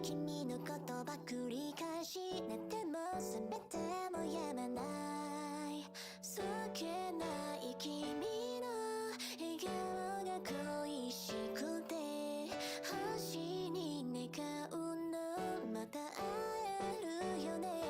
君の言葉繰り返し寝ても覚めてもやまないそっけない君の笑顔が恋しくて星に願うのまた会えるよね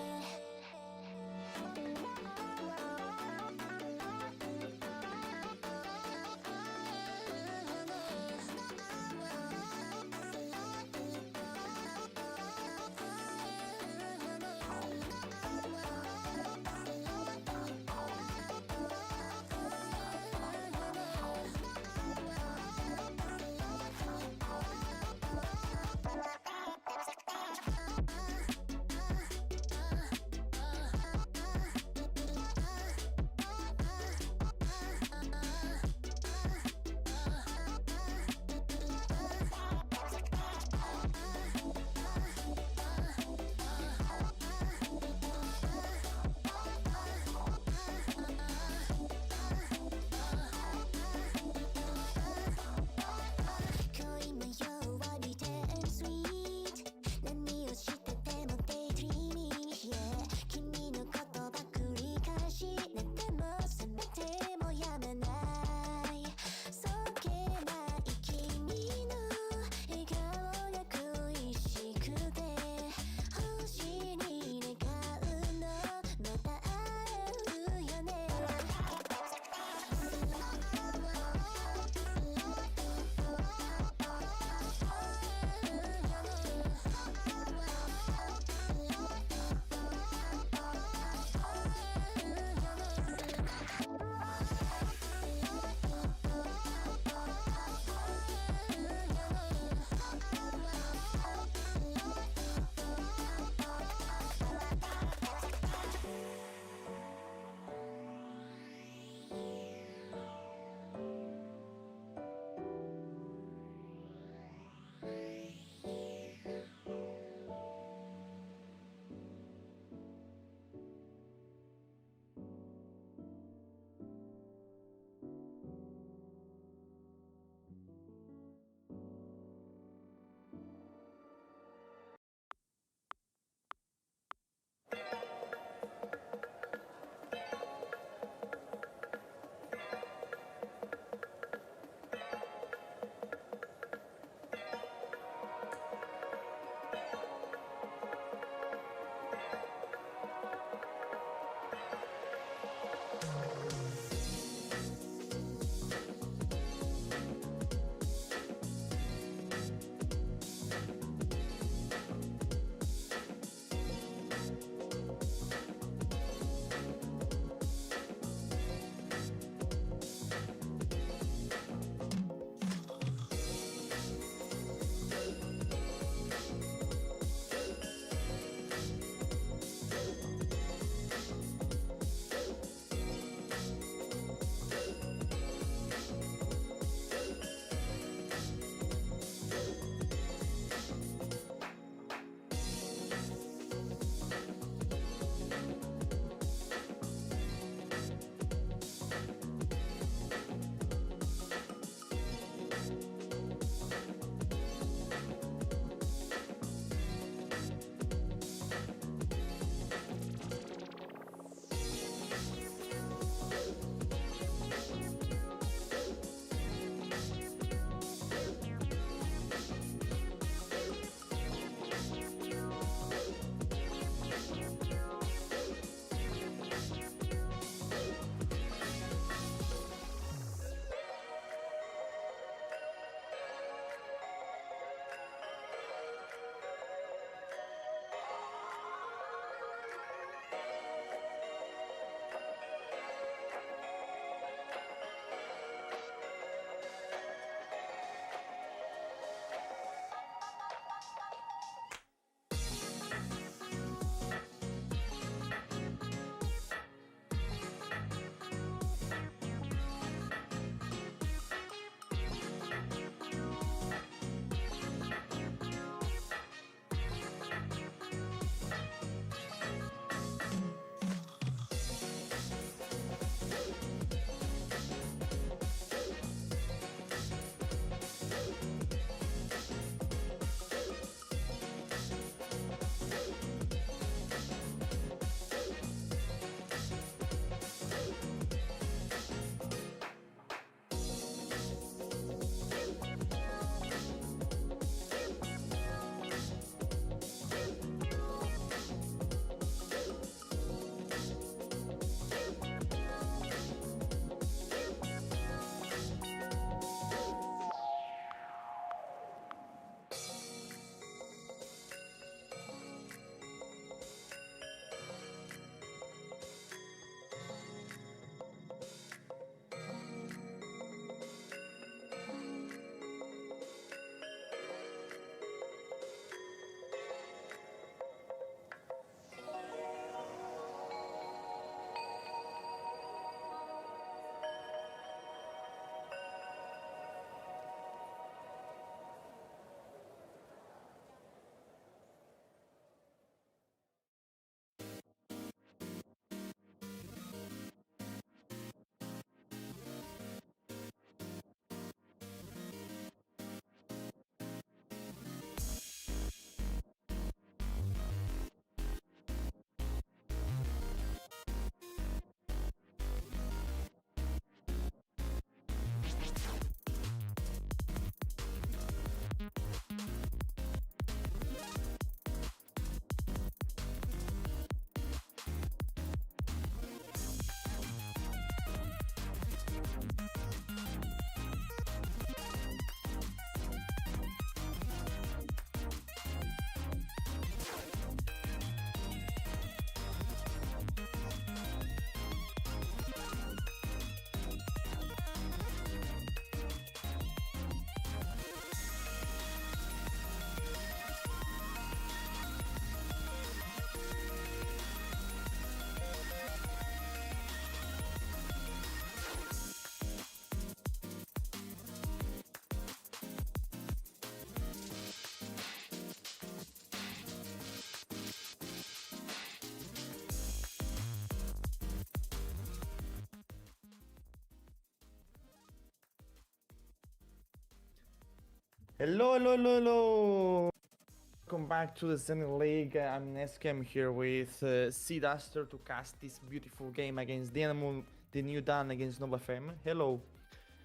Hello, hello, hello, hello. Welcome back to the Zenith League. I'm Neske. I'm here with Sea Duster to cast this beautiful game against Dynamo, the new Dan against Nova Femme. Hello.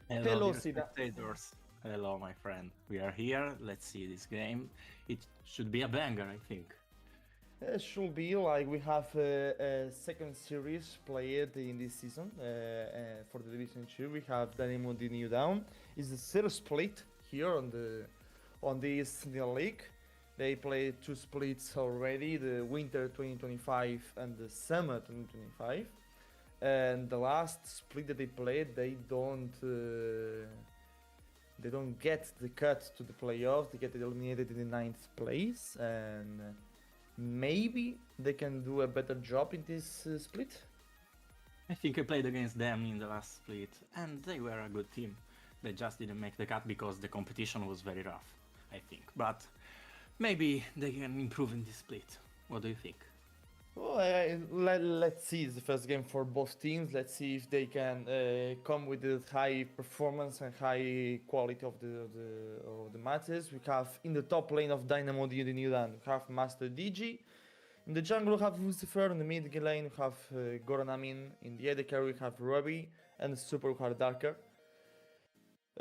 Hello, Hello, dear Sea spectators. Hello, my friend. We are here. Let's see this game. It should be a banger, I think. It should be like we have a second series played in this season for the Division 2. We have Dynamo, the new down. It's the third split here on this new league. They played two splits already, the winter 2025 and the summer 2025. And the last split that they played, they don't get the cut to the playoffs. They get eliminated in the ninth place, and maybe they can do a better job in this split. I think I played against them in the last split, and they were a good team. They just didn't make the cut because the competition was very rough, I think. But maybe they can improve in this split. What do you think? Well, let's see. It's the first game for both teams. Let's see if they can come with the high performance and high quality of the matches. We have in the top lane of Dynamo the New Land, we have Master DG. In the jungle we have Lucifer. In the mid lane we have Goran Amin. In the AD carry we have Robbie. And the super we have Darker.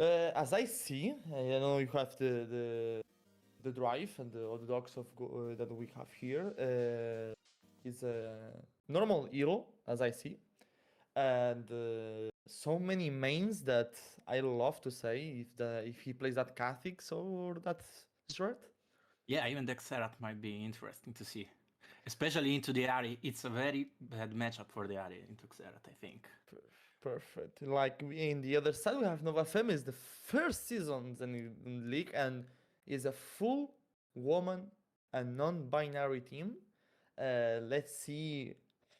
As I see, I know you have the drive and the other dogs that we have here. Is a normal hero, as I see, and so many mains that I love to say if he plays that Kha'Zix or that Shred. Yeah, even the Xerath might be interesting to see. Especially into the Ari. It's a very bad matchup for the Ari into Xerath, I think. Perfect. Like in the other side, we have Nova Femme is the first season in the league and is a full woman and non-binary team. Let's see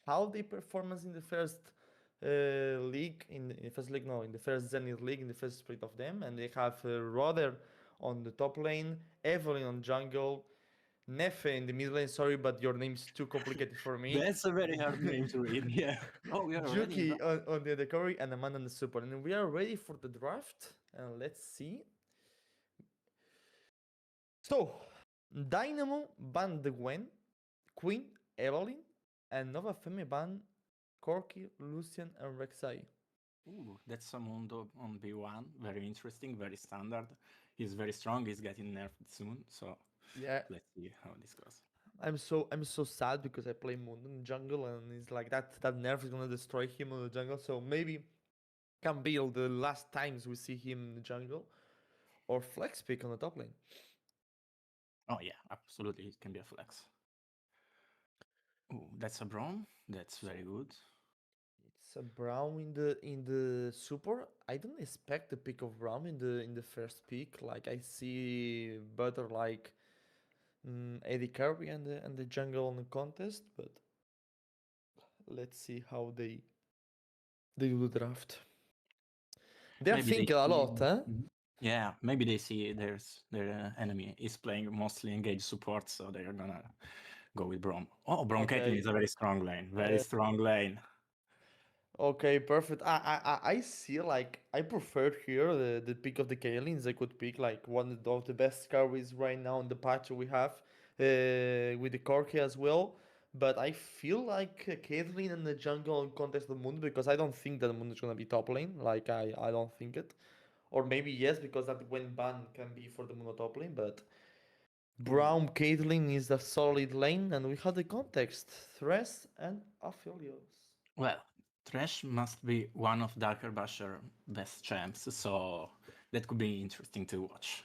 how they performance in the first league in the first league no in the first Zenith league in the first split of them, and they have Roder on the top lane, Evelyn on jungle, Nefe in the mid lane. Sorry, but your name's too complicated for me. That's a very hard name to read, yeah. Oh, we are already in Juki draft. on the recovery and Amanda on the support. And we are ready for the draft. And let's see. So, Dynamo banned the Gwen, Queen, Evelyn, and Nova Femme banned Corky, Lucian, and Rek'Sai. Ooh, that's a Mundo on B1. Very interesting, very standard. He's very strong, he's getting nerfed soon, so Yeah, let's see how this goes. I'm so sad because I play Moon in jungle and it's like that nerf is gonna destroy him on the jungle. So maybe can be the last times we see him in the jungle or flex pick on the top lane. Oh yeah, absolutely, it can be a flex. Ooh, that's a Braum. That's very good. It's a Brown in the super. I don't expect the pick of Brown in the first pick. Like I see better like Eddie Carey and the jungle on the contest, but let's see how they do the draft. They're Maybe they thinking a see. lot, huh? Mhm. Yeah, maybe they see their enemy is playing mostly engaged support, so they're gonna go with Braum. Oh, Braum Caitlyn Okay. is a very strong lane. Very Uh, strong lane. Okay, perfect. I see. Like I prefer here the pick of the Kaelins. I could pick like one of the best carries right now in the patch we have, with the Corki as well. But I feel like Caitlyn in the jungle in contest the Moon because I don't think that the Moon is gonna be top lane. Like I don't think it, or maybe yes because that when ban can be for the Moon top lane. But Ooh. Brown Caitlyn is a solid lane, and we have the context, Thresh and Aphelios. Well, Thresh must be one of Darker Basher best champs, so that could be interesting to watch.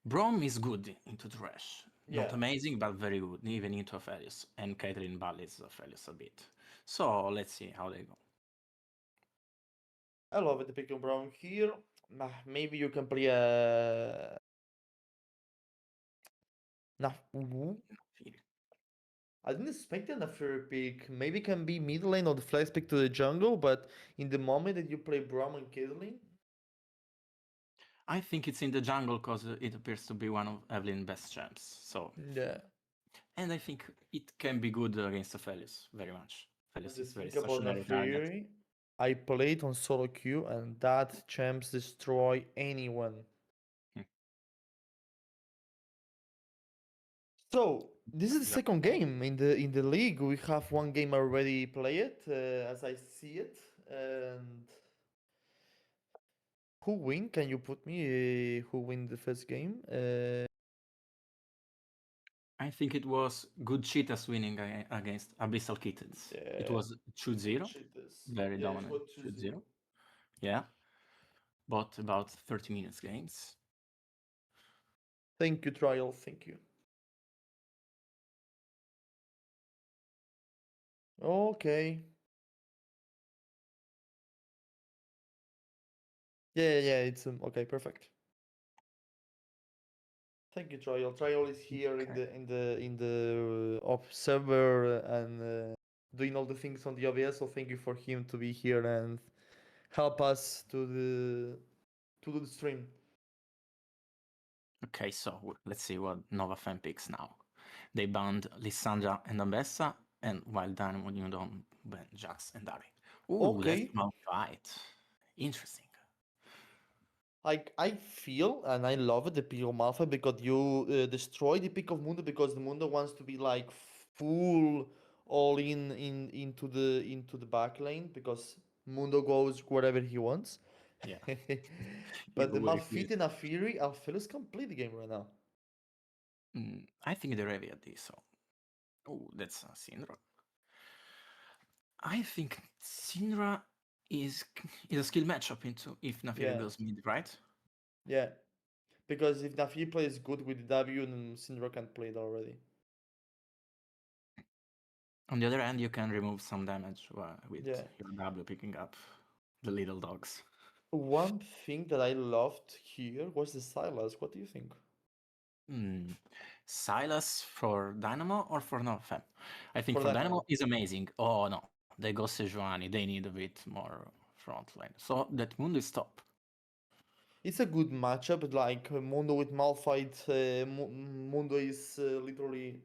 Braum is good into Thresh. Yeah. Not amazing, but very good, even into Aphelios. And Caitlyn bullies Aphelios a bit. So let's see how they go. I love it, the pick and brown here. Maybe you can play a. Nah, I didn't expect an fair pick. Maybe can be mid lane or the flex pick to the jungle, but in the moment that you play Braum and Caitlyn, I think it's in the jungle because it appears to be one of Evelyn's best champs. So, yeah. and I think it can be good against Aphelios very much. And Aphelios the is very thing about stationary target. Naafiri, I played on solo queue and that champs destroy anyone. Hmm. So this is the Yeah. second game in the league. We have one game already played, as I see it. And who win? Can you put me who win the first game? I think it was Good Cheetahs winning against Abyssal Kittens. It Yeah, was 2-0, cheaters. very Yeah, it dominant was 2-0. 2-0. Yeah, but about 30 minutes games. Thank you, Trial. Thank you. Okay. Yeah. It's okay. Perfect. Thank you, Trial. Trial is here Okay. in the observer and doing all the things on the OBS. So thank you for him to be here and help us to do the stream. Okay, so let's see what Nova Fan picks now. They banned Lissandra and Ambessa, and while Dynamo Newdom banned Jax and Dari. Ooh, that's Okay. a fight. Interesting. I feel and I love the pick of Malphite because you destroy the pick of Mundo because the Mundo wants to be like full all into the back lane because Mundo goes wherever he wants. Yeah, you But the go where it is. Malphite and Afiri, Alphelus complete the game right now. I think they're heavy at this, so. Oh, that's Syndra. I think Syndra is a skill matchup into if Nafiri Yeah, goes mid, right? yeah. Because if Nafi plays good with the W, then Syndra can play it already. On the other hand, you can remove some damage with Yeah. your W picking up the little dogs. One thing that I loved here was the Silas. What do you think? Silas for Dynamo or for NoFM? I think For for Dynamo Dynamo. is amazing. Oh no, they go Sejuani. They need a bit more front line. So that Mundo is top. It's a good matchup, like Mundo with Malphite. Mundo is literally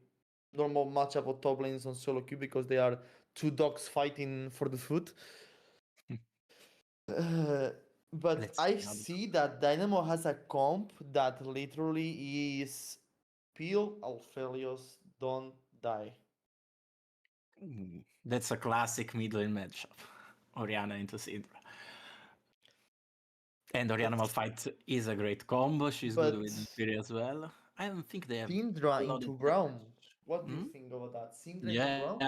normal matchup of top lanes on solo queue because they are two dogs fighting for the food. Uh, but Let's I see how see that Dynamo has a comp that literally is Peel Alphelios don't die. That's a classic mid lane matchup. Oriana into Syndra. And Oriana But Malphite is a great combo. She's good but with Fury as well. I don't think they have Syndra a lot of into Braum. damage. What do you Hmm? think about that? Syndra into Yeah, Braum?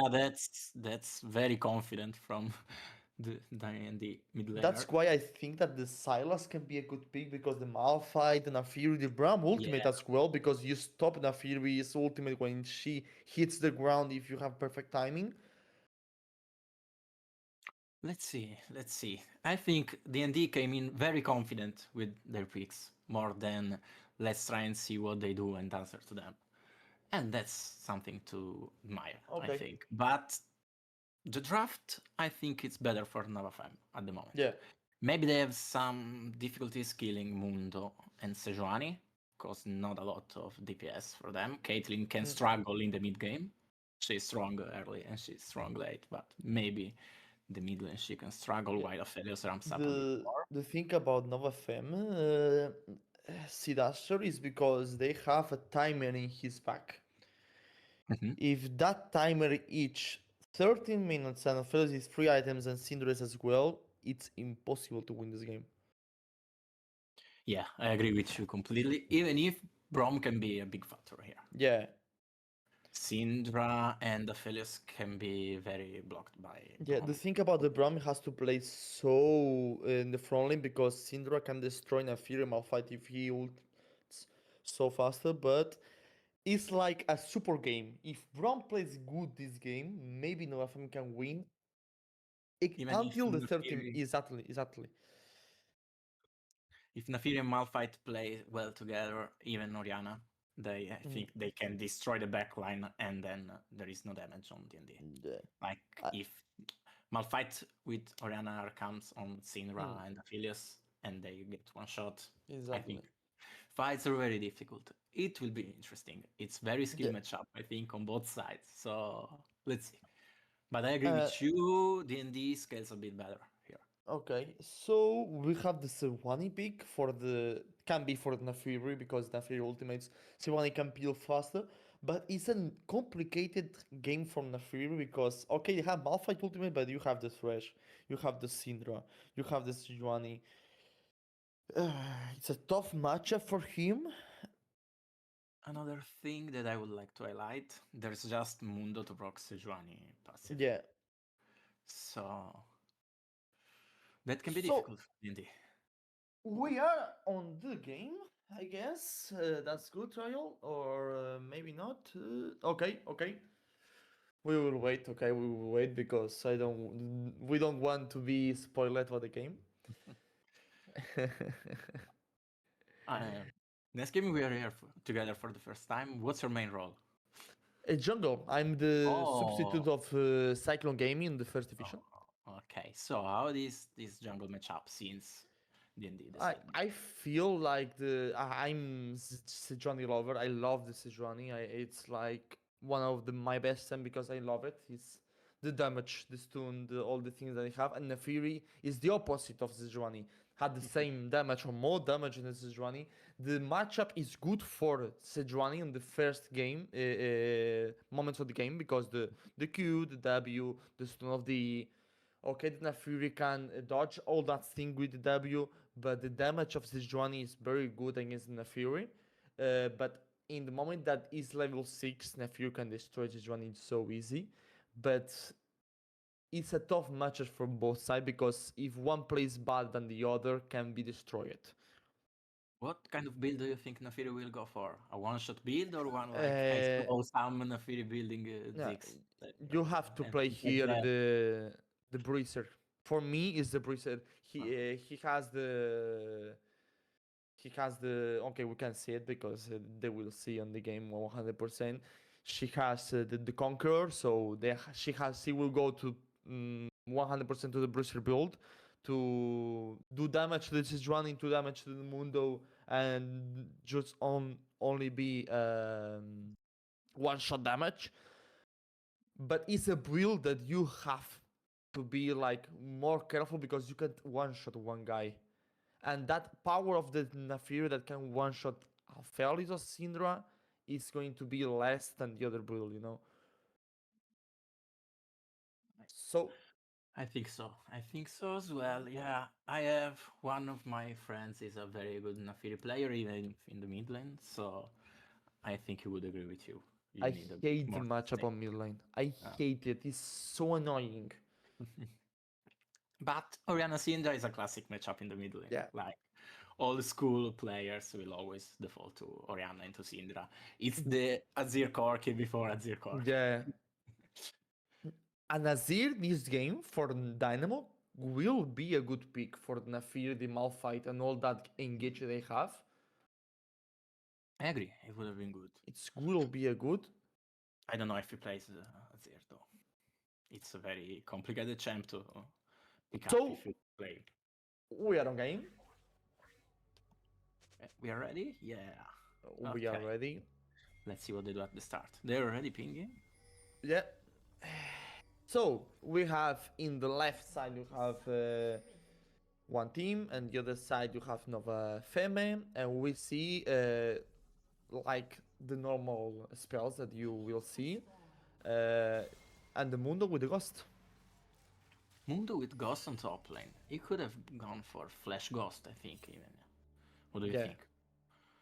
that's very confident from the DND mid laner. That's why I think that the Silas can be a good pick because the Malphite and Nafiri, the Braum ultimate Yeah, as well, because you stop Nafiri's ultimate when she hits the ground if you have perfect timing. let's see. Let's see. I think D&D came in very confident with their picks, more than let's try and see what they do and answer to them. And that's something to admire, I Okay. think. But the draft, I think it's better for NovaFam at the moment. Yeah. Maybe they have some difficulties killing Mundo and Sejuani, because not a lot of DPS for them. Caitlyn can Mm. struggle in the mid game. She's strong early and she's strong late, but maybe the mid lane she can struggle Yeah. while Aphelios ramps up a bit more. The thing about Nova Fem, Sidasher is because they have a timer in his pack. Mhm. If that timer each 13 minutes and fills his free items and Cinderace as well, it's impossible to win this game. Yeah, I agree with you completely, even if Brom can be a big factor here. Yeah. Syndra and Aphelios can be very blocked by Yeah, the Brom. thing about the Braum has to play so in the front lane because Syndra can destroy Naafiri Malphite if he ults so faster, but it's like a super game. If Braum plays good this game, maybe Novafem can win Even if until the 13. Nafiri Exactly. if Nafiri and Malphite play well together, even Oriana, I Mm, think they can destroy the backline and then there is no damage on D&D. yeah. Like I- if Malphite with Oriana comes on mm, Sinra and Aphelios and they get one shot, I exactly. think fights are very difficult. It will be interesting. It's very skill Yeah. matchup, I think, on both sides. So let's see. But I agree Uh, with you. D&D scales a bit better here. okay. So we have the Sewani pick for the can be for Nafiri because Nafiri ultimates Sewani can peel faster. But it's a complicated game from Nafiri because okay, you have Malphite ultimate, but you have the Thresh, you have the Syndra, you have the Sejuani. It's a tough matchup for him. Another thing that I would like to highlight, there's just Mundo to proc Sejuani passive. Yeah. So that can be So difficult for D&D. we are on the game, I guess. That's good trial, or maybe not. Okay, okay. We will wait. Okay, we will wait because we don't want to be spoiled for the game. Next game we are here together for the first time. What's your main role? A jungle. I'm the substitute Oh, of Cyclone Gaming in the first division. okay. So how is this jungle matchup since D&D I decided? I feel like I'm Sejuani lover. I love the Sejuani. It's like one of my best time because I love it. It's the damage, the stun, all the things that I have. And Nefiri is the opposite of Sejuani. Had the same damage or more damage than Sejuani. The matchup is good for Sejuani in the first game moments of the game because the Q, the W, the stun of the E. Okay, the Nefiri can dodge all that thing with the W, but the damage of Sejuani is very good against Nefiri. But in the moment that is level 6, Nefiri can destroy Sejuani so easy. But it's a tough match for both sides because if one plays bad than the other can be destroyed. What kind of build do you think Nafiri will go for? A one-shot build or one like I Uh, saw some Nafiri building yeah, Ziggs? you have to And play like here that. the Bruiser. For me, is the Bruiser. He has the okay, we can see it because they will see on the game 100%. She has the Conqueror, so she will go to 100% to the Bruiser build to do damage to the Sejuani, to damage to the Mundo, and just only be one shot damage. But it's a build that you have to be like more careful because you can one shot one guy, and that power of the Nafir that can one shot Felis or Syndra is going to be less than the other build, you know. So I think so. I think so as well. Yeah, I have one of my friends is a very good Nafiri player, even in the mid lane. So I think he would agree with you. You I need a bit hate the more matchup stay. on mid lane. I hate it. It's so annoying. But Orianna Syndra is a classic matchup in the mid lane. Yeah. Like old school players will always default to Orianna into Syndra. It's the Azir Corki before Azir Corki. Yeah. And Azir this game for Dynamo will be a good pick for Nafir, the Malphite, and all that engage they have. I agree. It would have been good. It will be a good. I don't know if he plays Azir though. It's a very complicated champ to pick up So if you play. we are on game. We are ready? Yeah. We are Okay. ready. Let's see what they do at the start. They're already pinging. Yeah. So we have in the left side you have one team, and the other side you have Nova Feme, and we see like the normal spells that you will see, and the Mundo with the Ghost. Mundo with Ghost on top lane. He could have gone for Flash Ghost, I think, even. What do you Yeah. think?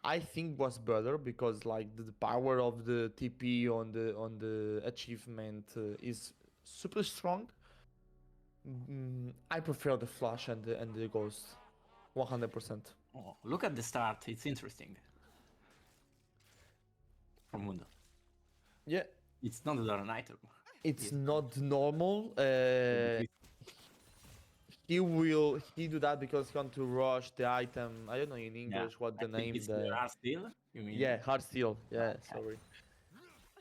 I think was better because like the power of the TP on the achievement is super strong. I prefer the Flash and the Ghost, 100%. Oh, look at the start. It's interesting. From Mundo. Yeah, It's not an item. it's not normal. He do that because he want to rush the item. I don't know in Yeah, English what I the think name it's the the R steal. You mean? yeah hard steel. Yeah, Okay. sorry.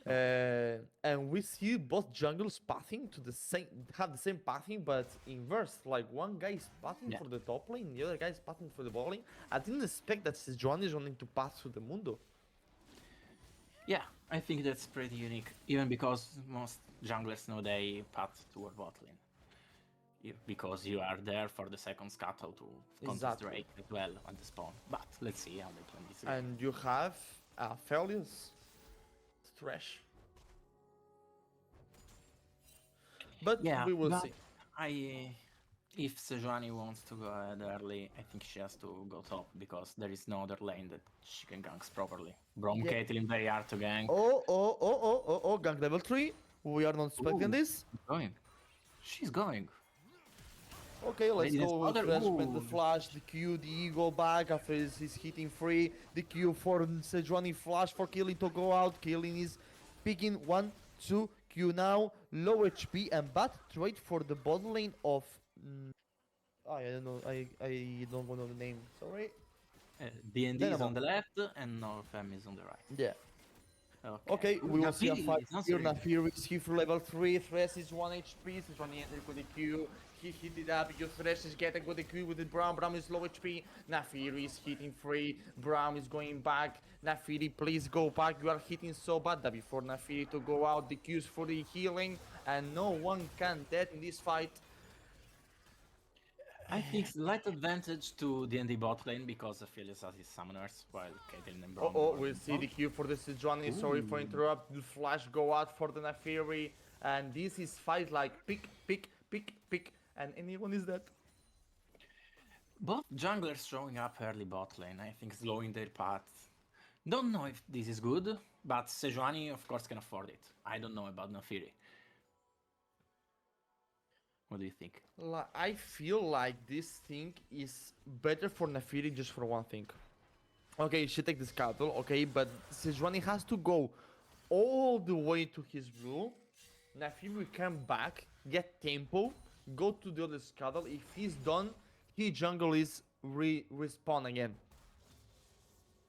No. And we see both jungles pathing to the same, have the same pathing, but inverse. Like one guy is pathing Yeah. for the top lane, the other guy is pathing for the bot lane. I didn't expect that Sejuani is running to path through the Mundo. Yeah, I think that's pretty unique. Even because most junglers know they path toward bot lane. Because you are there for the second scuttle to contest Exactly. Drake as well at the spawn. But let's see how they play this game. And you have Aphelios trash. But Yeah, we will but see. if Sejuani wants to go ahead early, I think she has to go top because there is no other lane that she can gank properly. Brom Yeah. Caitlyn very hard to gank. Oh, gank level 3. We are not expecting Ooh, this. she's going. She's going. Okay, let's Radiant's go with mother. Flashman, the Ooh. flash, the Q, the Eagle back after he's hitting free. The Q for Sejuani, flash for Killing to go out. Killing is picking 1, 2, Q now, low HP and bad trade for the bot lane of... I don't know, I don't know the name, sorry. DND is Dynamo. on the left and NoFM is on the right. Yeah. Okay, Okay, we will see a Nafiri fight is here. answering. Nafiri is here for level 3. Thresh is 1 HP. Sejuani entered with the Q. He hit it up because Thresh is getting with the Q with the Brown. Brown is low HP. Nafiri is hitting free. Brown is going back. Nafiri, please go back. You are hitting so bad that before Nafiri to go out, the Q's for the healing. And no one can dead in this fight. I think slight advantage to DND bot lane because Aphelios has his summoners while Caitlyn and Braum Oh, are we'll in see top. the Q for the Sejuani. Sorry for interrupt. The flash go out for the Nafiri. And this is fight like pick, pick, pick, pick. And anyone is dead. Both junglers showing up early bot lane, I think slowing their path. Don't know if this is good, but Sejuani of course can afford it. I don't know about Nafiri. What do you think? I feel like this thing is better for Nafiri just for one thing. Okay, she take the scuttle, okay, but Sejuani has to go all the way to his blue. Nafiri will come back, get tempo, go to the other scuttle. If he's done, his jungle is respawn again.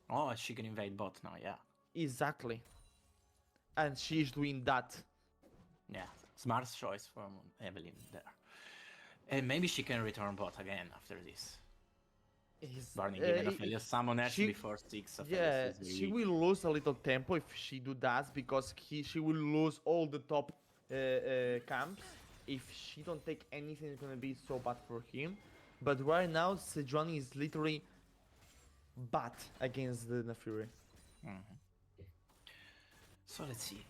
Oh, she can invade bot now, yeah. Exactly. And she's doing that. Yeah, smart choice from Evelyn there. And maybe she can return bot again after this. Burning even Aphelios summoners she- before 6 Aphelios Yeah, is she weak. will lose a little tempo if she do that because she will lose all the top camps. If she don't take anything, it's gonna be so bad for him. But right now, Sejuani is literally bad against the Nafiri. So let's see.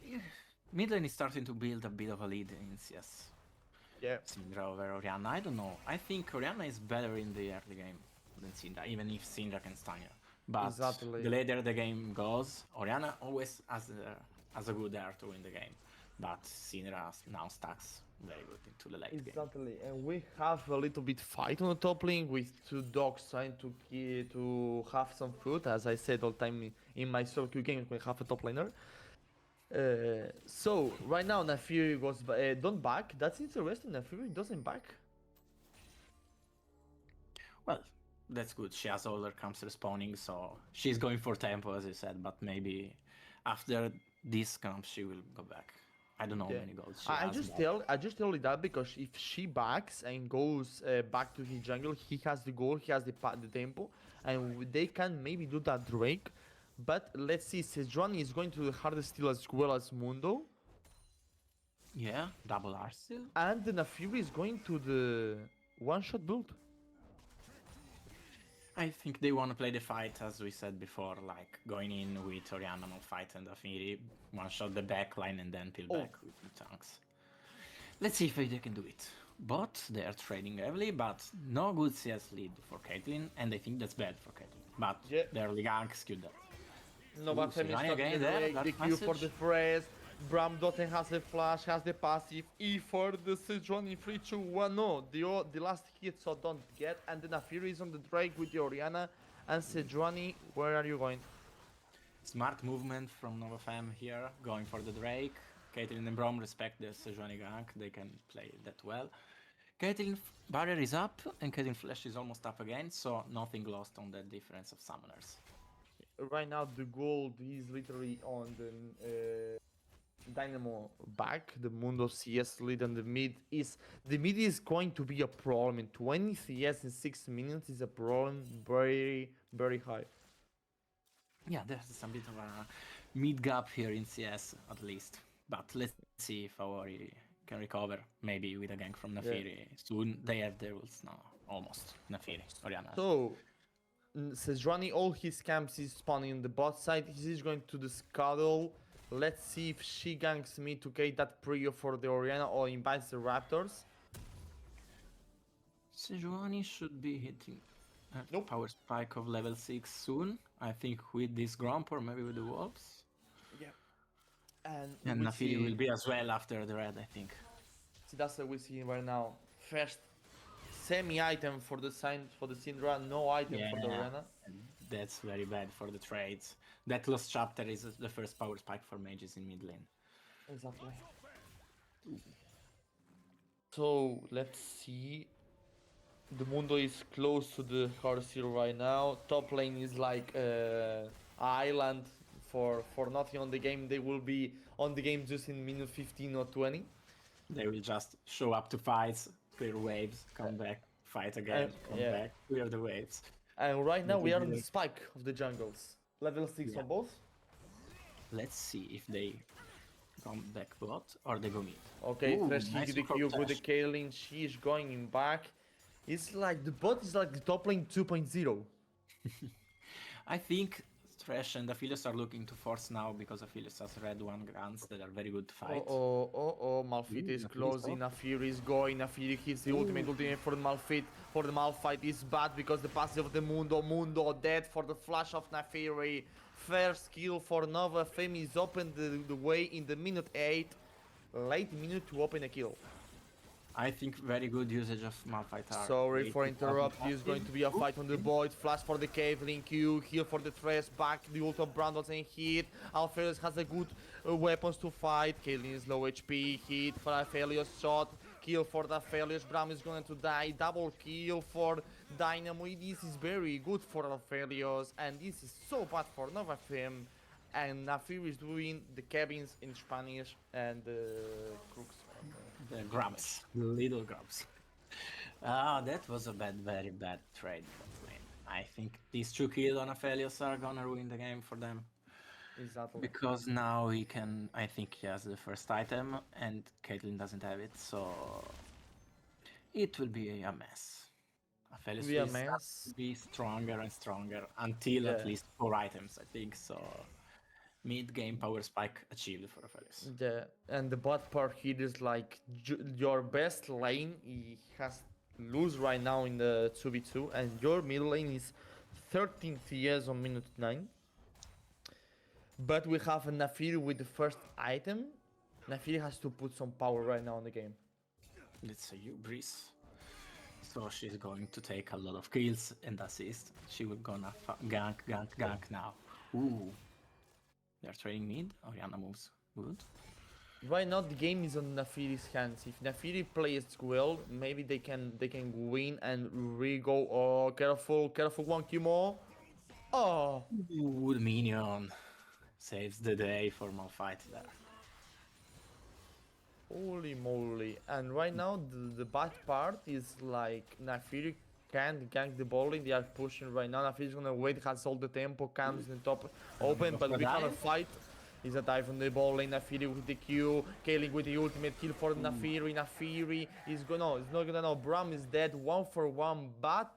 Mid lane is starting to build a bit of a lead in CS. Yeah. Syndra over Orianna, I don't know. I think Orianna is better in the early game than Syndra, even if Syndra can stun you. But Exactly. the later the game goes, Orianna always has a good air to win the game. But Syndra now stacks very good into the late game. Exactly, and we have a little bit fight on the top lane with two dogs trying to have some food. As I said all the time in my solo queue game, we have a top laner. So right now Nafiri goes don't back. That's interesting. Nafiri doesn't back. Well, that's good. She has all her camps respawning, so she's going for tempo, as you said. But maybe after this camp, she will go back. I don't know how Yeah. many goals she I has. just but- I just tell you that because if she backs and goes back to his jungle, he has the goal, he has the tempo, and they can maybe do that Drake. But let's see, Sejuani is going to the hardest steal as well as Mundo. Yeah, double R still. And the Nafiri is going to the one-shot build. I think they want to play the fight, as we said before, like going in with Orianna Malphite and Afiri, one-shot the backline and then peel back with the tanks. Let's see if they can do it. But they are trading heavily, but no good CS lead for Caitlyn, and I think that's bad for Caitlyn. But Yeah. the early ganks killed that. No, but Sejuani Femi again the there, Drake, that the Q for message. the Fresh. Bram Dotten has the flash, has the passive. E for the Sejuani 3, 2, 1. No, the last hit, so don't get. And then Nafiri is on the Drake with the Orianna. And Sejuani, where are you going? Smart movement from NovaFam here, going for the Drake. Caitlyn and Braum respect the Sejuani gank, they can play that well. Caitlyn barrier is up, and Caitlyn flash is almost up again, so nothing lost on that difference of summoners. Right now, the gold is literally on the Dynamo back. The Mundo CS lead and the mid is going to be a problem. In 20 CS in 6 minutes is a problem, very, very high. Yeah, there's some bit of a mid gap here in CS at least. But let's see if Aori can recover, maybe with a gank from Nafiri. Soon they have their ults now, almost. Nafiri, Orianna. So, Sejuani, all his camps is spawning in the bot side. He's going to the Scuttle. Let's see if she ganks me to get that prio for the Oriana or invites the Raptors. Sejuani should be hitting a Nope. power spike of level 6 soon. I think with this Gromp or maybe with the Wolves. Yeah. And And we Nafiri see, will be as well after the red, I think. see that's what we see right now. First semi-item for the Syndra, no item for the Yeah. Oriana. And that's very bad for the trades. That lost chapter is the first power spike for mages in mid lane. Exactly. So let's see. The Mundo is close to the Hardsteel right now. Top lane is like island for nothing on the game. They will be on the game just in minute 15 or 20. They will just show up to fights, clear waves, come back, fight again, come yeah. back, clear the waves. And right now But we it are on the didn't- spike of the jungles. Level 6 Yeah. on both. Let's see if they come back bot or they go mid. Okay, Ooh, first nice hit the crop cube with the dash. Kaylin. She is going in back. It's like the bot is like the top lane 2.0. I think Thresh and Aphelios are looking to force now because Aphelios has red 1 grants that are very good to fight. Oh, Malphite Ooh, is Malphite is closing, Nafiri is going, Nafiri hits the ultimate for the Malphite. For the Malphite is bad because the passive of the Mundo dead for the flash of Nafiri. First kill for Nova, Fame is opened the way in the minute 8. Late minute to open a kill. I think very good usage of Malphite are. Sorry for 80,000 interrupt, there's going to be a fight on the void, flash for the Caitlyn Q, heal for the Thresh, back the ult of Brandles and hit. Alphelios has a good weapons to fight, Caitlyn is low HP, hit for Alphelios, shot, kill for the Alphelios, Bram is going to die, double kill for Dynamo. This is very good for Alphelios and this is so bad for Nova Femme. And Nafir is doing the cabins in Spanish and the crooks. The grubs, the little grubs. Ah, that was a very bad trade for Lane. I think these 2 kills on Aphelios are gonna ruin the game for them. Exactly. Because now he can, I think he has the first item and Caitlyn doesn't have it, so it will be a mess. Aphelios Be a will start mess. to be stronger and stronger until at Yeah. least 4 items, I think, so mid-game power spike achieved for Aphelios. Yeah, and the bot part here is like your best lane he has lose right now in the 2v2 and your middle lane is 13th years on minute 9. But we have a Nafiri with the first item. Nafiri has to put some power right now in the game. It's a Breeze. So she's going to take a lot of kills and assist. She will gonna gank now. Ooh. They're trading mid. Oriana moves. Good. Right now the game is on Nafiri's hands. If Nafiri plays well, maybe they can win and re-go. Oh, careful, 1Q more. Oh, Good minion. Saves the day for Malphite there. holy moly. And right now the bad part is like Nafiri can't gank the ball lane. They are pushing right now. Nafiri's gonna wait, has all the tempo, comes in the top open, but we have a fight. Is a dive on the ball lane, Nafiri with the Q, Kaling with the ultimate kill for Nafiri. Nafiri is gonna, it's not gonna know. Bram is dead, 1-for-1, but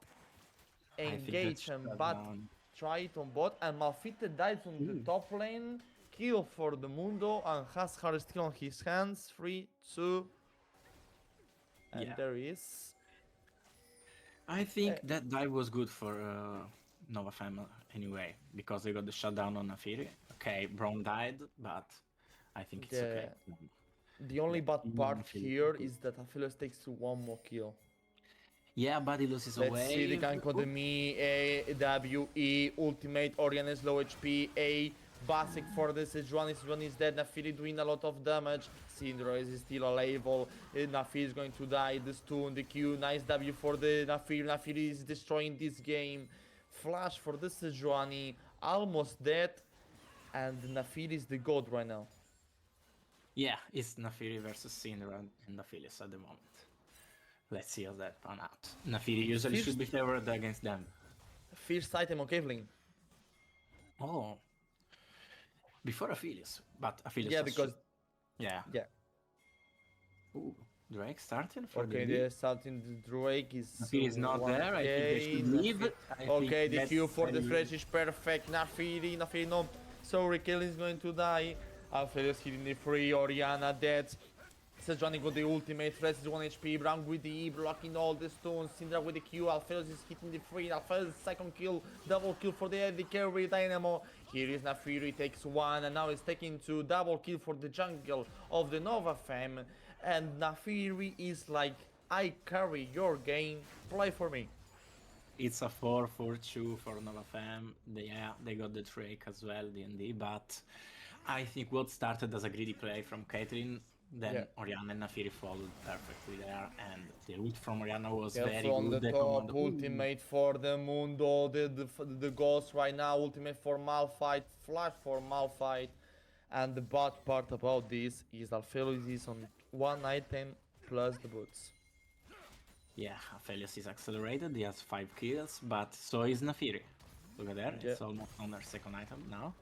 I think engage that's and shut but down. try it on bot. And Malphite dies on the top lane, kill for the Mundo, and has her still on his hands. 3, 2, and Yeah. there is. I think that dive was good for Nova Femme anyway, because they got the shutdown on Nafiri. Okay, Braun died, but I think it's okay. The only bad part Nafiri here good. is that Aphelios takes 1 more kill. Yeah, but he loses Let's away. see the gank on the me, A, W, E, ultimate, Orion is low HP, A, basic for the Sejuani is dead, Nafiri doing a lot of damage, Syndra is still alive, Nafiri is going to die, the stun, the Q, nice W for the Nafiri is destroying this game, flash for the Sejuani, almost dead, and Nafiri is the god right now. Yeah, it's Nafiri versus Syndra and Aphelios at the moment. Let's see how that pan out. Nafiri usually should be favored against them. First item on Kevlin. Oh. Before Aphelios, but Aphelios Yeah, was because yeah. yeah. Ooh, Drake starting for Okay, the they're starting the Drake is Nafiri is not there. I think they should 1K, leave. I Okay, think the that's Q for the very- Thresh is perfect. Nafiri no. Sorry, Kaylin is going to die. Alfredo's hitting the free, Oriana dead. Sejuani got the ultimate, Fres is 1 HP, Brown with the E, blocking all the stones, Syndra with the Q, Alfredos is hitting the free, Alfredos second kill, double kill for the AD carry Dynamo. Here is Nafiri, takes one, and now he's taking two, double kill for the jungle of the Nova Fam, and Nafiri is like, I carry your game, play for me. It's a 4-4-2 for Nova Fam. They got the Drake as well, DND, but I think what started as a greedy play from Caitlyn, then Yeah. Orianna and Nafiri followed perfectly there, and the ult from Orianna was Careful very on good. the command- top, ultimate for the Mundo, the Ghost right now, ultimate for Malphite, flash for Malphite. And the bad part about this is Alpheus is on one item plus the boots. Yeah, Aphelios is accelerated, he has 5 kills, but so is Nafiri. Look at that, Yeah. it's almost on their second item now.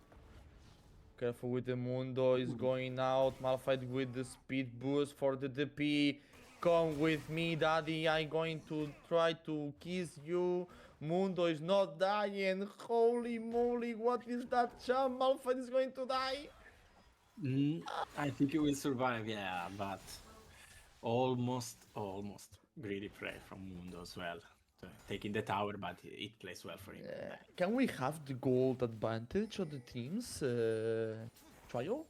Careful with the Mundo, is going out. Malphite with the speed boost for the DP. Come with me, daddy, I'm going to try to kiss you. Mundo is not dying. Holy moly, what is that champ? Malphite is going to die. I think he will survive, yeah, but almost greedy play from Mundo as well. Taking the tower, but it plays well for him. Can we have the gold advantage of the teams? Trial?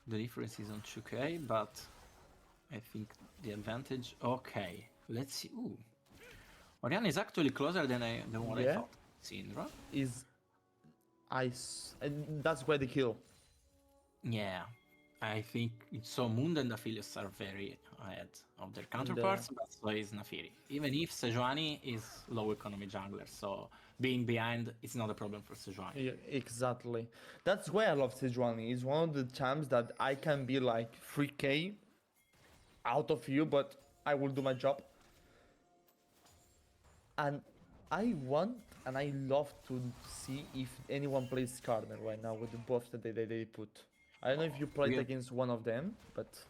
The difference is on 2k, but I think the advantage. Okay, let's see. Ooh, Oriana is actually closer than what I Yeah. thought. Syndra. Is and that's where the kill. Yeah, I think so. Mundo and Aphelios are very ahead of their counterparts, but so is Nafiri. Even if Sejuani is low economy jungler, so being behind is not a problem for Sejuani. Yeah, exactly. That's why I love Sejuani. It's one of the times that I can be like 3k out of you, but I will do my job. And I want and I love to see if anyone plays Cardinal right now with the buffs that they put. I don't know if you played Yeah. against one of them, but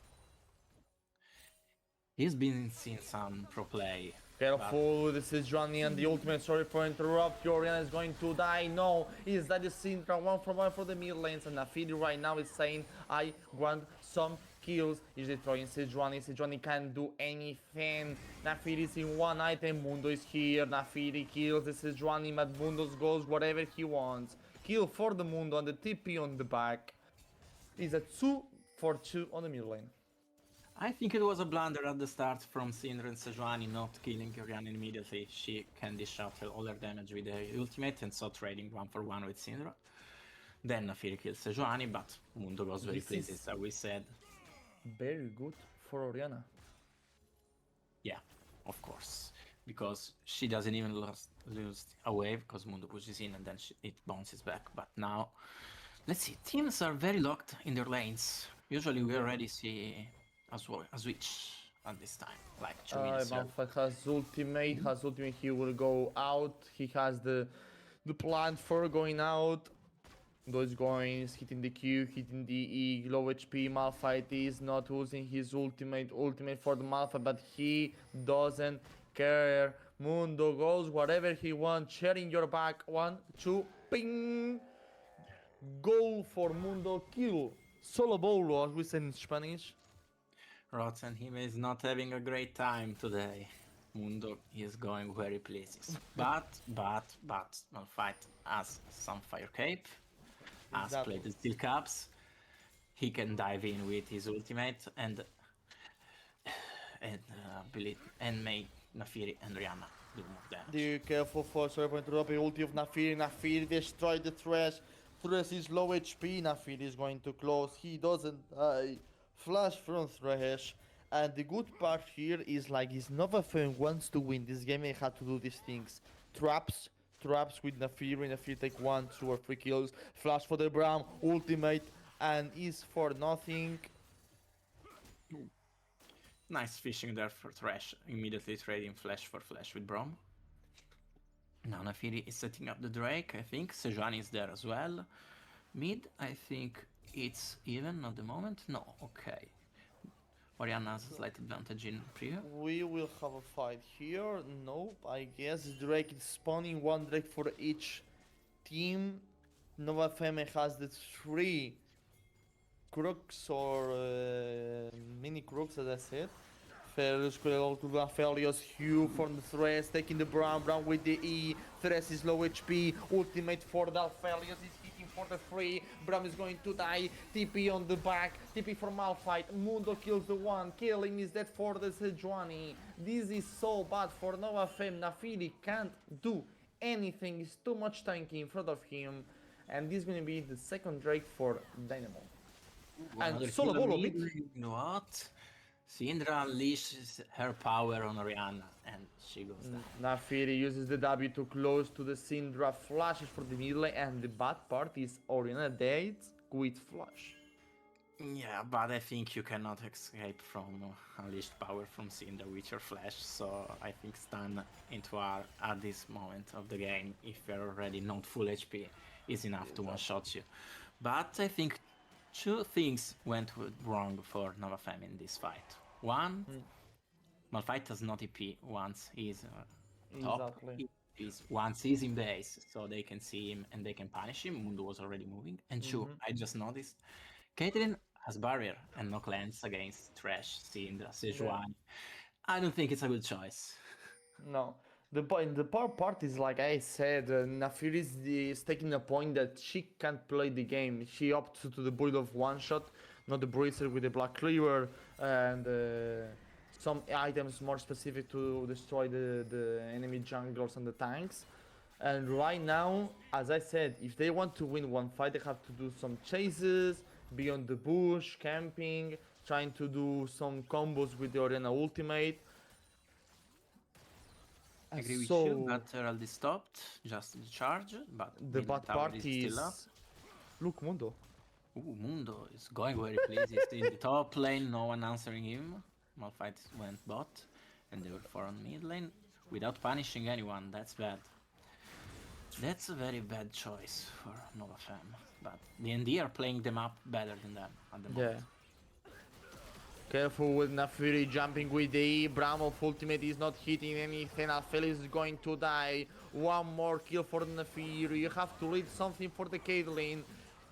He's been seeing some pro play. careful, this is Johnny and the ultimate. Sorry for interrupt. Oriana is going to die. No, is that the Syndra? One for the mid lanes, and Nafiri right now is saying, I want some kills. He's destroying Sejuani. Sejuani can't do anything. Nafiri is in one item. Mundo is here. Nafiri kills the Sejuani, but Mundo goes whatever he wants. Kill for the Mundo and the TP on the back. Is a 2-for-2 on the mid lane. I think it was a blunder at the start from Syndra and Sejuani not killing Oriana immediately. She can dish out all her damage with the ultimate and so trading 1-for-1 with Syndra. Then Nafiri kills Sejuani, but Mundo was very This pleased, is- as we said. Very good for Oriana. Yeah, of course. Because she doesn't even lose a wave, because Mundo pushes in and then it bounces back. But now, let's see, teams are very locked in their lanes. Usually we already see a switch at this time, like 2 minutes. Malphite has ultimate, he will go out. He has the plan for going out. Those going, he's hitting the Q, hitting the E, low HP. Malphite is not using his ultimate for the Malphite, but he doesn't care. Mundo goes whatever he wants, sharing your back. 1, 2, ping! Goal for Mundo, kill. Solo bolo, as we say in Spanish. Rotten, him is not having a great time today. Mundo is going very pleased. But, Malphite has some fire cape, has Exactly. played the steel caps. He can dive in with his ultimate and make Nafiri and Rihanna do more damage. Be careful for sorry for interrupting. Ulti of Nafiri. Nafiri destroyed the Thresh. Thresh is low HP. Nafiri is going to close. He doesn't die. Flash from Thresh. And the good part here is like his Nova Fang wants to win this game. They had to do these things. Traps with Nafiri. Nafiri take 1, 2 or 3 kills. Flash for the Braum. Ultimate. And is for nothing. Nice fishing there for Thresh, immediately trading flash for flash with Braum. Now Nafiri is setting up the Drake, I think. Sejuani is there as well. Mid, I think it's even at the moment. No, okay. Oriana has a slight advantage in preview. We will have a fight here. Nope, I guess Drake is spawning one Drake for each team. Nova Femme has the 3 crooks or mini crooks, as I said. Felios could go to Felios, Hugh from the Thresh, taking the Brown with the E. Thresh is low HP, ultimate for Felios is hitting for the 3. Bram is going to die, TP on the back, TP for Malphite. Mundo kills the 1, killing is dead for the Sejuani. This is so bad for Nova Femme. Nafiri can't do anything, it's too much tanky in front of him. And this is going to be the second Drake for Dynamo. Another And solo healer bolo mid mid. lane, what? Syndra unleashes her power on Orianna and she goes down. Nafiri uses the W to close to the Syndra, flashes for the middle lane, and the bad part is Orianna dead with flash. Yeah, but I think you cannot escape from unleashed power from Syndra with your flash, so I think stun into R at this moment of the game, if you're already not full HP, is enough to one-shot you. But I think two things went wrong for Nova Femme in this fight. One, Malphite does not EP once he's top. Exactly. Once he's in base, so they can see him and they can punish him. Mundo was already moving. And two, I just noticed, Caitlyn has barrier and no cleanse against Thresh, Syndra, Sejuani. I don't think it's a good choice. No. The power part is like I said, Nafiri is taking a point that she can't play the game. She opts to the build of one shot, not the bracer with the Black Cleaver and some items more specific to destroy the enemy junglers and the tanks. And right now, as I said, if they want to win one fight, they have to do some chases, be on the bush, camping, trying to do some combos with the Orianna ultimate. I agree with you, but Herald is stopped, just the charge, but the mid bad tower part is is... still up. Look, Mundo. Ooh, Mundo is going very pleased. He's in the top lane, no one answering him. Malphite went bot, and they were 4 on mid lane, without punishing anyone. That's bad. That's a very bad choice for Nova Femme, but DND are playing them up better than them at the moment. Yeah. Careful with Nafiri jumping with the E. Bramov ultimate is not hitting anything. Felix is going to die. One more kill for Nafiri. You have to lead something for the Caitlyn.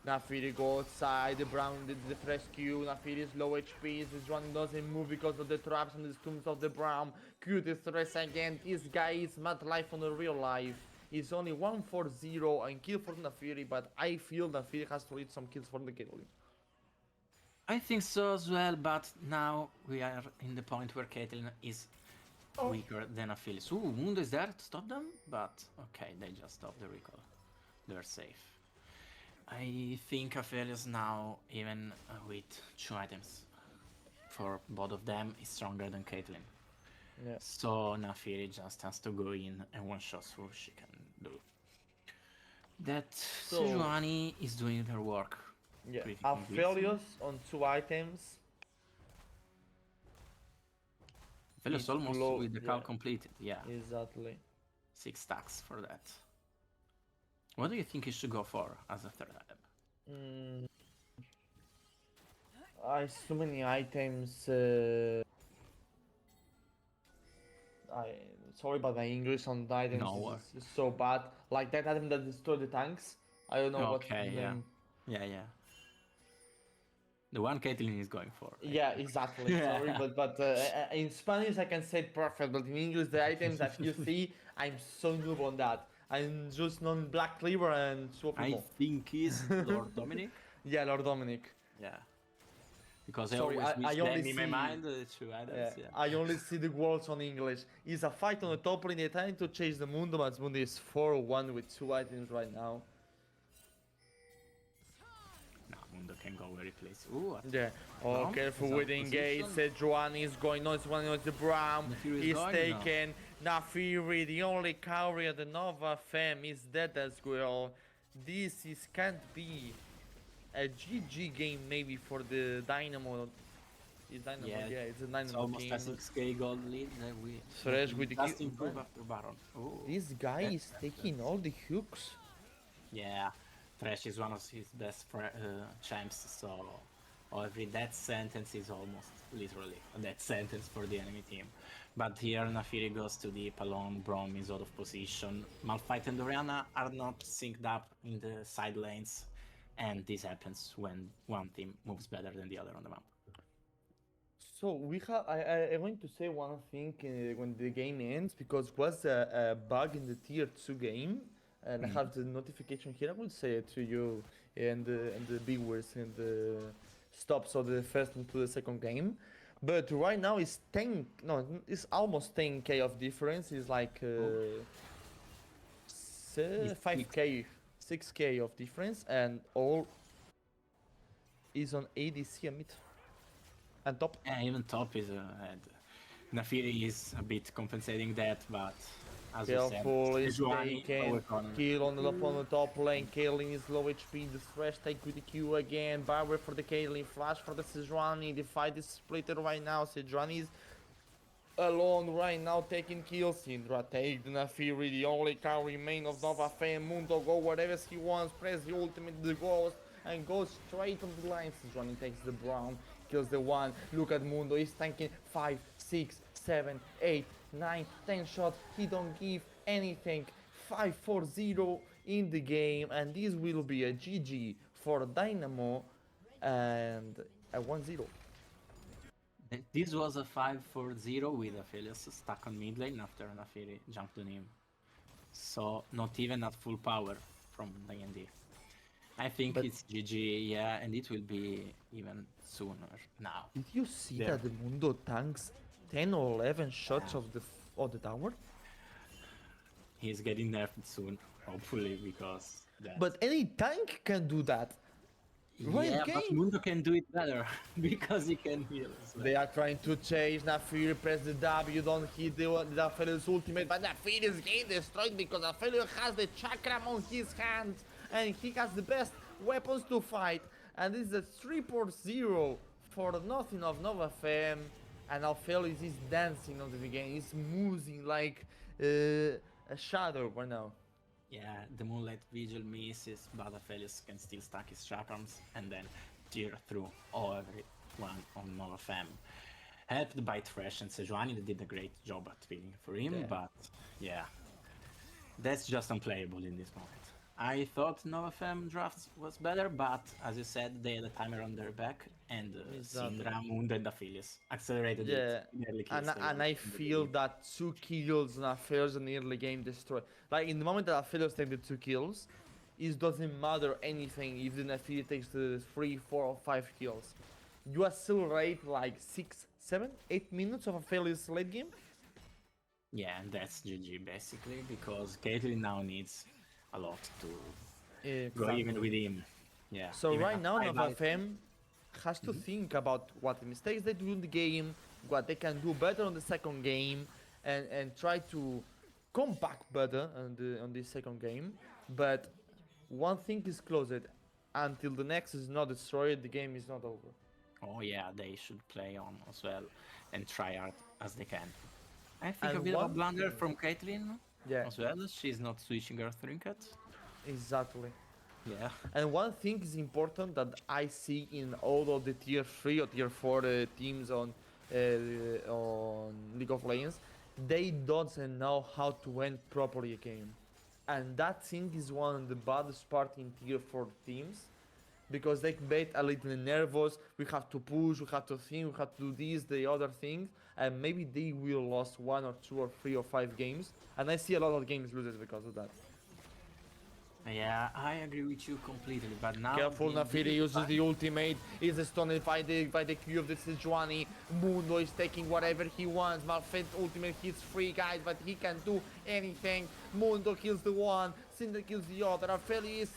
Nafiri go outside. The Brown did the rescue. Nafiri is low HP. This one doesn't move because of the traps and the stuns of the Brown. Q the stress again. This guy is mad life on the real life. It's only 1-4-0 and kill for Nafiri, but I feel Nafiri has to lead some kills for the Caitlyn. I think so as well, but now we are in the point where Caitlyn is weaker than Aphelios. Ooh, Mundo is there to stop them, but okay, they just stopped the recall. They're safe. I think Aphelios now, even with 2 items for both of them, is stronger than Caitlyn. Yeah. So Nafiri just has to go in and one-shot who she can do. That Sejuani is doing her work. Yeah, Pretty Aphelios on 2 items. Aphelios almost low, with the call completed, yeah. Exactly. 6 stacks for that. What do you think he should go for as a third item? So many items. Sorry about my English on the items. No is so bad. Like that item that destroyed the tanks. I don't know what's the name. Yeah. The one Caitlyn is going for. Yeah, exactly. Sorry, but in Spanish I can say it perfect, but in English the items that you see, I'm so noob on that. I'm just non Black Cleaver and Swap. I think he's Lord Dominic. Yeah, Lord Dominic. Yeah. Because Sorry, I always I only them in my see- mind, the 2 items. Yeah. I only see the words on English. It's a fight on the top lane. They're trying to chase the Mundo, but Mundo is 4-1 with 2 items right now. No, Mundo can go very place. Ooh, Yeah. Oh, No, careful it's out with of engage. position. Sejuani is going on. One with the Brown. Nafiri is He's going taken. Nafiri, the only carrier, the Nova Femme, is dead as well. This can't be a GG game maybe for the Dynamo. It's Dynamo, Yeah, it's a Dynamo it's almost team. a 6k gold lead that we Thresh with the just kill- improve after Baron. Ooh. This guy is taking all the hooks. Yeah, Thresh is one of his best champs, so Every death sentence is almost literally a death sentence for the enemy team. But here Nafiri goes too deep alone, Brom is out of position. Malphite and Oriana are not synced up in the side lanes, and this happens when one team moves better than the other on the map. So we have. I'm going to say one thing when the game ends because was a bug in the tier 2 game, and I have the notification here. I will say it to you and the viewers and the stops of the first and to the second game. But right now it's 10. No, it's almost 10k of difference. It's like 5k, 6k of difference, and all is on ADC and mid and top. Yeah, even top is ahead. Nafiri is a bit compensating that, but as Careful, we is said, they Sejuani, can low economy. kill on the top lane. Kaylin is low HP. The Thresh take with the Q again. Barrier for the Kaylin. Flash for the Sejuani. The fight is split right now. Sejuani is alone right now taking kills. Indra take the Nafiri. The only can remain of Nova Fame. Mundo go whatever he wants. Press the ultimate, the ghost, and goes straight on the line. Sejuani takes the Brown. Kills the one. Look at Mundo. He's tanking 5, 6, 7, 8, 9, 10 shots. He don't give anything. 5-4-0 in the game, and this will be a GG for Dynamo and a 1-0. This was a 5-4-0 with Aphelios stuck on mid lane after Nafiri jumped on him. So not even at full power from DND. I think But- it's GG, yeah, and it will be even sooner now. Did you see There. that the Mundo tanks 10 or 11 shots Yeah. of the tower? He's getting nerfed soon, hopefully, because that. But any tank can do that. Right yeah, but game. Mundo can do it better because he can heal as well. They are trying to chase Nafiri, press the W, don't hit the Aphelios ultimate, but Nafiri is getting destroyed because Aphelios has the chakram on his hands and he has the best weapons to fight. And this is a 3-0 for nothing of Nova Femme. And Aphelios is dancing on the beginning, he's moving like a shadow right now. Yeah, the Moonlight Vigil misses, but Aphelios can still stack his chakrams and then tear through everyone on Nova Femme. Helped by Thresh and Sejuani, that did a great job at feeling for him, Yeah. but yeah, that's just unplayable in this moment. I thought Nova Femme drafts was better, but as you said, they had a timer on their back, and Exactly. Syndra, Mundo, and Aphelios accelerated Yeah, it. Nearly kills and everyone I in the feel game. that 2 kills in Aphelios in the early game destroy. Like in the moment that Aphelios take the 2 kills, it doesn't matter anything if the Nafiri takes the 3, 4, or 5 kills. You accelerate like 6, 7, 8 minutes of Aphelios late game. Yeah, and that's GG basically, because Caitlyn now needs a lot to go even with him. Yeah. So even right at now, high Nova life. Femme has to think about what mistakes they do in the game, what they can do better on the second game, and try to come back better on this second game. But one thing is closed. Until the next is not destroyed, the game is not over. Oh yeah, they should play on as well and try hard as they can. I think a And bit of a one blunder thing- from Caitlyn Yeah, as well. She's not switching her trinket. exactly. Yeah. And one thing is important that I see in all of the tier 3 or tier 4 teams on League of Legends, they don't know how to end properly a game. And that thing is one of the baddest part in tier 4 teams, because they get a little nervous, we have to push, we have to think, we have to do this, the other things, and maybe they will lose 1 or 2 or 3 or 5 games, and I see a lot of games loses because of that. Yeah, I agree with you completely. But now Careful, the Nafiri uses the ultimate, is stunned by the Q of the Sejuani. Mundo is taking whatever he wants. Malphite ultimate hits 3 guys, but he can do anything. Mundo kills the one, Cinder kills the other. Aphelios is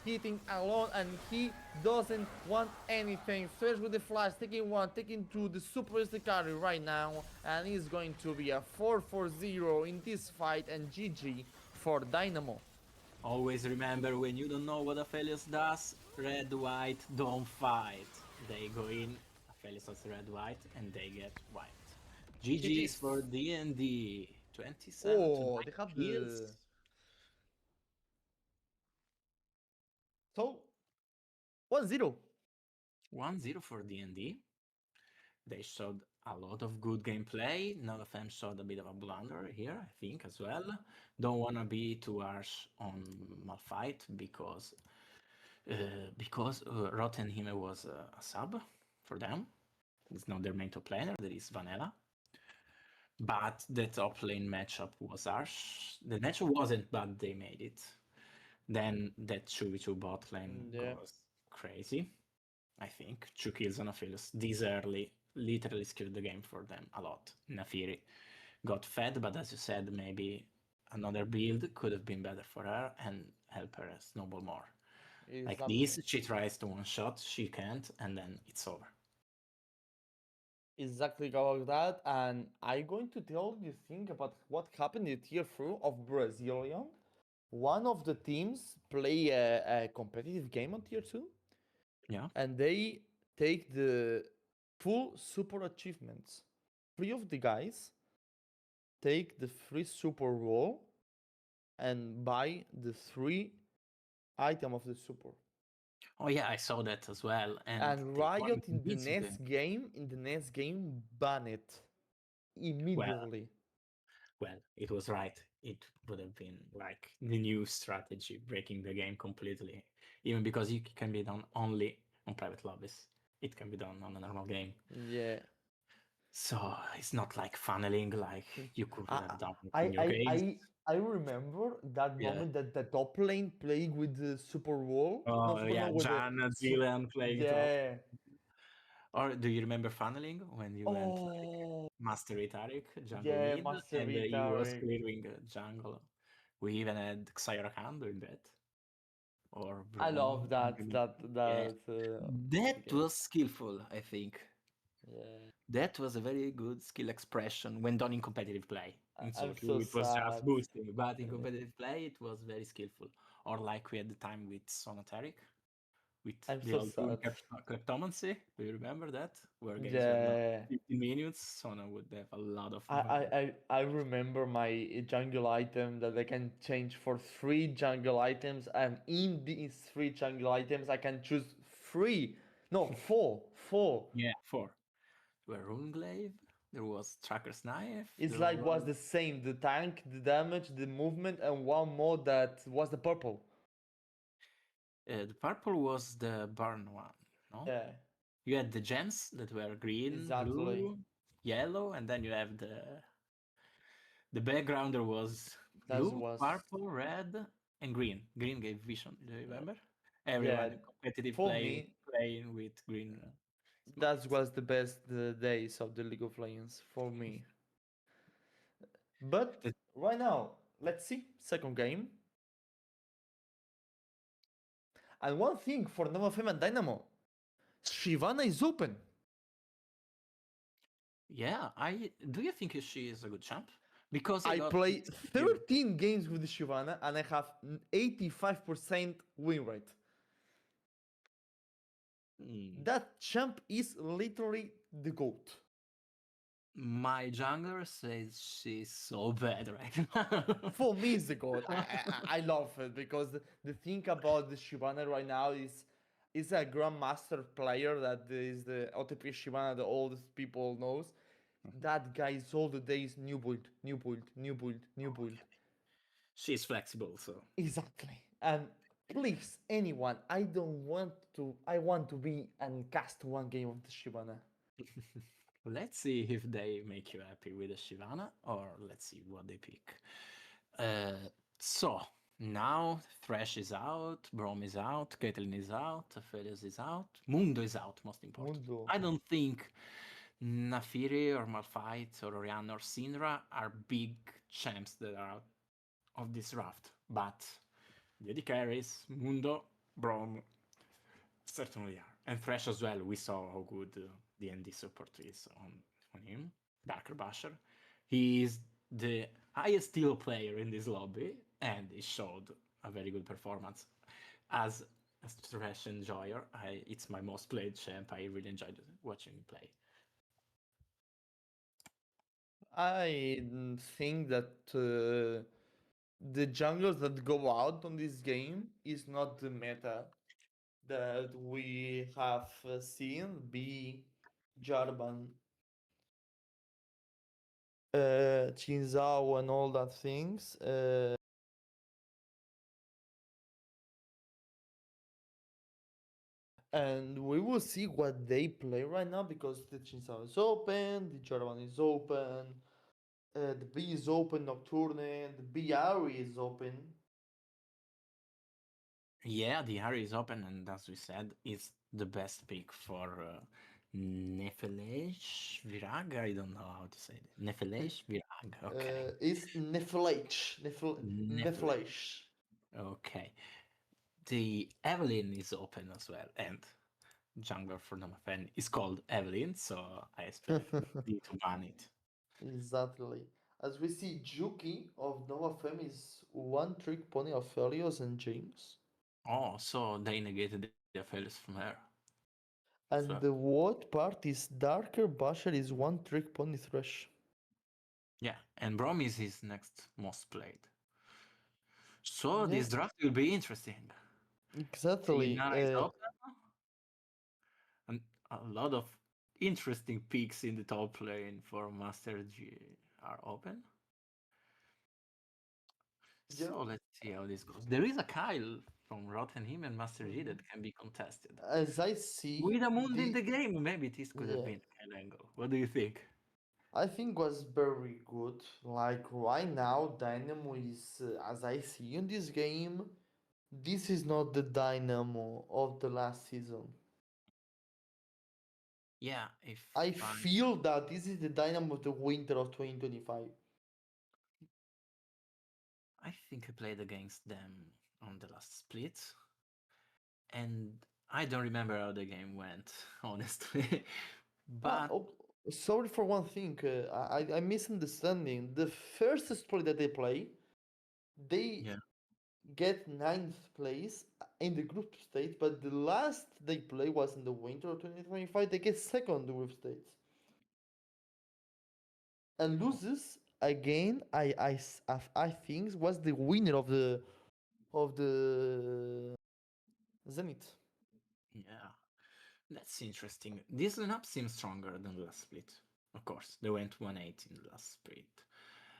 hitting alone and he doesn't want anything. Thresh with the flash, taking one, taking two, the super is the carry right now. And it's going to be a 4-4-0 in this fight and GG for Dynamo. Always remember, when you don't know what Aphelios does, red, white, don't fight. They go in, Aphelios does red, white, and they get white. GG's for DND. 27 to Oh, 9 they have kills. the... So, 1-0. 1-0 for DND. They showed a lot of good gameplay. None of them showed a bit of a blunder here, I think, as well. Don't want to be too harsh on Malphite because Rottenheimer was a sub for them. It's not their main top laner, there is Vanilla. But the top lane matchup was harsh. The matchup wasn't bad, they made it. Then that 2v2 bot lane Yeah. goes crazy. I think 2 kills on Aphelios this early literally skewed the game for them a lot. Nafiri got fed, but as you said, maybe another build could have been better for her and help her snowball more. Like this, Exactly. she tries to one shot, she can't, and then it's over. Exactly about that, and I'm going to tell you thing about what happened in tier 3 of Brazilian. One of the teams play a competitive game on tier 2, Yeah. and they take the full super achievements. 3 of the guys take the free super roll and buy the 3 item of the super. Oh yeah, I saw that as well. And they won Riot in the convincingly. next game ban it immediately. Well, it was right. It would have been like the new strategy, breaking the game completely. Even because it can be done only on private lobbies. It can be done on a normal game. Yeah. So it's not like funneling like you could I have done I in your I case. I remember that Yeah. moment that the top lane playing with the super wall. No, Oh super yeah, no, with the Jan Zilean playing top. yeah. Or do you remember funneling when you went like Oh Master Rhetoric, jungle yeah, mid, Master and he was Rhetoric. clearing jungle? We even had Xayora doing that. Or I love Braum. Yeah, that that game. was skillful, I think. Yeah. That was a very good skill expression when done in competitive play. In solo I'm queue, so it was just sad. boosting, but in Yeah. competitive play, it was very skillful. Or like we had the time with Sonoteric, with I'm the so old rune sad. kleptomancy. Do you remember that? Where games were done Yeah. 15 minutes, Sona would have a lot of I remember my jungle item that I can change for 3 jungle items, and in these 3 jungle items I can choose 3, no, 4. yeah, four. There were Runeglaive, there was Tracker's Knife, It's there like was was the same, the tank, the damage, the movement, and one more that was the purple. the purple was the burn one, no? Yeah, You had the gems that were green, exactly. blue, yellow, and then you have the background there was That blue, was purple, red, and green. Green gave vision. Do you yeah. remember? Yeah, Everyone in competitive for play me playing with green that smites. was the best days of the League of Legends for me. But That- right now, let's see second game. And one thing for Nova Fame and Dynamo, Shivana is open. yeah, I do you think she is a good champ? Because I I got play mixed review. 13 games with Shivana and I have 85% win rate. Hmm. That champ is literally the GOAT. My jungler says she's so bad right now. For me, it's the GOAT. I love it because the thing about the Shivana right now is a grandmaster player that is the OTP Shivana that all these people knows. That guy is all the days new build, new build, new build, new build. She's flexible, so Exactly. And please, anyone, I don't want to. I want to be and cast one game of the Shivana. let's see if they make you happy with the Shivana, or let's see what they pick. So now Thresh is out, Brom is out, Caitlyn is out, Aphelios is out, Mundo is out. Most important. Mundo. I don't think Nafiri or Malphite or Orianna or Syndra are big champs that are out of this draft, but the AD carries, Mundo, Brom certainly are, and Thresh as well. We saw how good DND support is on him. Darker Basher. He is the highest skill player in this lobby, and he showed a very good performance. As a Thresh enjoyer, it's my most played champ. I really enjoyed watching him play. I think that the junglers that go out on this game is not the meta. that we have seen, be Jarvan, Chinzao, and all that things. And we will see what they play right now because the Chinzao is open, the Jarvan is open, the B is open, Nocturne, the BR is open. Yeah, the area is open, and as we said, it's the best pick for Nefelesh Virag. I don't know how to say it. Nefelesh Virag. Okay. It's Neflage. Nefelesh. Neflage. Okay. The Evelyn is open as well, and jungler for Nomafen is called Evelyn, so I expect D to ban it. Exactly. As we see, Juki of Nova Femme is one trick pony of Helios and James. Oh, so they negated the Aphelios from her. And the what part is Darker Basher is one trick pony Thresh. Yeah, and Brom is his next most played. So Yeah. this draft will be interesting. Exactly. Tina is open, and a lot of interesting picks in the top lane for Master G are open. Yeah. So let's see how this goes. There is a Kyle from Rottenham and Master G that can be contested. As I see, With a Moon in the the game, maybe this could have yeah, been a Kyle angle. What do you think? I think was very good. Like right now, Dynamo is, as I see in this game, this is not the Dynamo of the last season. Yeah, if I feel that this is the Dynamo of the winter of 2025. I think I played against them on the last split, and I don't remember how the game went, honestly. But Sorry for one thing. I misunderstanding. The first split that they play, they yeah, get ninth place in the group stage, but the last they play was in the winter of 2025. They get second in the group stage and loses again. I think was the winner of the Zenith. yeah, that's interesting. This lineup seems stronger than the last split. Of course, they went 1-8 in the last split,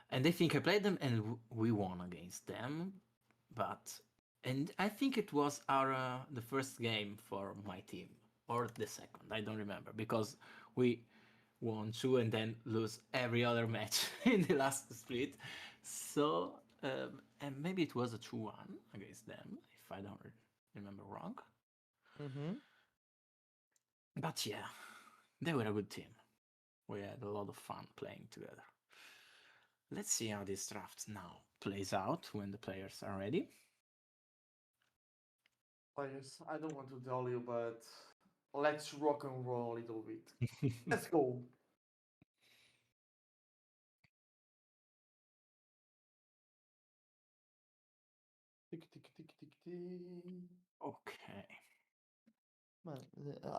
and I think I played them and we won against them. But and I think it was our the first game for my team or the second. I don't remember because we won two and then lose every other match in the last split. So and maybe it was a 2-1 against them if I don't remember wrong. Mm-hmm. But yeah, they were a good team. We had a lot of fun playing together. Let's see how this draft now plays out when the players are ready. Players, I don't want to tell you, but let's rock and roll a little bit. Let's go. Tick tick tick tick tick. Okay. Man,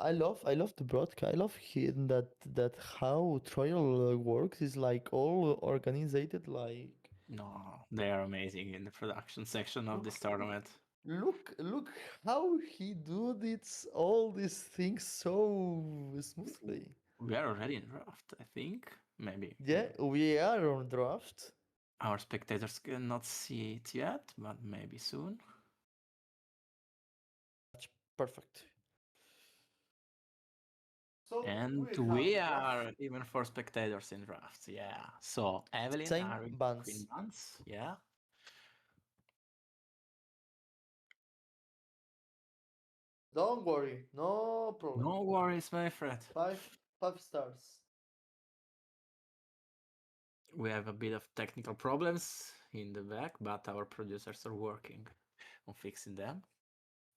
I love the broadcast. I love hearing that how trial works is like all organized. Like No, they are amazing in the production section of look, this tournament. look how he do this all these things so smoothly. We are already in draft, I think. Maybe. Yeah, we are on draft. Our spectators cannot see it yet, but maybe soon. Perfect. So And we we have are draft. even for spectators in drafts. Yeah. So Evelyn, Same Ari, Queen bands. Buns. Yeah. Don't worry, no problem. No worries, my friend. Five 5 stars. We have a bit of technical problems in the back, but our producers are working on fixing them.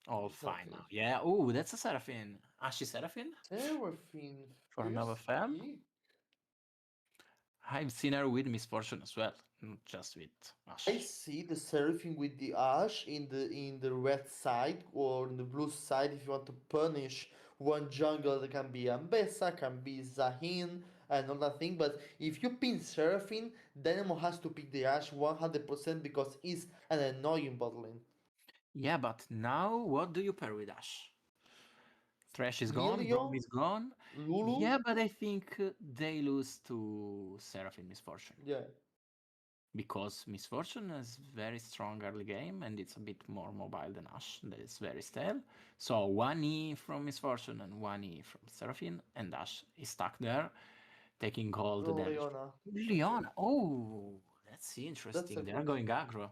All fine Exactly. now. Yeah. Oh, that's a Seraphine. Ashy Seraphine Seraphine for Nova first Fam. pick. I've seen her with Misfortune as well, not just with Ash. I see the Seraphine with the Ash in the red side or in the blue side if you want to punish one jungle that can be Ambessa, can be Zahin and all that thing. But if you pin Seraphine, Dynamo has to pick the Ash 100% because it's an annoying bot lane. Yeah, but now what do you pair with Ash? Thresh is gone, Braum Million, is gone. Lulu. Yeah, but I think they lose to Seraphine Misfortune. Yeah. Because Misfortune has very strong early game and it's a bit more mobile than Ash. That is very stale. So 1E from Misfortune and 1E from Seraphine, and Ash is stuck there, taking all the Oh, damage. Leona. Leona, oh, that's That's a interesting. They are good. going aggro.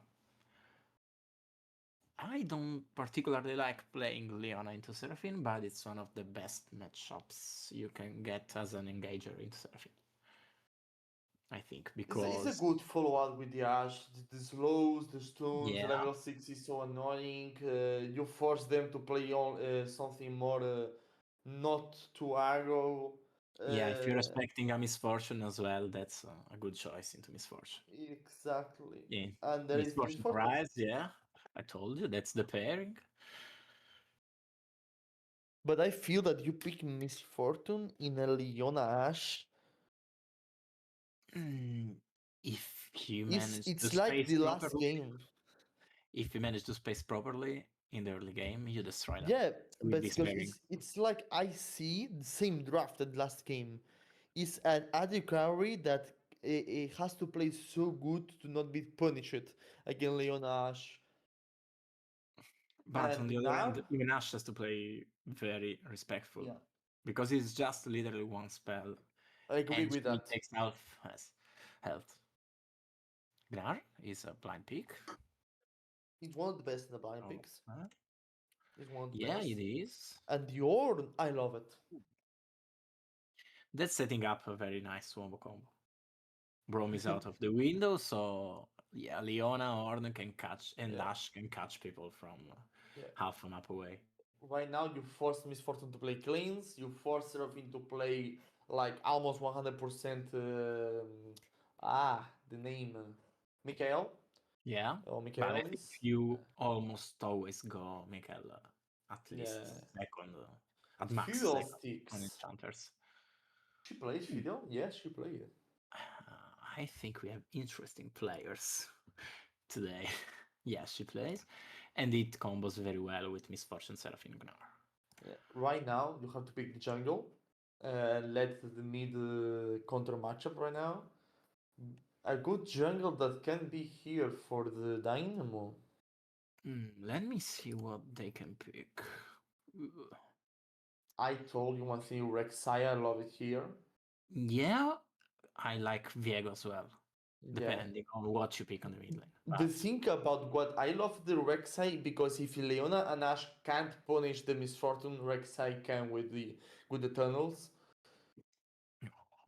I don't particularly like playing Leona into Seraphine, but it's one of the best matchups you can get as an engager into Seraphine. I think It's a because good follow up with the Ash. The slows, the stuns, yeah, level 6 is so annoying. You force them to play on something more not too aggro. yeah, if you're Uh, expecting a Misfortune as well, that's a good choice into Misfortune. exactly. Yeah, And there is the Misfortune Misfortune. Rise, yeah, I told you that's the pairing. But I feel that you pick Misfortune in a Leona Ash. Mm, if you It's, manage to it's like space the last properly, game. if you manage to space properly in the early game, you destroy them Yeah, with but this because pairing. it's like I see the same draft that last game. It's an AD carry that it has to play so good to not be punished against Leon Ash But on and the other Gnar. hand, even Ash has to play very respectful Yeah, because it's just literally one spell I agree and with she that. takes half as health. Gnar is a blind pick. He's one of the best in the blind Oh, picks. He's one of the yeah, best. it is. And Yorn, I love it. That's setting up a very nice wombo combo. Brom is out of the window, so yeah, Leona Orn can catch and Yeah, Ash can catch people from yeah. half a map away. Right now, you force Misfortune to play cleans. You force Seraphine to play like almost 100%. The name Mikael Yeah, or but I think Michaelis. you almost always go Mikael at least Yeah. second, at max Fuel second on sticks. enchanters. She plays Fiddle? Yes, she played it. I think we have interesting players today. Yeah, she plays, and it combos very well with Misfortune Seraphine Gnar. Yeah. Right now, you have to pick the jungle. Let the mid counter matchup right now. A good jungle that can be here for the Dynamo. Let me see what they can pick. I told you one thing, Rek'Sai, I love it here. Yeah, I like Viego as well, Yeah. depending on what you pick on the mid lane. The But thing about what I love the Rek'Sai because if Leona and Ash can't punish the Misfortune, Rek'Sai can with the tunnels.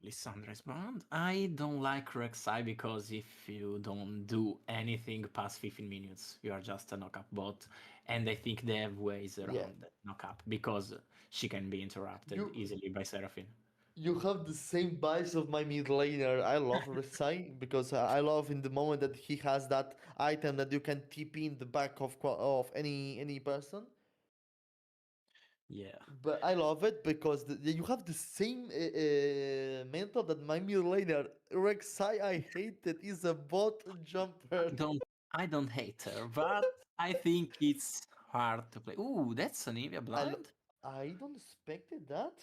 Lissandra's Bond. I don't like Rek'Sai because if you don't do anything past 15 minutes, you are just a knock-up bot. And I think they have ways Yeah. around that knock-up because she can be interrupted You easily by Seraphine. you have the same vibes of my mid laner. I love Rek'Sai because I love in the moment that he has that item that you can TP in the back of any person. Yeah. But I love it because you have the same mental that my mid laner Rek'Sai I hate that is a bot jumper. I don't hate her, but I think it's hard to play. Ooh, that's an Evia I, blind? lo- I don't expected that.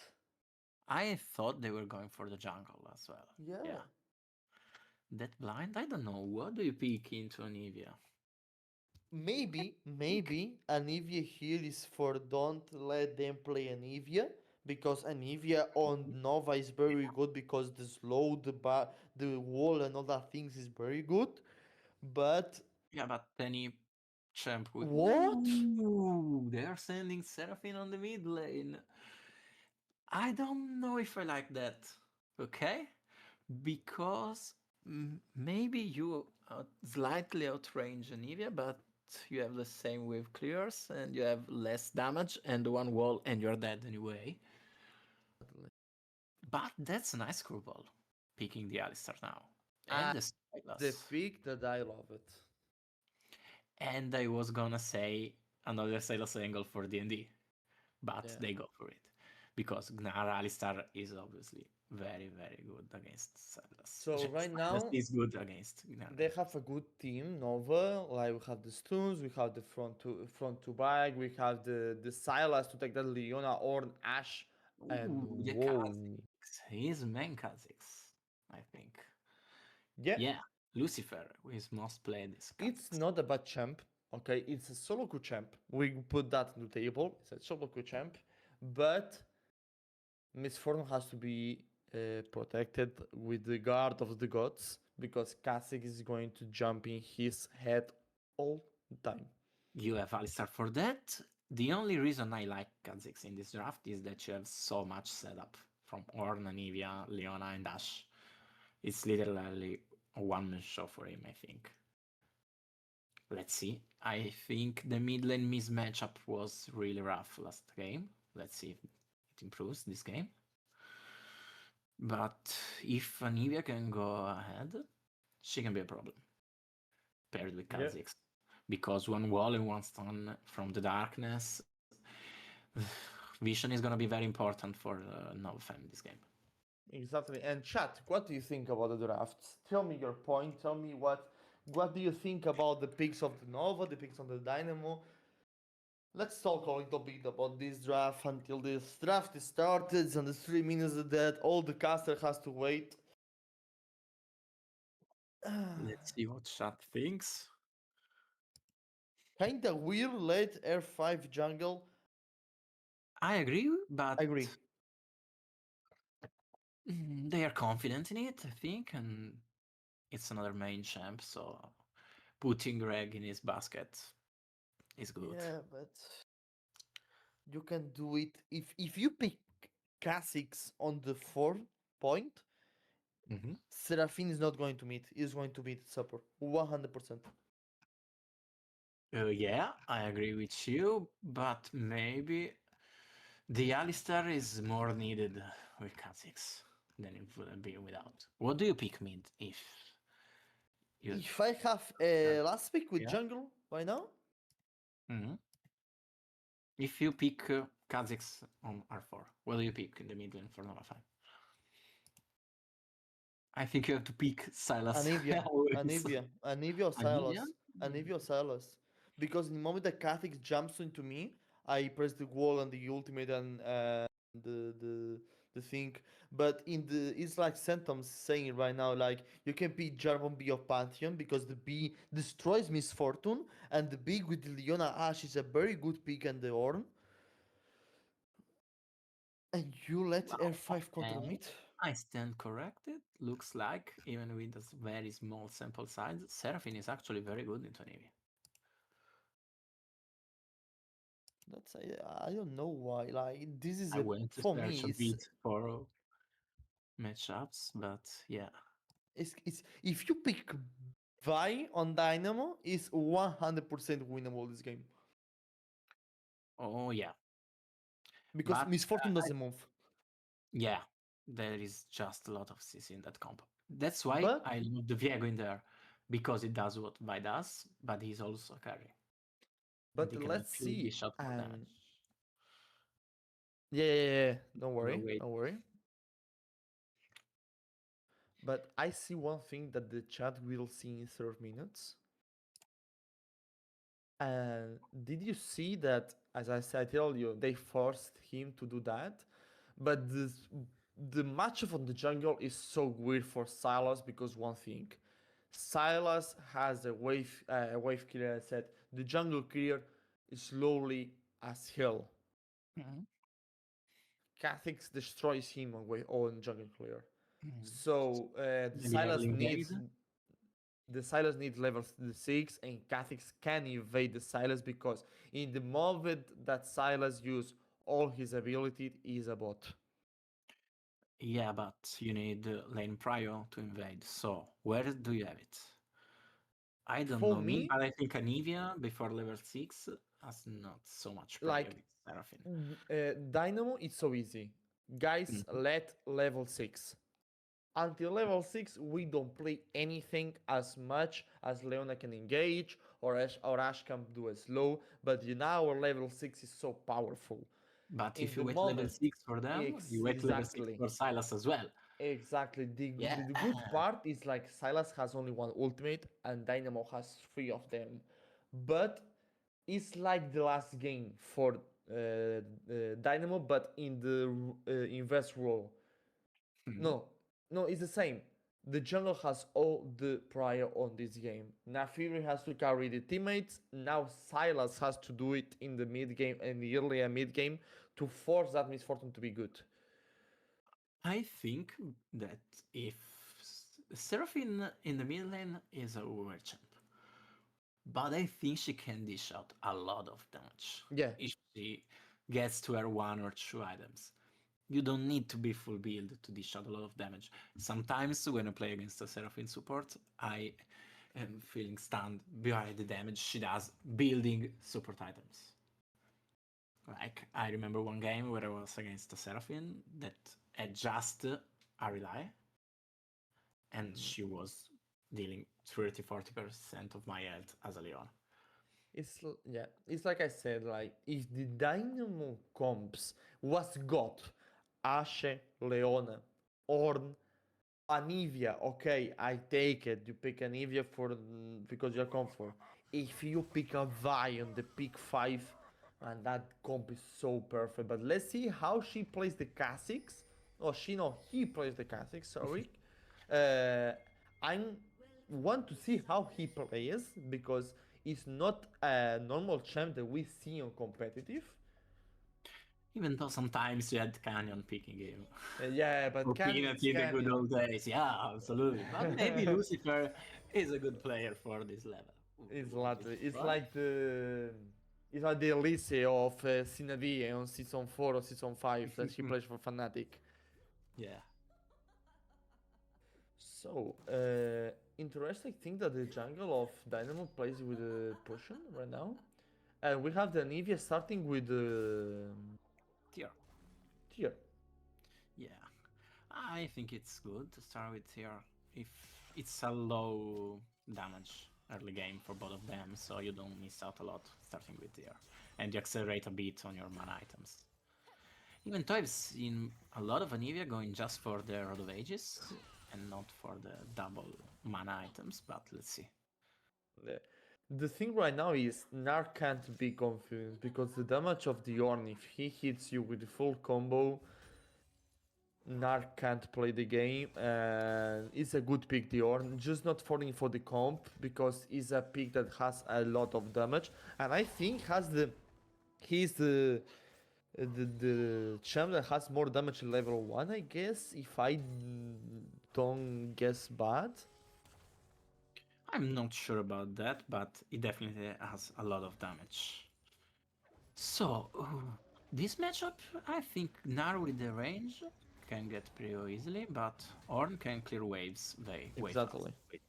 I thought they were going for the jungle as well. Yeah. Yeah. That blind? I don't know. What do you pick into an Evia? Maybe Anivia here is for don't let them play Anivia because Anivia on Nova is very good because the slow, the wall and all that things is very good. But Yeah, but any champ with. what? Ooh, they are sending Seraphine on the mid lane. I don't know if I like that. Okay? Because maybe you slightly outrange Anivia, but you have the same wave clears and you have less damage and one wall and you're dead anyway. But that's a nice screwball, picking the Alistar now. And Ah, the the Sylas. pick that I love it. And I was gonna say another Sylas angle for D&D, but Yeah. they go for it. Because Gnar Alistar is obviously very, very good against Silas. So right Silas now is good against they have a good team, Nova. Like we have the Stones, we have the front to back, we have the Silas to take that Leona, Orn, Ash, and Ooh, the whoa, Kha'Zix. He's main Kha'Zix, I think. yeah, Yeah, Lucifer is most played is it's Kha'Zix. not a bad champ. Okay, it's a solo queue champ. We put that on the table. It's a solo queue champ, but Misfortune has to be protected with the guard of the gods because Kasich is going to jump in his head all the time. You have Alistar for that. The only reason I like Kha'Zix in this draft is that you have so much setup from Ornn, Anivia, Leona, and Ash. It's literally a one-man show for him, I think. Let's see. I think the mid lane mismatchup was really rough last game. Let's see if it improves this game. But if Anivia can go ahead, she can be a problem paired with Yeah. Kha'Zix. Because one wall and one stun from the darkness, vision is going to be very important for NovaFam in this game. Exactly. And chat, what do you think about the drafts? Tell me your point. Tell me what do you think about the picks of the Nova, the picks on the Dynamo? Let's talk a little bit about this draft until this draft is started and the 3 minutes that all the caster has to wait. Let's see what chat thinks. Kinda weird late R5 jungle. I agree, but I agree. they are confident in it, I think, and it's another main champ, so putting Greg in his basket is good. Yeah, but you can do it if you pick Kha'Zix on the 4 point. Mm-hmm. Seraphine is not going to meet. Is going to meet Supper 100%. Yeah, I agree with you, but maybe the Alistar is more needed with Kha'Zix than it would be without. What do you pick mid if you? If I have a last pick with Yeah. jungle right now, Mm-hmm. If you pick Kha'Zix on R4, what do you pick in the mid lane for Nova 5? I think you have to pick Silas Anivia, always. Anivia or Anivia? Silas, Anivia or Silas, because in the moment that Kha'Zix jumps into me, I press the wall and the ultimate and the thing. But in the it's like Centum's saying right now, like you can pick Jarvan B of Pantheon because the B destroys Misfortune, and the B with the Leona Ash is a very good pick and the Orn. And you let Well, R5 control okay. mid? I stand corrected. Looks like, even with a very small sample size, Seraphine is actually very good into Anivia. That's I don't know why. Like this is I a went to for search me. a bit for matchups, but yeah. It's if you pick Vi on Dynamo, it's 100% winnable this game Oh yeah. because But Misfortune doesn't move. yeah, there is just a lot of CC in that comp. That's why But I love the Viego in there, because it does what Vi does, but he's also a carry. And he can let's actually see. dish out more And damage. yeah. Don't No worry, wait. don't worry. But I see one thing that the chat will see in 30 minutes. And did you see that? As I tell you, they forced him to do that. But the matchup on the jungle is so weird for Silas because one thing, Silas has a wave clear set. The jungle clear is slowly as hell. Mhm. Kha'Zix destroys him on jungle clear. Mhm. So Then he will invade. The Silas needs level 6 and Kha'Zix can evade the Silas because in the moment that Silas use all his ability is a bot. Yeah, but you need lane prio to invade. So where do you have it? I don't For know me, me, but I think Anivia before level 6 has not so much prio like with Seraphine. Dynamo, it's so easy. Guys, Mhm. let level 6. Until level 6, we don't play anything as much as Leona can engage or Ash can do a slow. But you know, our level 6 is so powerful. But In if you the wait level moment, 6 for them, you wait level 6 exactly. for Silas as well. Exactly. Yeah. The good part is like Silas has only one ultimate and Dynamo has three of them. But it's like the last game for Dynamo, but in the inverse role. Mhm. No, it's the same. The jungle has all the prior on this game. Now Fury has to carry the teammates. Now Silas has to do it in the mid game and the early and mid game to force that misfortune to be good. I think that if Seraphine in the mid lane is a world champ, but I think she can dish out a lot of damage. Yeah. If she gets to her 1 or 2 items. You don't need to be full build to dish out a lot of damage. Sometimes when I play against a Seraphine support, I am feeling stunned by the damage she does building support items. Like, I remember one game where I was against a Seraphine that had just a Relay, and she was dealing 30-40% of my health as a Leon. Yeah, it's like I said, like if the Dynamo comps was got Ashe, Leona, Orn, Anivia, okay, I take it. You pick Anivia because you're comfort. If you pick a Vi on the pick 5, and that comp is so perfect. But let's see how she plays the Kha'Zix. Oh, he plays the Kha'Zix, sorry. I want to see how he plays because it's not a normal champ that we see on competitive. Even though sometimes you had Canyon picking him. Yeah, but For Peanut in the good Canyon. old days, yeah, absolutely. But maybe Lucifer is a good player for this level. It's What like is it's right? like the Elise of Sinadie on season 4 or season 5 that she plays for Fnatic. Yeah. So, interesting thing that the jungle of Dynamo plays with the potion right now. And we have the Nivea starting with the Tier. tier. Yeah. I think it's good to start with tier if it's a low damage early game for both of them, so you don't miss out a lot starting with tier. And you accelerate a bit on your mana items. Even though I've seen a lot of Anivia going just for the Rod of Ages and not for the double mana items, but let's see. The thing right now is Nar can't be confused because the damage of the Ornn, if he hits you with the full combo, Nar can't play the game. And it's a good pick, the Ornn, just not falling for the comp because it's a pick that has a lot of damage. And I think he's the champ that has more damage level 1, I guess, if I don't guess bad. I'm not sure about that, but it definitely has a lot of damage. So, this matchup, I think Gnar with the range can get pretty easily, but Ornn can clear waves way fast Exactly. with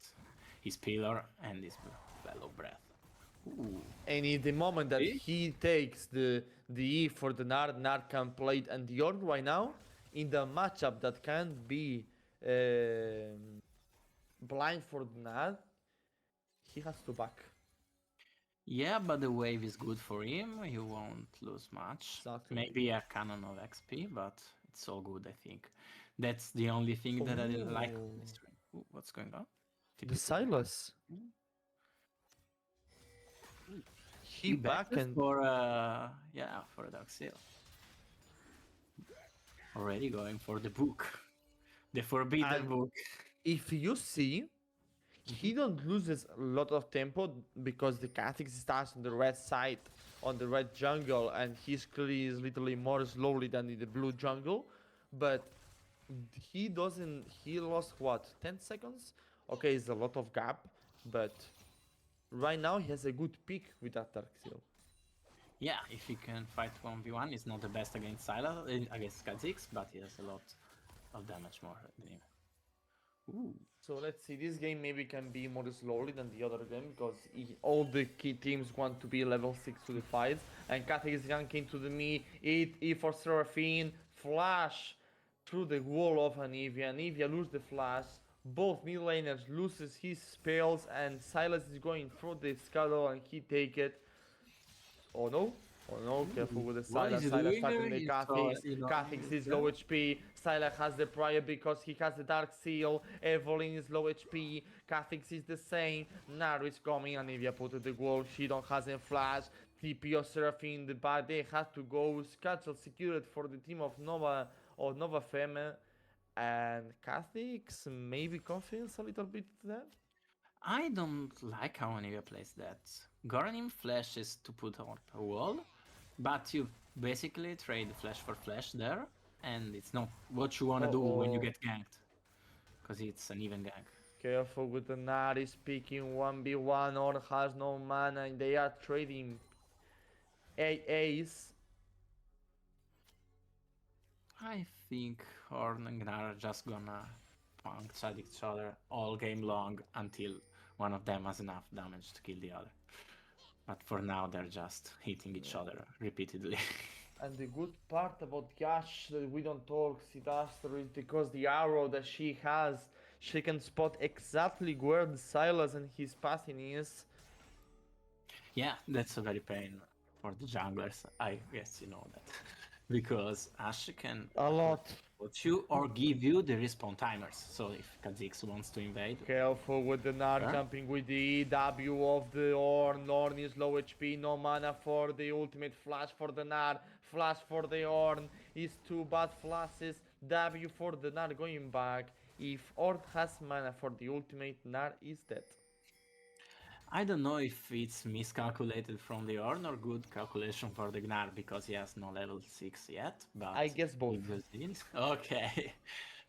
his pillar and his Well of Breath. Ooh. And in the moment that See? he takes the E for the Nar can play it, and the Ornn right now, in the matchup that can be blind for the Nar, he has to back. Yeah, but the wave is good for him, he won't lose much. Exactly. Maybe a cannon of XP, but it's all good, I think. That's the only thing that I didn't like on this stream. Ooh, what's going on? The Silas. He back and for for Dark Seal. Already going for the book. The forbidden And book. if you see, he don't loses a lot of tempo because the Kha'Zix starts on the red side, on the red jungle, and his clearly is literally more slowly than in the blue jungle. But he doesn't. He lost what 10 seconds? Okay, it's a lot of gap, but right now he has a good pick with that Dark Seal. Yeah, if he can fight 1v1, he's not the best against Syla, against Kha'Zix, but he has a lot of damage more than him. Ooh. So let's see, this game maybe can be more slowly than the other game because all the key teams want to be level 6 to the fight. And Kata is ganking to the me, E for Seraphine, flash through the wall of Anivia. Anivia loses the flash, both mid laners loses his spells, and Silas is going through the scuttle and he take it. Oh no, careful, no? Careful with the What Sylas. is he Sylas doing? fighting the He saw, Kha'Zix. you know, Kha'Zix is yeah. low HP. Sylas has the prior because he has the Dark Seal. Evelyn is low HP. Kha'Zix is the same. Naru is coming. Anivia put to the wall. She don't has a flash. TP or Seraphine in the back. They have to go. Schedule secured for the team of Nova or Nova Femme. And Kha'Zix maybe confidence a little bit there. I don't like how Anivia plays that. Goranim flashes to put on a wall, but you basically trade flash for flash there, and it's not what you wanna do when you get ganked, because it's an even gank. Careful with the Nari speaking 1v1 or has no mana and they are trading AAs. I think Horn and Gnar are just gonna puncture each other all game long until one of them has enough damage to kill the other. But for now, they're just hitting each other repeatedly. And the good part about Yash that we don't talk Siddhastra is because the arrow that she has, she can spot exactly where the Silas and his passing is. Yeah, that's a very pain for the junglers. I guess you know that. Because Ashe can A lot. put you or give you the respawn timers. So if Kha'Zix wants to invade, Careful with the Nar Sure. jumping with the EW of the Orn. Orn is low HP, no mana for the ultimate flash for the Nar. Flash for the Orn is two bad flashes. W for the Nar going back. If Orn has mana for the ultimate, Nar is dead. I don't know if it's miscalculated from the Orn or good calculation for the Gnar because he has no level 6 yet. But I guess both. he goes in. Okay.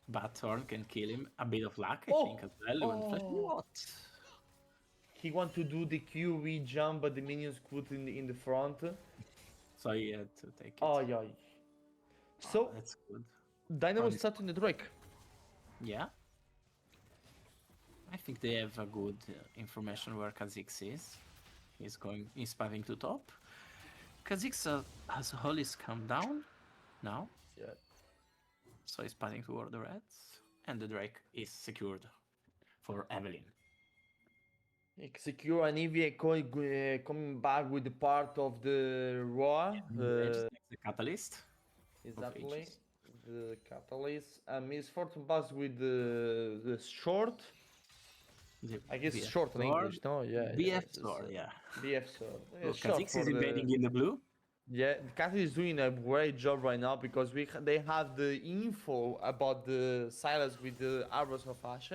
But Orn can kill him. A bit of luck, I Oh! think, as well. When flash. Oh! What? He want to do the QV jump, but the minions put in the front. So he had to take it. Oh, yeah. So, That's good. Dynamo Honest- starting the Drake. Yeah. I think they have a good information where Kha'Zix is. He's pathing to top. Kha'Zix as a whole is come down now. Yeah. So he's pathing toward the reds. And the Drake is secured for Evelyn. Secure an EVA coming back with the part of the Raw. The catalyst. Exactly. ages. The catalyst. And Misfortune pass with the short. The I guess BF short in sword. English, no? Yeah. BF it's, sword, yeah. BF sword. Yeah, Well, short Kha'Zix for is invading in the blue. Yeah, Kathy is doing a great job right now because they have the info about the Silas with the arrows of Ashe.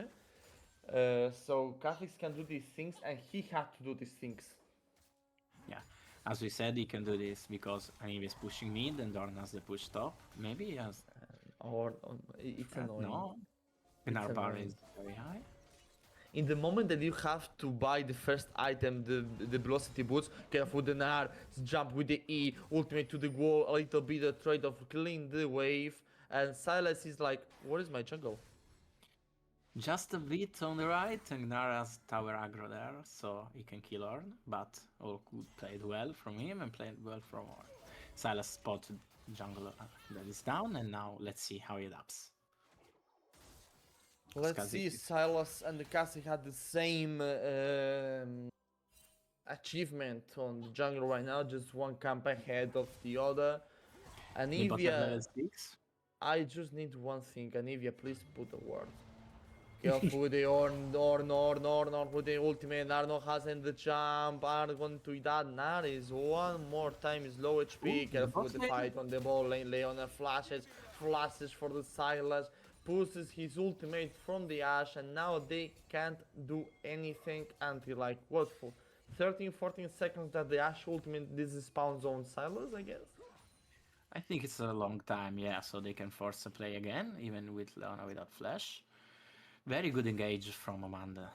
So Catholics can do these things, and he had to do these things. Yeah. As we said, he can do this because Anivia is pushing mid and Dorn has the push top. Maybe he has. Or it's annoying. No. It's Gnar bar annoying. is very high. In the moment that you have to buy the first item, the velocity boots, careful the Nar, jump with the E, ultimate to the wall, a little bit of trade of clean the wave, and Silas is like, where is my jungle? Just a bit on the right, and Gnar has tower aggro there, so he can kill Orn, but all good played well from him and played well from Orn. Silas spotted jungle that is down, and now let's see how he adapts. Let's Kha'Zix see, is- Silas and the Cassie had the same achievement on the jungle right now, just one camp ahead of the other. He bought level Anivia, 6. I just need one thing. Anivia, please put a word. Careful with the Orn with the ultimate. Arno hasn't the jump. Are going to that. Nar is one more time is low HP. Ooh, Careful the with the bot lane. fight on the ball lane. Leona flashes for the Silas. Pushes his ultimate from the Ash, and now they can't do anything until like what for 13-14 seconds that the Ash ultimate this is spawns on Silas, I guess. I think it's a long time, yeah, so they can force a play again, even with Leona without flash. Very good engage from Amanda.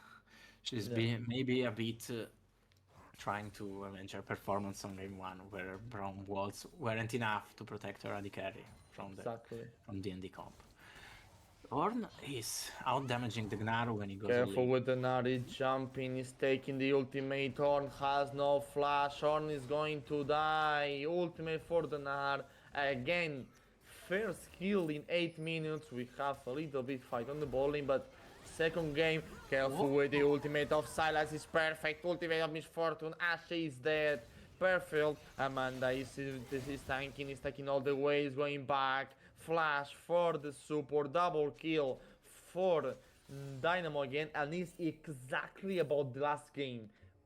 She's been maybe a bit trying to avenge her performance on game 1, where Braum walls weren't enough to protect her AD carry from DND comp. Orn is out damaging the Gnar when he goes Careful all in. with the Nari jumping, he's taking the ultimate. Orn has no flash. Orn is going to die. Ultimate for the Nar. Again, first kill in 8 minutes. We have a little bit fight on the bowling, but second game, careful with the ultimate of Silas is perfect. Ultimate of Misfortune. Ashe is dead. perfect. Amanda is tanking, is taking all the way, is going back. Flash for the support, double kill for Dynamo again, and it's exactly about the last game.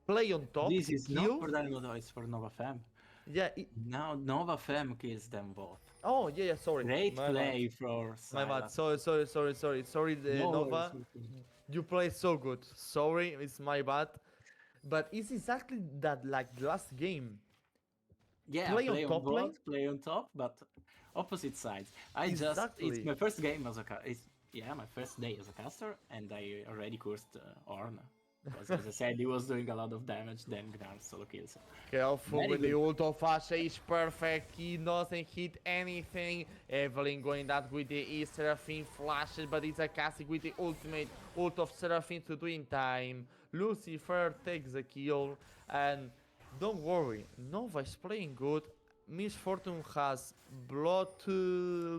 Play on top, This the is not kill. for Dynamo though, it's for Nova Fem. Yeah. Now Nova Fem kills them both. Oh yeah, sorry. Great My play bad. for My bad. Silas. Sorry, No Nova. worries. You play so good. Sorry, it's my bad. But it's exactly that, like the last game. Yeah, Play on play on top lane. both, play on top, but opposite sides. It's Exactly. my first game as a my first day as a caster, and I already cursed Ornn. Because as I said, he was doing a lot of damage, then Gnar solo kills him. Careful Very with the good. ult of Ashe, is perfect. He doesn't hit anything. Evelyn going that with the E. Seraphine flashes, but it's a classic with the ultimate ult of Seraphine to do in time. Lucifer takes the kill, and don't worry, Nova is playing good. Miss Fortune has Bloodthirster.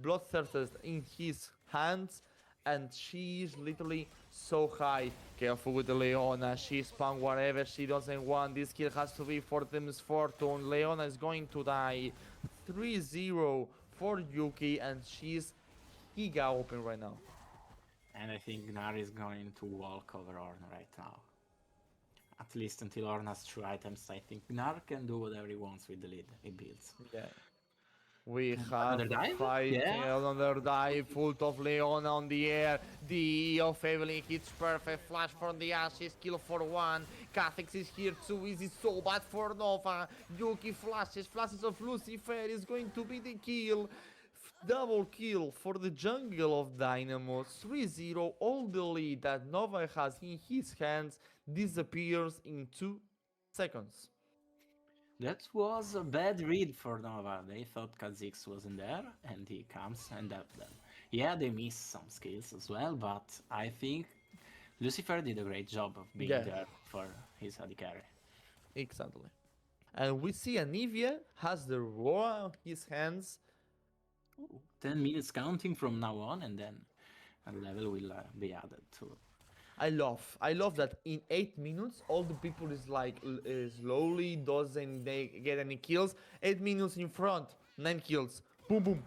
bloodthirster in his hands, and she is literally so high. Careful with the Leona, she spam whatever she doesn't want. This kill has to be for the Misfortune. Leona is going to die. 3-0 for Yuki, and she's giga open right now. And I think Gnar is going to walk over Ornn right now. At least until Ornn has 2 items, I think Gnar can do whatever he wants with the lead he builds. Yeah. We have Another a dive? fight, Yeah. another dive, full of Leona on the air. The E of Evelyn hits perfect, flash from the Ashes, kill for 1. Kha'Zix is here too, easy, so bad for Nova. Yuki flashes of Lucifer is going to be the kill. Double kill for the jungle of Dynamo. 3-0, all the lead that Nova has in his hands disappears in 2 seconds. That was a bad read for Nova. They thought Kha'Zix wasn't there, and he comes and helps them. Yeah, they missed some skills as well, but I think Lucifer did a great job of being Yeah. there for his AD carry. Exactly. And we see Anivia has the Roar on his hands. 10 minutes counting from now on, and then a level will be added to. I love that in 8 minutes all the people is like slowly doesn't they get any kills. 8 minutes in front, 9 kills. Boom boom.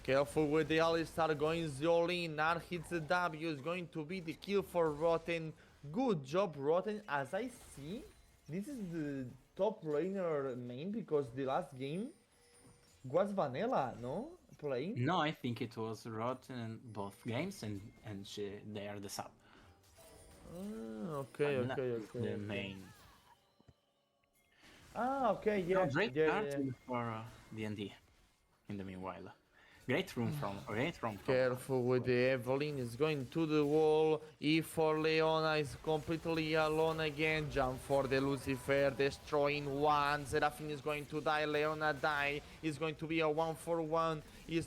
Careful with the Alistar going Zolin. Nar hits the W, is going to be the kill for Rotten. Good job, Rotten. As I see, this is the top laner main because the last game was Vanilla, no? Playing? No, I think it was Rotten in both games, and they are the sub. Okay, Vanilla okay, is okay. the okay. main. Okay, yeah. Great yeah, card yeah. for DND. In the meanwhile, great room from. Careful with the Evelyn, is going to the wall. E for Leona is completely alone again. Jump for the Lucifer, destroying 1. Seraphine is going to die. Leona die. It's going to be a 1-for-1. Is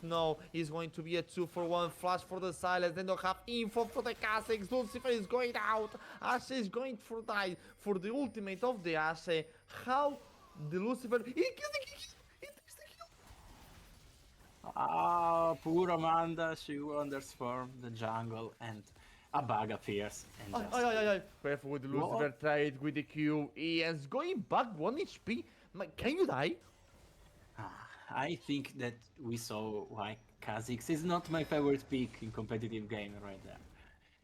going to be a 2-for-1. Flash for the silence. They don't have info for the Kha'Zix. Lucifer is going out. Ashe is going to die for the ultimate of the Ashe. How the Lucifer? He killed the kill. He takes the kill. Ah, poor Amanda, she wanders from the jungle and a bug appears and just... Ay. Careful with the Lucifer, try it with the Q. He is going back 1 HP. Can you die? I think that we saw why Kha'Zix is not my favorite pick in competitive game right there.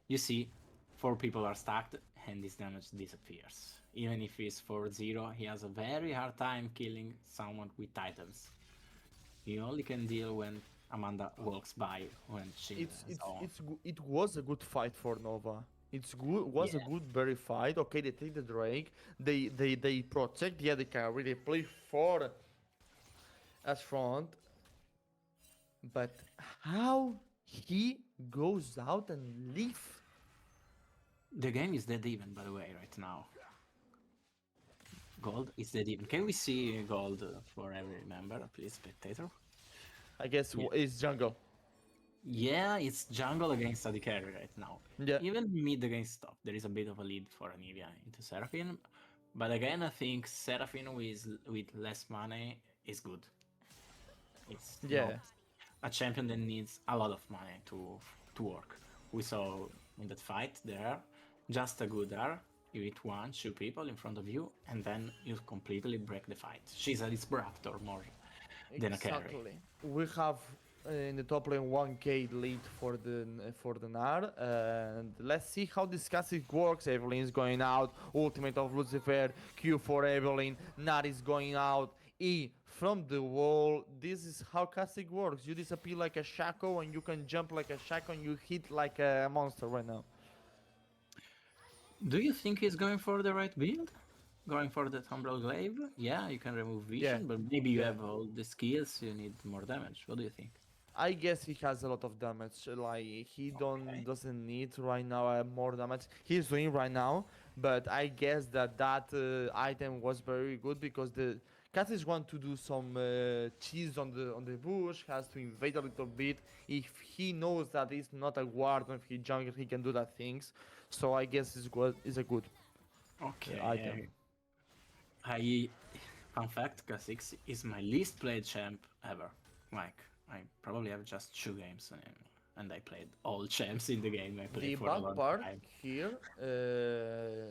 You see, 4 people are stacked and his damage disappears. Even if he's 4-0, he has a very hard time killing someone with items. He only can deal when Amanda walks by when she It was a good fight for Nova. Was a good very fight. Okay, they take the Drake. They protect the other carry. They play for as front. But how he goes out and leave? The game is dead even, by the way, right now. Gold is dead even. Can we see gold for every member, please, spectator? I guess it's jungle. Yeah, it's jungle against AD carry right now. Yeah. Even mid against top, there is a bit of a lead for Anivia into Seraphine. But again, I think Seraphine with less money is good. It's not a champion that needs a lot of money to work. We saw in that fight there, just a good R You hit one, two people in front of you, and then you completely break the fight. She's a disruptor more than a carry. Exactly. We have in the top lane 1k lead for the NAR, and let's see how this classic works. Evelyn is going out, ultimate of Lucifer, Q for Evelyn, NAR is going out, E from the wall. This is how classic works. You disappear like a Shaco and you can jump like a Shaco and you hit like a monster right now. Do you think he's going for the right build? Going for the Tumblr Glaive? Yeah, you can remove vision, Yeah, but maybe you yeah. have all the skills, you need more damage. What do you think? I guess he has a lot of damage. Like he Okay. doesn't need right now more damage. He's doing right now, but I guess that item was very good because the cat is want to do some cheese on the bush. Has to invade a little bit. If he knows that he's not a warden, if he jungle, he can do that things. So I guess it's good. Is a good item. Okay. I fun fact, Kha'Zix is my least played champ ever. Like I probably have just 2 games and I played all champs in the game I The played for a bad long part time. here,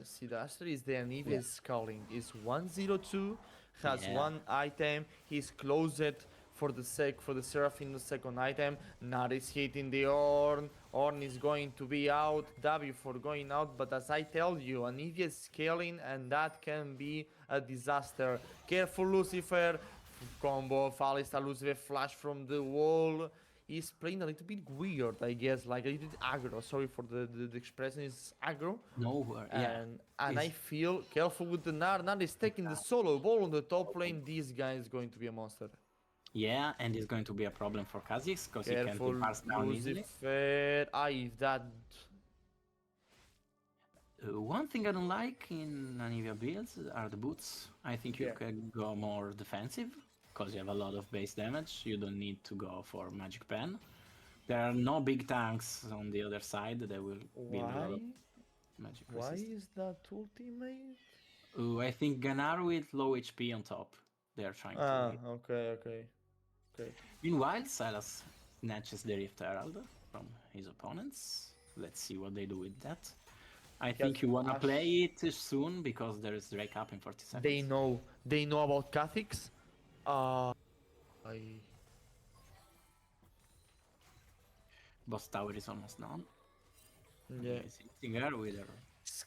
Sidastra, is the Anivia Yeah. scaling. Is 102, has Yeah. one item. He's closed for the Seraphine the second item. Not is hitting the Orn. Orn is going to be out. W for going out. But as I tell you, Anivia is scaling and that can be a disaster. Careful, Lucifer. Combo of Alistar, Lucifer flash from the wall. He's playing a little bit weird, I guess, like a little bit aggro. Sorry for the expression, is aggro. Nowhere. Yeah. And I Is- feel careful with the Nar. Nar is taking the solo ball on the top lane. This guy is going to be a monster. Yeah, and it's going to be a problem for Kha'Zix because he Careful, can pass down easily. Lucifer. If that. One thing I don't like in Anivia builds are the boots. I think you Yeah. can go more defensive because you have a lot of base damage. You don't need to go for Magic Pen. There are no big tanks on the other side that will build a lot Why? of magic Why resist. is that ultimate? I think Ganar with low HP on top. They are trying Ah, to. okay. Meanwhile, Silas snatches the Rift Herald from his opponents. Let's see what they do with that. I think you wanna Ash- play it soon because there is Drake up in 40 seconds. They know about Cathix. I. Boss tower is almost done. Yeah. He's hitting her with her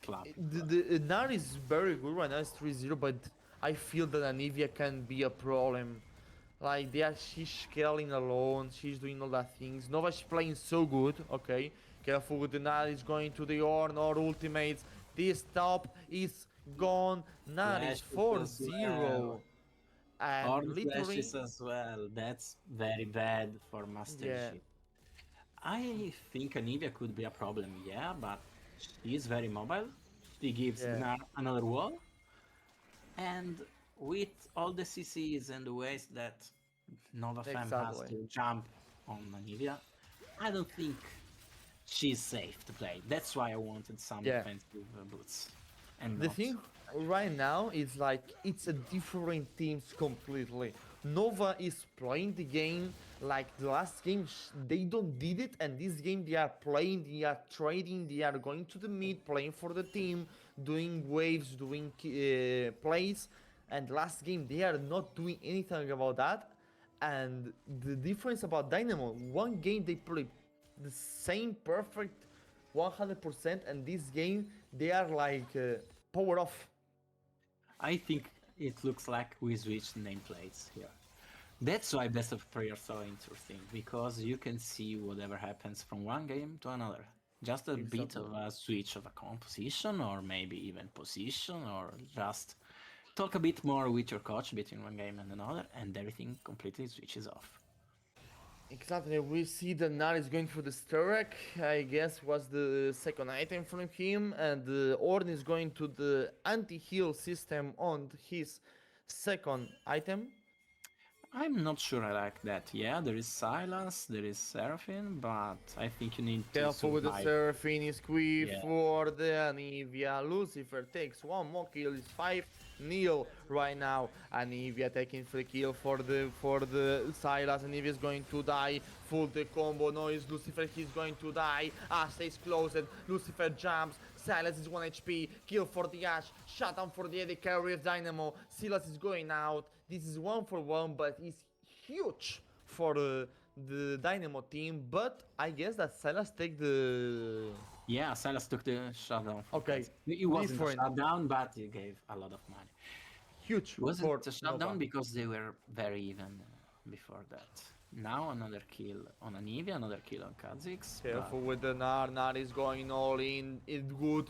club. The Nar is very good right now, it's 3-0, but I feel that Anivia can be a problem. Like, she's scaling alone, she's doing all that things. Nova's playing so good, okay. Careful with the Nar, is going to the Orn or ultimates. This top is gone. Nar is Flashes as 4-0. well. And Or literally, flashes as well. That's very bad for Master yeah, Yi. I think Anivia could be a problem, yeah, but she is very mobile. She gives Yeah. Gnar another wall. And with all the CCs and the ways that Nova Femme has Exactly. to jump on Anivia, I don't think she's safe to play. That's why I wanted some Yeah. defensive boots. And the not- thing right now is like it's a different teams completely. Nova is playing the game like the last game they don't did it, and this game they are playing, they are trading, they are going to the mid, playing for the team, doing waves, doing plays, and last game they are not doing anything about that. And the difference about Dynamo, one game they play the same perfect 100%, and this game they are like power off. I think it looks like we switched nameplates here. That's why Best of 3 are so interesting, because you can see whatever happens from one game to another. Just a bit Exactly. of a switch of a composition, or maybe even position, or just talk a bit more with your coach between one game and another, and everything completely switches off. Exactly, we see that Nar is going for the Sturek, I guess was the second item from him, and the Orn is going to the anti-heal system on his second item. I'm not sure I like that. Yeah, there is Silas, there is Seraphine, but I think you need to Careful with the survive. Seraphine, is quick Yeah. for the Anivia. Lucifer takes one more kill, is 5-0 right now. Anivia taking free kill for the Silas. Anivia is going to die. Full the combo noise. Lucifer, he's going to die. Ash stays closed. Lucifer jumps. Silas is 1 HP, kill for the Ash, shutdown for the AD carry of Dynamo. Silas is going out. This is 1-for-1, but it's huge for the Dynamo team. But I guess that Silas take the... Yeah, Silas took the shutdown. Okay, It wasn't a different. shutdown, but he gave a lot of money. Huge Was for it a shutdown Nova. because they were very even before that? Now another kill on Anivia, another kill on Kha'Zix. Careful with the Nar. Nar is going all in. It's good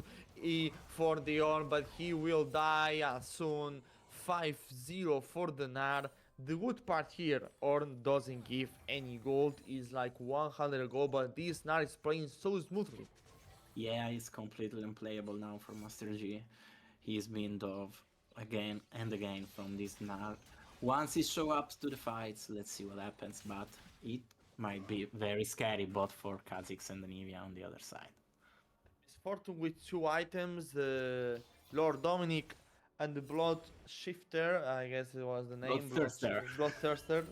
for the Orn, but he will die soon. 5-0 for the Nar. The good part here, Orn doesn't give any gold. Is like 100 gold, but this Nar is playing so smoothly. Yeah, he's completely unplayable now for Master G. He's been dove again and again from this Nar. Once he shows up to the fights, let's see what happens, but it might be very scary both for Kha'Zix and Anivia on the other side. Fortune with 2 items, the Lord Dominic and the Blood Shifter, I guess it was the name. Bloodthirster. Bloodthirster.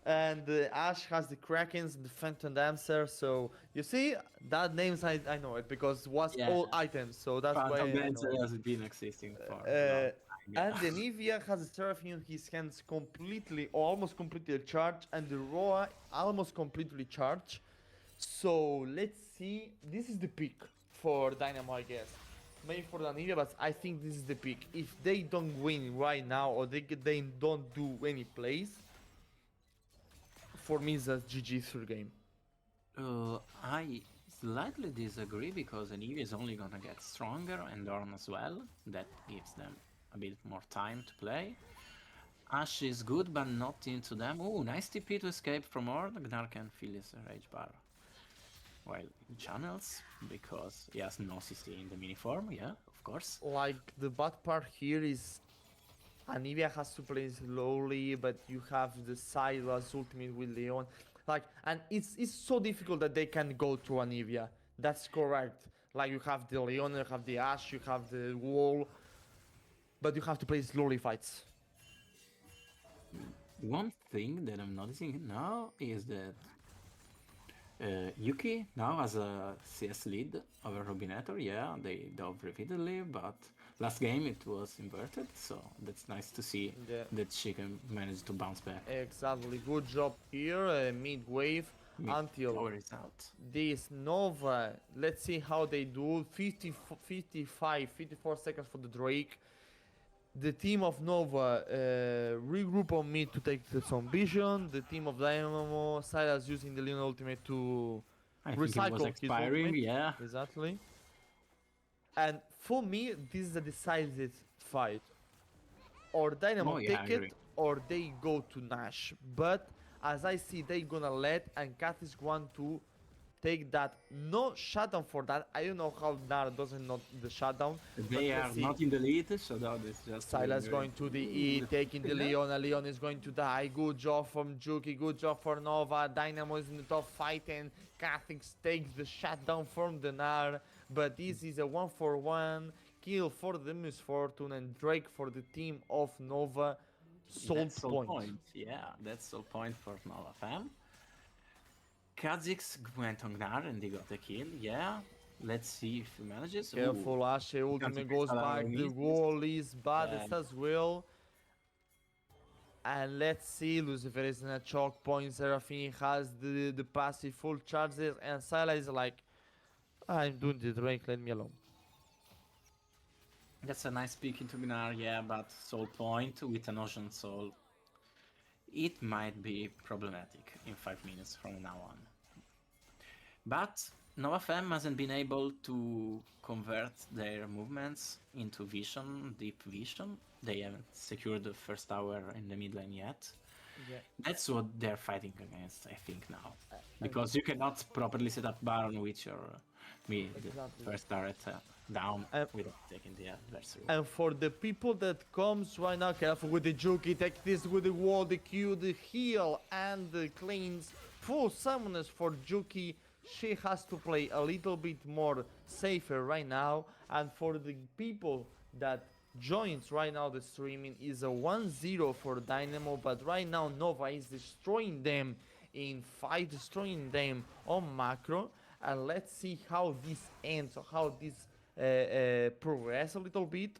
And Ash has the Krakens and the Phantom Dancer, so you see, that names I know it because it was Yeah. all items, so that's why Phantom I know Dancer it. has been existing for a long time, yeah. And the Nivea has a Seraphim in his hands completely, almost completely charged, and the Roa almost completely charged. So let's see, this is the peak for Dynamo, I guess. Maybe for the Nivea, but I think this is the peak. If they don't win right now, or they don't do any plays, for me it's a GG third game. I slightly disagree because Anivia is only gonna get stronger and Ornn as well. That gives them a bit more time to play. Ash is good but not into them. Oh, nice TP to escape from Ornn. Gnar can feel his rage bar while he channels because he has no CC in the mini form, yeah, of course. Like, the bad part here is Anivia has to play slowly, but you have the Silas ultimate with Leon. Like, and it's so difficult that they can go to Anivia. That's correct. Like, you have the Leon, you have the Ash, you have the Wall, but you have to play slowly fights. One thing that I'm noticing now is that Yuki now has a CS lead over Rubinator. Yeah, they dove repeatedly, but last game it was inverted, so that's nice to see Yeah. that she can manage to bounce back. Exactly. Good job here, mid wave, until Power is out. this Nova. Let's see how they do. 54 seconds for the Drake. The team of Nova regroup on mid to take some vision. The team of Dynamo, Silas using the Leon ultimate to I think it was recycle his expiring, ultimate. yeah. Exactly. And for me, this is a decisive fight. Or Dynamo Oh, yeah, I take agree. it, or they go to Nash. But as I see, they gonna let, and Cat is going to take that. No shutdown for that. I don't know how Nar doesn't know the shutdown. but They let's are see. not in the lead, so that is just Silas going to the E, taking the Leon, and Leon is going to die. Good job from Juki, good job for Nova. Dynamo is in the top fight, and Kha'Zix takes the shutdown from the Nar. But this is a 1-for-1 kill for the Misfortune, and Drake for the team of Nova. Sold That's Soul point. Yeah, that's Soul point for Nova fam. Kha'Zix went on Gnar and he got the kill, yeah. Let's see if he manages. Ooh. Careful, Ashe ultimate Kha'Zix goes is back. The allowing wall is baddest Yeah. as well. And let's see, Lucifer is in a choke point. Seraphine has the passive full charges, and Syla is like, I'm doing the Drake, let me alone. That's a nice pick into Gnar, yeah, but Soul point with an Ocean Soul. It might be problematic in 5 minutes from now on. But Nova Fem hasn't been able to convert their movements into vision, deep vision. They haven't secured the first tower in the mid lane yet. Yeah. That's what they're fighting against, I think, now. Because you cannot properly set up Baron with your Exactly. first turret down without taking the adversary. And for the people that comes right now, careful with the Juki, take this with the wall, the Q, the heal, and the cleans. Full summoners for Juki. She has to play a little bit more safer right now. And for the people that joins right now the streaming is a 1-0 for Dynamo, but right now Nova is destroying them in fight, destroying them on macro. And let's see how this ends, or how this progress a little bit.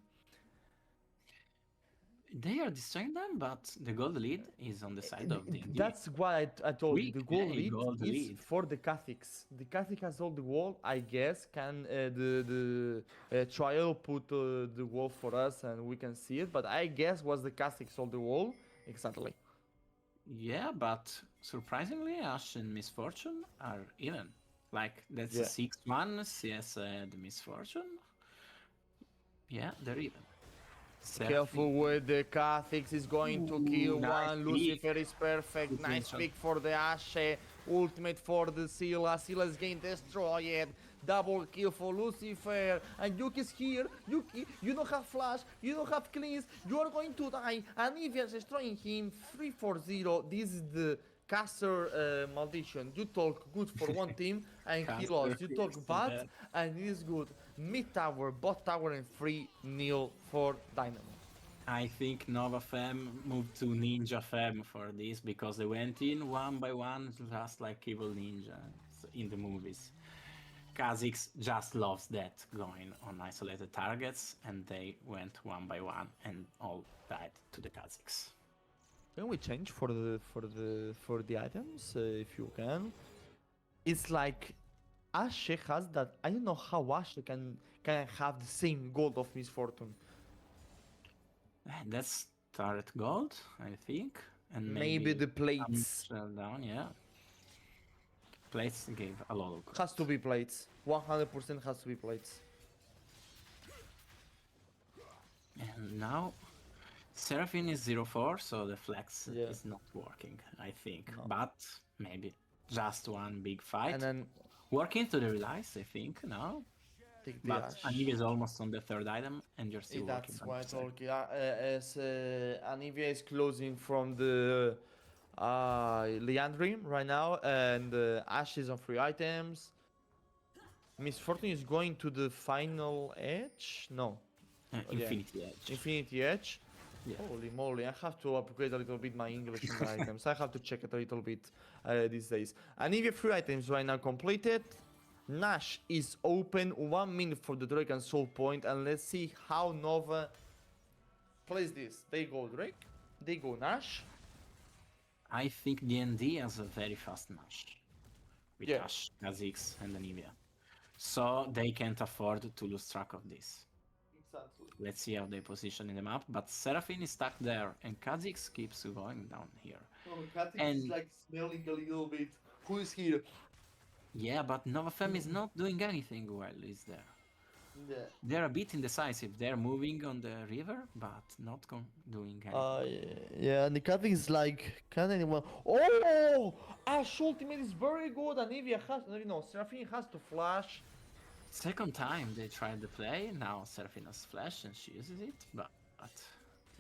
They are destroying them, but the gold lead is on the side of D&D. That's why I told you. The gold lead gold is lead. for the Catholics. The Catholic has all the wall. I guess can the trial put the wall for us and we can see it. But I guess was the Catholics all the wall exactly. Yeah, but surprisingly, Ash and Misfortune are even. Like, that's a 6-1, CS and Misfortune. Yeah, they're even. Careful with the Catholics, is going to kill nice one. pick. Lucifer is perfect. Good Nice shot. pick for the Ashe. Ultimate for the Scylla. Scylla's getting destroyed. Double kill for Lucifer. And Yuki's here. Yuki, you don't have flash. You don't have cleans. You are going to die. And Evian's destroying him. 3-4-0. This is the caster maldition. You talk good for one team and he Caster lost. You talk is bad bad. and it is good. Mid tower, bot tower, and 3-0 for Dynamo. I think Nova Fem moved to Ninja Fem for this because they went in one by one, just like Evil Ninja in the movies. Kha'Zix just loves that, going on isolated targets, and they went one by one and all died to the Kha'Zix. Can we change for the items if you can? It's like Ashe has that. I don't know how Ashe can have the same gold of Misfortune. That's turret gold, I think, and Maybe the plates. down, yeah. Plates gave a lot of gold. Has to be plates. 100% has to be plates. And now Seraphine is 0-4, so the flex Yeah. is not working, I think. No. But maybe just one big fight. And then Working to the relies, I think, now. take the But Ashe. Anivia is almost on the third item, and you're still working. That's on why I the told you. As Anivia is closing from the Leandrin right now, and Ashe is on free items. Misfortune is going to the final edge? No. Infinity Edge. Infinity Edge? Yeah. Holy moly, I have to upgrade a little bit my English in the items. I have to check it a little bit these days. Anivia free items right now completed. Nash is open, 1 minute for the Dragon Soul Point, and let's see how Nova plays this. They go Drake, they go Nash. I think DND has a very fast match with Yeah. Ash, Kha'Zix, and Anivia. So they can't afford to lose track of this. Exactly. Let's see how they position in the map. But Seraphine is stuck there, and Kha'Zix keeps going down here. Oh, Katik And- is like smelling a little bit. Who is here? Yeah, but Nova Fem is not doing anything while he's there. Yeah. They're a bit indecisive. They're moving on the river, but not doing anything. Yeah, and the Katik is like, can anyone? Oh! Ash ultimate is very good. Anivia has, no, Seraphine has to flash. Second time they tried the play, now Seraphine has flash and she uses it, but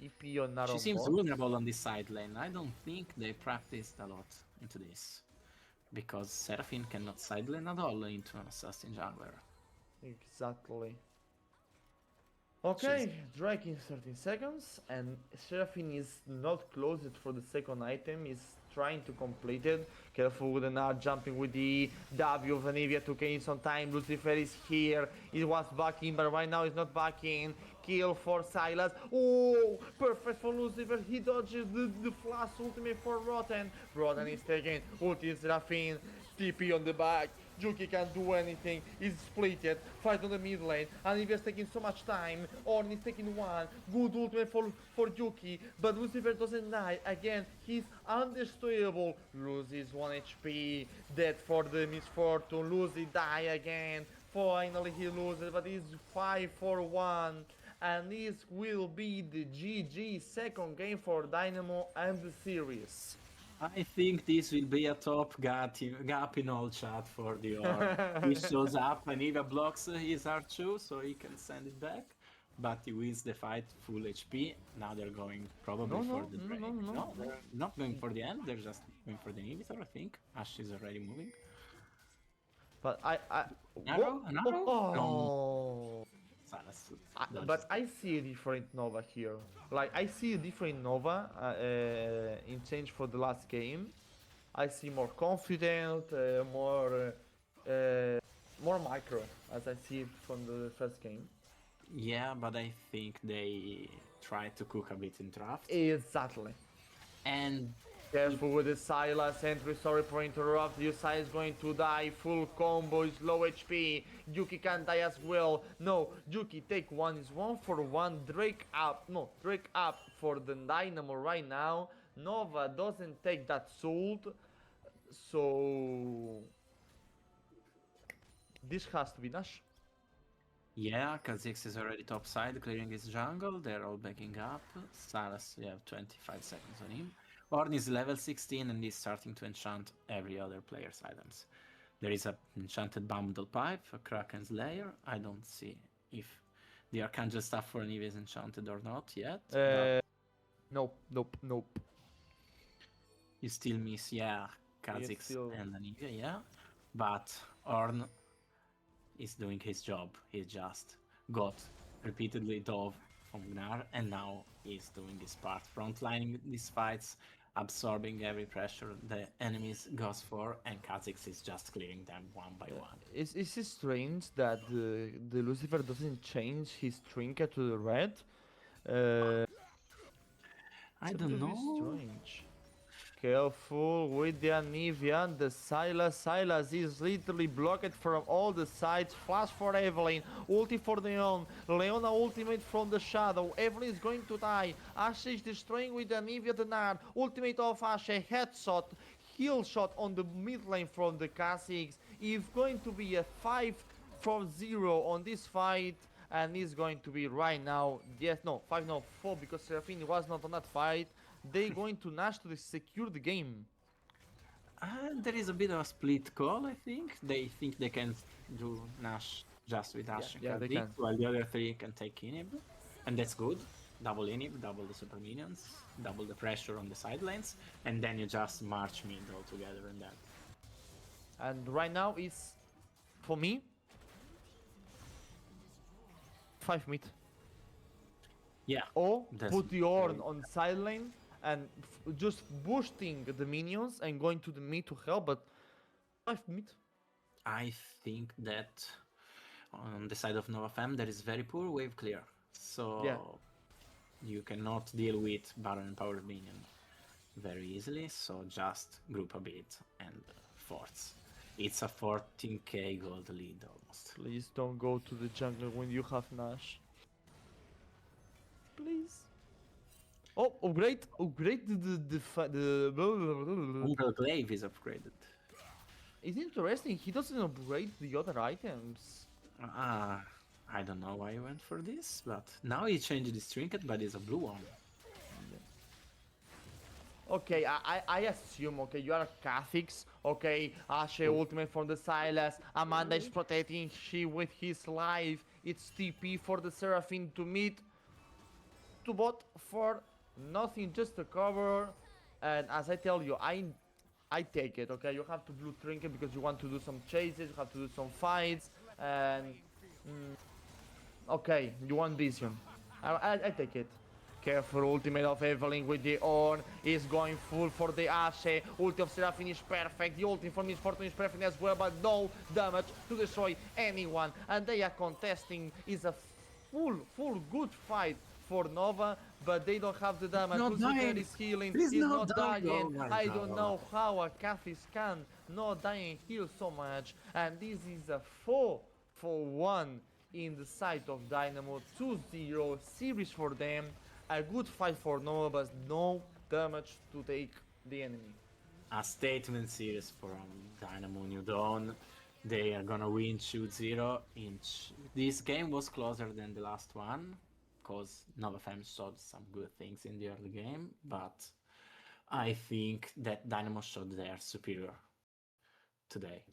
TP on Naron she seems bot. vulnerable on this side lane. I don't think they practiced a lot into this. Because Seraphine cannot side lane at all into an assassin jungler. Exactly. Okay, Drake in 13 seconds, and Seraphine is not closed for the second item, is trying to complete it. Careful with the nut, jumping with the W of Anivia to gain some time. Lucifer is here, he was backing, but right now he's not backing. Kill for Silas. Oh, perfect for Lucifer. He dodges the flash ultimate for Rotten. Rotten is taking ulti Seraphine. TP on the back. Juki can't do anything. He's splitted. Fight on the mid lane. Anivia's taking so much time. Ornn is taking one. Good ultimate for Juki. But Lucifer doesn't die. Again, he's undestroyable. Loses 1 HP. Dead for the Misfortune. Lucy die again. Finally he loses, but he's 5-4-1. And this will be the GG second game for Dynamo and the series. I think this will be a top gap in all chat for the Ornn. He shows up and Eva blocks his R2 so he can send it back. But he wins the fight full HP. Now they're going probably for the break. No, they're not going for the end, they're just going for the inhibitor, I think. Ash is already moving. But Narrow? Narrow? Oh. Silas But I see a different Nova here. Like, I see a different Nova in change for the last game. I see more confident, more more micro, as I see from the first game. Yeah, but I think they tried to cook a bit in draft. Exactly. And Careful with the Silas entry, sorry for interrupt. Yusai is going to die, full combo, is low HP. Yuki can die as well. No, Yuki take one, is 1-for-1. Drake up, no, Drake up for the Dynamo right now. Nova doesn't take that Salt, so this has to be Nash. yeah, Kha'Zix is already topside, clearing his jungle. They're all backing up. Salas, you have 25 seconds on him. Ornn is level 16 and is starting to enchant every other player's items. There is a enchanted bundle pipe, a Kraken's lair. I don't see if the Archangel staff for Anivia is enchanted or not yet. But Nope. you still miss, yeah, Kha'Zix still- and Anivia, yeah. But Ornn is doing his job. He just got repeatedly dove from Gnar, and now he's doing his part, frontlining these fights, absorbing every pressure the enemies goes for, and Kha'Zix is just clearing them one by one. Is it strange that the Lucifer doesn't change his trinket to the red? I It's a don't little bit know. strange. Careful with the Anivia, the Silas. Silas is literally blocked from all the sides. Flash for Evelyn, ulti for Leon. Leona ultimate from the shadow. Evelyn is going to die. Ashe is destroying with the Anivia the Nard. Ultimate of Ashe, headshot, heal shot on the mid lane from the Kha'Zix. It's going to be a 5-0 on this fight. And it's going to be right now, yes, no, 5-4 because Seraphine was not on that fight. They're going to Nash to secure the game. There is a bit of a split call, I think. They think they can do Nash just with Ashe and yeah, they Kha'Zix, can. while the other three can take Inhib. And that's good. Double Inhib, double the super minions, double the pressure on the side lanes, and then you just march mid all together and that. And right now it's, for me, 5 mid. Yeah. Or That's put the Ornn very- on side lane and just boosting the minions and going to the mid to help, but 5 mid. I think that on the side of Nova Fam there is very poor wave clear. So Yeah. you cannot deal with Baron and Power Minion very easily, so just group a bit and forts. It's a 14k gold lead almost. Please don't go to the jungle when you have Nash. Please. Oh, upgrade the Umbral Glaive is upgraded. It's interesting. He doesn't upgrade the other items. I don't know why he went for this, but now he changed his trinket, but it's a blue one. Okay, I assume, okay, you are Kha'Zix, okay, Ashe ultimate from the Silas, Amanda is protecting she with his life, it's TP for the Seraphine to meet, to bot for nothing, just a cover, and as I tell you, I take it, okay, you have to blue trinket because you want to do some chases, you have to do some fights, and, okay, you want vision, I take it. Careful ultimate of Evelyn with the Ornn is going full for the Ashe. Ulti of Seraphine is perfect. The ulti from Miss Fortune is perfect as well, but no damage to destroy anyone. And they are contesting. Is a full good fight for Nova, but they don't have the damage. Not Lucifer dying. is healing. He's He's not not dying. dying. Oh my I don't God. know how a Kha'Zix can not die and heal so much. And this is a 4-for-1 in the side of Dynamo. 2-0 series for them. A good fight for Nova, but no damage to take the enemy. A statement series from Dynamo New Dawn. They are gonna win 2-0. This game was closer than the last one, because Nova Fam showed some good things in the early game, but I think that Dynamo showed they are superior today.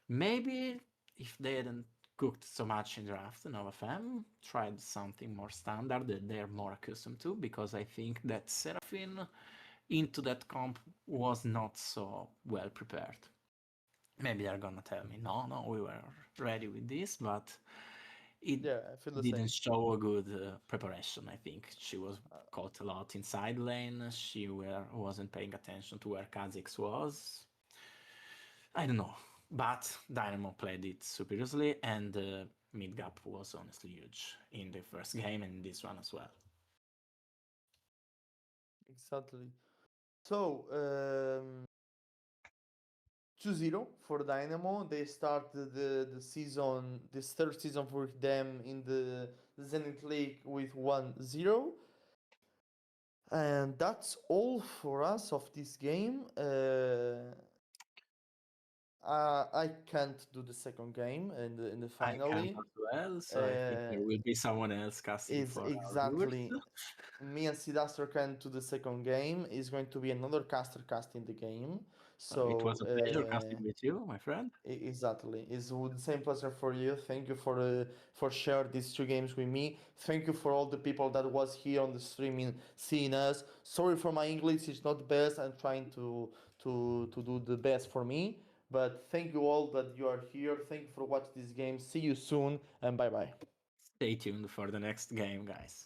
Maybe if they hadn't cooked so much in draft, Nova Fam tried something more standard that they're more accustomed to, because I think that Seraphine into that comp was not so well prepared. Maybe they're gonna tell me, no, we were ready with this, but it Yeah, I feel the didn't same. show a good preparation. I think she was caught a lot inside lane. She wasn't paying attention to where Kha'Zix was. I don't know. But Dynamo played it superiorly, and the mid gap was honestly huge in the first game and this one as well. Exactly. So, 2-0 for Dynamo. They started the season, this third season for them in the Zenith League with 1-0. And that's all for us of this game. I can't do the second game in the I can't finally. as well, so I think there will be someone else casting Is for our viewers. exactly me and Sidaster can to the second game. Is going to be another caster casting the game. So It was a pleasure casting with you, my friend. exactly, it's the same pleasure for you. Thank you for sharing these two games with me. Thank you for all the people that was here on the streaming seeing us. Sorry for my English, it's not the best. I'm trying to do the best for me. But thank you all that you are here. Thank you for watching this game. See you soon and bye bye. Stay tuned for the next game, guys.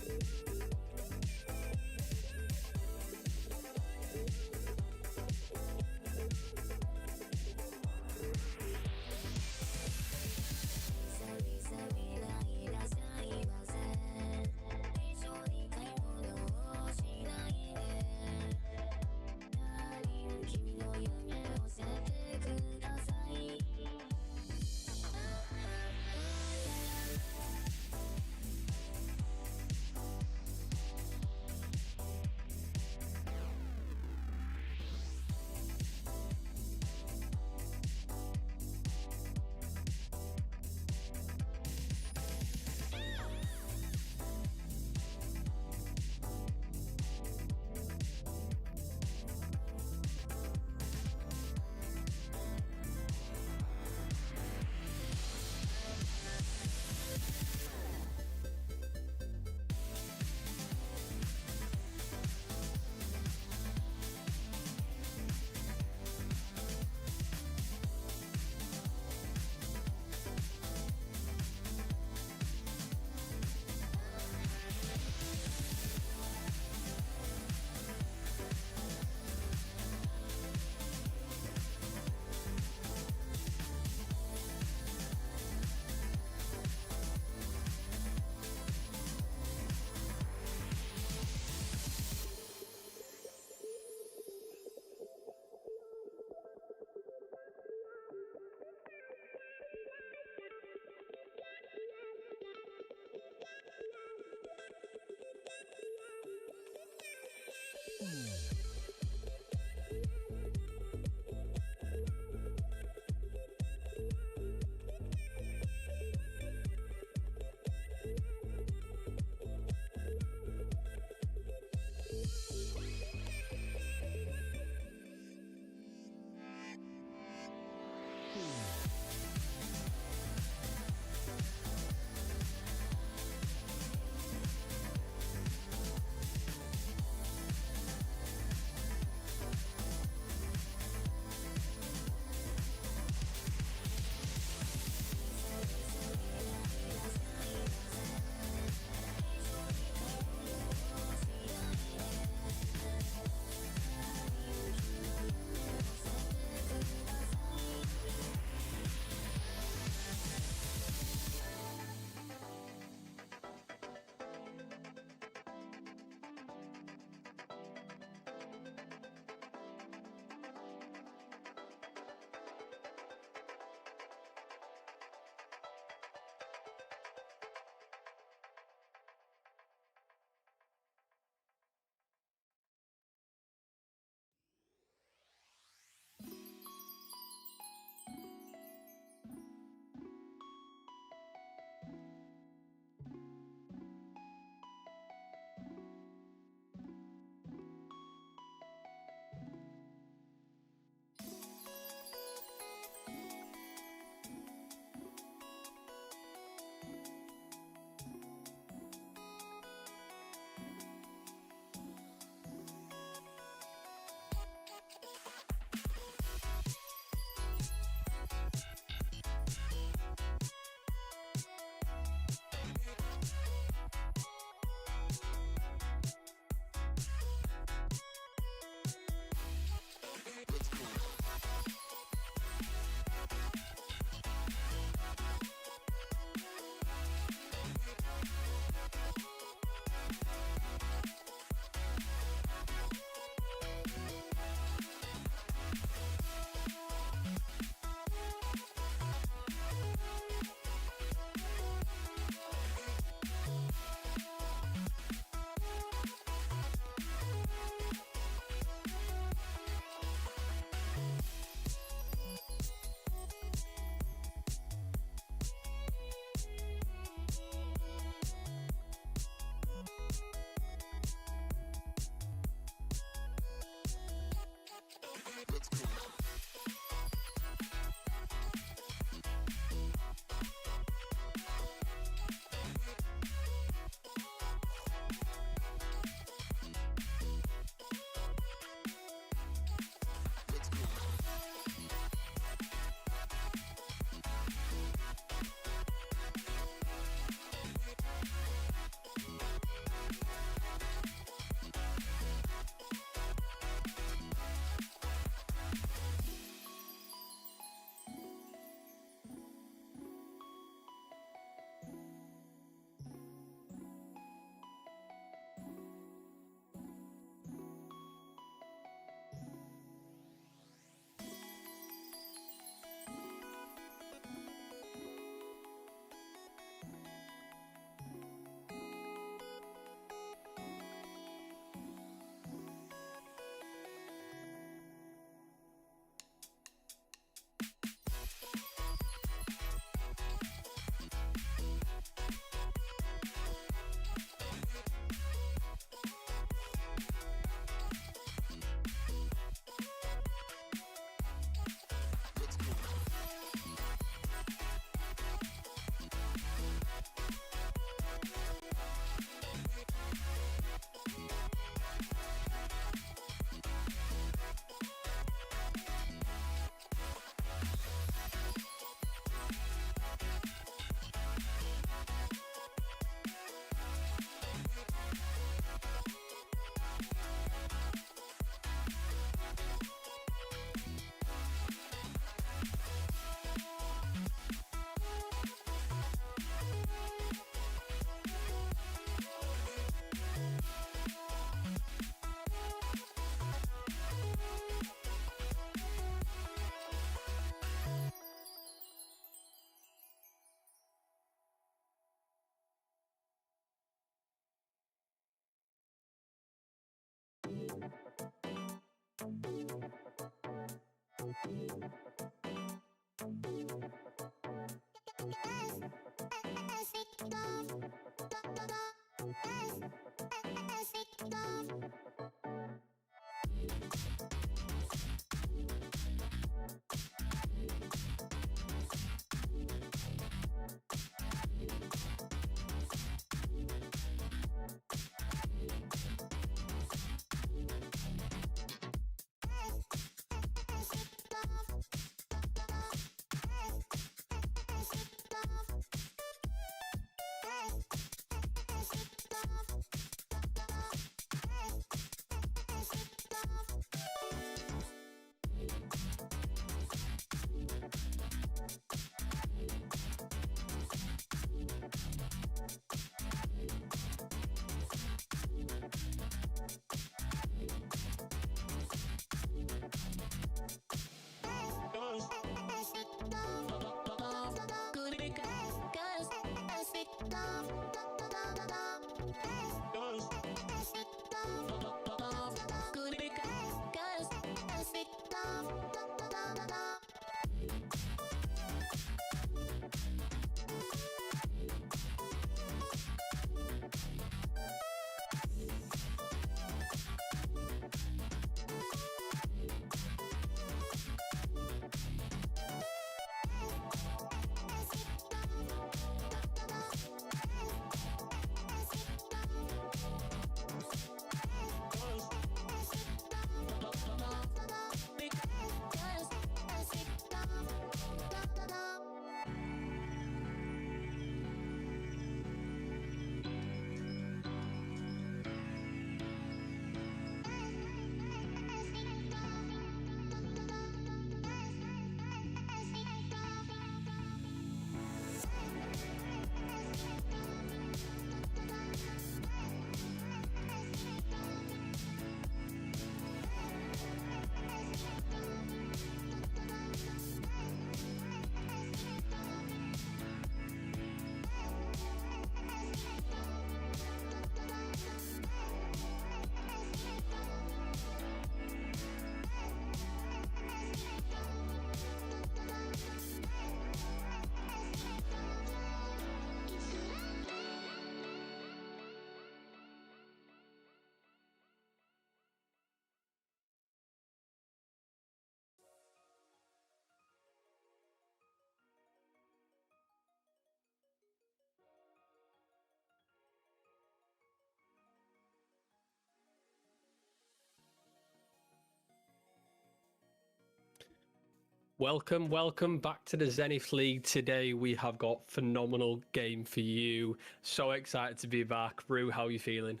Welcome back to the Zenith League. Today we have got phenomenal game for you. So excited to be back. Rue, how are you feeling?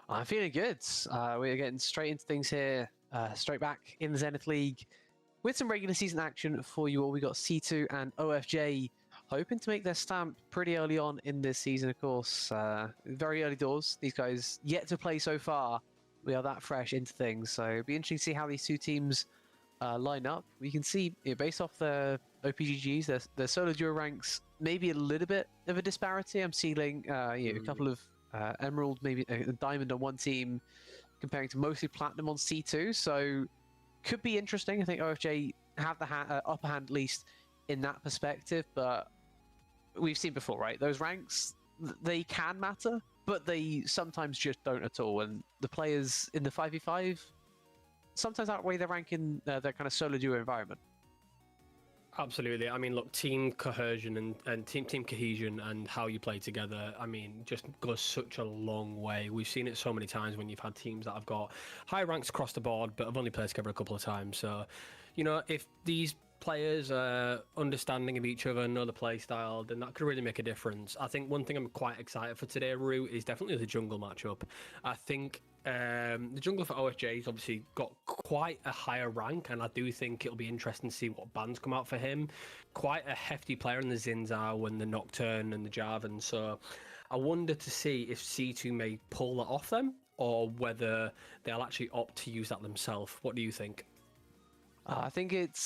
I'm feeling good. We're getting straight into things here, straight back in the Zenith League with some regular season action for you all. We got C2 and OFJ hoping to make their stamp pretty early on in this season, of course. Very early doors. These guys yet to play so far. We are that fresh into things, so it'll be interesting to see how these two teams line up. We can see, based off the OPGGs, their solo duo ranks, maybe a little bit of a disparity. I'm seeing a couple of Emerald, maybe a Diamond on one team, comparing to mostly Platinum on C2. So could be interesting. I think OFJ have the upper hand, at least in that perspective. But we've seen before, right? Those ranks, they can matter, but they sometimes just don't at all. And the players in the 5v5 sometimes outweigh their rank in their kind of solo duo environment. Absolutely. I mean, look, team cohesion and team cohesion and how you play together, I mean, just goes such a long way. We've seen it so many times when you've had teams that have got high ranks across the board, but have only played together a couple of times. So, you know, if these players are understanding of each other, know the play style, then that could really make a difference. I think one thing I'm quite excited for today, Rue, is definitely the jungle matchup. I think the jungle for OFJ has obviously got quite a higher rank, and I do think it'll be interesting to see what bans come out for him. Quite a hefty player in the Zinzao and the Nocturne and the Jarvan, so I wonder to see if C2 may pull that off them, or whether they'll actually opt to use that themselves. What do you think? I think it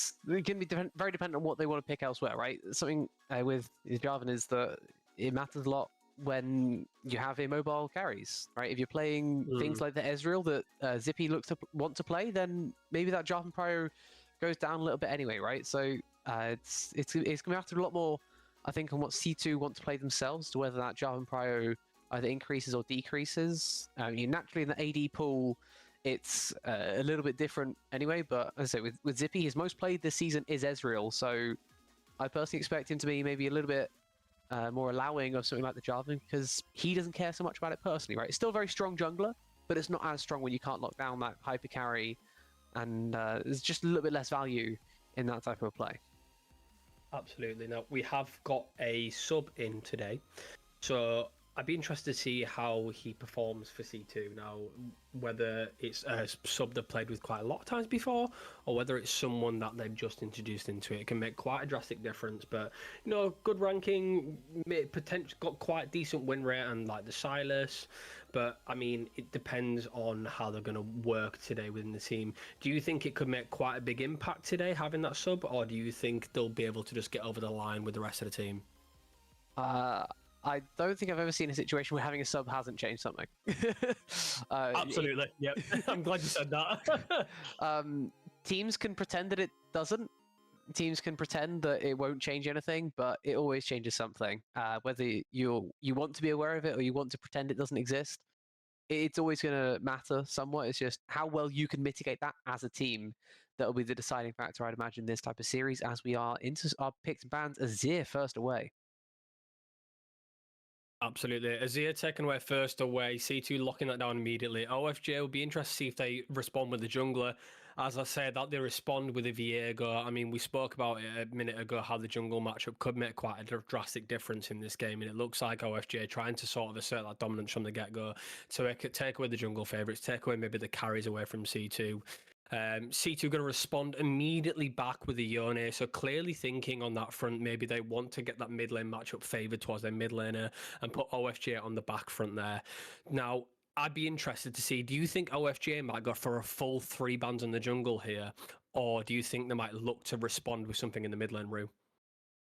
can be very dependent on what they want to pick elsewhere, right? Something with Jarvan is that it matters a lot when you have immobile carries, right? If you're playing things like the Ezreal that Zippy looks to want to play, then maybe that Jarvan Prio goes down a little bit anyway, right? So it's going to have to do a lot more, I think, on what C2 want to play themselves, to whether that Jarvan Prio either increases or decreases. Naturally, in the AD pool, it's a little bit different anyway, but as I say, with Zippy, his most played this season is Ezreal, so I personally expect him to be maybe a little bit more allowing of something like the Jarvan, because he doesn't care so much about it personally, right? It's still a very strong jungler, but it's not as strong when you can't lock down that hyper carry, and there's just a little bit less value in that type of play. Absolutely. Now, we have got a sub in today, so I'd be interested to see how he performs for C2 now, whether it's a sub they've played with quite a lot of times before, or whether it's someone that they've just introduced into it. It can make quite a drastic difference, but, good ranking, got quite decent win rate, and like the Silas, but I mean, it depends on how they're going to work today within the team. Do you think it could make quite a big impact today, having that sub, or do you think they'll be able to just get over the line with the rest of the team? I don't think I've ever seen a situation where having a sub hasn't changed something. Absolutely. Yep. I'm glad you said that. Teams can pretend that it doesn't. Teams can pretend that it won't change anything, but it always changes something. Whether you want to be aware of it or you want to pretend it doesn't exist, it's always going to matter somewhat. It's just how well you can mitigate that as a team that will be the deciding factor, I'd imagine, this type of series, as we are into our picks and bans. Azir first away. Absolutely. Azir taken away first away, C2 locking that down immediately. OFJ will be interested to see if they respond with the jungler. As I said, that they respond with a Viego. I mean, we spoke about it a minute ago, how the jungle matchup could make quite a drastic difference in this game, and it looks like OFJ trying to sort of assert that dominance from the get-go to take away the jungle favourites, take away maybe the carries away from C2. C2 going to respond immediately back with the Yone, so clearly thinking on that front, maybe they want to get that mid lane matchup favoured towards their mid laner and put OFJ on the back front there. Now, I'd be interested to see, do you think OFJ might go for a full 3 bans in the jungle here, or do you think they might look to respond with something in the mid lane, Rue?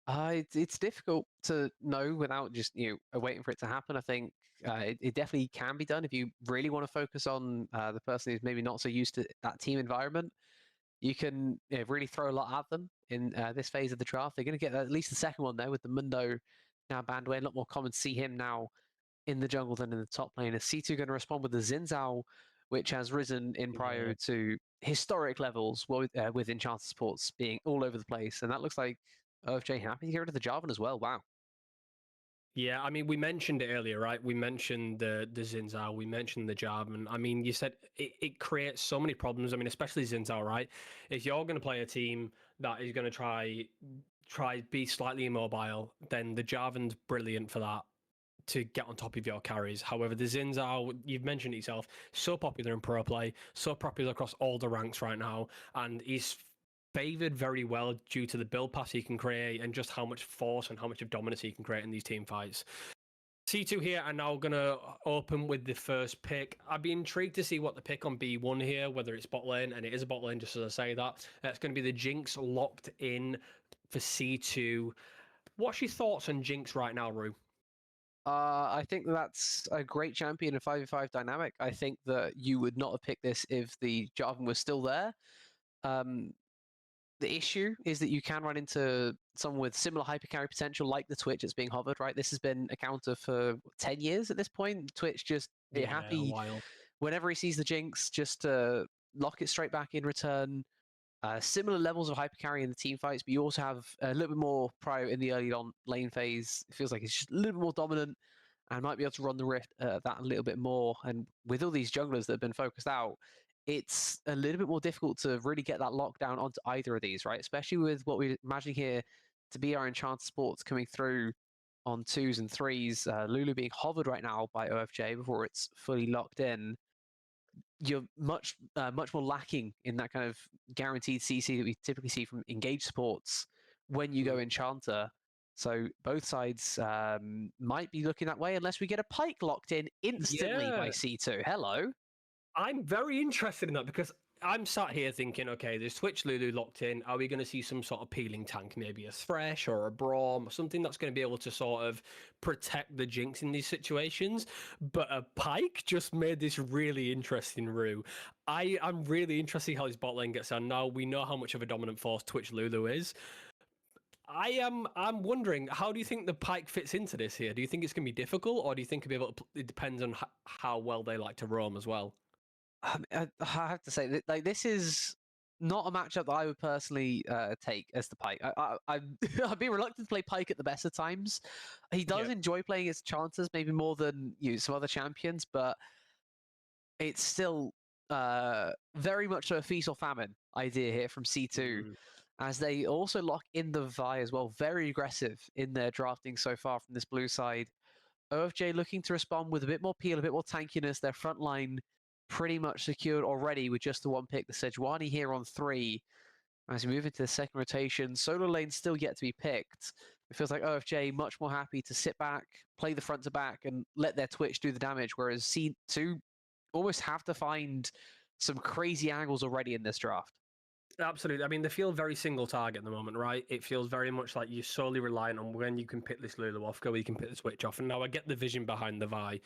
It's difficult to know without just waiting for it to happen. I think it definitely can be done if you really want to focus on the person who's maybe not so used to that team environment. You can really throw a lot at them in this phase of the draft. They're going to get at least the second one there with the Mundo now banned away. A lot more common to see him now in the jungle than in the top lane. Is C2 going to respond with the Xin Zhao, which has risen in Prio to historic levels with Enchanted supports being all over the place, and that looks like OFJ happy to get rid of the Jarvan as well. Wow. Yeah, I mean, we mentioned it earlier, right? We mentioned the Xin Zhao, we mentioned the Jarvan. I mean, you said it creates so many problems. I mean, especially Xin Zhao, right? If you're going to play a team that is going to try be slightly immobile, then the Jarvan's brilliant for that, to get on top of your carries. However, the Xin Zhao, you've mentioned it yourself, so popular in pro play, so popular across all the ranks right now, and he's favoured very well due to the build pass he can create and just how much force and how much of dominance he can create in these team fights. C2 here are now going to open with the first pick. I'd be intrigued to see what the pick on B1 here, whether it's bot lane, and it is a bot lane, just as I say that. It's going to be the Jinx locked in for C2. What's your thoughts on Jinx right now, Rue? I think that's a great champion in 5v5 dynamic. I think that you would not have picked this if the Jarvan was still there. The issue is that you can run into someone with similar hypercarry potential, like the Twitch that's being hovered, right? This has been a counter for 10 years at this point. Twitch just happy whenever he sees the Jinx, just to lock it straight back in return. Similar levels of hypercarry in the team fights, but you also have a little bit more Prio in the early on lane phase. It feels like it's just a little bit more dominant and might be able to run the Rift that a little bit more. And with all these junglers that have been focused out, it's a little bit more difficult to really get that lockdown onto either of these, right? Especially with what we're imagining here to be our Enchanted sports coming through on 2s and 3s. Lulu being hovered right now by OFJ before it's fully locked in. You're much more lacking in that kind of guaranteed CC that we typically see from engaged supports when you go Enchanter. So both sides might be looking that way unless we get a Pike locked in instantly by C2. Hello. I'm very interested in that because I'm sat here thinking, okay, there's Twitch Lulu locked in. Are we going to see some sort of peeling tank, maybe a Thresh or a Braum, or something that's going to be able to sort of protect the Jinx in these situations? But a Pyke just made this really interesting, Rue. I'm really interested how this bot lane gets on. Now we know how much of a dominant force Twitch Lulu is. I'm wondering, how do you think the Pyke fits into this here? Do you think it's going to be difficult, or do you think it'll be able to, it depends on how well they like to roam as well? I have to say that like this is not a matchup that I would personally take as the Pyke. I'd be reluctant to play Pyke at the best of times. He does enjoy playing his chances maybe more than some other champions, but it's still very much a feast or famine idea here from C2, as they also lock in the Vi as well. Very aggressive in their drafting so far from this blue side. OFJ looking to respond with a bit more peel, a bit more tankiness. Their front line pretty much secured already with just the one pick. The Sejuani here on 3. As we move into the second rotation, solo lane still yet to be picked. It feels like OFJ much more happy to sit back, play the front to back, and let their Twitch do the damage, whereas C2 almost have to find some crazy angles already in this draft. Absolutely. I mean, they feel very single target at the moment, right? It feels very much like you're solely reliant on when you can pick this Lulu off, go where you can pick the Twitch off. And now I get the vision behind the Vi.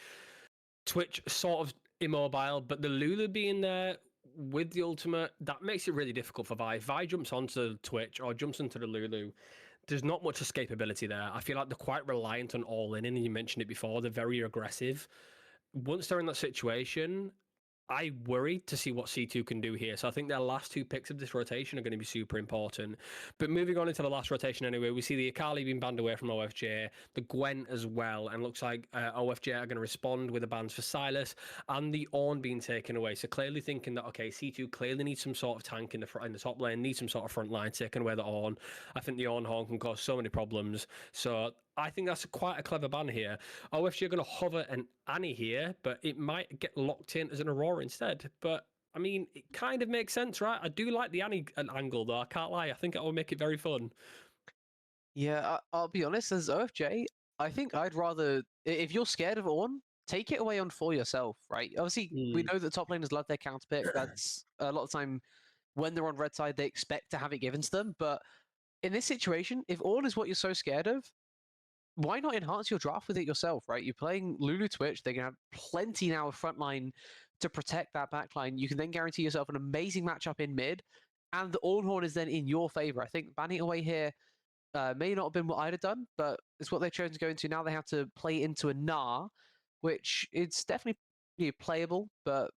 Twitch sort of immobile, but the Lulu being there with the ultimate, that makes it really difficult for Vi. If Vi jumps onto Twitch or jumps into the Lulu, there's not much escapability there. I feel like they're quite reliant on all in, and you mentioned it before, they're very aggressive. Once they're in that situation, I worry to see what C2 can do here. So I think their last 2 picks of this rotation are going to be super important. But moving on into the last rotation anyway, we see the Akali being banned away from OFJ, the Gwen as well, and looks like OFJ are going to respond with the bans for Silas and the Ornn being taken away. So clearly thinking that, okay, C2 clearly needs some sort of tank in the top lane, needs some sort of front line, taking away the Ornn. I think the Ornn horn can cause so many problems. So I think that's quite a clever ban here. OFG are going to hover an Annie here, but it might get locked in as an Aurora instead. But, I mean, it kind of makes sense, right? I do like the Annie angle, though. I can't lie. I think it will make it very fun. Yeah, I'll be honest, as OFJ, I think I'd rather, if you're scared of Ornn, take it away on for yourself, right? Obviously, we know that top laners love their counter pick. That's a lot of time when they're on red side, they expect to have it given to them. But in this situation, if Ornn is what you're so scared of, why not enhance your draft with it yourself, right? You're playing Lulu Twitch. They're going to have plenty now of frontline to protect that backline. You can then guarantee yourself an amazing matchup in mid, and the Ornhorn is then in your favor. I think banning it away here may not have been what I'd have done, but it's what they've chosen to go into. Now they have to play into a Gnar, which is definitely playable, but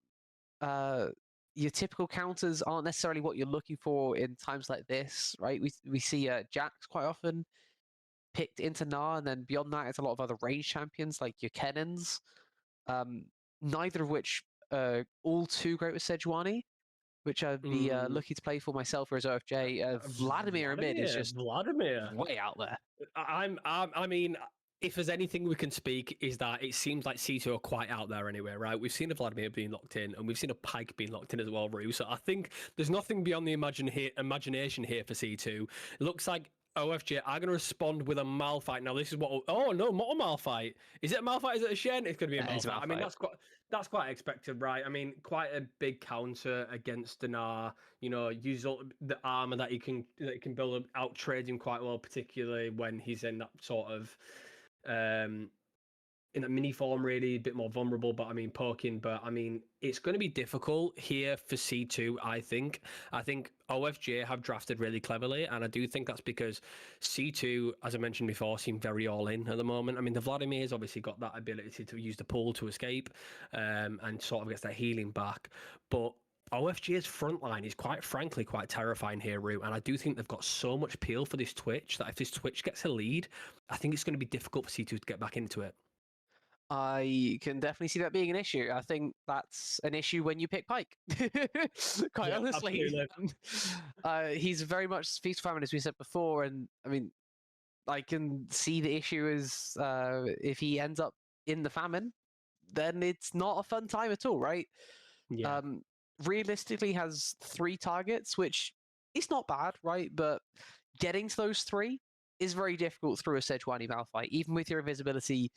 your typical counters aren't necessarily what you're looking for in times like this, right? We see Jax quite often picked into Gnar, and then beyond that, it's a lot of other range champions like your Kennons, neither of which all too great with Sejuani, which I'd be lucky to play for myself as OFJ. Vladimir in mid is just way out there. I mean, if there's anything we can speak, is that it seems like C2 are quite out there anyway, right? We've seen a Vladimir being locked in, and we've seen a Pyke being locked in as well, Rue. So I think there's nothing beyond the imagination here for C2. It looks like OFJ are going to respond with a Malphite. Now, this is what... Oh, no, not a Malphite. Is it a Malphite? Is it a Shen? It's going to be a Malphite. I mean, that's quite expected, right? I mean, quite a big counter against Gnar. You know, use the armor that he can build out, trade him quite well, particularly when he's in that sort of... in a mini form, really, a bit more vulnerable, but I mean, poking. But I mean, it's going to be difficult here for C2, I think. I think OFJ have drafted really cleverly, and I do think that's because C2, as I mentioned before, seem very all in at the moment. I mean, the Vladimir's obviously got that ability to use the pool to escape and sort of gets that healing back. But OFG's front line is quite frankly quite terrifying here, Rue, and I do think they've got so much peel for this Twitch that if this Twitch gets a lead, I think it's going to be difficult for C2 to get back into it. I can definitely see that being an issue. I think that's an issue when you pick Pyke. Quite honestly, he's very much feast famine, as we said before, and I mean, I can see the issue is if he ends up in the famine, then it's not a fun time at all, right? Yeah. Realistically, has 3 targets, which is not bad, right? But getting to those 3 is very difficult through a Sejuani Malphite, even with your invisibility.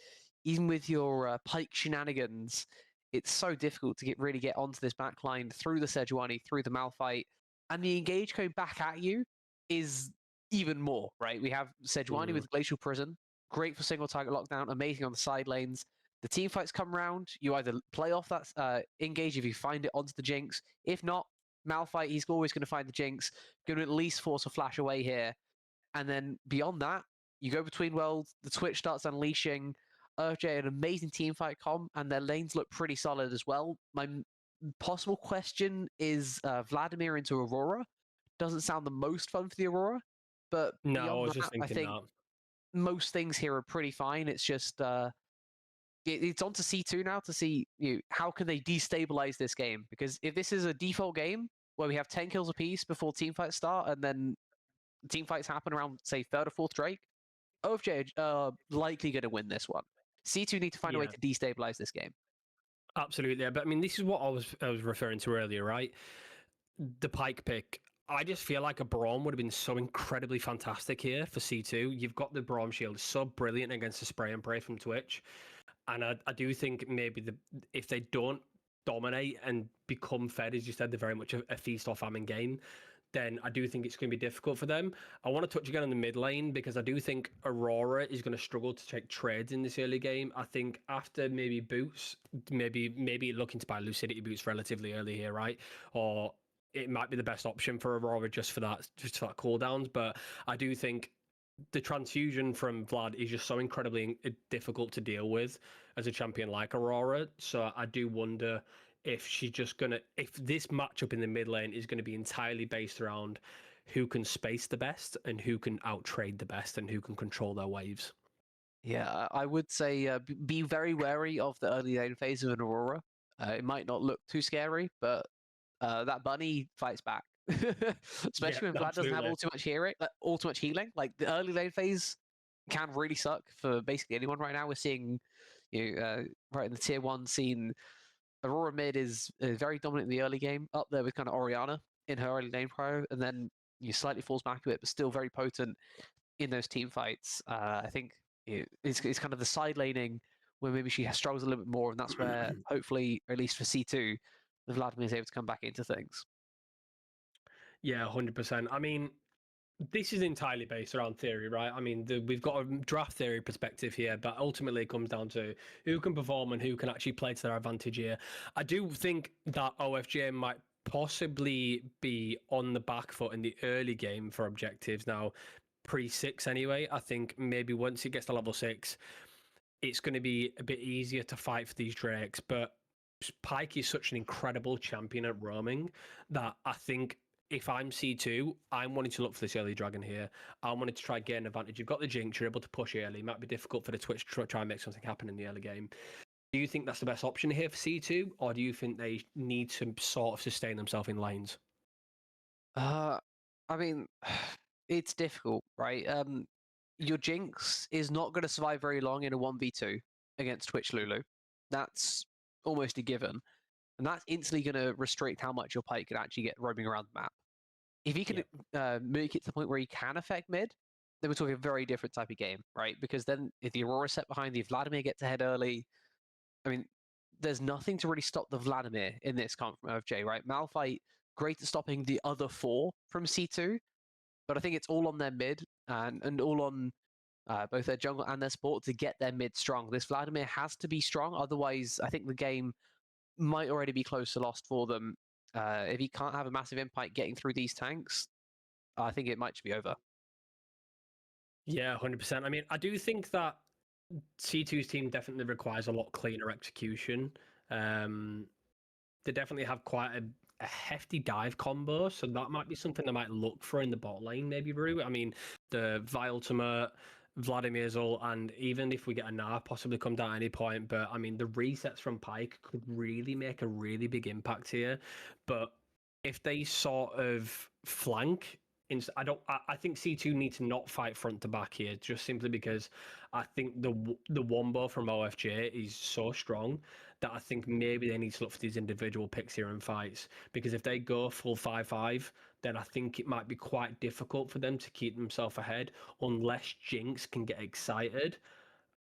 Even with your Pyke shenanigans, it's so difficult to really get onto this backline through the Sejuani, through the Malphite, and the engage going back at you is even more, right? We have Sejuani with Glacial Prison, great for single target lockdown, amazing on the side lanes. The team fights come around, you either play off that engage if you find it onto the Jinx. If not, Malphite, he's always going to find the Jinx, going to at least force a flash away here. And then beyond that, you go between worlds, the Twitch starts unleashing. OFJ, an amazing team fight com, and their lanes look pretty solid as well. My possible question is Vladimir into Aurora. Doesn't sound the most fun for the Aurora, but No, I was beyond just that, I thinking think that. most things here are pretty fine. It's just it's on to C2 now to see how can they destabilize this game, because if this is a default game where we have 10 kills apiece before team fights start and then team fights happen around, say, third or fourth Drake, OFJ are likely going to win this one. C2 need to find a way Yeah. to destabilize this game. Absolutely, yeah. But I mean, this is what I was referring to earlier, right? The Pike pick. I just feel like a Braum would have been so incredibly fantastic here for C2. You've got the Braum shield, it's so brilliant against the spray and pray from Twitch. And I do think maybe if they don't dominate and become fed, as you said, they're very much a feast or famine game, then I do think it's going to be difficult for them. I want to touch again on the mid lane because I do think Aurora is going to struggle to take trades in this early game. I think after maybe boots, maybe looking to buy Lucidity boots relatively early here, right? Or it might be the best option for Aurora just for that cooldowns. But I do think the transfusion from Vlad is just so incredibly difficult to deal with as a champion like Aurora. So I do wonder if if this matchup in the mid lane is going to be entirely based around who can space the best and who can outtrade the best and who can control their waves. Yeah, I would say be very wary of the early lane phase of an Aurora. It might not look too scary, but that bunny fights back. Especially when Vlad doesn't have all too much healing. Like the early lane phase can really suck for basically anyone right now. We're seeing right in the tier 1 scene, Aurora mid is very dominant in the early game, up there with kind of Orianna in her early lane pro, and then slightly falls back a bit, but still very potent in those team fights. I think it's kind of the side laning where maybe she struggles a little bit more, and that's where hopefully, or at least for C2, Vladimir is able to come back into things. Yeah, 100%. I mean, this is entirely based around theory, right? I mean, we've got a draft theory perspective here, but ultimately it comes down to who can perform and who can actually play to their advantage here. I do think that OFJ might possibly be on the back foot in the early game for objectives now, pre-6 anyway. I think maybe once it gets to level 6, it's going to be a bit easier to fight for these Drakes, but Pike is such an incredible champion at roaming that I think if I'm C2, I'm wanting to look for this early dragon here. I'm wanting to try and get an advantage. You've got the Jinx, you're able to push early. It might be difficult for the Twitch to try and make something happen in the early game. Do you think that's the best option here for C2, or do you think they need to sort of sustain themselves in lanes? I mean, it's difficult, right? Your Jinx is not going to survive very long in a 1v2 against Twitch Lulu. That's almost a given. And that's instantly going to restrict how much your Pike can actually get roaming around the map. If he can make it to the point where he can affect mid, then we're talking a very different type of game, right? Because then if the Aurora set behind, the Vladimir gets ahead early, I mean, there's nothing to really stop the Vladimir in this comp from OFJ, right? Malphite, great at stopping the other 4 from C2, but I think it's all on their mid and all on both their jungle and their support to get their mid strong. This Vladimir has to be strong, otherwise I think the game might already be close to lost for them. If he can't have a massive impact getting through these tanks, I think it might just be over. Yeah, 100%. I mean, I do think that C2's team definitely requires a lot cleaner execution. They definitely have quite a hefty dive combo, so that might be something they might look for in the bot lane, maybe, Rue. I mean, the Viltama, Vladimir's ult, and even if we get a Gnar possibly come down at any point, but I mean, the resets from Pike could really make a really big impact here. But if they sort of flank, I think C2 need to not fight front to back here, just simply because I think the wombo from OFJ is so strong that I think maybe they need to look for these individual picks here in fights. Because if they go full 5-5, then I think it might be quite difficult for them to keep themselves ahead unless Jinx can get excited,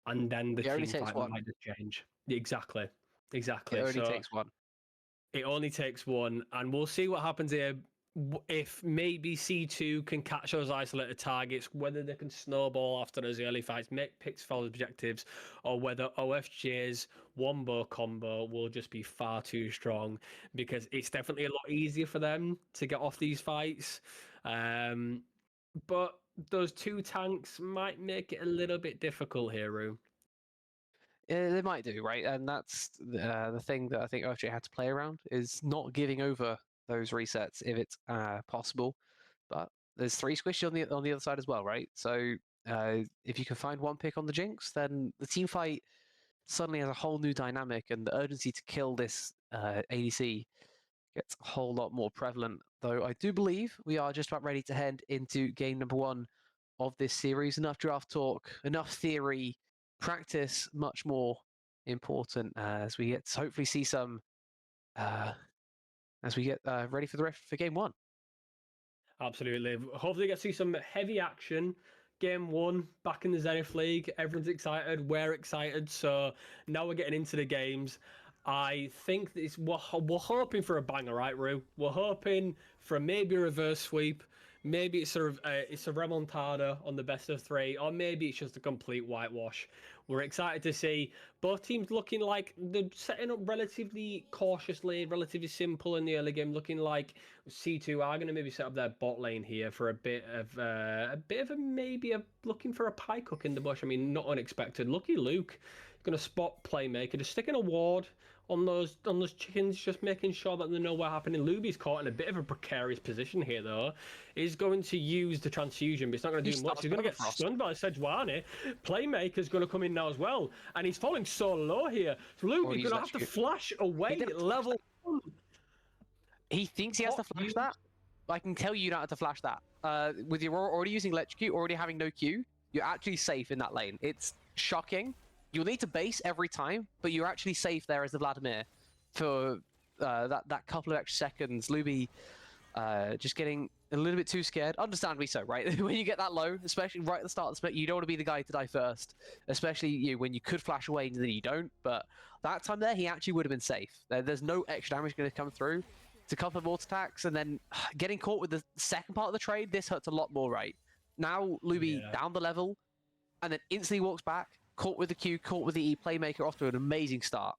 and then the team fight might just change. Exactly. Exactly. It only So takes one. it only takes one, and we'll see what happens here. If maybe C2 can catch those isolated targets, whether they can snowball after those early fights, make picks for objectives, or whether OFJ's wombo combo will just be far too strong, because it's definitely a lot easier for them to get off these fights. But those two tanks might make it a little bit difficult here, Rue. They might do, right? And that's the thing that I think OFJ had to play around is not giving over those resets if it's possible. But there's 3 squishy on the other side as well, right? So if you can find one pick on the Jinx, then the team fight suddenly has a whole new dynamic, and the urgency to kill this ADC gets a whole lot more prevalent. Though I do believe we are just about ready to head into game number 1 of this series. Enough draft talk, enough theory. Practice much more important as we get to hopefully see some as we get ready for for game 1. Absolutely. Hopefully, get to see some heavy action. Game 1 back in the Zenith League. Everyone's excited. We're excited. So now we're getting into the games. I think that we're hoping for a banger, right, Rue? We're hoping for maybe a reverse sweep. Maybe it's it's a remontada on the best of 3, or maybe it's just a complete whitewash. We're excited to see both teams looking like they're setting up relatively cautiously, relatively simple in the early game, looking like C2 are going to maybe set up their bot lane here for a bit of looking for a pie cook in the bush. I mean, not unexpected. Lucky Luke is going to spot Playmaker, just sticking a ward on those chickens, just making sure that they know what happening. Luby's caught in a bit of a precarious position here, though. He's going to use the transfusion, but it's not going to do much. He's going to get stunned by Sejuani. Playmaker's going to come in now as well, and he's falling so low here. So Luby's going to have to flash away level 1. He thinks he has to flash that. I can tell you don't have to flash that. With your already using electrocute, already having no Q, you're actually safe in that lane. It's shocking. You'll need to base every time, but you're actually safe there as the Vladimir for that couple of extra seconds. Luby just getting a little bit too scared. Understandably so, right? When you get that low, especially right at the start of the split, you don't want to be the guy to die first, especially when you could flash away and then you don't. But that time there, he actually would have been safe. There's no extra damage going to come through. It's a couple of auto attacks, and then getting caught with the second part of the trade, this hurts a lot more, right? Now, Luby down the level, and then instantly walks back, caught with the Q, caught with the E, Playmaker off to an amazing start.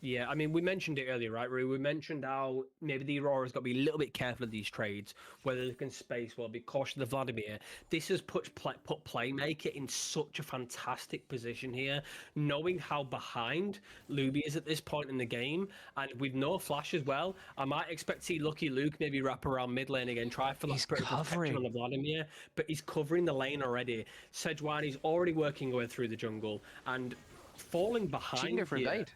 Yeah, I mean, we mentioned it earlier, right, Rui? We mentioned how maybe the Aurora's got to be a little bit careful of these trades, whether they can space well, be cautious of the Vladimir. This has put Playmaker in such a fantastic position here, knowing how behind Luby is at this point in the game, and with no flash as well. I might expect to see Lucky Luke maybe wrap around mid lane again, try for like protection on the Vladimir, but he's covering the lane already. Sejuani's already working his way through the jungle, and falling behind here.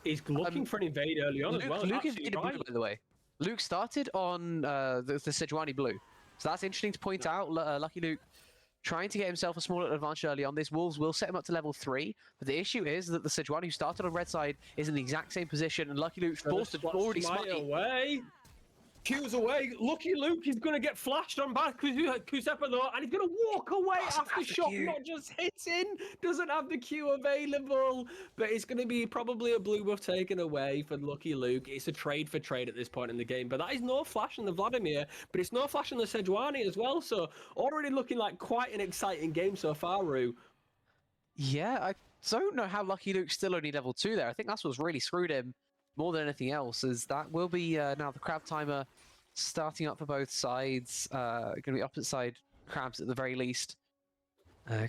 He's looking for an invade early on as well. Luke invaded blue, by the way. Luke started on the Sejuani blue. So that's interesting to point out. Lucky Luke trying to get himself a small advantage early on. This Wolves will set him up to level 3. But the issue is that the Sejuani who started on red side is in the exact same position, and Lucky Luke's forced to already smite away. Q's away. Lucky Luke is going to get flashed on by Kusepa though, and he's going to walk away after shot, not just hitting. Doesn't have the Q available, but it's going to be probably a blue buff taken away for Lucky Luke. It's a trade for trade at this point in the game, but that is no flash on the Vladimir, but it's no flash on the Sejuani as well, so already looking like quite an exciting game so far, Rue. Yeah, I don't know how Lucky Luke's still only level 2 there. I think that's what's really screwed him more than anything else, is that will be now the crab timer starting up for both sides. Going to be opposite side crabs at the very least.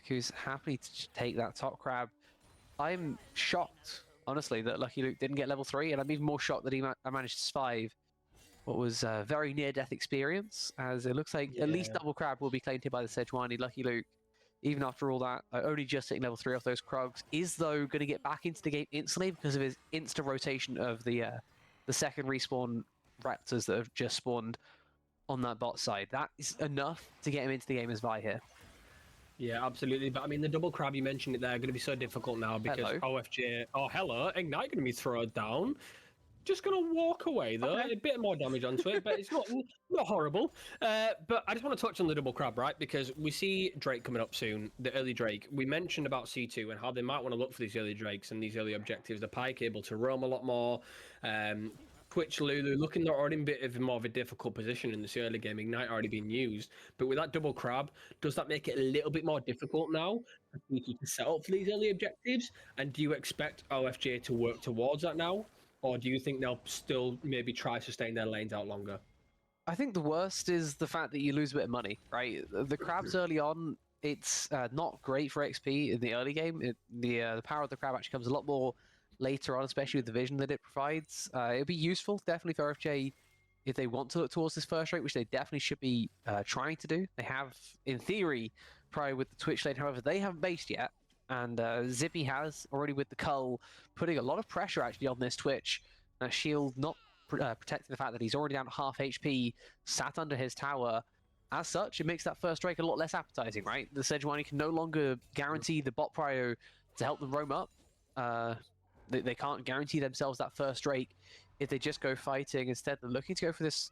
Who's happy to take that top crab. I'm shocked, honestly, that Lucky Luke didn't get level 3, and I'm even more shocked that he managed to survive what was a very near-death experience, as it looks like at least double crab will be claimed here by the Sejuani. Lucky Luke, even after all that, only just hitting level 3 off those Krogs, is though going to get back into the game instantly because of his instant rotation of the second respawn raptors that have just spawned on that bot side. That is enough to get him into the game as Vi here. Yeah, absolutely. But I mean, the double crab, you mentioned it there, going to be so difficult now because OFJ... Oh, hello. Ignite going to be thrown down. Just going to walk away, though. Okay. A bit more damage onto it, but it's not horrible. But I just want to touch on the double crab, right? Because we see Drake coming up soon, the early Drake. We mentioned about C2 and how they might want to look for these early Drakes and these early objectives. The Pike able to roam a lot more. Twitch Lulu looking they're already in a bit of more of a difficult position in this early game. Ignite already being used, but with that double crab, does that make it a little bit more difficult now for people to set up for these early objectives? And do you expect OFJ to work towards that now, or do you think they'll still maybe try to sustain their lanes out longer? I think the worst is the fact that you lose a bit of money, right? The crabs early on, it's not great for XP in the early game. The power of the crab actually comes a lot more later on, especially with the vision that it provides. It'll be useful, definitely, for OFJ if they want to look towards this first rate, which they definitely should be trying to do. They have, in theory, prior with the Twitch lane. However, they haven't based yet, and Zippy has already with the Cull, putting a lot of pressure actually on this Twitch. Shield not protecting the fact that he's already down to half HP, sat under his tower. As such, it makes that first Drake a lot less appetizing, right? The Sejuani can no longer guarantee the bot prio to help them roam up. They can't guarantee themselves that first Drake if they just go fighting. Instead, they're looking to go for this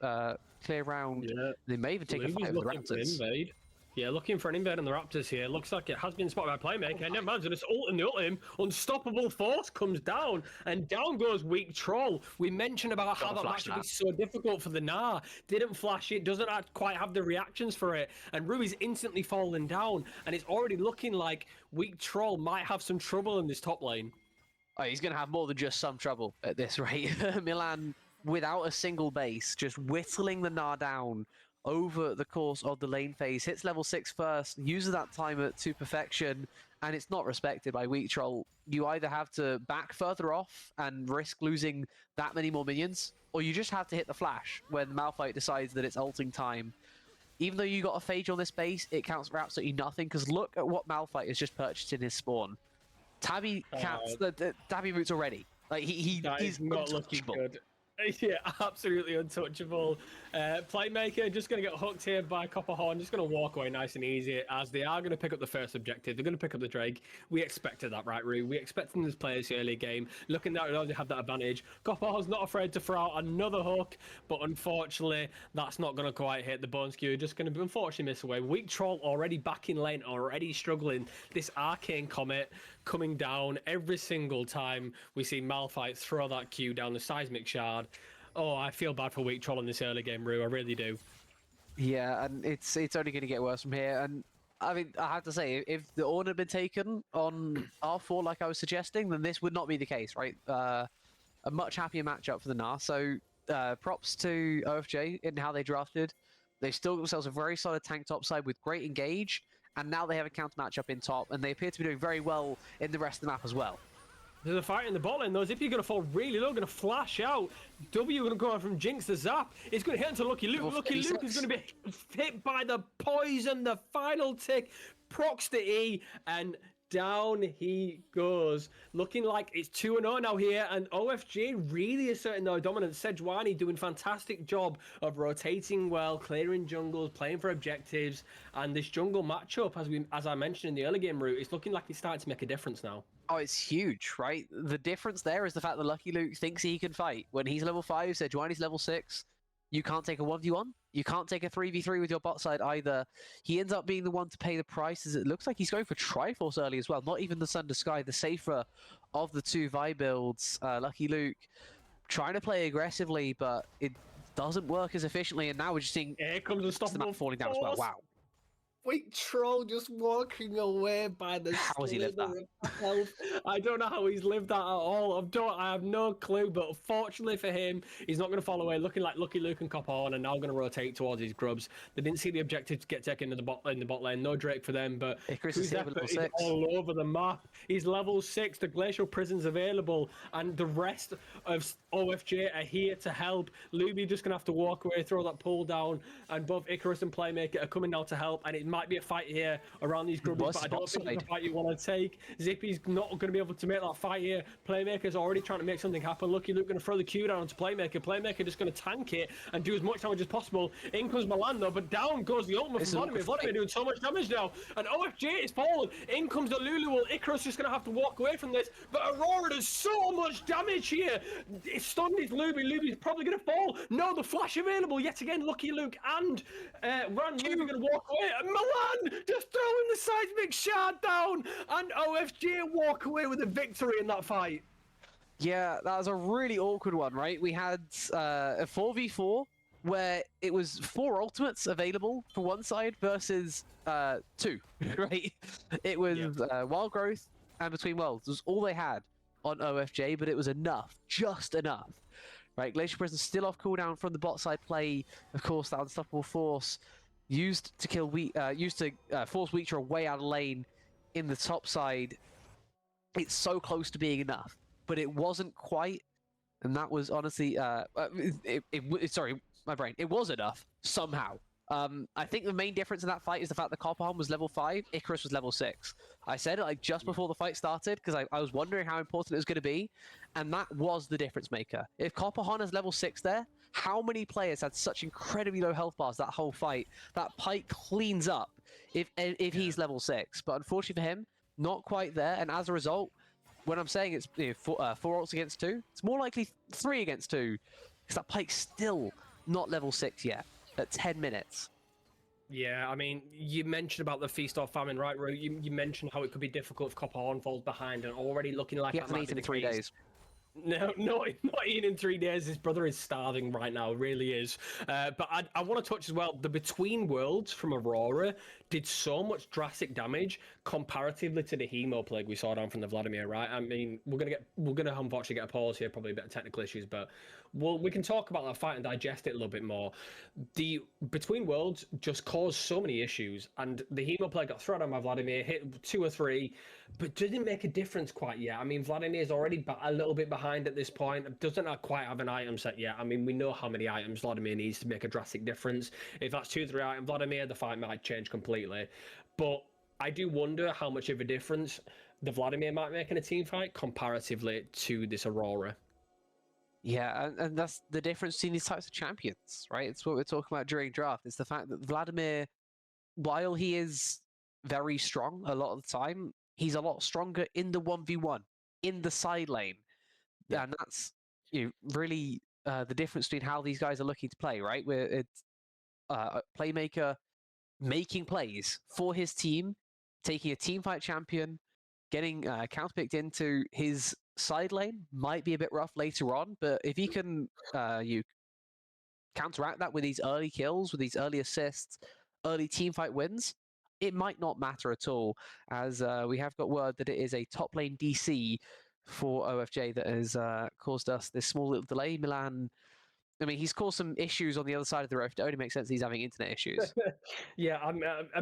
clear round. Yeah. They may even take a fight with the Raptors. Yeah, looking for an invade on the Raptors here. Looks like it has been spotted by Playmaker. And never mind, just ult in the ult him. Unstoppable Force comes down, and down goes Weak Troll. We mentioned about how that match would be so difficult for the Gnar. Didn't flash it, doesn't quite have the reactions for it. And Ruby's instantly fallen down, and it's already looking like Weak Troll might have some trouble in this top lane. Oh, he's going to have more than just some trouble at this rate. Milan, without a single base, just whittling the Gnar down over the course of the lane phase, hits level 6 first, uses that timer to perfection, and it's not respected by Weak Troll. You either have to back further off and risk losing that many more minions, or you just have to hit the flash when Malphite decides that it's ulting time. Even though you got a Phage on this base, it counts for absolutely nothing, because look at what Malphite has just purchased in his spawn. Tabby counts the Tabby roots already. Like he's not looking good. Yeah, absolutely untouchable. Playmaker just going to get hooked here by Copperhorn, just going to walk away nice and easy as they are going to pick up the first objective. They're going to pick up the Drake. We expected that, right, Rue? We expected them to play this early game. Looking that they already have that advantage. Copperhorn's not afraid to throw out another hook, but unfortunately, that's not going to quite hit the bone skewer. Just going to unfortunately miss away. Weak Troll already back in lane, already struggling. This Arcane Comet coming down every single time we see Malphite throw that Q down the Seismic Shard. Oh, I feel bad for Weak Troll in this early game, Rue. I really do. Yeah, and it's only going to get worse from here. And I mean, I have to say, if the Ornn had been taken on R4 like I was suggesting, then this would not be the case, right? A much happier matchup for the Gnar. So props to OFJ in how they drafted. They still got themselves a very solid tank top side with great engage, and now they have a counter matchup in top, and they appear to be doing very well in the rest of the map as well. There's a fight in the bot lane, though. Zippy going to fall really low, going to flash out. W going to go from Jinx to Zap. It's going to hit into Lucky Luke. Lucky Luke is going to be hit by the poison. The final tick procs the E, and down he goes. Looking like it's 2-0 now here, and OFJ really asserting their dominance. Sejuani doing fantastic job of rotating well, clearing jungles, playing for objectives, and this jungle matchup, as I mentioned in the early game route, it's looking like it's starting to make a difference now. Oh, it's huge, right? The difference there is the fact that Lucky Luke thinks he can fight. When he's level 5, Sejuani's level 6, you can't take a 1v1. You can't take a 3v3 with your bot side either. He ends up being the one to pay the price, as it looks like he's going for Triforce early as well. Not even the Sun to Sky, the safer of the two Vi builds. Lucky Luke trying to play aggressively, but it doesn't work as efficiently. And now we're just seeing here comes Unstoppable falling down as well. Wow. Weak Troll just walking away by the How has he lived that? I don't know how he's lived that at all. I have no clue, but fortunately for him, he's not going to fall away. Looking like Lucky Luke and Copperhorn are now going to rotate towards his grubs. They didn't see the objective to get taken in the bot lane. No Drake for them, but Icarus is level 6. All over the map. He's level 6. The Glacial Prison's available, and the rest of OFJ are here to help. Luby just going to have to walk away, throw that pull down, and both Icarus and Playmaker are coming now to help, and it might be a fight here around these grubbies, Was but I don't think it's offside. a fight you want to take. Zippy's not going to be able to make that fight here. Playmaker's already trying to make something happen. Lucky Luke going to throw the Q down onto Playmaker. Playmaker just going to tank it and do as much damage as possible. In comes Milan though, but down goes the ultimate It's from a Vladimir. good Vladimir fight. doing so much damage now, and OFJ is fallen. In comes the Lulu. Icarus just going to have to walk away from this, but Aurora does so much damage here. It's stunned his Luby. Luby's probably going to fall. No, the flash available yet again. Lucky Luke and Ran Luby going to walk away. And Milan just throwing the seismic shard down, and OFJ walk away with a victory in that fight. Yeah, that was a really awkward one, right? We had a 4v4 where it was 4 ultimates available for one side versus 2, right? It was Wild Growth and Between Worlds was all they had on OFJ, but it was enough, just enough, right? Glacier Prison still off cooldown from the bot side play. Of course, that unstoppable force used to kill force Weecher away out of lane in the top side. It's so close to being enough, but it wasn't quite, and that was honestly, sorry, my brain. It was enough somehow. I think the main difference in that fight is the fact that Copperhorn was level 5, Icarus was level 6. I said it like just before the fight started because I was wondering how important it was going to be, and that was the difference maker. If Copperhorn is level 6 there, how many players had such incredibly low health bars that whole fight? That Pike cleans up if he's level 6, but unfortunately for him, not quite there, and as a result, when I'm saying it's 4 ults against 2, it's more likely 3 against 2, because that Pike's still not level 6 yet at 10 minutes. Yeah, I mean, you mentioned about the feast or famine, right, Ru? You mentioned how it could be difficult if Copperhorn falls behind, and already looking like He that hasn't might eaten be in the 3 case. days. No, not eating in 3 days. His brother is starving right now, really is. But I want to touch as well. The Between Worlds from Aurora did so much drastic damage comparatively to the Hemo Plague we saw down from the Vladimir, right? I mean, we're gonna unfortunately get a pause here, probably a bit of technical issues, but we can talk about that fight and digest it a little bit more. The Between Worlds just caused so many issues, and the Hemo Plague got thrown on by Vladimir, hit 2 or 3, but didn't make a difference quite yet. I mean, Vladimir's already a little bit behind at this point. Doesn't quite have an item set yet. I mean, we know how many items Vladimir needs to make a drastic difference. If that's 2-3 items Vladimir, the fight might change completely. But I do wonder how much of a difference the Vladimir might make in a team fight comparatively to this Aurora. Yeah, and that's the difference between these types of champions, right? It's what we're talking about during draft. It's the fact that Vladimir, while he is very strong a lot of the time, he's a lot stronger in the 1v1, in the side lane. Yeah. And that's really the difference between how these guys are looking to play, right? Where it's a Playmaker making plays for his team, taking a team fight champion, getting counterpicked into his side lane might be a bit rough later on, but if he can counteract that with these early kills, with these early assists, early team fight wins, it might not matter at all, as we have got word that it is a top lane DC for OFJ that has caused us this small little delay. Milan, I mean, he's caused some issues on the other side of the road. It only makes sense he's having internet issues. Yeah,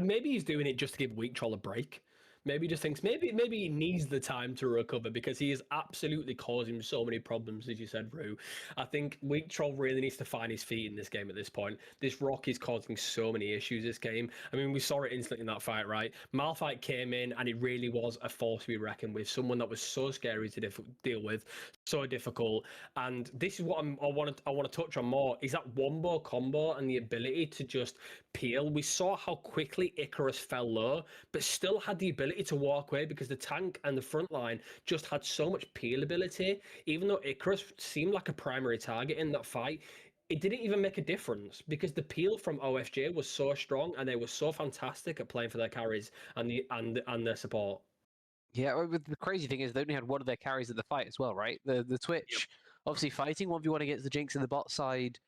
maybe he's doing it just to give Weak Troll a break. Maybe he just thinks maybe he needs the time to recover because he is absolutely causing so many problems, as you said, Rue. I think Weak Troll really needs to find his feet in this game at this point. This Rock is causing so many issues this game. I mean, we saw it instantly in that fight, right? Malphite came in and it really was a force to be reckoned with. Someone that was so scary to deal with, so difficult. And this is what I want to touch on more, is that wombo combo and the ability to just peel. We saw how quickly Icarus fell low, but still had the ability to walk away because the tank and the front line just had so much peel ability. Even though Icarus seemed like a primary target in that fight, it didn't even make a difference because the peel from OFJ was so strong and they were so fantastic at playing for their carries and their support. Yeah, well, the crazy thing is they only had one of their carries at the fight as well, right? The Twitch, obviously fighting 1v1 against the Jinx in the bot side,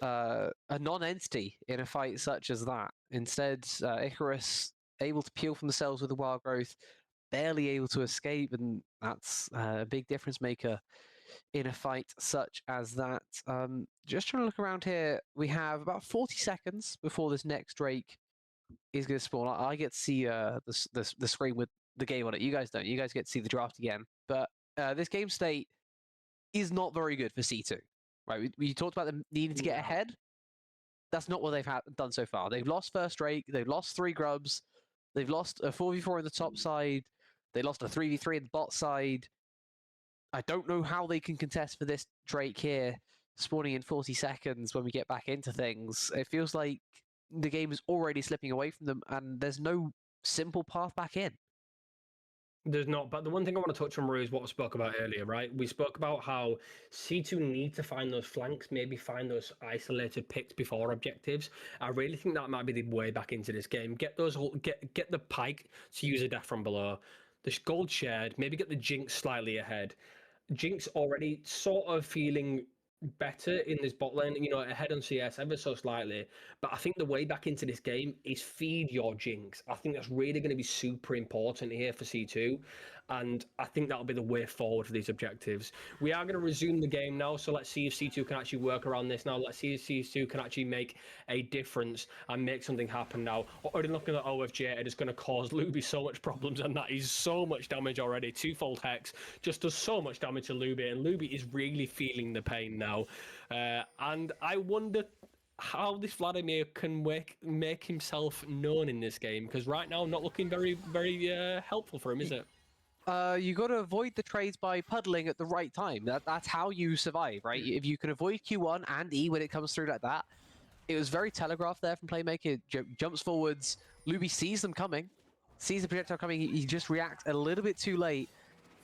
a non-entity in a fight such as that. Instead, Icarus able to peel from the cells with the wild growth, barely able to escape, and that's a big difference maker in a fight such as that. Just trying to look around here, we have about 40 seconds before this next Drake is going to spawn. I get to see the screen with the game on it. You guys don't. You guys get to see the draft again. But this game state is not very good for C2. Right? We talked about them needing to get ahead. That's not what they've done so far. They've lost first Drake. They've lost 3 Grubs. They've lost a 4v4 in the top side. They lost a 3v3 in the bot side. I don't know how they can contest for this Drake here, spawning in 40 seconds when we get back into things. It feels like the game is already slipping away from them, and there's no simple path back in. There's not, but the one thing I want to touch on, Maru, is what we spoke about earlier, right? We spoke about how C2 need to find those flanks, maybe find those isolated picks before objectives. I really think that might be the way back into this game. Get the Pike to use a death from below. The gold shared, maybe get the Jinx slightly ahead. Jinx already sort of feeling better in this bot lane, ahead on CS ever so slightly. But I think the way back into this game is feed your Jinx. I think that's really going to be super important here for C2. And I think that'll be the way forward for these objectives. We are going to resume the game now, so let's see if C2 can actually work around this now. Let's see if C2 can actually make a difference and make something happen now. Already looking at OFJ, it is going to cause Luby so much problems, and that is so much damage already. 2-fold Hex just does so much damage to Luby, and Luby is really feeling the pain now. And I wonder how this Vladimir can make himself known in this game, because right now not looking very, very helpful for him, is it? You got to avoid the trades by puddling at the right time. That's how you survive, right? If you can avoid Q1 and E when it comes through like that. It was very telegraphed there from Playmaker. Jumps forwards. Luby sees them coming, sees the projectile coming. He just reacts a little bit too late.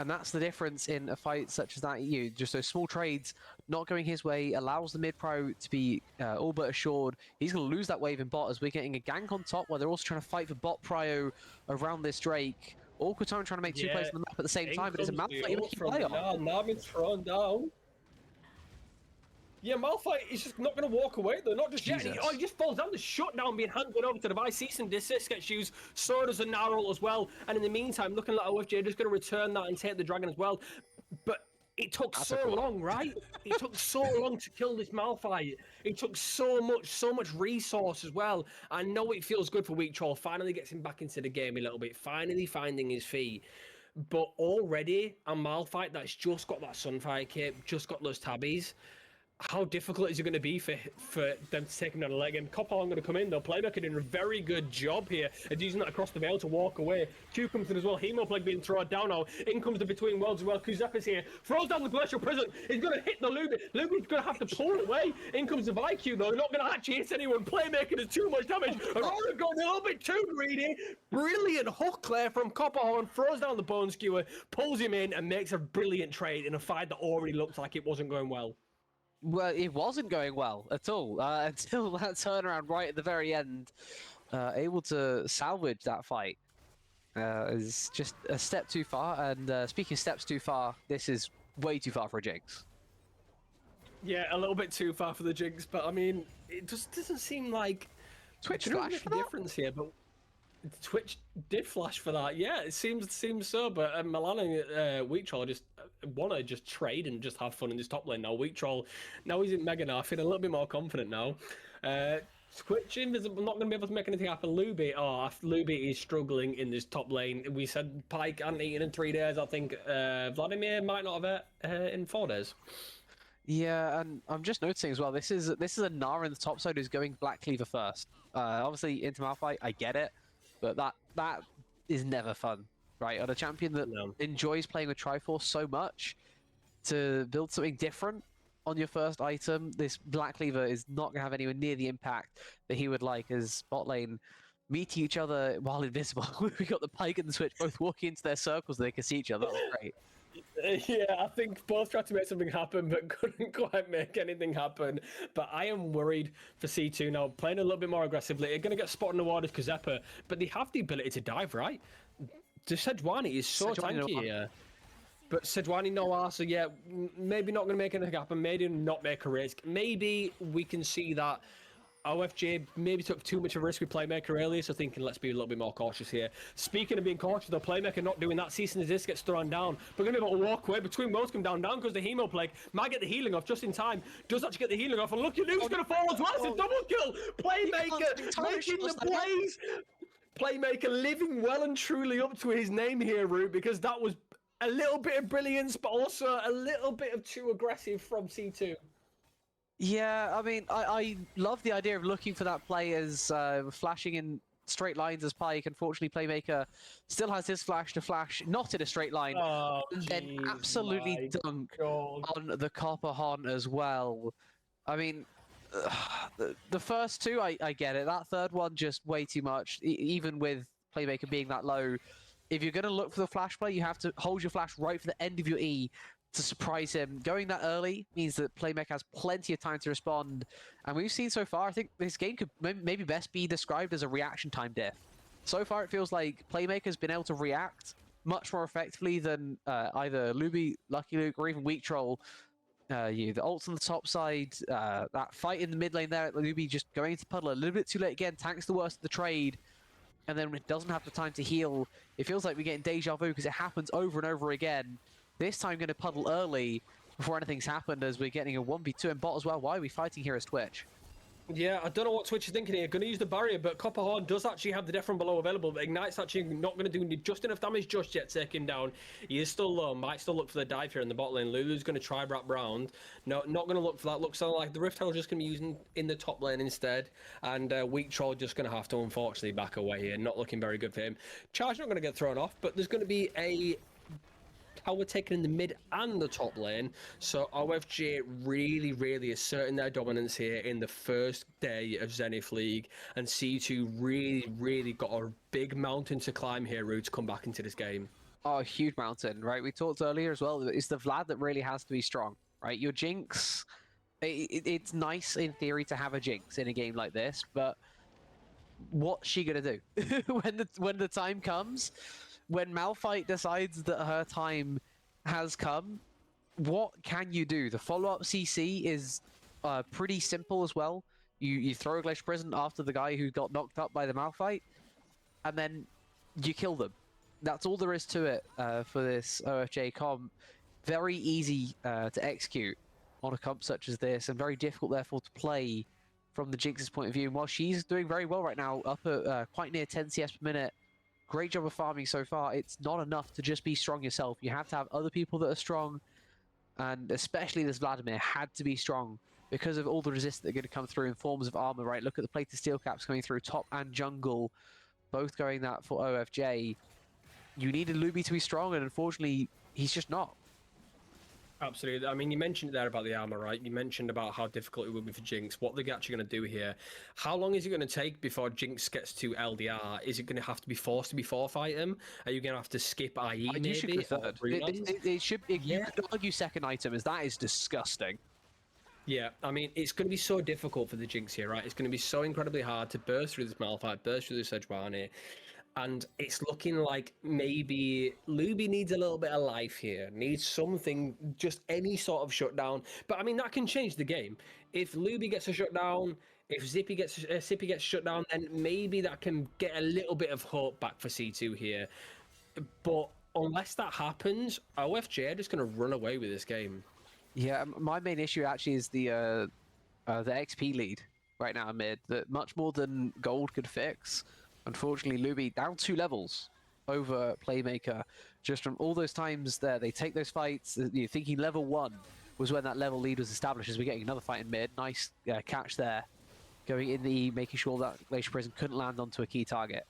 And that's the difference in a fight such as that. Just those small trades not going his way allows the mid pro to be all but assured. He's going to lose that wave in bot as we're getting a gank on top while they're also trying to fight for bot prio around this Drake. Awkward time trying to make 2 plays on the map at the same time, but it's a Malphite you keep play on. Now been thrown down. Yeah, Malphite is just not going to walk away though, not just yet. He just falls down. The shutdown being handed over to the Vice. Cease and desist gets used. So does a Narrow as well. And in the meantime, looking like OFJ just going to return that and take the dragon as well. But it took so long, right? It took so long to kill this Malphite. It took so much resource as well. I know it feels good for Weak Troll. Finally gets him back into the game a little bit. Finally finding his feet. But already a Malphite that's just got that Sunfire cape, just got those tabbies. How difficult is it going to be for them to take him down a leg? And Copalong going to come in though. Playmaker doing a very good job here at using that across the veil to walk away. Q comes in as well. Hemoplague being thrown down now. In comes the Between Worlds as well. Kuzepa's here. Throws down the Glacial Prison. He's going to hit the Luby. Luby's going to have to pull it away. In comes the IQ though. Not going to actually hit anyone. Playmaker does too much damage. Aurora going a little bit too greedy. Brilliant hook there from Copperhorn. Throws down the Bone Skewer. Pulls him in and makes a brilliant trade in a fight that already looked like it wasn't going well. Well, it wasn't going well at all until that turnaround right at the very end. Able to salvage that fight is just a step too far. And speaking of steps too far, this is way too far for a Jinx. Yeah, a little bit too far for the Jinx, but I mean, it just doesn't seem like Twitch there flash make for a that? difference here. But Twitch did flash for that. Yeah, it seems so. But Milan and Weak Troll just want to just trade and just have fun in this top lane now. Weak Troll, now he's in Mega now, feeling a little bit more confident now. Twitch Invisible, not going to be able to make anything happen. Luby is struggling in this top lane. We said Pike hadn't eaten in 3 days. I think Vladimir might not have in 4 days. Yeah, and I'm just noticing as well. This is a Nara in the top side who's going Black Cleaver first. Obviously into Malphite, I get it, but that is never fun, right? On a champion that enjoys playing with Triforce so much, to build something different on your first item, this Black Cleaver is not going to have anywhere near the impact that he would like as bot lane meeting each other while invisible. We got the Pike and the Switch both walking into their circles so they can see each other. That was great. Yeah, I think both tried to make something happen, but couldn't quite make anything happen. But I am worried for C2 now, playing a little bit more aggressively. They're going to get spot on the ward as Kuzepa, but they have the ability to dive, right? The Sejuani is so tanky here. But Sejuani no R, so yeah, maybe not going to make anything happen. Maybe not make a risk. Maybe we can see that OFJ maybe took too much of a risk with Playmaker earlier, so thinking let's be a little bit more cautious here. Speaking of being cautious, though, Playmaker not doing that. Cease and desist gets thrown down. We're going to be able to walk away. Between worlds come down because the Hemoplague might get the healing off just in time. Does actually get the healing off, and look, Luke's going to fall as well. It's a double kill. Playmaker making the plays. Playmaker living well and truly up to his name here, Root, because that was a little bit of brilliance, but also a little bit of too aggressive from C2. Yeah, I mean, I love the idea of looking for that play as flashing in straight lines as Pike. Unfortunately, Playmaker still has his flash to flash, not in a straight line, Oh, and then jeez, absolutely my dunk God. on the Copper Hon as well. I mean, the first two, I get it. That third one, just way too much. Even with Playmaker being that low, if you're going to look for the flash play, you have to hold your flash right for the end of your E to surprise him. Going that early means that Playmaker has plenty of time to respond. And we've seen so far, I think this game could maybe best be described as a reaction time diff. So far, it feels like Playmaker's been able to react much more effectively than either Luby, Lucky Luke, or even Weak Troll. The ults on the top side, that fight in the mid lane there, Luby just going into puddle a little bit too late again. Tank's the worst of the trade, and then it doesn't have the time to heal. It feels like we're getting deja vu because it happens over and over again. This time going to puddle early before anything's happened as we're getting a 1v2 in bot as well. Why are we fighting here as Twitch? Yeah, I don't know what Twitch is thinking here. Going to use the barrier, but Copper Horn does actually have the Death from Below available, but Ignite's actually not going to do just enough damage just yet to take him down. He is still low, might still look for the dive here in the bot lane. Lulu's going to try wrap round. No, not going to look for that. Looks like the Rift Herald just going to be using in the top lane instead, and Weak Troll just going to have to unfortunately back away here. Not looking very good for him. Charge not going to get thrown off, but there's going to be a tower taken in the mid and the top lane, so OFJ really asserting their dominance here in the first day of Zenith League, and C2 really got a big mountain to climb here, Rue, to come back into this game. Oh, a huge mountain, right? We talked earlier as well. It's the Vlad that really has to be strong, right? Your Jinx, it's nice in theory to have a Jinx in a game like this, but what's she gonna do when the time comes? When Malphite decides that her time has come, what can you do? The follow-up CC is pretty simple as well. You throw a Glacier Prison after the guy who got knocked up by the Malphite, and then you kill them. That's all there is to it for this OFJ comp. Very easy to execute on a comp such as this, and very difficult therefore to play from the Jinx's point of view. And while she's doing very well right now, up at quite near 10 CS per minute, great job of farming so far. It's not enough to just be strong yourself. You have to have other people that are strong, and especially this Vladimir had to be strong because of all the resist that are going to come through in forms of armor, right? Look at the plated steel caps coming through, top and jungle, both going that for OFJ. You needed Luby to be strong, and unfortunately, he's just not. Absolutely. I mean, you mentioned there about the armor, right? You mentioned about how difficult it would be for Jinx. What they're actually going to do here. How long is it going to take before Jinx gets to LDR? Is it going to have to be forced to be forfeit him? Are you going to have to skip IE maybe? You should be third. It should. You could argue second item, as that is disgusting. Yeah, I mean, it's going to be so difficult for the Jinx here, right? It's going to be so incredibly hard to burst through this Malphite, burst through this Sejuani. And it's looking like maybe Luby needs a little bit of life here, needs something, just any sort of shutdown. But I mean, that can change the game. If Luby gets a shutdown, if Zippy gets shut down, then maybe that can get a little bit of hope back for C2 here. But unless that happens, OFJ are just going to run away with this game. Yeah, my main issue actually is the XP lead right now mid, that much more than gold could fix. Unfortunately, Luby down 2 levels over Playmaker, just from all those times there. They take those fights, you're thinking level 1 was when that level lead was established, as we're getting another fight in mid. Nice catch there, going in the making sure that Glacier Prison couldn't land onto a key target.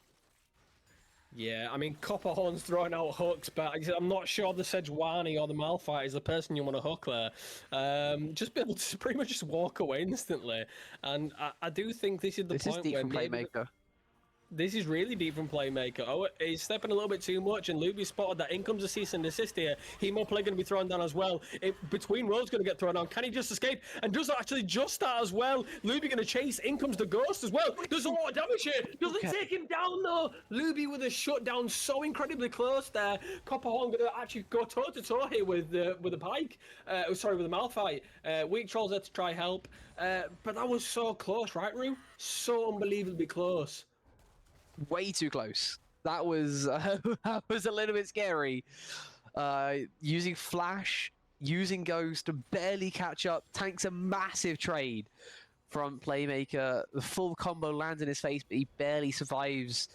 Yeah, I mean, Copperhorn's throwing out hooks, but I'm not sure the Sejuani or the Malphite is the person you want to hook there. Just be able to pretty much just walk away instantly. And I do think this is the point deep where from Playmaker. This is really deep from Playmaker. Oh, he's stepping a little bit too much, and Luby spotted that. In comes a cease and desist here. Hemo play going to be thrown down as well. Between Worlds going to get thrown down. Can he just escape? And does actually just that as well. Luby going to chase. In comes the Ghost as well. There's a lot of damage here. Doesn't take him down though. Luby with a shutdown so incredibly close there. Copperhorn going to actually go toe to toe here with the Pike. Sorry, with the Malphite. Weak Troll's there to try help. But that was so close, right, Rue? So unbelievably close. Way too close. That was that was a little bit scary. Using Flash, using Ghost to barely catch up. Tanks a massive trade from Playmaker. The full combo lands in his face, but he barely survives.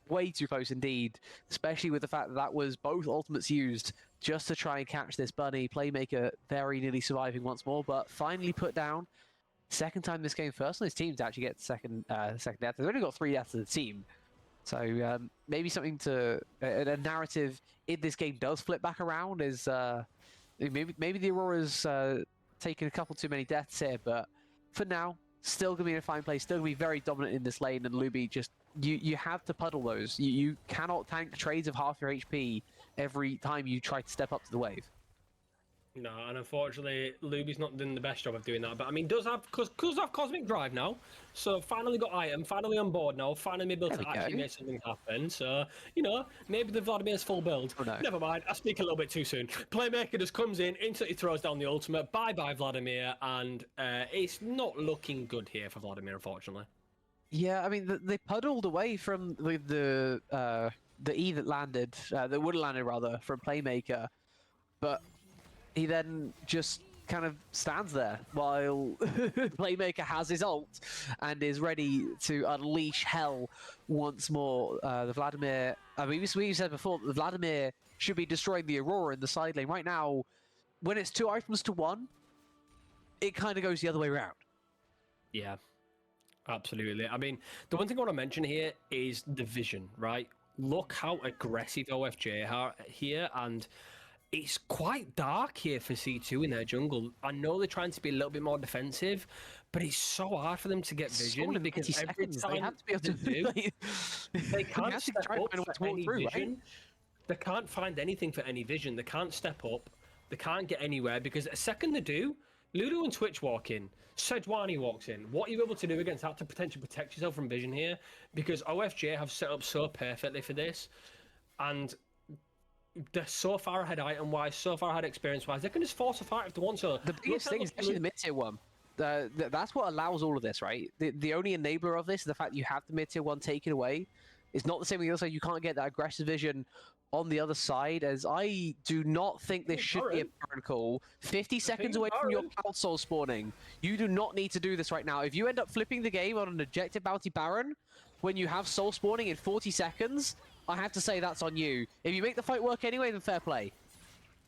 way too close indeed, especially with the fact that that was both ultimates used just to try and catch this bunny. Playmaker very nearly surviving once more, but finally put down. Second time this game, first on his team to actually get second death. They've only got 3 deaths as a team. So maybe something to a narrative if this game does flip back around is maybe the Aurora's taken a couple too many deaths here, but for now, still gonna be in a fine place, still gonna be very dominant in this lane, and Luby just you have to puddle those. You cannot tank trades of half your HP every time you try to step up to the wave. No, and unfortunately, Luby's not doing the best job of doing that. But I mean, does have Cosmic Drive now, so finally got item, finally on board now, finally able to actually make something happen. So maybe the Vladimir's full build. Oh, no. Never mind, I speak a little bit too soon. Playmaker just comes in, instantly throws down the ultimate. Bye bye Vladimir, and it's not looking good here for Vladimir, unfortunately. Yeah, I mean they puddled away from the E that landed, that would have landed rather from Playmaker, but he then just kind of stands there while Playmaker has his ult and is ready to unleash hell once more. The Vladimir, I mean, we said before, the Vladimir should be destroying the Aurora in the side lane. Right now, when it's 2 items to 1, it kind of goes the other way around. Yeah, absolutely. I mean, the one thing I want to mention here is the vision, right? Look how aggressive OFJ are here, and it's quite dark here for C2 in their jungle. I know they're trying to be a little bit more defensive, but it's so hard for them to get vision because every time they have to be able to do, they can't step up for any vision. Right? They can't find anything for any vision. They can't step up. They can't get anywhere because a second they do, Ludo and Twitch walk in. Sejuani walks in. What are you able to do against that to potentially protect yourself from vision here? Because OFJ have set up so perfectly for this, and they're so far ahead item-wise, so far ahead experience-wise. They can just force a fight if they want to. The biggest thing is actually the mid-tier one. That's what allows all of this, right? The only enabler of this is the fact that you have the mid-tier one taken away. It's not the same with the other side. You can't get that aggressive vision on the other side, as I do not think this should be a Baron call. 50 seconds away from your Cloud Soul spawning. You do not need to do this right now. If you end up flipping the game on an objective bounty Baron, when you have Soul spawning in 40 seconds, I have to say that's on you. If you make the fight work anyway, then fair play.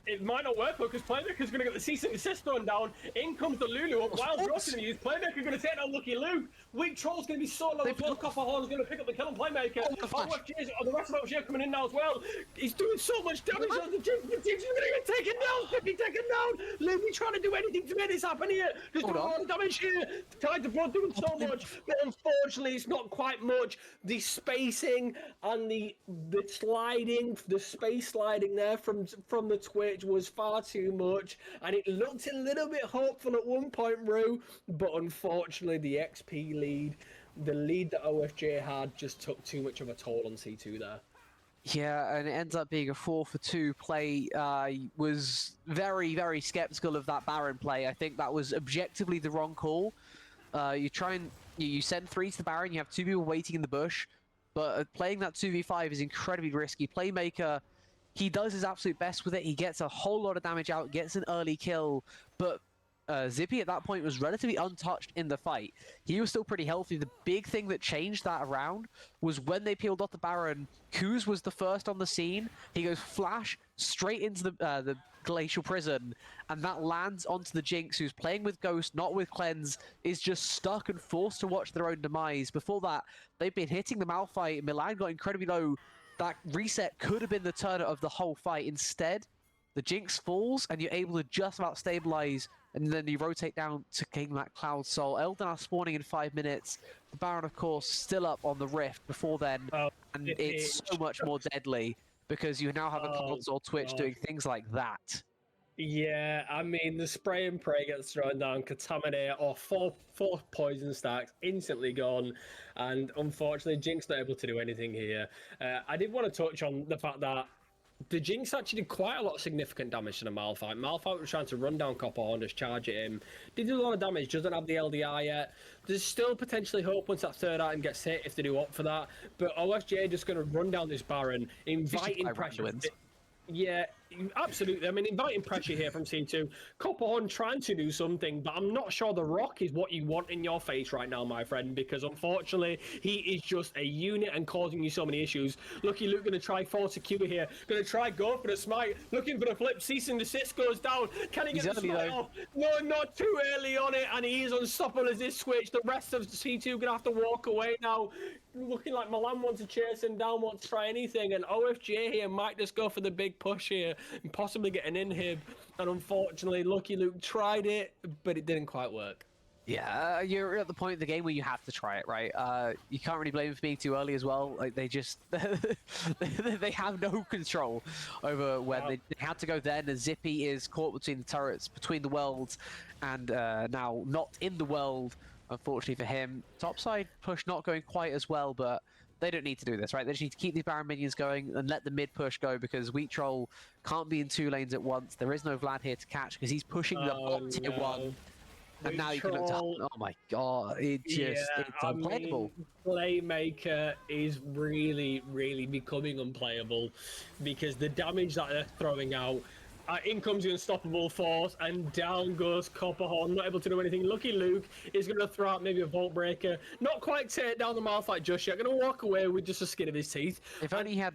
It might not work because Playmaker's going to get the cease and desist thrown down. In comes the Lulu. Wild Rock's going to use. Playmaker going to take down Lucky Luke. Weak Troll's going to be so low as well. Copper Horn's going to pick up the kill on Playmaker. The rest of OFJ coming in now as well. He's doing so much damage on the Jinx. The Jinx is going to get taken down. 50 taken down. Luby trying to do anything to make this happen here. Just doing a lot of damage here. Tied to Blood doing so much. But unfortunately, it's not quite much. The spacing and the sliding, the space sliding there from the Twitch was far too much, and it looked a little bit hopeful at one point, Rue, but unfortunately the XP lead, the lead that OFJ had, just took too much of a toll on C2 there. Yeah, and it ends up being a 4-for-2 play. Was very, very skeptical of that Baron play. I think that was objectively the wrong call. You send 3 to the Baron, you have 2 people waiting in the bush, but playing that 2v5 is incredibly risky. Playmaker, he does his absolute best with it. He gets a whole lot of damage out, gets an early kill, but Zippy at that point was relatively untouched in the fight. He was still pretty healthy. The big thing that changed that around was when they peeled off the Baron, Kuz was the first on the scene. He goes flash straight into the Glacial Prison, and that lands onto the Jinx, who's playing with Ghost, not with Cleanse, is just stuck and forced to watch their own demise. Before that, they've been hitting the Malphite. Milan got incredibly low. That reset could have been the turner of the whole fight. Instead, the Jinx falls, and you're able to just about stabilize, and then you rotate down to gain that Cloud Soul. Elden spawning in 5 minutes. The Baron, of course, still up on the Rift before then, and it's so much more deadly because you now have a Cloud Soul Twitch doing things like that. Yeah, I mean, the spray and pray gets thrown down, Contaminate, or four poison stacks, instantly gone, and unfortunately, Jinx not able to do anything here. I did want to touch on the fact that the Jinx actually did quite a lot of significant damage to the Malphite. Malphite was trying to run down Copperhorn, just charge at him. Did a lot of damage, doesn't have the LDR yet. There's still potentially hope once that third item gets hit if they do opt for that, but OFJ just going to run down this Baron, inviting pressure. Yeah, absolutely. I mean, inviting pressure here from C2. Copperhorn trying to do something, but I'm not sure the rock is what you want in your face right now, my friend, because unfortunately, he is just a unit and causing you so many issues. Lucky Luke going to try force a Q here, going to try go for the smite, looking for the flip, cease and desist goes down. Can he He's get the early, smite though. off? No, not too early on it, and he is unstoppable as this switch. The rest of C2 going to have to walk away now. Looking like Milan wants to chase him down, wants to try anything, and OFJ here might just go for the big push here and possibly get an inhib. And unfortunately, Lucky Luke tried it, but it didn't quite work. Yeah, you're at the point of the game where you have to try it, right? You can't really blame them for being too early as well. Like they just they have no control over when they had to go then. And Zippy is caught between the turrets, between the worlds, and now not in the world. Unfortunately for him, topside push not going quite as well, but they don't need to do this, right? They just need to keep these Baron minions going and let the mid push go because Wheat Troll can't be in 2 lanes at once. There is no Vlad here to catch because he's pushing the bot tier 1. And now you can look down. Oh my god, it's unplayable. Playmaker is really, really becoming unplayable because the damage that they're throwing out. In comes the unstoppable force, and down goes Copperhorn, not able to do anything. Lucky Luke is going to throw out maybe a Vault Breaker. Not quite take down the mouth like just yet. Going to walk away with just the skin of his teeth. If only he had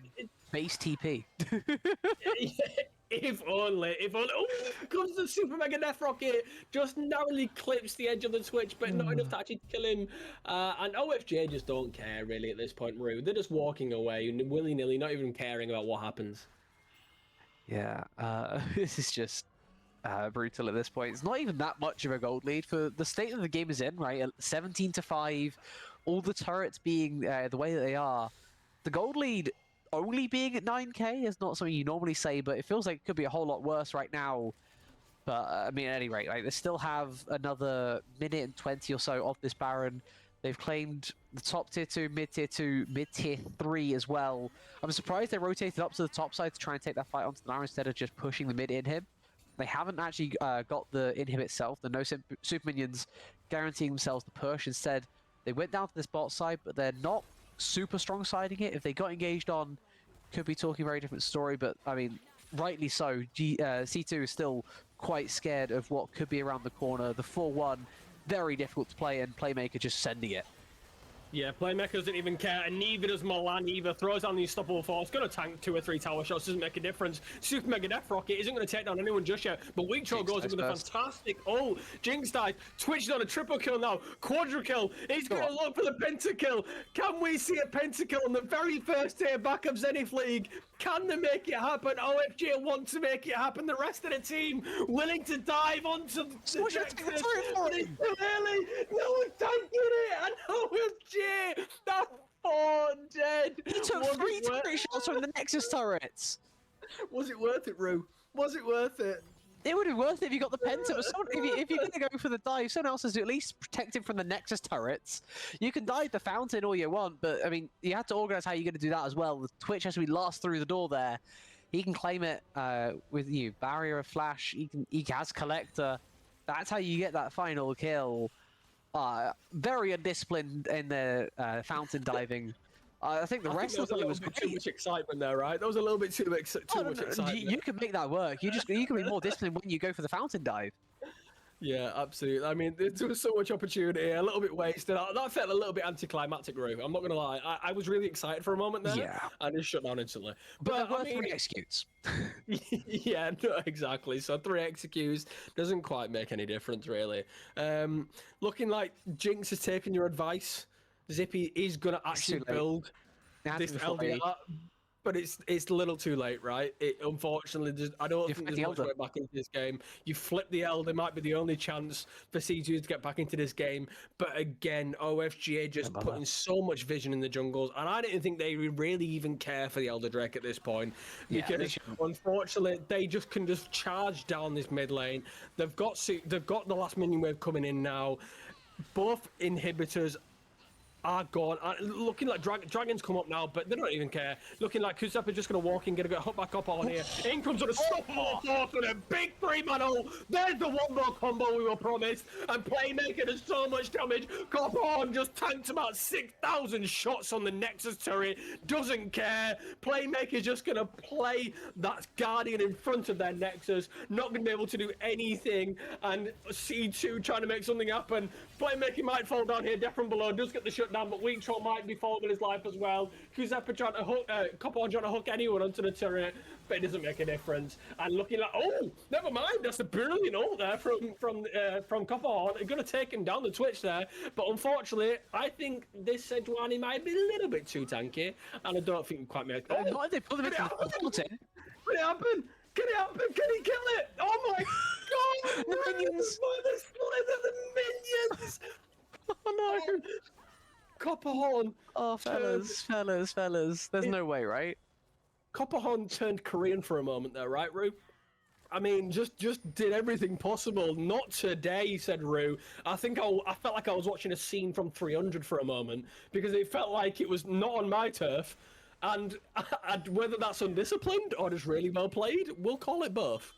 base TP. If only. Oh, comes the Super Mega Death Rocket. Just narrowly clips the edge of the switch, but not enough to actually kill him. And OFJ just don't care, really, at this point, Rue. They're just walking away, willy-nilly, not even caring about what happens. Yeah, this is just brutal at this point. It's not even that much of a gold lead for the state that the game is in, right? 17-5, all the turrets being the way that they are. The gold lead only being at 9k is not something you normally say, but it feels like it could be a whole lot worse right now. But I mean, at any rate, like, they still have another minute and 20 or so of this Baron. They've claimed the top tier 2, mid tier 2, mid tier 3 as well. I'm surprised they rotated up to the top side to try and take that fight onto the Nara instead of just pushing the mid inhib. They haven't actually got the inhib itself, the no super minions guaranteeing themselves the push. Instead, they went down to this bot side, but they're not super strong siding it. If they got engaged on, could be talking a very different story, but I mean, rightly so. C2 is still quite scared of what could be around the corner. The 4-1, very difficult to play, and Playmaker just sending it. Yeah, Playmaker doesn't even care, and neither does Milan either. Throws down the unstoppable force, going to tank 2 or 3 tower shots, doesn't make a difference. Super Mega Death Rocket isn't going to take down anyone just yet, but Weak Troll goes in with a fantastic ult. Jinx dies, Twitch on a triple kill now, quadra kill. He's going to look for the pentakill. Can we see a pentakill on the very first day back of Zenith League? Can they make it happen? OFJ want to make it happen. The rest of the team willing to dive onto the Nexus, but it's too early. No one's tanking it, and OFJ, that's 4 dead. He took 3 turret shots from the Nexus turrets. Was it worth it, Rue? Was it worth it? It would be worth it if you got the Penta, but if you're going to go for the dive, someone else has to at least protect him from the Nexus turrets. You can dive the fountain all you want, but I mean, you have to organize how you're going to do that as well. The Twitch has to be last through the door there. He can claim it with Barrier of Flash, he has Collector. That's how you get that final kill. Very undisciplined in the fountain diving. I think the rest of the play was great. Too much excitement there, right? That was a little bit too much excitement. You can make that work. You can be more disciplined when you go for the fountain dive. Yeah, absolutely. I mean, there was so much opportunity, a little bit wasted. That felt a little bit anticlimactic, Rue. I'm not going to lie. I was really excited for a moment there. Yeah. And it shut down instantly. But there were 3 executes. Yeah, no, exactly. So 3 executes doesn't quite make any difference, really. Looking like Jinx has taken your advice. Zippy is going to actually build this LDR, but it's a little too late, right? Unfortunately, I don't think there's much way back into this game. You flip the Elder, might be the only chance for C2 to get back into this game. But again, OFGA just putting so much vision in the jungles, and I didn't think they really even care for the Elder Drake at this point, because unfortunately they can just charge down this mid lane. They've got the last minion wave coming in now. Both inhibitors are gone. Looking like Dragons come up now, but they don't even care. Looking like Kuzepa's just going to walk in, going to get hooked back up on here. In comes unstoppable force with a big 3-man hole. There's the one-more combo we were promised. And Playmaker does so much damage. Copperhorn just tanked about 6,000 shots on the Nexus turret. Doesn't care. Playmaker's just going to play that Guardian in front of their Nexus. Not going to be able to do anything. And C2 trying to make something happen. Playmaker might fall down here. Death from below does get the shutdown, but Weak Troll might be falling his life as well. Kuzepa trying to hook, Copperhorn trying to hook anyone onto the turret, but it doesn't make a difference. And looking like, oh, never mind. That's a brilliant ult there from Copperhorn. Going to take him down the Twitch there, but unfortunately, I think this Sejuani might be a little bit too tanky, and I don't think we quite make. Oh, Why did they put them into the bulletin? Can it happen? Can it happen? Can he kill it? Oh my god! The minions! The split of the minions! Oh no! Copperhorn. Oh, fellas. There's no way, right? Copperhorn turned Korean for a moment there, right, Rue? I mean, just did everything possible. Not today, said Rue. I think I felt like I was watching a scene from 300 for a moment, because it felt like it was not on my turf. And whether that's undisciplined or just really well played, we'll call it both.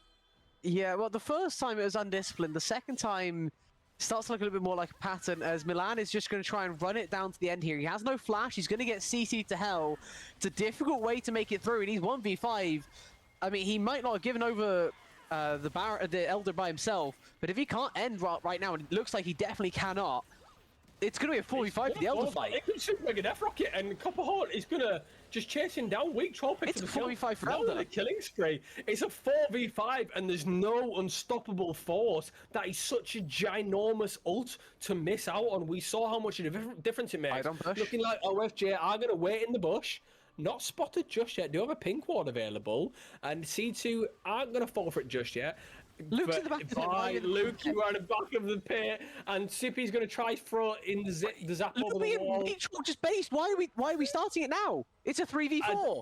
Yeah, well, the first time it was undisciplined. The second time starts to look a little bit more like a pattern, as Milan is just going to try and run it down to the end here. He has no flash. He's going to get CC'd to hell. It's a difficult way to make it through, and he's 1v5. I mean, he might not have given over the Elder by himself, but if he can't end right now, and it looks like he definitely cannot, it's going to be a 4v5 for the Elder fight. It could Super Mega Death Rocket, and Copperhorn is going to just chase him down. Weak Troll picks It's up a the 4v5 for kill. Elder. A killing spree. It's a 4v5, and there's no unstoppable force. That is such a ginormous ult to miss out on. We saw how much of a difference it makes. Looking like OFJ are going to wait in the bush. Not spotted just yet. Do have a pink ward available, and C2 aren't going to fall for it just yet. Luke's in the back of the pit. Luke, you are in the back of the pit, and Sippy's going to try to throw in the zap over the wall. Just based. Why are we starting it now? It's a 3v4.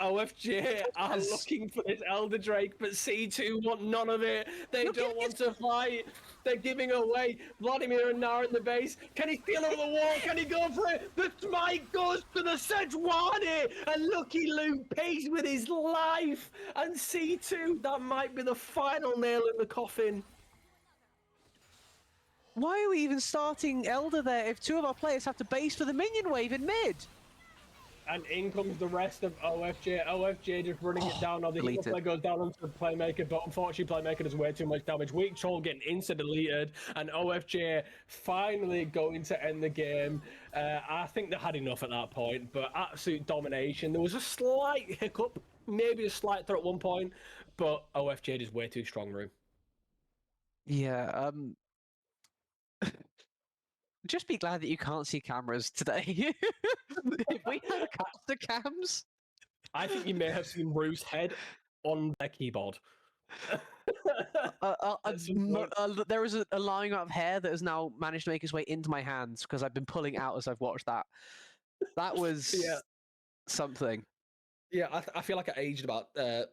OFJ are looking for this Elder Drake, but C2 want none of it. They don't want to fight. They're giving away. Vladimir and Nara in the base. Can he steal over the wall? Can he go for it? The smite goes to the Sejuani, and Lucky Luke pays with his life. And C2, that might be the final nail in the coffin. Why are we even starting Elder there if two of our players have to base for the minion wave in mid? And in comes the rest of OFJ. OFJ just running it down. Now the healer play goes down onto the Playmaker, but unfortunately Playmaker does way too much damage. Weak Troll getting insta-deleted, and OFJ finally going to end the game. I think they had enough at that point, but absolute domination. There was a slight hiccup, maybe a slight throw at one point, but OFJ is way too strong, Rue. Yeah, just be glad that you can't see cameras today. If we had caster cams, I think you may have seen Rue's head on their keyboard. there is a line of hair that has now managed to make its way into my hands because I've been pulling out as I've watched that. That was something. Yeah, I feel like I aged about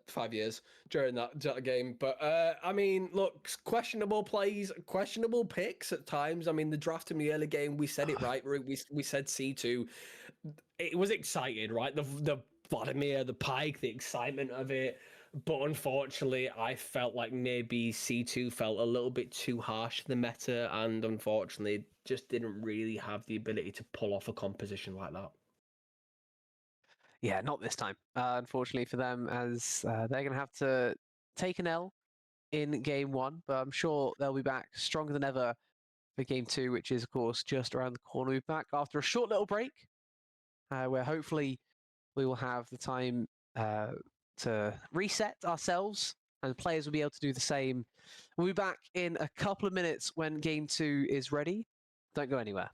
5 years during that game. But, I mean, look, questionable plays, questionable picks at times. I mean, the draft in the early game, we said it right. We said C2. It was exciting, right? The Vladimir, the Pike, the excitement of it. But unfortunately, I felt like maybe C2 felt a little bit too harsh to the meta, and unfortunately just didn't really have the ability to pull off a composition like that. Yeah, not this time, unfortunately for them, as they're going to have to take an L in game one, but I'm sure they'll be back stronger than ever for game two, which is, of course, just around the corner. We'll be back after a short little break, where hopefully we will have the time to reset ourselves, and players will be able to do the same. We'll be back in a couple of minutes when game two is ready. Don't go anywhere.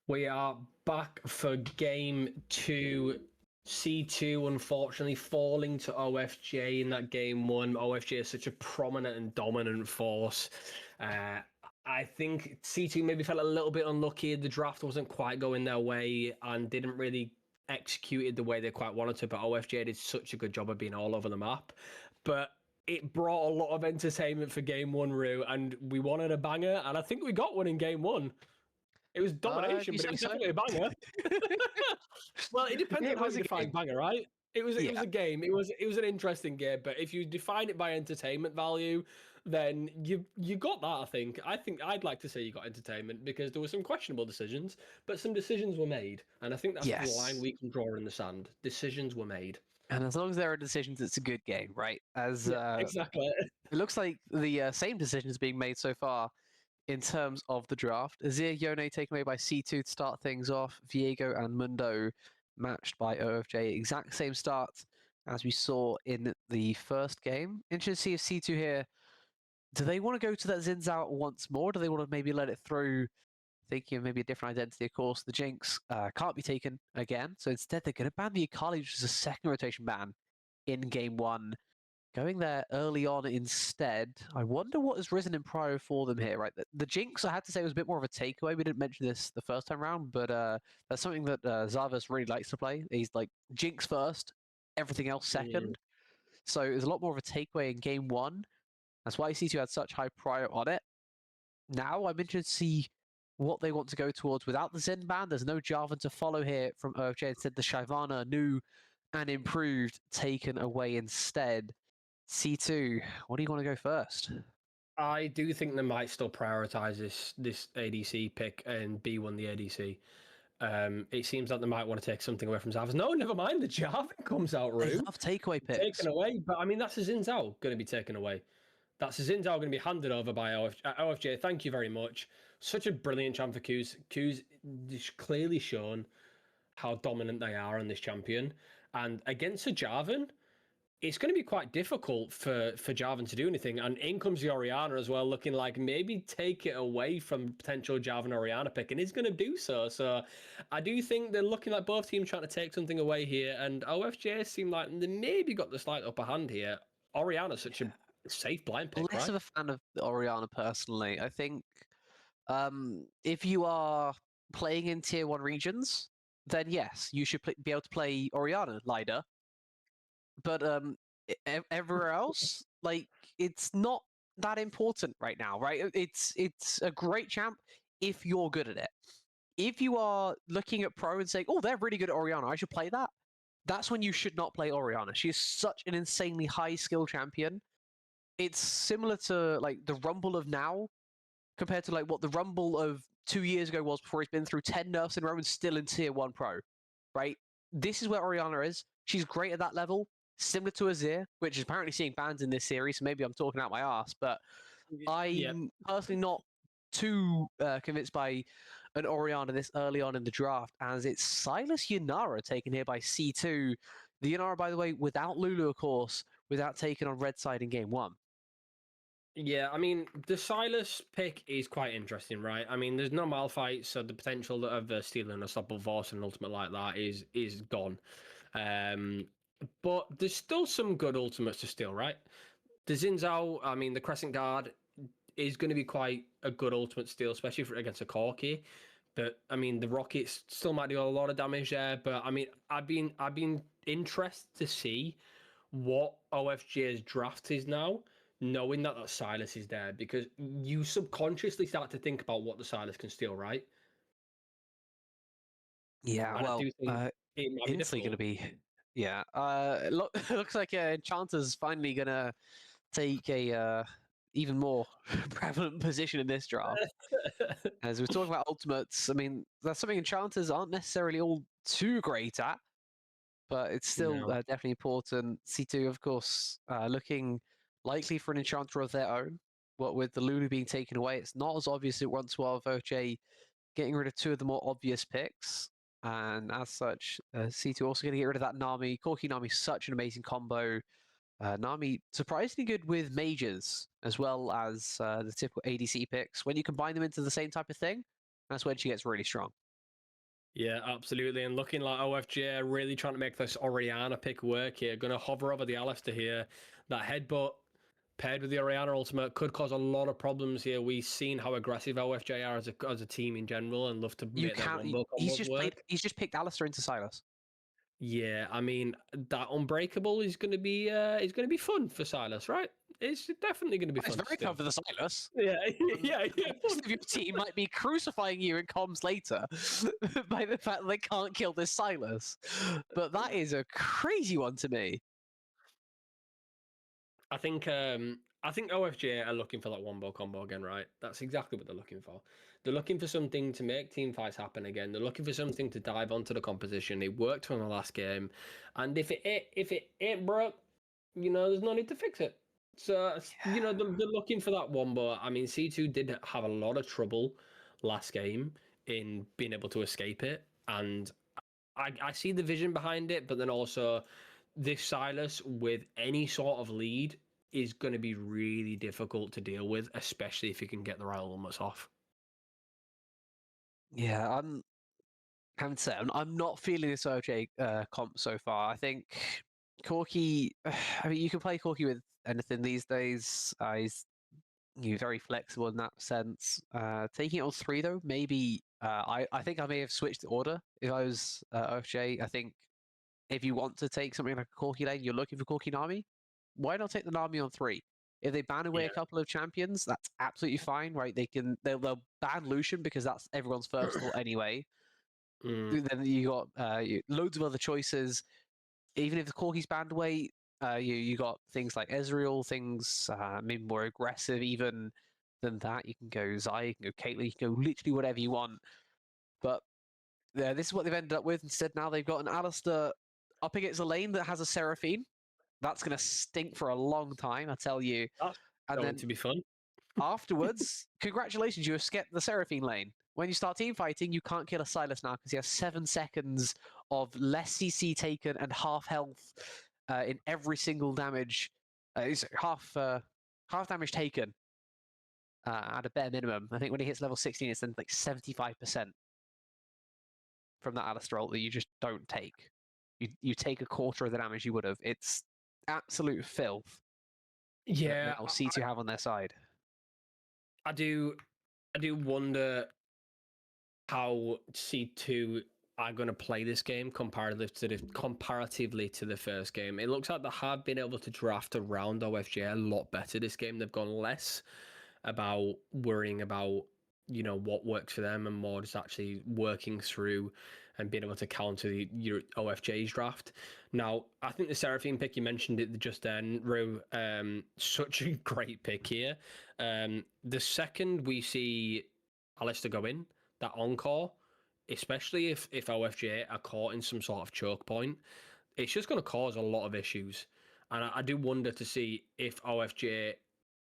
We are back for game 2. C2 unfortunately falling to OFJ in that game 1. OFJ is such a prominent and dominant force. I think C2 maybe felt a little bit unlucky. The draft wasn't quite going their way and didn't really execute it the way they quite wanted to, but OFJ did such a good job of being all over the map. But it brought a lot of entertainment for game 1, Rue, and we wanted a banger, and I think we got one in game 1. It was domination, you but it was say so? definitely a banger. Well, it depends It on how was you a define game. banger, right? It was Yeah. a game. It was an interesting game, but if you define it by entertainment value, then you got that. I think I'd like to say you got entertainment because there were some questionable decisions, but some decisions were made, and I think that's the line Yes. we can draw in the sand. Decisions were made. And as long as there are decisions, it's a good game, right? As Exactly. it looks like the same decisions being made so far in terms of the draft. Azir Yone taken away by C2 to start things off. Viego and Mundo matched by OFJ. Exact same start as we saw in the first game. Interested to see if C2 here, do they want to go to that Zinzao once more? Do they want to maybe let it through, thinking of maybe a different identity? Of course, the Jinx can't be taken again. So instead, they're going to ban the Akali, which is a second rotation ban in game 1. Going there early on instead. I wonder what has risen in prio for them here, right? The Jinx, I had to say, was a bit more of a takeaway. We didn't mention this the first time around, but that's something that Zarvas really likes to play. He's like Jinx first, everything else second. So it was a lot more of a takeaway in game 1. That's why C2 had such high prio on it. Now I'm interested to see what they want to go towards. Without the Zen ban, there's no Jarvan to follow here from OFJ. Instead, the Shyvana, new and improved, taken away instead. C2, what do you want to go first? I do think they might still prioritize this ADC pick and B1 the ADC. It seems like they might want to take something away from Zavs. No, never mind. The Jarvan comes out, They Rue. love takeaway picks. Taken away. But I mean, that's a Zinzao going to be taken away. That's a Zinzao going to be handed over by OFJ. Thank you very much. Such a brilliant champ for Q's. Q's clearly shown how dominant they are on this champion. And against a Jarvan, it's going to be quite difficult for Jarvan to do anything. And in comes the Orianna as well, looking like maybe take it away from potential Jarvan Orianna pick, and he's going to do so. So I do think they're looking like both teams trying to take something away here, and OFJ seem like they maybe got the slight upper hand here. Orianna's such a safe blind pick, Less right? of a fan of Orianna personally. I think if you are playing in tier 1 regions, then yes, you should be able to play Orianna, Lida. But everywhere else, like, it's not that important right now, right? It's a great champ if you're good at it. If you are looking at pro and saying, oh, they're really good at Orianna, I should play that, that's when you should not play Orianna. She is such an insanely high skill champion. It's similar to like the Rumble of now compared to like what the Rumble of 2 years ago was before he's been through 10 nerfs in a row and still in tier 1 pro, right? This is where Orianna is. She's great at that level, similar to Azir, which is apparently seeing bans in this series, so maybe I'm talking out my ass, but I'm personally not too convinced by an Orianna this early on in the draft, as it's Silas Yanara taken here by C2. The Yanara, by the way, without Lulu, of course, without taking on red side in game 1. Yeah, I mean, the Silas pick is quite interesting, right? I mean, there's no Malphite, so the potential of stealing a Unstoppable Force and ultimate like that is gone. But there's still some good ultimates to steal, right? The Zinzao, I mean, the Crescent Guard is going to be quite a good ultimate steal, especially against a Corki. But I mean, the Rockets still might do a lot of damage there. But I mean, I've been interested to see what OFJ's draft is now, knowing that Silas is there, because you subconsciously start to think about what the Silas can steal, right? Yeah, And well, I do think it might be instantly going to difficult. be. Yeah, it looks like Enchanter's finally going to take a even more prevalent position in this draft. As we're talking about ultimates, I mean, that's something Enchanters aren't necessarily all too great at, but it's still No. definitely important. C2, of course, looking likely for an Enchanter of their own. What with the Lulu being taken away, it's not as obvious as it once was. OJ getting rid of 2 of the more obvious picks. And as such, C2 also going to get rid of that Nami. Corki Nami, such an amazing combo. Nami surprisingly good with mages as well as the typical ADC picks. When you combine them into the same type of thing, that's when she gets really strong. Yeah, absolutely. And looking like OFJ are really trying to make this Orianna pick work here. Going to hover over the Alistair here. That headbutt paired with the Orianna ultimate could cause a lot of problems here. We've seen how aggressive OFJ are as a team in general and love to You make their can't. combo He's combos just work. He's just picked Alistair into Silas. Yeah, I mean that Unbreakable is going to be fun for Silas, right? It's definitely going to be It's fun. very to do. fun for the Silas. Yeah, yeah, The yeah. rest of your team might be crucifying you in comms later by the fact that they can't kill this Silas. But that is a crazy one to me. I think OFJ are looking for that wombo combo again, right? That's exactly what they're looking for. They're looking for something to make team fights happen again. They're looking for something to dive onto the composition. It worked from the last game, and if it ain't broke, there's no need to fix it. So they're looking for that wombo. I mean, C2 did have a lot of trouble last game in being able to escape it, and I see the vision behind it, but then also this Silas with any sort of lead is going to be really difficult to deal with, especially if you can get the right elements off. Yeah, I'm having to say, I'm not feeling this OJ comp so far. I think Corky, I mean, you can play Corky with anything these days. He's very flexible in that sense. Taking it on 3, though, maybe I think I may have switched the order if I was OFJ. I think if you want to take something like a Corky lane, you're looking for Corky Nami, why not take the Nami on 3? If they ban away a couple of champions, that's absolutely fine, right? They'll ban Lucian because that's everyone's first thought anyway. Then you got loads of other choices. Even if the Corky's banned away, you got things like Ezreal, things maybe more aggressive even than that. You can go Zai, you can go Caitlyn, you can go literally whatever you want. But this is what they've ended up with. Instead, now they've got an Alistair up against a lane that has a Seraphine. That's going to stink for a long time, I tell you. That's And going then to be fun. afterwards, congratulations, you escaped the Seraphine lane. When you start team fighting, you can't kill a Silas now because he has 7 seconds of less CC taken and half health in every single damage. Half damage taken at a bare minimum. I think when he hits level 16, it's then like 75% from that Alistair ult that you just don't take. You take a quarter of the damage you would have. It's absolute filth. Yeah, Now C2 have on their side. I do wonder how C2 are going to play this game comparatively to the first game. It looks like they have been able to draft around OFJ a lot better this game. They've gone less about worrying about what works for them and more just actually working through and being able to counter your OFJ's draft. Now, I think the Seraphine pick, you mentioned it just then, Rue, such a great pick here. The second we see Alistair go in, that encore, especially if OFJ are caught in some sort of choke point, it's just going to cause a lot of issues. And I do wonder to see if OFJ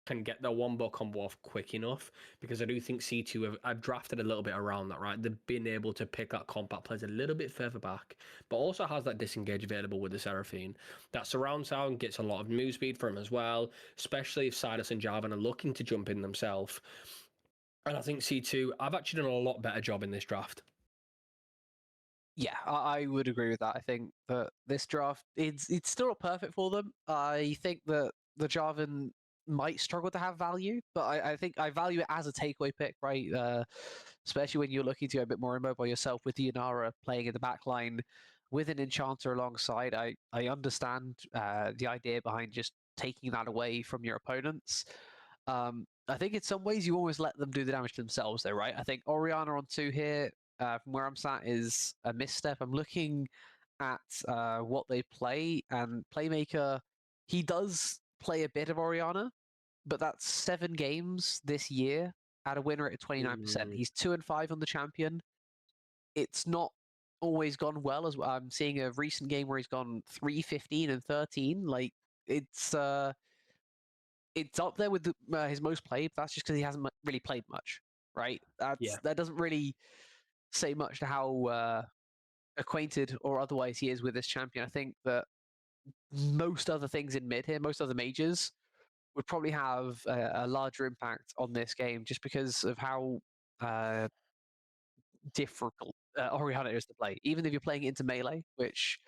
can get their wombo combo off quick enough, because I do think C2 have drafted a little bit around that, right? They've been able to pick that combat plays a little bit further back, but also has that disengage available with the Seraphine. That surround sound gets a lot of move speed for him as well, especially if Silas and Jarvan are looking to jump in themselves. And I think C2 have actually done a lot better job in this draft. Yeah, I would agree with that. I think that this draft, it's still not perfect for them. I think that the Jarvan might struggle to have value, but I think I value it as a takeaway pick, right? Especially when you're looking to go a bit more immobile yourself with Dianara playing in the back line with an Enchanter alongside. I understand the idea behind just taking that away from your opponents. I think in some ways you always let them do the damage to themselves, though, right? I think Orianna on 2 here, from where I'm sat, is a misstep. I'm looking at what they play, and Playmaker, he does play a bit of Orianna, but that's 7 games this year at a win rate of 29%. He's 2-5 on the champion. It's not always gone well, as I'm seeing a recent game where he's gone 3-15 and 13. Like, it's up there with his most played. That's just because he hasn't really played much, right? That doesn't really say much to how acquainted or otherwise he is with this champion. I think that most other things in mid here, most other majors, would probably have a larger impact on this game just because of how difficult Oriana is to play. Even if you're playing it into melee, which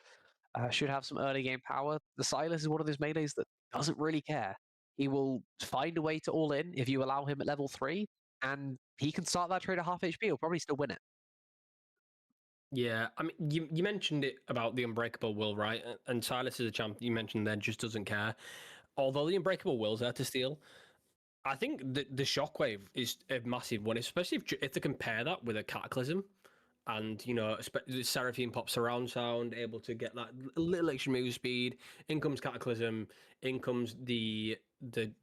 should have some early game power, the Silas is one of those melees that doesn't really care. He will find a way to all in if you allow him at level 3, and he can start that trade at half HP. He'll probably still win it. Yeah, I mean, you mentioned it about the Unbreakable Will, right? And Silas is a champ you mentioned there, just doesn't care. Although the Unbreakable Will's there to steal, I think the Shockwave is a massive one, especially if they compare that with a Cataclysm. And, the Seraphine pop surround sound, able to get that little extra move speed. In comes Cataclysm, in comes the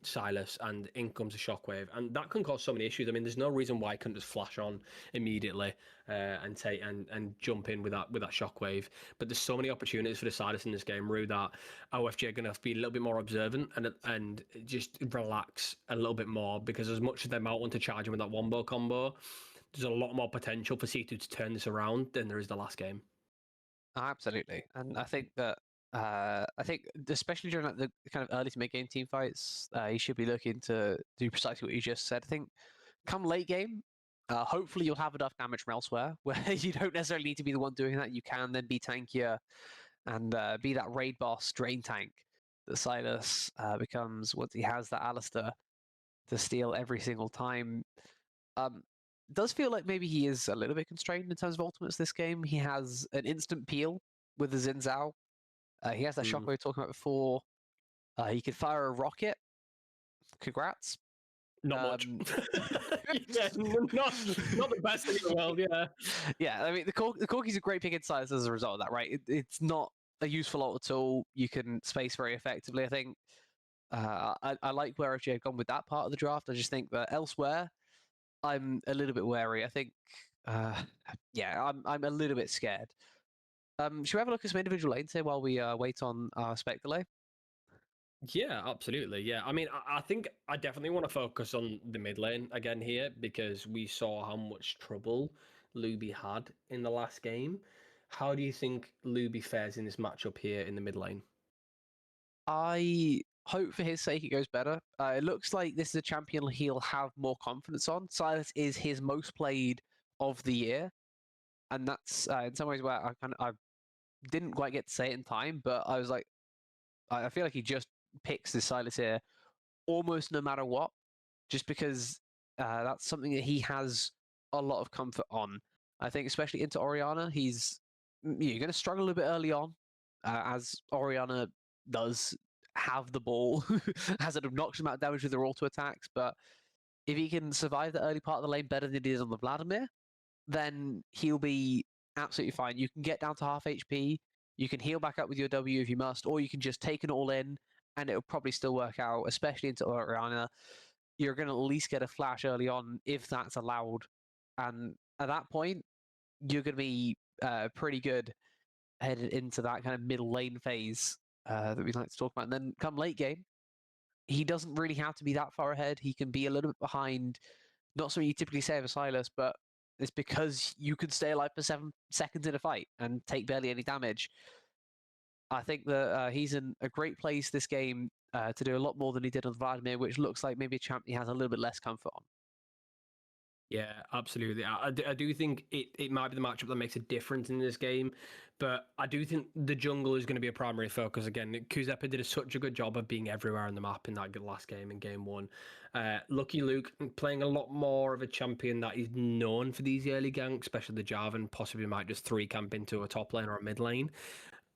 Silas, and in comes the Shockwave. And that can cause so many issues. I mean, there's no reason why I couldn't just flash on immediately and take and jump in with that Shockwave. But there's so many opportunities for the Silas in this game, Rue, that OFJ are going to have to be a little bit more observant and just relax a little bit more, because as much as they might want to charge him with that wombo combo, there's a lot more potential for C2 to turn this around than there is the last game. Absolutely, and I think that especially during the kind of early to mid game team fights, he should be looking to do precisely what you just said. I think come late game, hopefully you'll have enough damage from elsewhere where you don't necessarily need to be the one doing that. You can then be tankier and be that raid boss drain tank that Silas becomes once he has that Alistair to steal every single time. Does feel like maybe he is a little bit constrained in terms of ultimates this game. He has an instant peel with the Xin Zhao. He has that shockwave we were talking about before. He could fire a rocket. Congrats. Not much. Yeah, not the best thing in the world, yeah. Yeah, I mean, the Corki's a great pick in size as a result of that, right? It's not a useful ult at all. You can space very effectively, I think. I like where OFJ have gone with that part of the draft. I just think that elsewhere, I'm a little bit wary. I think, I'm a little bit scared. Should we have a look at some individual lanes here while we wait on our spec delay? Yeah, absolutely. Yeah, I mean, I think I definitely want to focus on the mid lane again here, because we saw how much trouble Luby had in the last game. How do you think Luby fares in this matchup here in the mid lane? I hope for his sake it goes better. It looks like this is a champion he'll have more confidence on. Silas is his most played of the year, and that's in some ways where I didn't quite get to say it in time, but I was like, I feel like he just picks this Silas here almost no matter what, just because that's something that he has a lot of comfort on. I think especially into Oriana, you're going to struggle a bit early on, as Oriana does have the ball, has an obnoxious amount of damage with their auto attacks, but if he can survive the early part of the lane better than he did on the Vladimir, then he'll be absolutely fine. You can get down to half HP, you can heal back up with your W if you must, or you can just take it all in, and it'll probably still work out, especially into Oriana. You're going to at least get a flash early on if that's allowed, and at that point, you're going to be pretty good headed into that kind of middle lane phase that we like to talk about. And then come late game, he doesn't really have to be that far ahead. He can be a little bit behind. Not something you typically say of a Silas, but it's because you can stay alive for 7 seconds in a fight and take barely any damage. I think that he's in a great place this game to do a lot more than he did on Vladimir, which looks like maybe a champ he has a little bit less comfort on. Yeah, absolutely. I do think it might be the matchup that makes a difference in this game, but I do think the jungle is going to be a primary focus again. Kuzepa did such a good job of being everywhere on the map in that last game, in game 1. Lucky Luke playing a lot more of a champion that is known for these early ganks, especially the Jarvan, possibly might just 3 camp into a top lane or a mid lane.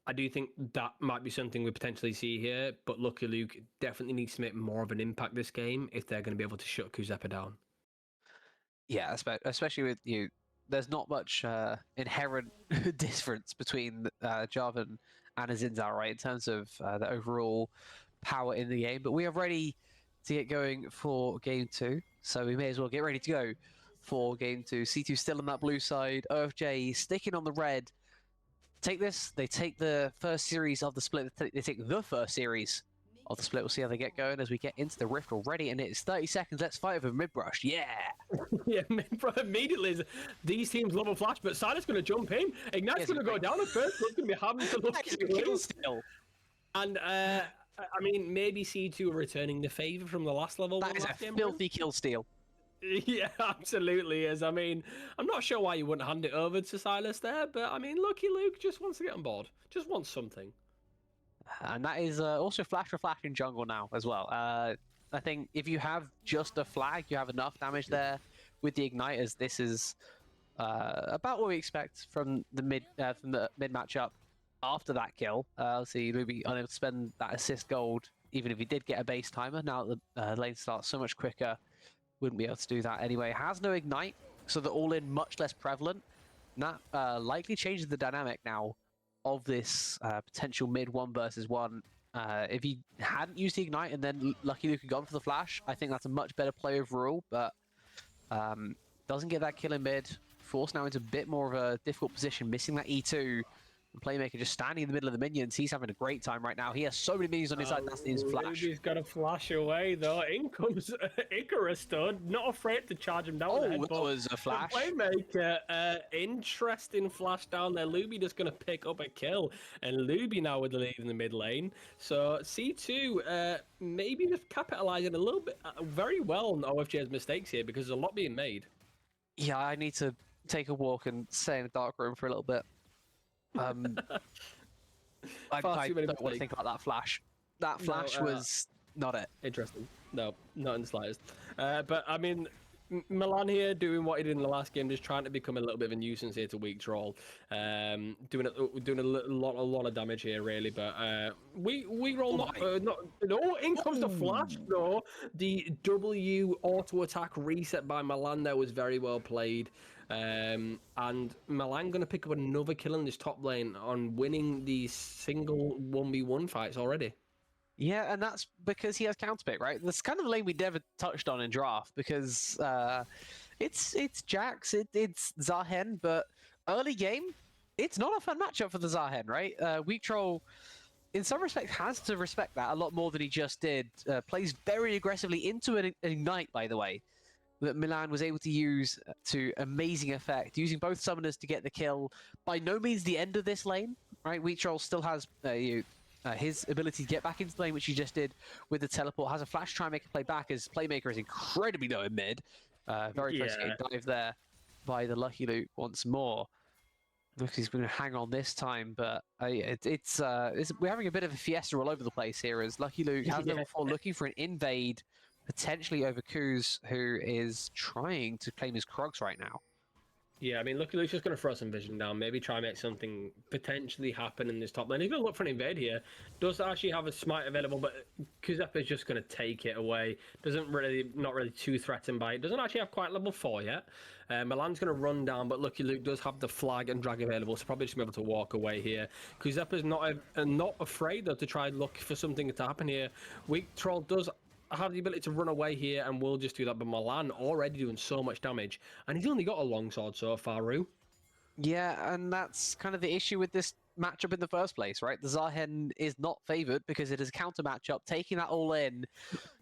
I do think that might be something we potentially see here, but Lucky Luke definitely needs to make more of an impact this game if they're going to be able to shut Kuzepa down. Yeah, especially with you. There's not much inherent difference between Jarvan and a Xin Zhao, right, in terms of the overall power in the game. But we are ready to get going for game 2, so we may as well get ready to go for game 2. C2 still on that blue side, OFJ sticking on the red. Take this, they take the first series of the split, they take the first series of the split. We'll see how they get going as we get into the rift already, and it's 30 seconds. Let's fight over mid-brush. Yeah! Yeah, mid-brush immediately. These teams love a flash, but Silas going to jump in. Ignite's going to go down at first. He's going to be having to look at kill steal. And, I mean, maybe C2 returning the favour from the last level. That is a filthy kill steal. Yeah, absolutely is. I mean, I'm not sure why you wouldn't hand it over to Silas there, but I mean, Lucky Luke just wants to get on board. Just wants something. And that is also flash for flash in jungle now as well. I think if you have just a flag, you have enough damage there with the igniters. This is about what we expect from the mid matchup. After that kill, obviously Luby unable to spend that assist gold, even if he did get a base timer. Now that the lane starts so much quicker, wouldn't be able to do that anyway. Has no ignite, so the all-in much less prevalent. And that likely changes the dynamic now of this potential mid 1 versus 1. If he hadn't used the ignite and then Lucky Luke had gone for the flash, I think that's a much better play overall, but doesn't get that kill in mid. Forced now into a bit more of a difficult position, missing that E2. Playmaker just standing in the middle of the minions. He's having a great time right now. He has so many minions on his side. That's his flash. He's got to flash away though. In comes Icarus, stood, not afraid to charge him down. Oh, that was a flash. Playmaker, interesting flash down there. Luby just going to pick up a kill, and Luby now with the lead in the mid lane. So C2 maybe just capitalizing a little bit very well on OFJ's mistakes here, because there's a lot being made. Yeah, I need to take a walk and stay in a dark room for a little bit. I don't want to think about that flash. That flash was not it. Interesting. No, not in the slightest. But I mean, Milan here doing what he did in the last game, just trying to become a little bit of a nuisance here to weak troll. Doing a lot of damage here, really. But we roll no. In comes the flash though. The W auto attack reset by Milan there was very well played. And Milan going to pick up another kill in this top lane on winning these single 1v1 fights already. Yeah, and that's because he has counterpick, right? That's kind of the lane we never touched on in draft, because it's Jax, it's Zahen, but early game, it's not a fun matchup for the Zahen, right? Weak Troll, in some respect, has to respect that a lot more than he just did. Plays very aggressively into an Ignite, by the way, that Milan was able to use to amazing effect, using both summoners to get the kill. By no means the end of this lane, right? Weak Troll still has his ability to get back into the lane, which he just did with the teleport, has a flash try and make a play back, as Playmaker is incredibly low in mid. Very close to getting dive there by the Lucky Luke once more. Looks he's going to hang on this time, but we're having a bit of a fiesta all over the place here, as Lucky Luke has level 4 looking for an invade, potentially over Kuz, who is trying to claim his Krogs right now. Yeah, I mean, Lucky Luke's just going to throw some vision down, maybe try and make something potentially happen in this top lane. He's going to look for an invade here. Does actually have a smite available, but Kuzepa is just going to take it away. Not really too threatened by it. Doesn't actually have quite level 4 yet. Milan's going to run down, but Lucky Luke does have the flag and drag available, so probably just be able to walk away here. Kuzepa's not afraid, though, to try and look for something to happen here. Weak Troll does have the ability to run away here, and we'll just do that. But Milan already doing so much damage, and he's only got a longsword so far, Rue. Yeah, and that's kind of the issue with this matchup in the first place, right? The Zahen is not favored because it is a counter matchup. Taking that all in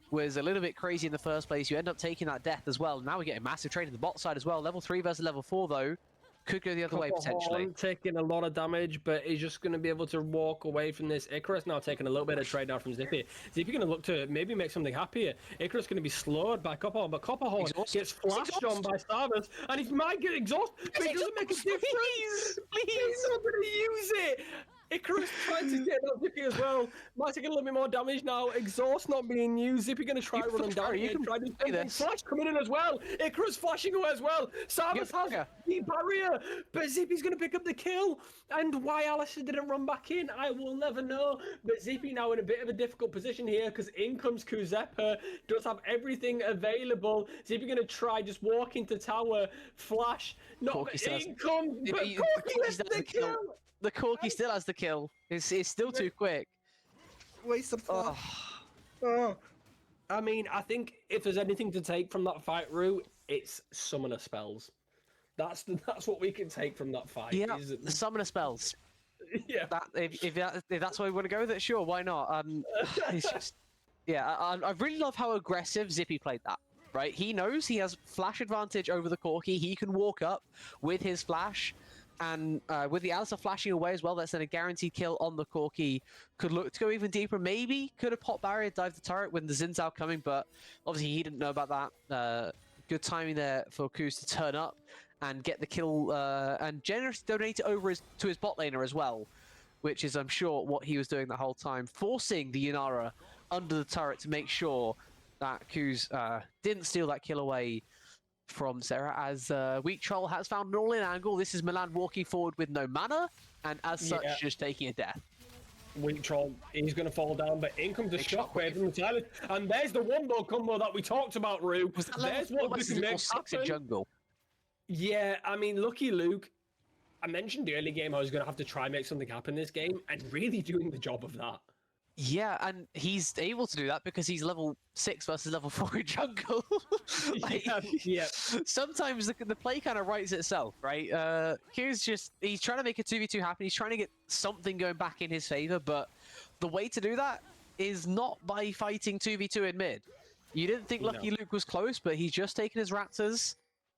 was a little bit crazy in the first place. You end up taking that death as well. Now we're getting massive trade in the bot side as well. Level 3 versus level 4, though. Could go the other way, potentially. Taking a lot of damage, but he's just going to be able to walk away from this. Icarus now taking a little bit of trade down from Zippy. Zippy going to look to maybe make something happen here. Icarus going to be slowed by Copperhorn, but Copperhorn gets flashed on by Starvus, and he might get exhausted, but it doesn't make a difference. Please. He's not going to use it. Icarus trying to get that Zippy as well. Might take a little bit more damage now. Exhaust not being used. Zippy going to try running down. You can try to do this. Flash coming in as well. Icarus flashing away as well. Sarvis has the barrier, but Zippy's going to pick up the kill. And why Alistair didn't run back in, I will never know. But Zippy now in a bit of a difficult position here, because in comes Kuzepa. Does have everything available. Zippy going to try just walk into tower. Flash. Not in comes. But Corky has the kill. The Corky still has the kill. It's still too quick. Waste of flash. Oh. I mean, I think if there's anything to take from that fight, Rue, it's summoner spells. That's what we can take from that fight. Yeah, the summoner spells. Yeah. If that's where we want to go with it, sure, why not? It's just, yeah, I really love how aggressive Zippy played that. Right, he knows he has flash advantage over the Corky. He can walk up with his flash. And with the Alistair flashing away as well, that's then a guaranteed kill on the Corky. Could look to go even deeper. Maybe could have popped barrier, dived the turret when the Zinzao coming, but obviously he didn't know about that. good timing there for Kuz to turn up and get the kill, and generously donate it over to his bot laner as well, which is, I'm sure, what he was doing the whole time, forcing the Yunara under the turret to make sure that Kuz didn't steal that kill away from Sarah, as Weak Troll has found an all-in angle. This is Milan walking forward with no mana, and as such, just taking a death. Weak Troll, he's going to fall down, but in comes the shockwave from the Tyler. And there's the wombo combo that we talked about, Rue. Was that There's level what this makes happen. in jungle? Yeah, I mean, Lucky Luke, I mentioned early game I was going to have to try and make something happen this game, and really doing the job of that. Yeah, and he's able to do that because he's level 6 versus level 4 in jungle. Like, yeah. Sometimes the play kind of writes itself, right? Q's he's trying to make a 2v2 happen. He's trying to get something going back in his favor, but the way to do that is not by fighting 2v2 in mid. You didn't think Lucky Luke was close, but he's just taken his Raptors.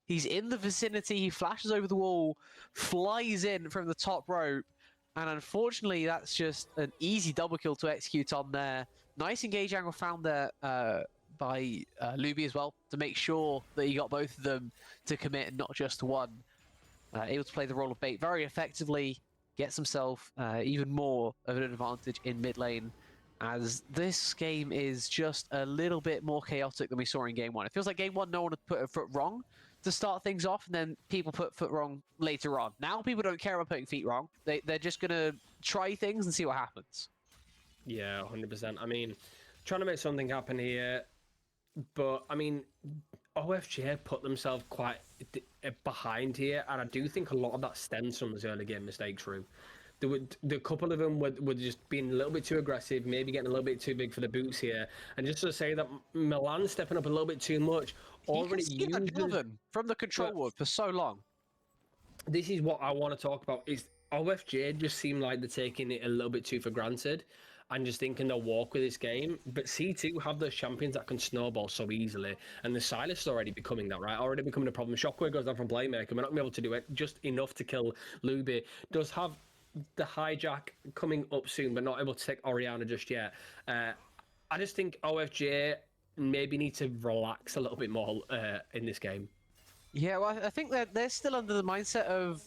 He's in the vicinity. He flashes over the wall, flies in from the top rope. And unfortunately, that's just an easy double kill to execute on there. Nice engage angle found there by Luby as well, to make sure that he got both of them to commit and not just one. Able to play the role of bait very effectively, gets himself even more of an advantage in mid lane, as this game is just a little bit more chaotic than we saw in game 1. It feels like game 1, no one had put a foot wrong to start things off, and then people put foot wrong later on. Now people don't care about putting feet wrong. They're just going to try things and see what happens. Yeah, 100%. I mean, trying to make something happen here, but I mean, OFJ put themselves quite behind here, and I do think a lot of that stems from those early game mistakes, Rue. The couple of them were just being a little bit too aggressive, maybe getting a little bit too big for the boots here. And just to say that Milan stepping up a little bit too much, already uses from the control ward for so long. This is what I want to talk about. Is OFJ just seem like they're taking it a little bit too for granted and just thinking they'll walk with this game. But C2 have those champions that can snowball so easily, and the Silas is already becoming that, right? Already becoming a problem. Shockwave goes down from Playmaker. We're not going to be able to do it just enough to kill Luby. Does have the hijack coming up soon, but not able to take Orianna just yet. I just think OFJ maybe need to relax a little bit more in this game. Yeah, well, I think that they're still under the mindset of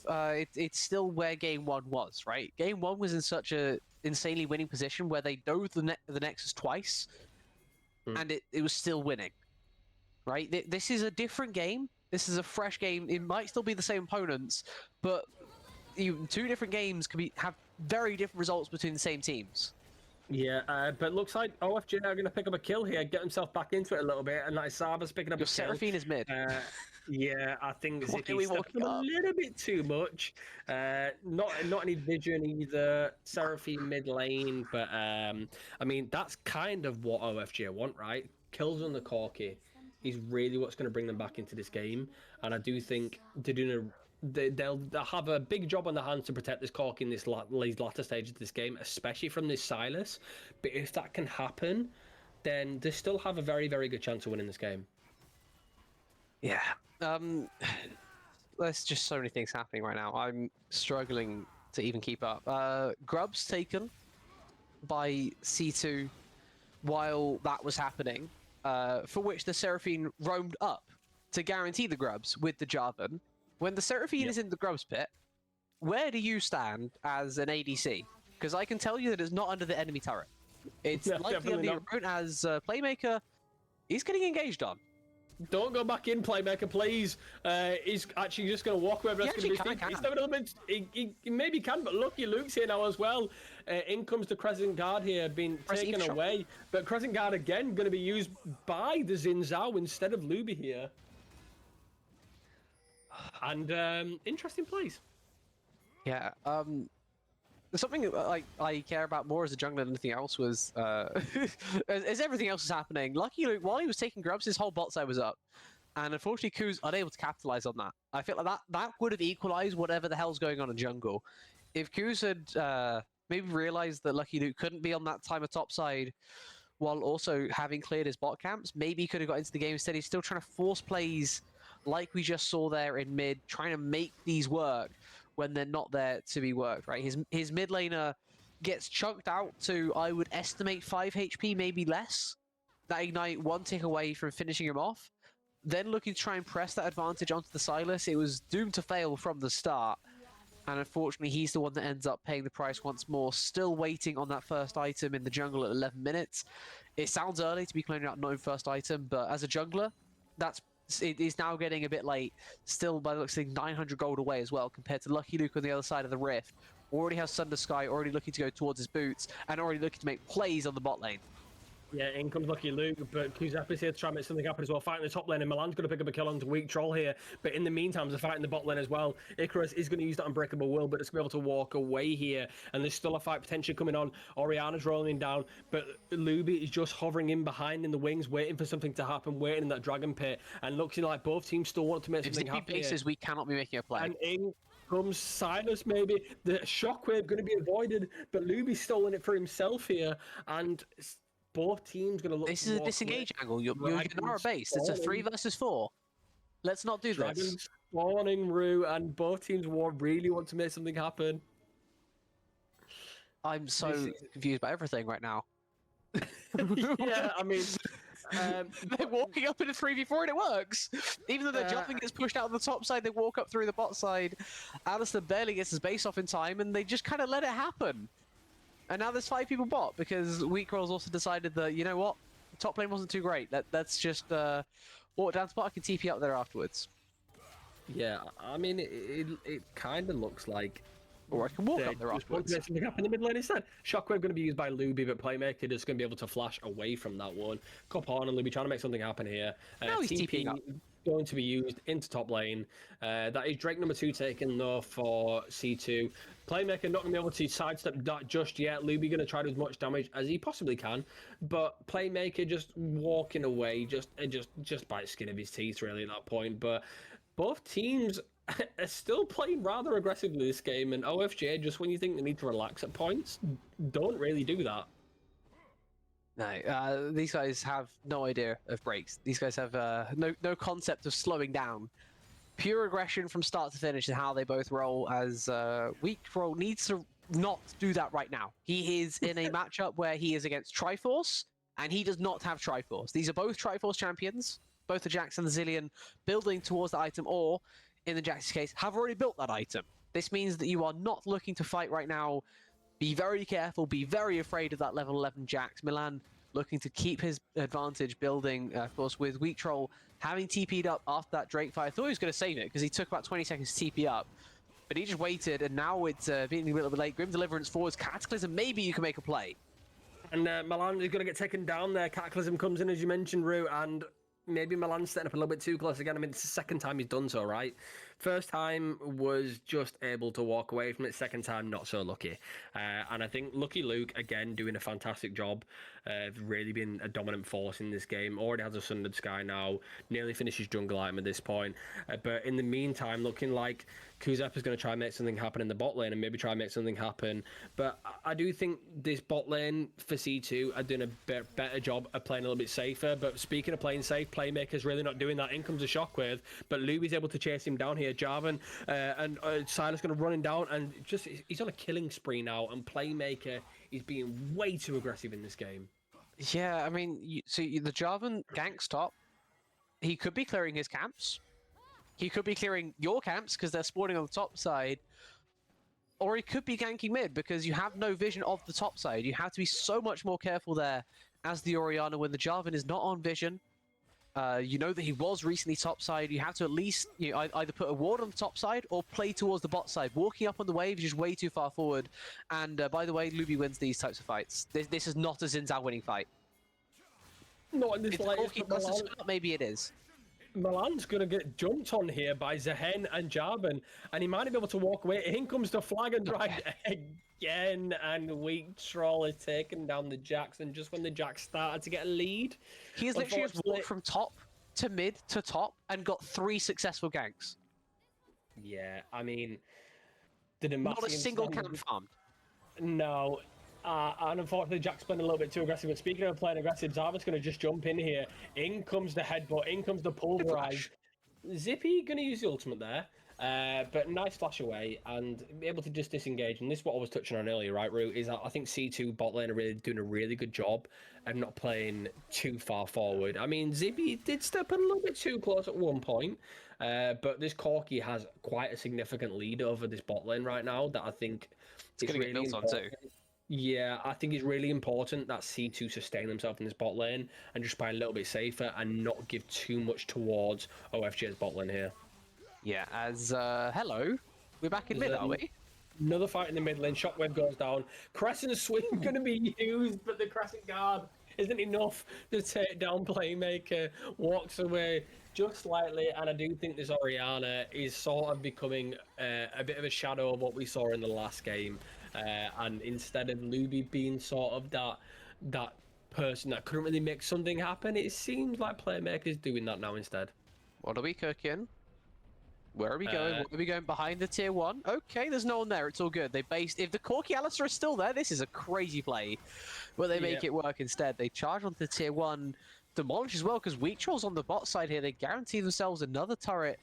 it's still where game 1 was, right? Game 1 was in such a insanely winning position where they dove the Nexus twice, and it was still winning, right? This is a different game. This is a fresh game. It might still be the same opponents, but two different games can have very different results between the same teams. Yeah, but looks like OFJ are going to pick up a kill here, get himself back into it a little bit, and like Saba's picking up a kill. Seraphine is mid. Yeah, I think he's stepping a little bit too much. Not any vision either. Seraphine mid lane, but I mean that's kind of what OFJ want, right? Kills on the Corki is really what's going to bring them back into this game, and I do think they're doing they'll have a big job on their hands to protect this Cork in these latter stages of this game, especially from this Silas. But if that can happen, then they still have a very, very good chance of winning this game. Yeah. There's just so many things happening right now. I'm struggling to even keep up. Grubs taken by C2 while that was happening, for which the Seraphine roamed up to guarantee the Grubs with the Jarvan. When the Seraphine is in the Grubs pit, where do you stand as an ADC? Because I can tell you that it's not under the enemy turret. It's likely under your own, as Playmaker is getting engaged on. Don't go back in, Playmaker, please. He's actually just going to walk wherever that's going to be. He's a little bit, he maybe can, but Lucky Luke's here now as well. In comes the Crescent Guard here, being taken away. But Crescent Guard again going to be used by the Xin Zhao instead of Luby here. And interesting plays. Yeah, something I care about more as a jungler than anything else was as everything else was happening. Lucky Luke, while he was taking grubs, his whole bot side was up, and unfortunately, Kuz unable to capitalize on that. I feel like that would have equalized whatever the hell's going on in jungle. If Kuz had maybe realized that Lucky Luke couldn't be on that time of top side, while also having cleared his bot camps, maybe he could have got into the game. Instead, he's still trying to force plays like we just saw there in mid, trying to make these work when they're not there to be worked, right? His mid laner gets chunked out to, I would estimate, 5 HP, maybe less. That Ignite one tick away from finishing him off. then looking to try and press that advantage onto the Silas. It was doomed to fail from the start. And unfortunately, he's the one that ends up paying the price once more. Still waiting on that first item in the jungle at 11 minutes. It sounds early to be clearing out no first item, but as a jungler, it is now getting a bit late. Still, by the looks of things, 900 gold away as well, compared to Lucky Luke on the other side of the rift. Already has Sunder Sky, already looking to go towards his boots, and already looking to make plays on the bot lane. Yeah, in comes Lucky Luke, but Kuzepi's here to try and make something happen as well. Fighting the top lane, and Milan's going to pick up a kill onto Weak Troll here. But in the meantime, they're fighting the bot lane as well. Icarus is going to use that Unbreakable Will, but it's going to be able to walk away here. And there's still a fight potentially coming on. Oriana's rolling down, but Luby is just hovering in behind in the wings, waiting for something to happen, waiting in that Dragon Pit. And looks like both teams still want to make something happen. If bases, we cannot be making a play. And in comes Silas, maybe. The Shockwave going to be avoided, but Luby's stolen it for himself here. And both teams going to look. This is a disengage angle. You're narrow base. It's a 3 versus 4. Let's not do Dragons this. spawning Rue, and both teams really want to make something happen. I'm so confused by everything right now. Yeah, I mean, they're walking up in a 3v4 and it works. Even though their jumping gets pushed out on the top side, they walk up through the bot side. Alistair barely gets his base off in time, and they just kind of let it happen. And now there's 5 people bot because Weak Roll's also decided that, you know what, the top lane wasn't too great. Let's just walk down to bot. I can TP up there afterwards. yeah, I mean, it kind of looks like. Or I can walk up there just want afterwards. to make something happen in the mid lane instead. Shockwave going to be used by Luby, but Playmaker is going to be able to flash away from that one. Cop on and Luby trying to make something happen here. Now he's TPing up. Going to be used into top lane. That is Drake number 2 taken though for C2. Playmaker not going to be able to sidestep that just yet. Luby going to try to do as much damage as he possibly can, but Playmaker just walking away, just by the skin of his teeth really at that point. But both teams are still playing rather aggressively this game, and OFJ, just when you think they need to relax at points, don't really do that. No, these guys have no idea of breaks. These guys have no concept of slowing down. Pure aggression from start to finish is how they both roll, as Weak Roll needs to not do that right now. He is in a matchup where he is against Triforce, and he does not have Triforce. These are both Triforce champions, both the Jax and the Zillion, building towards the item, or, in the Jax's case, have already built that item. This means that you are not looking to fight right now. Be very careful, be very afraid of that level 11 Jax. Milan looking to keep his advantage, building, of course, with Weak Troll having TP'd up after that Drake fight. I thought he was going to save it because he took about 20 seconds to TP up, but he just waited, and now it's being a little bit late. Grim Deliverance forwards, Cataclysm, maybe you can make a play. And Milan is going to get taken down there. Cataclysm comes in, as you mentioned, Rue, and maybe Milan's setting up a little bit too close again. I mean, it's the second time he's done so, right? First time was just able to walk away from it. Second time, not so lucky. And I think Lucky Luke, again, doing a fantastic job. Really been a dominant force in this game. Already has a Sundered Sky now. Nearly finishes jungle item at this point. But in the meantime, looking like Kuzep is going to try and make something happen in the bot lane and maybe try and make something happen. But I do think this bot lane for C2 are doing a better job of playing a little bit safer. But speaking of playing safe, Playmaker's really not doing that. In comes a Shockwave, but Luby's able to chase him down here. Jarvan and Silas going to run him down, and just he's on a killing spree now, and Playmaker is being way too aggressive in this game. Yeah, I mean, the Jarvan ganks top. He could be clearing his camps. He could be clearing your camps because they're spawning on the top side. Or he could be ganking mid because you have no vision of the top side. You have to be so much more careful there as the Orianna when the Jarvan is not on vision. You know that he was recently top side. You have to at least either put a ward on the top side or play towards the bot side. Walking up on the wave is just way too far forward. And by the way, Luby wins these types of fights. This is not a Zinzao winning fight. Not in this latest, maybe it is. Milan's going to get jumped on here by Zehen and Jarvan, and he might be able to walk away. In comes the flag and drag again, and Weak Troll is taking down the Jax, and just when the Jax started to get a lead... He has literally just walked from top to mid to top and got 3 successful ganks. Yeah, I mean... Not a single camp farmed. No. And unfortunately, Jack's playing a little bit too aggressive. But speaking of playing aggressive, Zarva's going to just jump in here. In comes the headbutt. In comes the pulverize. Zippy going to use the ultimate there. But nice flash away and be able to just disengage. And this is what I was touching on earlier, right, Root? Is that I think C2 bot lane are really doing a really good job of not playing too far forward. I mean, Zibby did step in a little bit too close at one point, but this Corki has quite a significant lead over this bot lane right now that I think It's going to get built on too. Yeah, I think it's really important that C2 sustain themselves in this bot lane and just play a little bit safer and not give too much towards OFJ's bot lane here. Yeah, as hello, we're back in mid, are we? Another fight in the mid lane. Shockwave goes down. Crescent swing going to be used, but the Crescent guard isn't enough to take down Playmaker. Walks away just slightly, and I do think this Orianna is sort of becoming a bit of a shadow of what we saw in the last game. And instead of Luby being sort of that person that couldn't really make something happen, it seems like Playmaker's doing that now instead. What are we cooking? Where are we going? What are we going behind the tier 1? Okay, there's no one there. It's all good. They based... If the Corki Alistair is still there, this is a crazy play. But they make it work instead. They charge onto the tier 1. Demolish as well, because Weak Troll's on the bot side here. They guarantee themselves another turret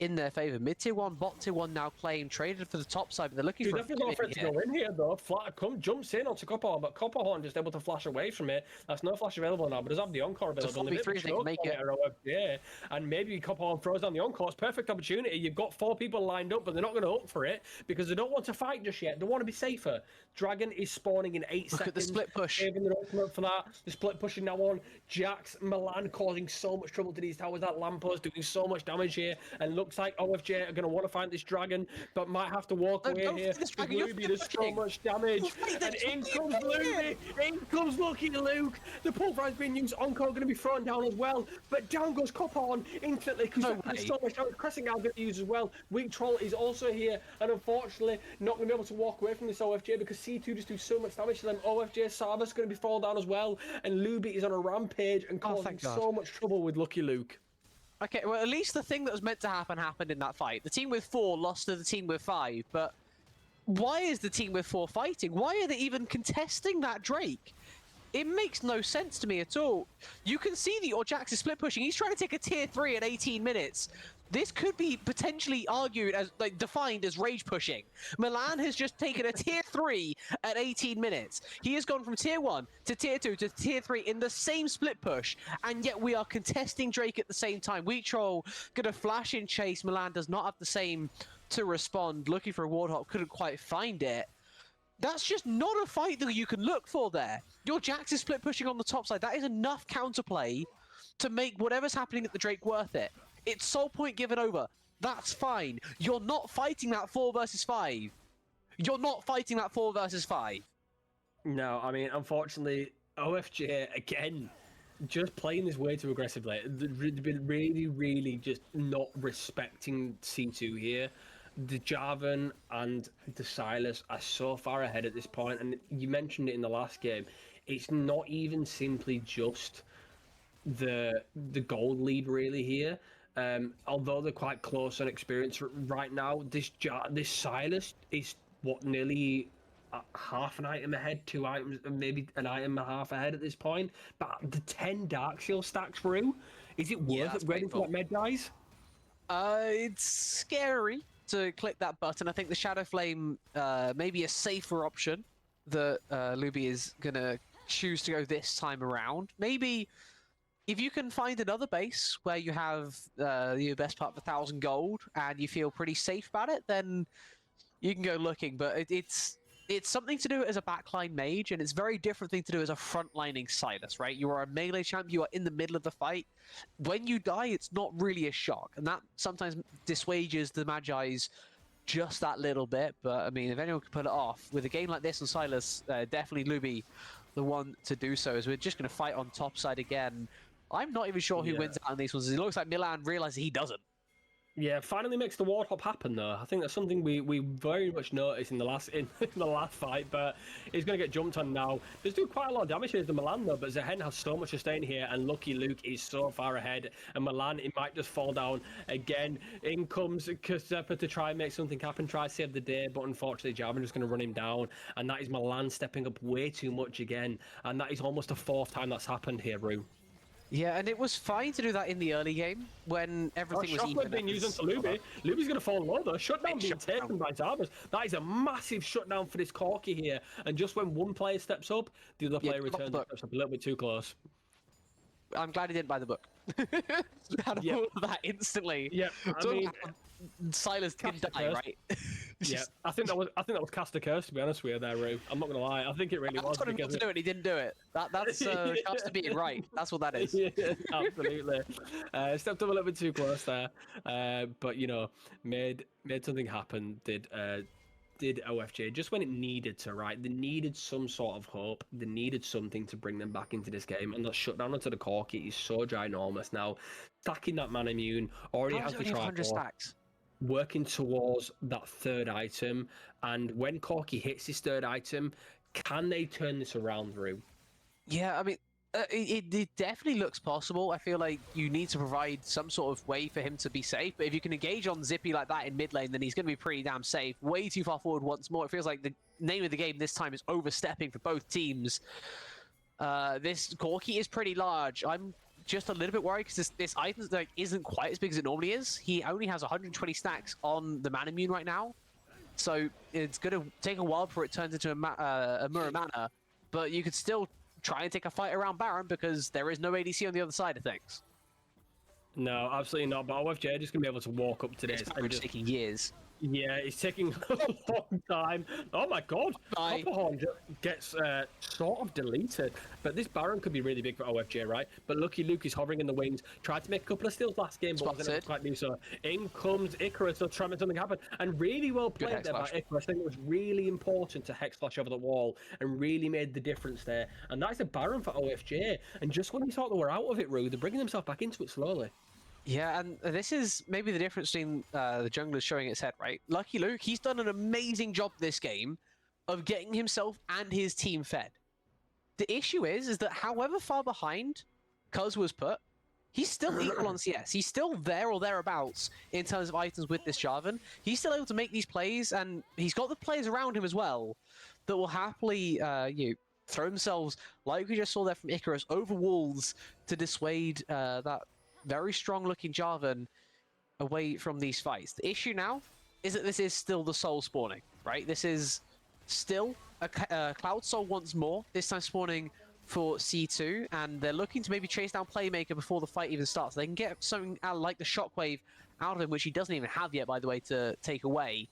in their favor. Mid tier 1, bot tier 1 now claimed, traded for the top side, but they're looking for definitely not for it to go in here though. Flat jumps in onto Copperhorn, but Copperhorn just able to flash away from it. That's no flash available now, but does have the encore available. So 4v3 they can make it. Yeah, and maybe Copperhorn throws down the encore. It's perfect opportunity. You've got 4 people lined up, but they're not going to up for it because they don't want to fight just yet. They want to be safer. Dragon is spawning in 8 seconds. Look at the split push. Saving their ultimate for that. The split pushing now on. Jax, Milan causing so much trouble to these towers. That Lampos doing so much damage here, and looks like OFJ are going to want to find this dragon, but might have to walk away here. Luby does so much damage, and in comes Luby. In comes Lucky Luke. The pulverize being used. Encore going to be thrown down as well, but down goes Copperhorn instantly because there's so much damage. Crescent Guard going to use as well. Weak Troll is also here, and unfortunately not going to be able to walk away from this OFJ because C2 just do so much damage to them. OFJ Sarvis going to be falling down as well, and Luby is on a rampage and causing so much trouble with Lucky Luke. Okay, well, at least the thing that was meant to happen happened in that fight. The team with 4 lost to the team with 5, but why is the team with 4 fighting? Why are they even contesting that Drake? It makes no sense to me at all. You can see the Jax is split pushing. He's trying to take a tier 3 at 18 minutes. This could be potentially argued as, defined as rage pushing. Milan has just taken a tier 3 at 18 minutes. He has gone from tier 1 to tier 2 to tier 3 in the same split push, and yet we are contesting Drake at the same time. Weak Troll gonna flash in chase. Milan does not have the same to respond. Looking for a Warthog, couldn't quite find it. That's just not a fight that you can look for there. Your Jax is split pushing on the top side. That is enough counterplay to make whatever's happening at the Drake worth it. It's soul point given over. That's fine. You're not fighting that 4 versus 5. You're not fighting that 4 versus 5. No, I mean, unfortunately, OFJ, again, just playing this way too aggressively. They've been really just not respecting C2 here. The Jarvan and the Silas are so far ahead at this point, and you mentioned it in the last game. It's not even simply just the gold lead really here. Although they're quite close on experience right now, this Silas is nearly half an item ahead, 2 items, maybe an item and a half ahead at this point. But the 10 Dark Seal stacks through, is it worth it waiting for that med dies? It's scary to click that button. I think the Shadow Flame may be a safer option that Luby is gonna choose to go this time around. Maybe if you can find another base where you have the best part of 1,000 gold and you feel pretty safe about it, then you can go looking. But it's something to do as a backline mage, and it's a very different thing to do as a frontlining Silas, right? You are a melee champ, you are in the middle of the fight. When you die, it's not really a shock, and that sometimes dissuades the Magi's just that little bit. But I mean, if anyone can put it off with a game like this on Silas, definitely Luby the one to do so. As we're just going to fight on top side again. I'm not even sure who wins out on these ones. It looks like Milan realizes he doesn't. Yeah, finally makes the Warthog happen though. I think that's something we very much noticed in the last fight, but he's going to get jumped on now. There's doing quite a lot of damage here to Milan though, but Zehen has so much sustain here, and Lucky Luke is so far ahead, and Milan, it might just fall down again. In comes Kazepa to try and make something happen, try to save the day, but unfortunately Jarvan is going to run him down, and that is Milan stepping up way too much again, and that is almost the 4th time that's happened here, Rue. Yeah, and it was fine to do that in the early game when everything was Shotgun even. being used onto Luby. Luby's going to fall low though. Shutdown Big being shutdown. taken by Tarbers. That is a massive shutdown for this Corky here. And just when one player steps up, the other Yeah, player give up the returns and book. steps up a little bit too close. I'm glad he didn't buy the book. Out of Yep. all of that instantly. Yeah, I Talking mean, about Silas didn't Cast a die, curse. right? yeah, I think that was cast a curse, to be honest with you there, Rue. I'm not gonna lie. I think it really I was. told him not to do it, and he didn't do it. That's chance to being right. That's what that is. Yeah, absolutely. Stepped up a little bit too close there, but you know, made something happen. Did OFJ just when it needed to, right? They needed some sort of hope. They needed something to bring them back into this game, and that shutdown onto the Corky is so ginormous now. Stacking that man immune already How has is the it only 100 tripod, stacks? working towards that third item, and when Corky hits his third item, can they turn this around, Rue? Yeah, I mean, it definitely looks possible. I feel like you need to provide some sort of way for him to be safe. But if you can engage on Zippy like that in mid lane, then he's going to be pretty damn safe. Way too far forward once more. It feels like the name of the game this time is overstepping for both teams. This Corky is pretty large. I'm just a little bit worried because this item like isn't quite as big as it normally is. He only has 120 stacks on the mana immune right now. So it's going to take a while before it turns into a Muramana. But you could still try and take a fight around Baron because there is no ADC on the other side of things. No, absolutely not. But OFJ just gonna be able to walk up to this It's and just, taking years. yeah, it's taking a long time. Oh my god, Bye. Copperhorn gets sort of deleted. But this Baron could be really big for OFJ, right? But Lucky Luke is hovering in the wings. Tried to make a couple of steals last game, but wasn't able to quite do so. In comes Icarus to try and make something happen. And really well played there by Hex Icarus. I think it was really important to Hex Flash over the wall and really made the difference there. And that's a Baron for OFJ. And just when you thought they were out of it, Rue, they're bringing themselves back into it slowly. Yeah, and this is maybe the difference between the jungler showing its head, right? Lucky Luke, he's done an amazing job this game of getting himself and his team fed. The issue is that however far behind Cuz was put, he's still equal on CS. He's still there or thereabouts in terms of items with this Jarvan. He's still able to make these plays, and he's got the players around him as well that will happily throw themselves, like we just saw there from Icarus, over walls to dissuade that very strong-looking Jarvan away from these fights. The issue now is that this is still the soul spawning, right? This is still a Cloud Soul once more, this time spawning for C2, and they're looking to maybe chase down Playmaker before the fight even starts. They can get something like the Shockwave out of him, which he doesn't even have yet, by the way, to take away.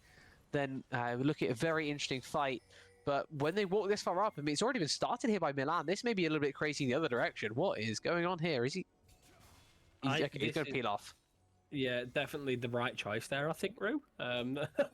Then we look at a very interesting fight. But when they walk this far up, I mean, it's already been started here by Milan. This may be a little bit crazy in the other direction. What is going on here? Is he... He's going to peel off. Yeah, definitely the right choice there, I think, Rue. I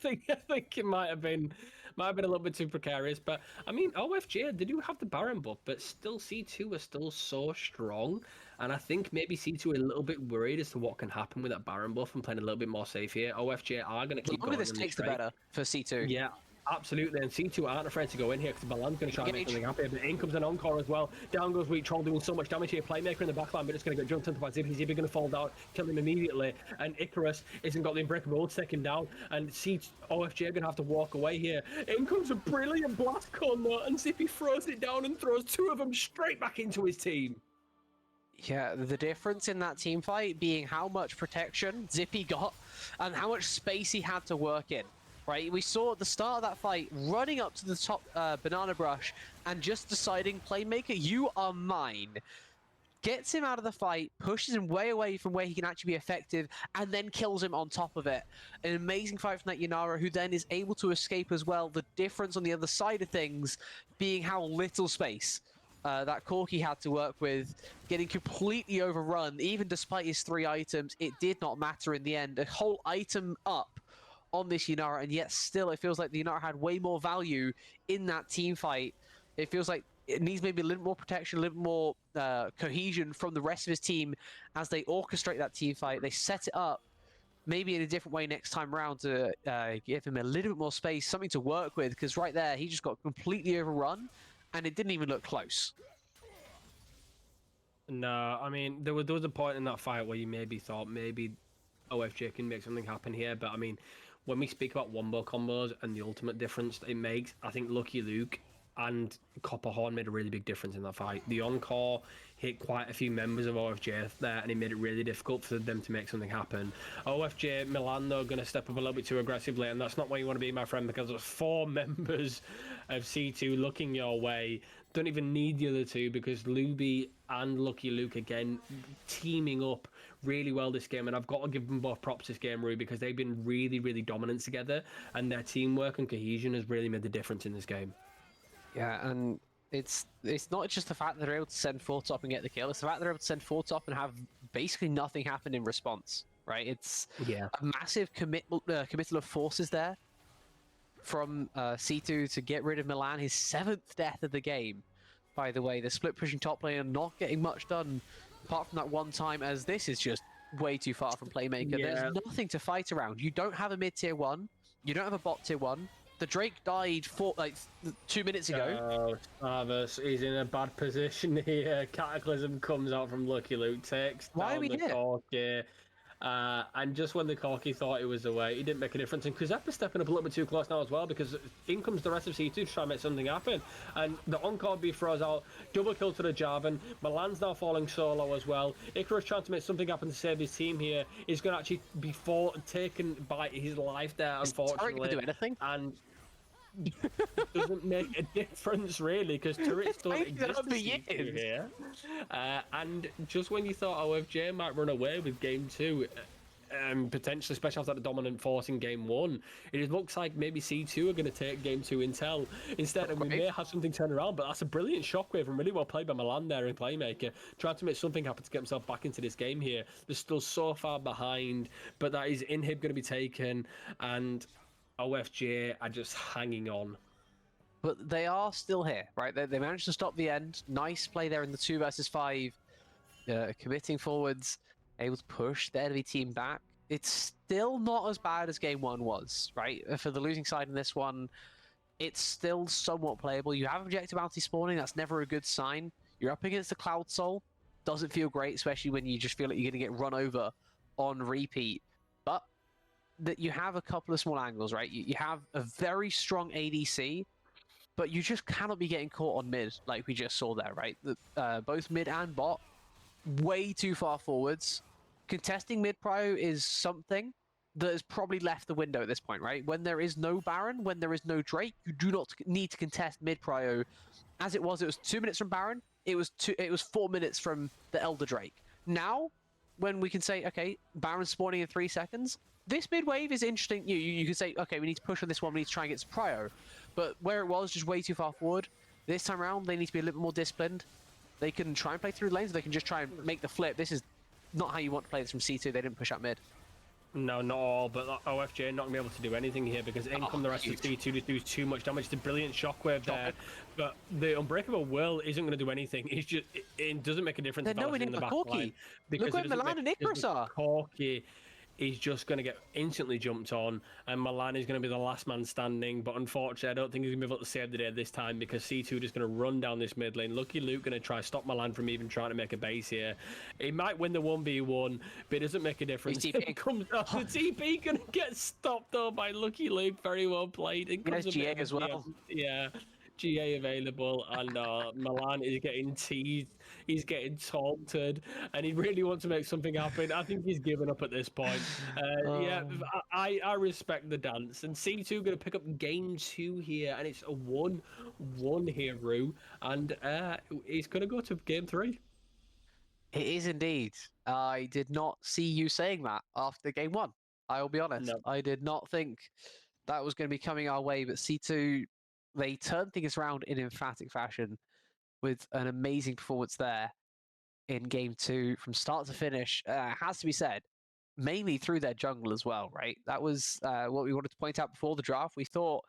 think it might have been a little bit too precarious, but I mean, OFJ, they do have the Baron buff, but still C2 are still so strong, and I think maybe C2 are a little bit worried as to what can happen with that Baron buff and playing a little bit more safe here. OFJ are going to keep going. The longer this takes, the better for C2. Yeah. Absolutely, and C2 aren't afraid to go in here because Milan's going to try and make something happen. But in comes an Encore as well. Down goes Weak Troll doing so much damage here. Playmaker in the backline, but it's going to get jumped into by Zippy. Zippy going to fall down, kill him immediately. And Icarus isn't got the Unbreakable to take him down. And OFJ are going to have to walk away here. In comes a brilliant blast cone though, and Zippy throws it down and throws two of them straight back into his team. Yeah, the difference in that team fight being how much protection Zippy got and how much space he had to work in. Right, we saw at the start of that fight running up to the top banana brush and just deciding, Playmaker, you are mine. Gets him out of the fight, pushes him way away from where he can actually be effective, and then kills him on top of it. An amazing fight from that Yanara, who then is able to escape as well. The difference on the other side of things being how little space that Corky had to work with, getting completely overrun. Even despite his 3 items, it did not matter in the end. A whole item up on this Yanara, and yet still it feels like the Yanara had way more value in that team fight. It feels like it needs maybe a little more protection, a little more cohesion from the rest of his team as they orchestrate that team fight. They set it up maybe in a different way next time around to give him a little bit more space, something to work with, because right there he just got completely overrun and it didn't even look close. No, I mean, there was a point in that fight where you maybe thought maybe OFJ can make something happen here, but I mean, when we speak about wombo combos and the ultimate difference that it makes, I think Lucky Luke and Copper Horn made a really big difference in that fight. The Encore hit quite a few members of OFJ there, and it made it really difficult for them to make something happen. OFJ Milan, though, going to step up a little bit too aggressively, and that's not where you want to be, my friend, because there's 4 members of C2 looking your way. Don't even need the other 2, because Luby and Lucky Luke, again, teaming up really well this game, and I've got to give them both props this game, Rui, because they've been really, really dominant together, and their teamwork and cohesion has really made the difference in this game. Yeah, and it's not just the fact that they're able to send 4 top and get the kill, it's the fact that they're able to send 4 top and have basically nothing happen in response, right? It's a massive committal of forces there from C2 to get rid of Milan, his 7th death of the game. By the way, the split pushing top laner not getting much done apart from that one time, as this is just way too far from Playmaker. Yeah. There's nothing to fight around. You don't have a mid tier 1, you don't have a bot tier 1. The Drake died 2 minutes ago. Oh, Starvis, he's in a bad position here. Cataclysm comes out from Lucky Luke, takes Why are down we the here? Corki. And just when the Corki thought it was away, it didn't make a difference. And Kuzeppa's stepping up a little bit too close now as well, because in comes the rest of C2 to try and make something happen. And the Encore B throws out, double kill to the Jarvan. Milan's now falling solo as well. Icarus trying to make something happen to save his team here. He's going to actually be taken by his life there, unfortunately. Is Tariq gonna do anything? And it doesn't make a difference really, because turrets don't exist over years. here. And just when you thought OFJ might run away with game 2, potentially, especially after the dominant force in game 1, it looks like maybe C2 are going to take game 2 intel instead, and we may have something turn around. But that's a brilliant shockwave and really well played by Milan there in Playmaker, trying to make something happen to get himself back into this game here. They're still so far behind, but that is inhib going to be taken, and OFJ are just hanging on. But they are still here, right? They managed to stop the end. Nice play there in the 2 versus 5. Committing forwards, able to push the enemy team back. It's still not as bad as game 1 was, right? For the losing side in this one, it's still somewhat playable. You have objective bounty spawning, that's never a good sign. You're up against the Cloud Soul. Doesn't feel great, especially when you just feel like you're going to get run over on repeat. But that you have a couple of small angles, right? You have a very strong ADC, but you just cannot be getting caught on mid, like we just saw there, right? Both mid and bot, way too far forwards. Contesting mid prio is something that has probably left the window at this point, right? When there is no Baron, when there is no Drake, you do not need to contest mid prio. As it was 2 minutes from Baron, it was 4 minutes from the Elder Drake. Now, when we can say, okay, Baron spawning in 3 seconds, this mid wave is interesting. You can say, okay, we need to push on this one, we need to try and get some prio. But where it was just way too far forward, this time around, they need to be a little bit more disciplined. They can try and play through the lanes, or they can just try and make the flip. This is not how you want to play this from C2. They didn't push out mid. No, not all, but OFJ not going to be able to do anything here, because in come the rest of C2 just do too much damage. It's a brilliant shockwave there, but the Unbreakable Will isn't going to do anything. It's just, it doesn't make a difference. They're nowhere near the Corki. Look where Milan and Icarus are. Corki is just going to get instantly jumped on, and Milan is going to be the last man standing. But unfortunately, I don't think he's going to be able to save the day this time, because C2 is just going to run down this mid lane. Lucky Luke going to try to stop Milan from even trying to make a base here. He might win the 1v1, but it doesn't make a difference. It comes up. The TP going to get stopped though by Lucky Luke. Very well played. It comes There's GA as well. Yeah. GA available, and Milan is getting teased, he's getting taunted, and he really wants to make something happen. I think he's given up at this point. Yeah, I respect the dance, and C2 going to pick up game 2 here, and it's a 1-1 here, Rue, and he's going to go to game 3. It is indeed. I did not see you saying that after game 1. I will be honest. No. I did not think that was going to be coming our way, but C2, they turned things around in emphatic fashion with an amazing performance there in game 2 from start to finish. Has to be said, mainly through their jungle as well, right? That was what we wanted to point out before the draft. We thought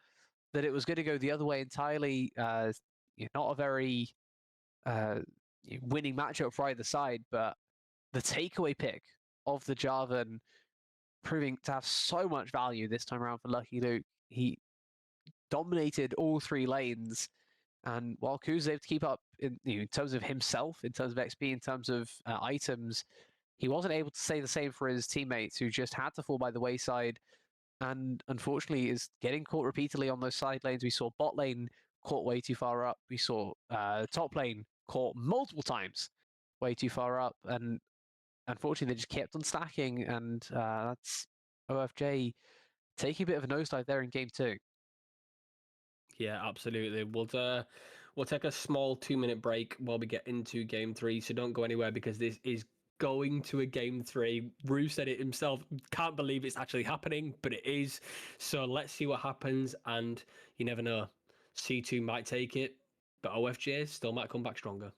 that it was going to go the other way entirely. Not a very winning matchup for either side, but the takeaway pick of the Jarvan proving to have so much value this time around for Lucky Luke. He dominated all 3 lanes, and while Kuz was able to keep up in terms of himself, in terms of XP, in terms of items, he wasn't able to say the same for his teammates, who just had to fall by the wayside, and unfortunately is getting caught repeatedly on those side lanes. We saw bot lane caught way too far up. We saw top lane caught multiple times way too far up, and unfortunately they just kept on stacking, and that's OFJ taking a bit of a nosedive there in game 2. Yeah, absolutely. We'll take a small 2-minute break while we get into game 3. So don't go anywhere, because this is going to a game 3. Rue said it himself. Can't believe it's actually happening, but it is. So let's see what happens. And you never know. C2 might take it, but OFJ still might come back stronger.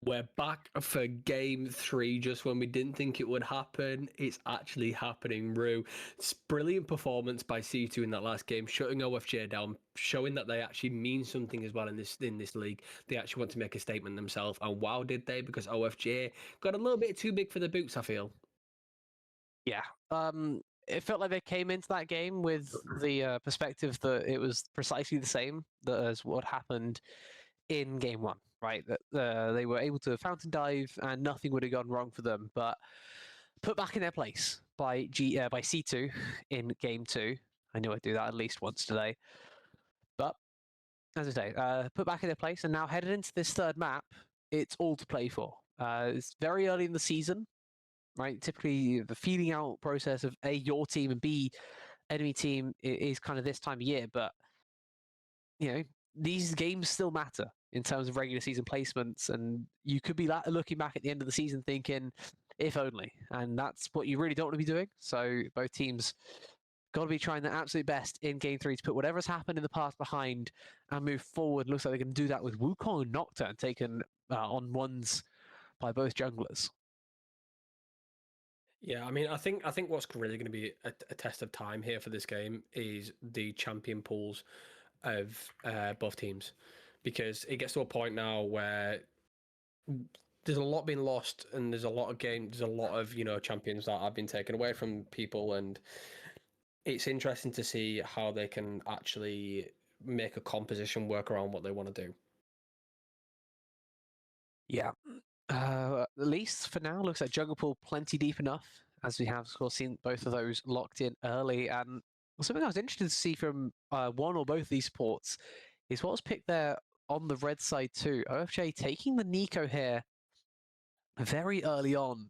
We're back for game 3 just when we didn't think it would happen. It's actually happening, Rue. It's brilliant performance by C2 in that last game, shutting OFJ down, showing that they actually mean something as well in this league. They actually want to make a statement themselves. And wow, did they, because OFJ got a little bit too big for the boots, I feel. Yeah. It felt like they came into that game with the perspective that it was precisely the same as what happened in game 1, right? That they were able to fountain dive and nothing would have gone wrong for them, but put back in their place by C2 in game 2. I knew I'd do that at least once today. But as I say, put back in their place, and now headed into this third map, it's all to play for. It's very early in the season, right? Typically, the feeding out process of A, your team, and B, enemy team is kind of this time of year, but you know, these games still matter in terms of regular season placements, and you could be looking back at the end of the season thinking, if only, and that's what you really don't want to be doing. So both teams got to be trying their absolute best in game 3 to put whatever's happened in the past behind and move forward. Looks like they're going to do that with Wukong and Nocturne taken on ones by both junglers. Yeah, I mean, I think what's really going to be a test of time here for this game is the champion pools of both teams, because it gets to a point now where there's a lot being lost, and there's a lot of champions that have been taken away from people, and it's interesting to see how they can actually make a composition work around what they want to do. Yeah. At least for now, looks like jungle pool plenty deep enough, as we have, of course, seen both of those locked in early. And something I was interested to see from one or both of these supports is what was picked there on the red side too. OFJ taking the Nico here very early on,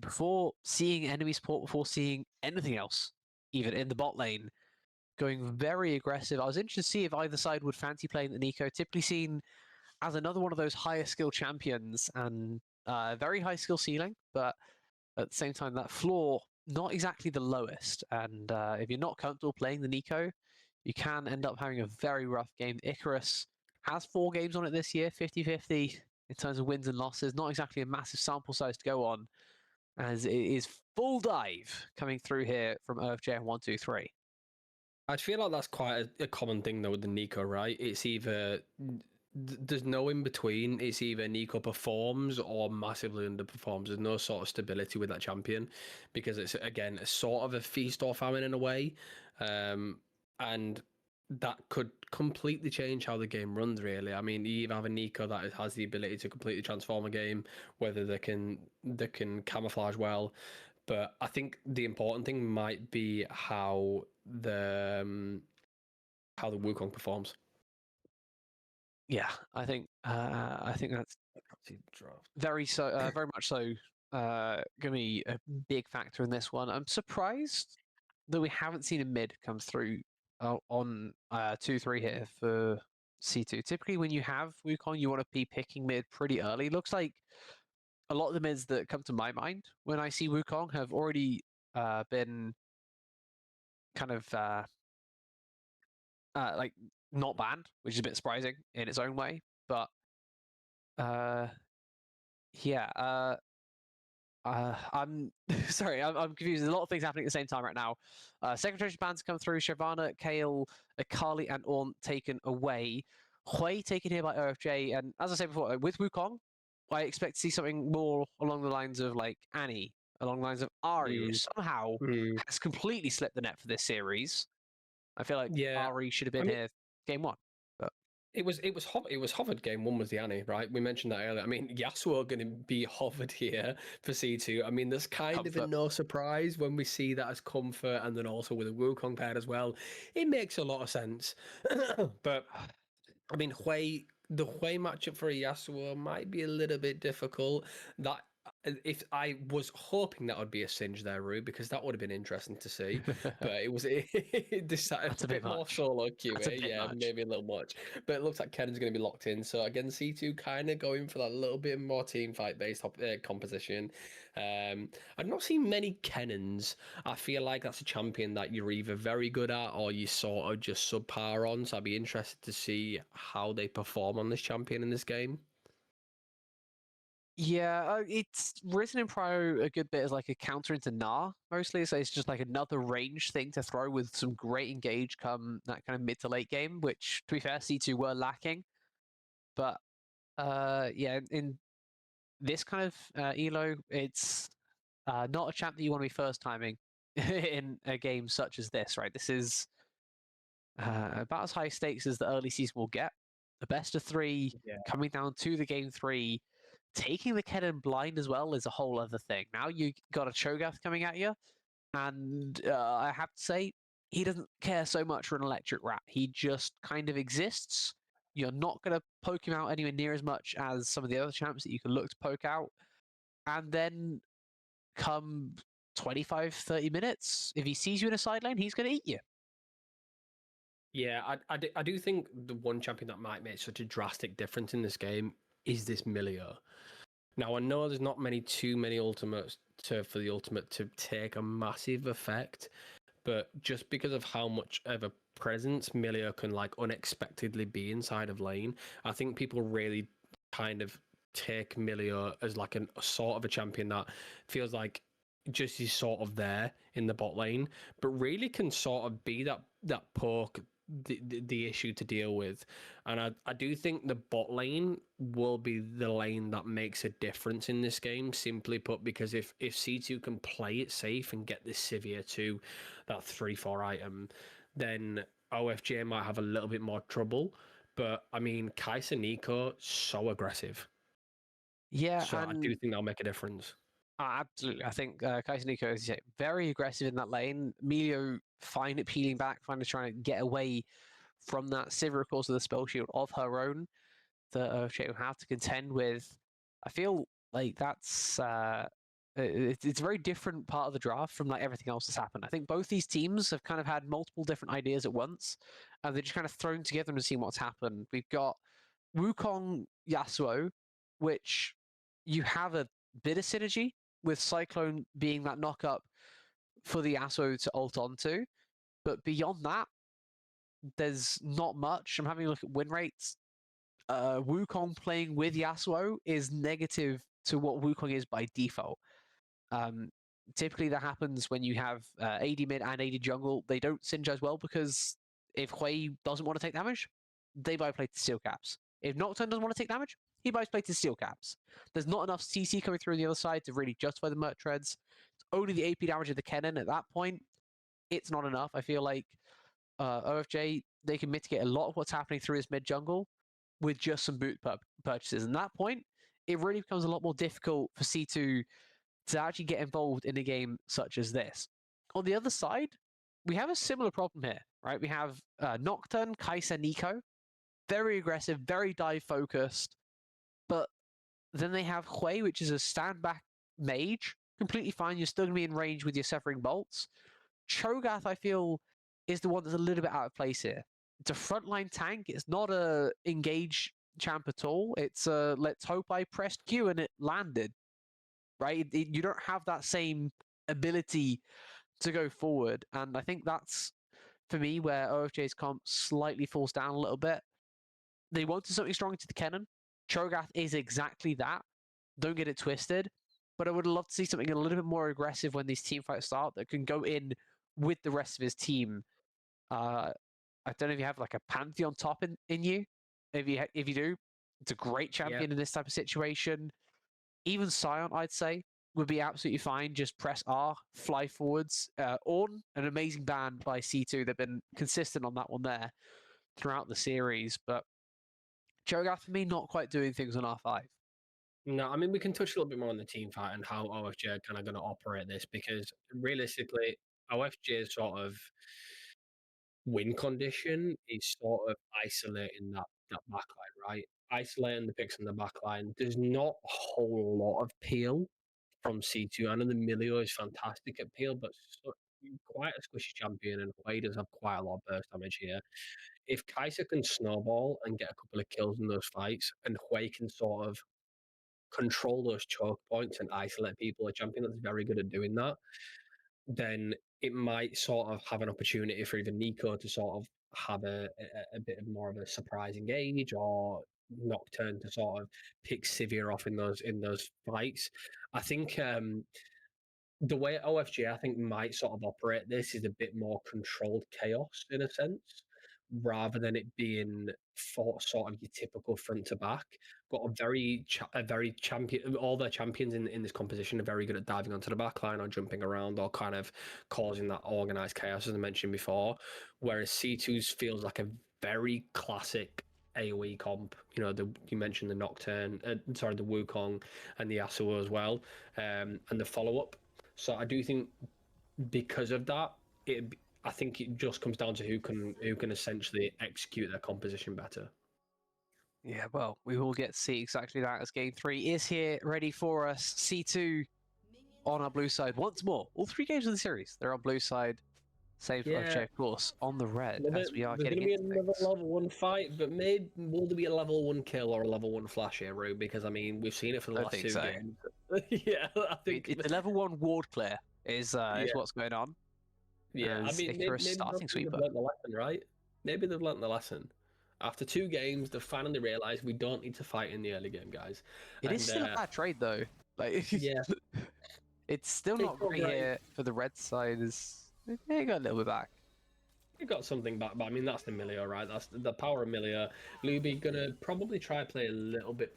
before seeing enemy support, before seeing anything else, even in the bot lane, going very aggressive. I was interested to see if either side would fancy playing the Nico, typically seen as another one of those higher skill champions, and very high skill ceiling, but at the same time that floor not exactly the lowest. And if you're not comfortable playing the Nico, you can end up having a very rough game. Icarus has 4 games on it this year, 50-50 in terms of wins and losses. Not exactly a massive sample size to go on, as it is full dive coming through here from OFJ and 123. I feel like that's quite a common thing though with the Nico, right? It's either there's no in between. It's either Nico performs or massively underperforms. There's no sort of stability with that champion, because it's, again, a sort of a feast or famine in a way, and that could completely change how the game runs, really. I mean, you either have a Nico that has the ability to completely transform a game, whether they can camouflage well, but I think the important thing might be how the Wukong performs. Yeah, I think that's very much so going to be a big factor in this one. I'm surprised that we haven't seen a mid come through on 2-3 here for C2. Typically, when you have Wukong, you want to be picking mid pretty early. Looks like a lot of the mids that come to my mind when I see Wukong have already been kind of like not banned, which is a bit surprising in its own way. But yeah, I'm sorry, I'm confused. There's a lot of things happening at the same time right now. Second generation bans come through. Shyvana, Kale, Akali, and Ornn taken away. Hui taken here by OFJ, and as I said before, with Wukong, I expect to see something more along the lines of like Annie, along the lines of Ari, who somehow has completely slipped the net for this series. I feel like Ari should have been here game 1. But it was hovered. Game 1 was the Annie, right? We mentioned that earlier. I mean, Yasuo going to be hovered here for C2. I mean, there's kind of a no surprise when we see that as comfort, and then also with a Wukong paired as well. It makes a lot of sense. But I mean, the Hui matchup for a Yasuo might be a little bit difficult. That if I was hoping that would be a Singe there, Rue, because that would have been interesting to see. But it decided a bit more solo QA, yeah, maybe a little much. But it looks like Kennan's going to be locked in. So again, C2 kind of going for that little bit more team fight based composition. I've not seen many Kennans. I feel like that's a champion that you're either very good at or you sort of just subpar on. So I'd be interested to see how they perform on this champion in this game. Yeah, it's risen in Pro a good bit as like a counter into Gnar, mostly. So it's just like another range thing to throw with some great engage come that kind of mid to late game, which, to be fair, C2 were lacking. But yeah, in this kind of elo, it's not a champ that you want to be first timing in a game such as this, right? This is about as high stakes as the early season will get. The best of 3 coming down to the game 3. Taking the Kennen blind as well is a whole other thing. Now you got a Cho'Gath coming at you, and I have to say, he doesn't care so much for an electric rat. He just kind of exists. You're not going to poke him out anywhere near as much as some of the other champs that you can look to poke out. And then come 25, 30 minutes, if he sees you in a side lane, he's going to eat you. Yeah, I do think the one champion that might make such a drastic difference in this game is this Milio. Now, I know there's not too many ultimates for the ultimate to take a massive effect, but just because of how much of a presence Milio can like unexpectedly be inside of lane, I think people really kind of take Milio as like a sort of a champion that feels like just is sort of there in the bot lane, but really can sort of be that poke the issue to deal with. And I do think the bot lane will be the lane that makes a difference in this game, simply put, because if C2 can play it safe and get this Sivir to that 3-4 item, then OFJ might have a little bit more trouble. But I mean, Kai'Sa Nico, so aggressive. Yeah, So I and do think that'll make a difference. absolutely. I think Kai'Sa Nico is very aggressive in that lane. Emilio fine at peeling back, fine at trying to get away from that. Sivir, of course, with a spell shield of her own that OFJ will have to contend with. I feel like that's it's a very different part of the draft from like everything else that's happened. I think both these teams have kind of had multiple different ideas at once, and they're just kind of thrown together and seeing what's happened. We've got Wukong Yasuo, which you have a bit of synergy with Cyclone being that knock up for the Yasuo to ult onto, but beyond that, there's not much. I'm having a look at win rates. Wukong playing with Yasuo is negative to what Wukong is by default. Typically, that happens when you have AD mid and AD jungle. They don't synergize well because if Hui doesn't want to take damage, they buy play to steel caps. If Nocturne doesn't want to take damage, he buys play to steel caps. There's not enough CC coming through on the other side to really justify the Merc Treads. It's only the AP damage of the Kennen at that point. It's not enough. I feel like OFJ, they can mitigate a lot of what's happening through his mid jungle with just some boot purchases. And at that point, it really becomes a lot more difficult for C2 to actually get involved in a game such as this. On the other side, we have a similar problem here, right? We have Nocturne, Kai'Sa, Nico, very aggressive, very dive focused, but then they have Hui, which is a stand back mage, completely fine. You're still going to be in range with your Severing Bolts. Cho'Gath, I feel, is the one that's a little bit out of place here. It's a frontline tank. It's not a engage champ at all. It's a let's hope I pressed Q and it landed, right? You don't have that same ability to go forward. And I think that's, for me, where OFJ's comp slightly falls down a little bit. They wanted something strong to the Kennen. Cho'Gath is exactly that. Don't get it twisted. But I would love to see something a little bit more aggressive when these team fights start that can go in with the rest of his team. I don't know if you have like a Pantheon top in you. If you do, it's a great champion in this type of situation. Even Sion, I'd say, would be absolutely fine. Just press R, fly forwards. Ornn, an amazing ban by C2. They've been consistent on that one there throughout the series. But Cho'Gath, for me, not quite doing things on R5. No, I mean, we can touch a little bit more on the team fight and how OFJ are kind of going to operate this, because realistically, OFJ's sort of win condition is sort of isolating that backline, right? Isolating the picks in the backline. There's not a whole lot of peel from C2. I know the Milio is fantastic at peel, but quite a squishy champion, and Hui does have quite a lot of burst damage here. If Kai'Sa can snowball and get a couple of kills in those fights, and Hui can sort of control those choke points and isolate people, a champion that's very good at doing that, then it might sort of have an opportunity for even Nico to sort of have a bit of more of a surprise engage, or Nocturne to sort of pick Sivir off in those fights. I think the way OFG I think might sort of operate this is a bit more controlled chaos in a sense, rather than it being for sort of your typical front to back. Got a very champion. All their champions in this composition are very good at diving onto the back line or jumping around or kind of causing that organized chaos, as I mentioned before. Whereas C2's feels like a very classic AoE comp. You know, you mentioned the Nocturne, the Wukong and the Yasuo as well, and the follow up. So I do think because of that, I think it just comes down to who can essentially execute their composition better. Yeah, well, we will get to see exactly that as Game 3 is here, ready for us. C2 on our blue side once more. All 3 games of the series, they're on blue side. Same for OFJ, of course, on the red, as we are getting into another level 1 fight, but will there be a level 1 kill or a level 1 flash here, Rue? Because, I mean, we've seen it for the last 2 games. Yeah, I think... It's a level 1 ward clear is what's going on. Yeah, I mean, maybe starting sweeper. they've learned the lesson, right? Maybe they've learned the lesson. After 2 games, they finally realised we don't need to fight in the early game, guys. It is still a bad trade though. Like, Yeah, it's still Take not great over, here for the red side. They got a little bit back. we got something back, but I mean, that's the Milio, right? That's the power of Milio. Luby gonna probably try to play a little bit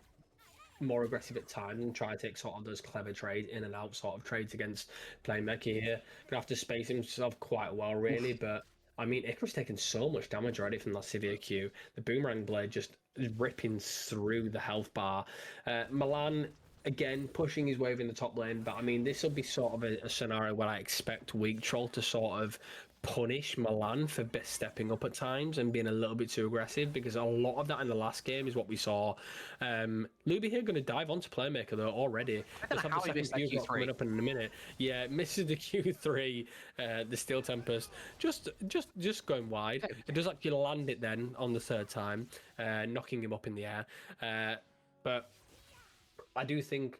more aggressive at times and try to take sort of those clever trades, in and out sort of trades against Playmaker here. Gonna have to space himself quite well, really, but I mean, Icarus taking so much damage already from that severe Q. The Boomerang Blade just ripping through the health bar. Milan, again, pushing his way in the top lane, but I mean, this will be sort of a scenario where I expect Weak Troll to sort of punish Milan for stepping up at times and being a little bit too aggressive, because a lot of that in the last game is what we saw. Luby here going to dive onto Playmaker though already. Let's have the second Q coming up in a minute. Yeah, misses the Q3, the Steel Tempest, just going wide. It does actually land it then on the third time, knocking him up in the air. But I do think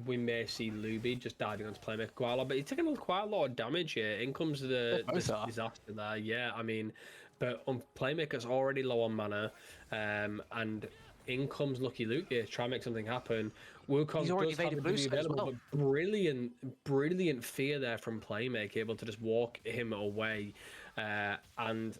we may see Luby just diving onto Playmaker quite a lot, but he's taking quite a lot of damage here. In comes the disaster there. Yeah, I mean, but Playmaker's already low on mana, and in comes Lucky Luke here to try and make something happen. Wukong He's already does have evaded the blue sky as available, well. but brilliant fear there from Playmaker, able to just walk him away, and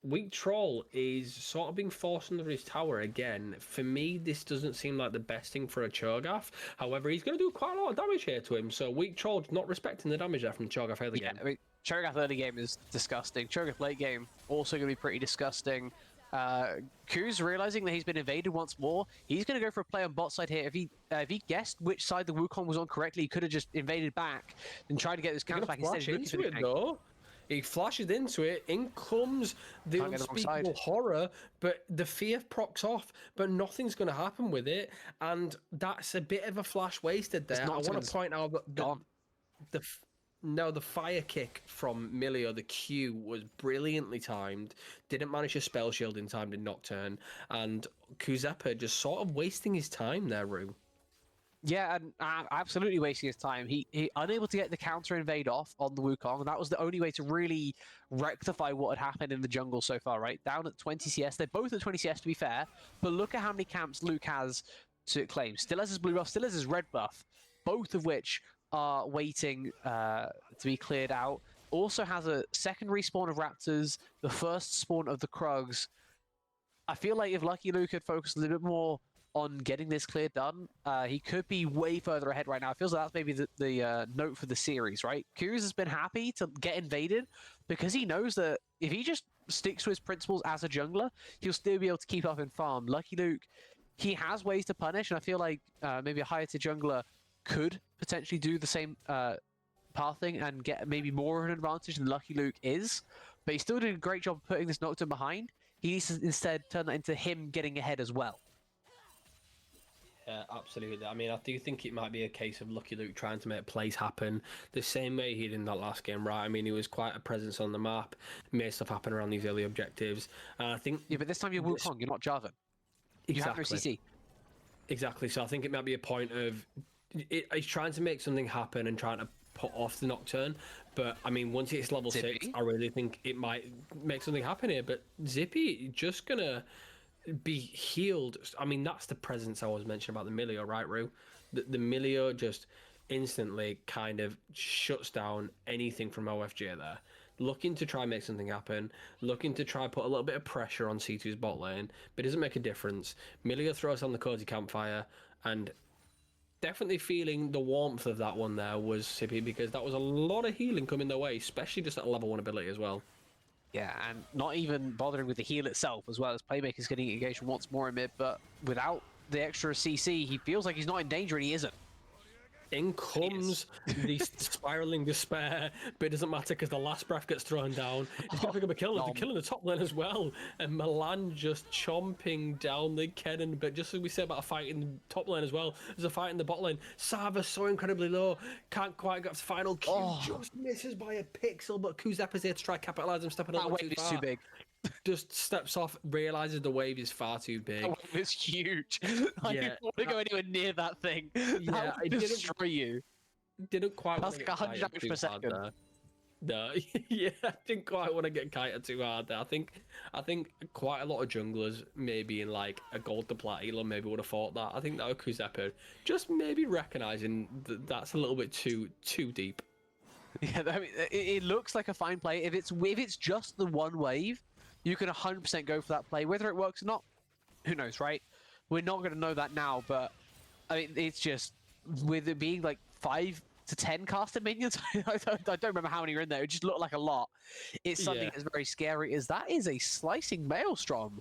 Weak Troll is sort of being forced under his tower again. For me, this doesn't seem like the best thing for a Cho'Gath. However, he's going to do quite a lot of damage here to him. So Weak Troll not respecting the damage there from Cho'Gath early game. I mean, Cho'Gath early game is disgusting. Cho'Gath late game also going to be pretty disgusting. Kuz realizing that he's been invaded once more. He's going to go for a play on bot side here. If he guessed which side the Wukong was on correctly, he could have just invaded back and tried to get this counter back instead of looking for the though. He flashes into it, in comes the unspeakable horror, but the fear procs off, but nothing's going to happen with it, and that's a bit of a flash wasted there. I want to point out that the fire kick from Milio, the Q, was brilliantly timed, didn't manage a spell shield in time to Nocturne, and Kuzepa just sort of wasting his time there, Rue. Yeah, and absolutely wasting his time. He unable to get the counter invade off on the Wukong, and that was the only way to really rectify what had happened in the jungle so far, right? Down at 20 CS. They're both at 20 CS to be fair, but look at how many camps Luke has to claim. Still has his blue buff, still has his red buff, both of which are waiting to be cleared out. Also has a second respawn of Raptors, the first spawn of the Krugs. I feel like if Lucky Luke had focused a little bit more on getting this clear done, he could be way further ahead right now. It feels like that's maybe the note for the series, right? Kuz has been happy to get invaded because he knows that if he just sticks to his principles as a jungler, he'll still be able to keep up in farm. Lucky Luke, he has ways to punish, and I feel like maybe a higher tier jungler could potentially do the same pathing and get maybe more of an advantage than Lucky Luke is, but he's still doing a great job of putting this Nocturne behind. He needs to instead turn that into him getting ahead as well. Yeah, absolutely. I mean, I do think it might be a case of Lucky Luke trying to make plays happen the same way he did in that last game, right? I mean, he was quite a presence on the map, made stuff happen around these early objectives. I think... Yeah, but this time you're Wukong, you're not Jarvan. You have no CC. Exactly. So I think it might be a point of... He's trying to make something happen and trying to put off the Nocturne, but I mean, once it's level 6, I really think it might make something happen here. But Zippy just gonna be healed. I mean, that's the presence I was mentioning about the Milio, right, Rue? The Milio just instantly kind of shuts down anything from OFJ there. Looking to try and make something happen, looking to try and put a little bit of pressure on C2's bot lane, but it doesn't make a difference. Milio throws on the cozy campfire, and definitely feeling the warmth of that one there was Sippy, because that was a lot of healing coming their way, especially just at level 1 ability as well. Yeah, and not even bothering with the heal itself, as well as Playmaker's getting engaged once more in mid, but without the extra CC, he feels like he's not in danger, and he isn't. In comes the spiraling despair, but it doesn't matter because the last breath gets thrown down. He's going to pick up a kill, they're killing the top lane as well. And Milan just chomping down the cannon. But just as we said about a fight in the top lane as well, there's a fight in the bot lane. Sava so incredibly low, can't quite get to final Q, just misses by a pixel, but Kuzepa's here to try to capitalize him, stepping That on wave is too big. Just steps off, realizes the wave is far too big. That wave is huge. I didn't want to go anywhere near that thing. Yeah, that would destroy you. Didn't quite. That's like 100 damage per second. No, yeah, I didn't quite want to get kited too hard there. I think quite a lot of junglers, maybe in like a gold to platinum, maybe would have thought that. I think that was Kuzepa just maybe recognizing that that's a little bit too deep. Yeah, I mean, it looks like a fine play. If it's just the one wave, you can 100% go for that play. Whether it works or not, who knows, right? We're not going to know that now, but I mean, it's just with it being like 5 to 10 caster minions. I don't remember how many are in there. It just looked like a lot. It's something Yeah. that's very scary. Is that is a slicing maelstrom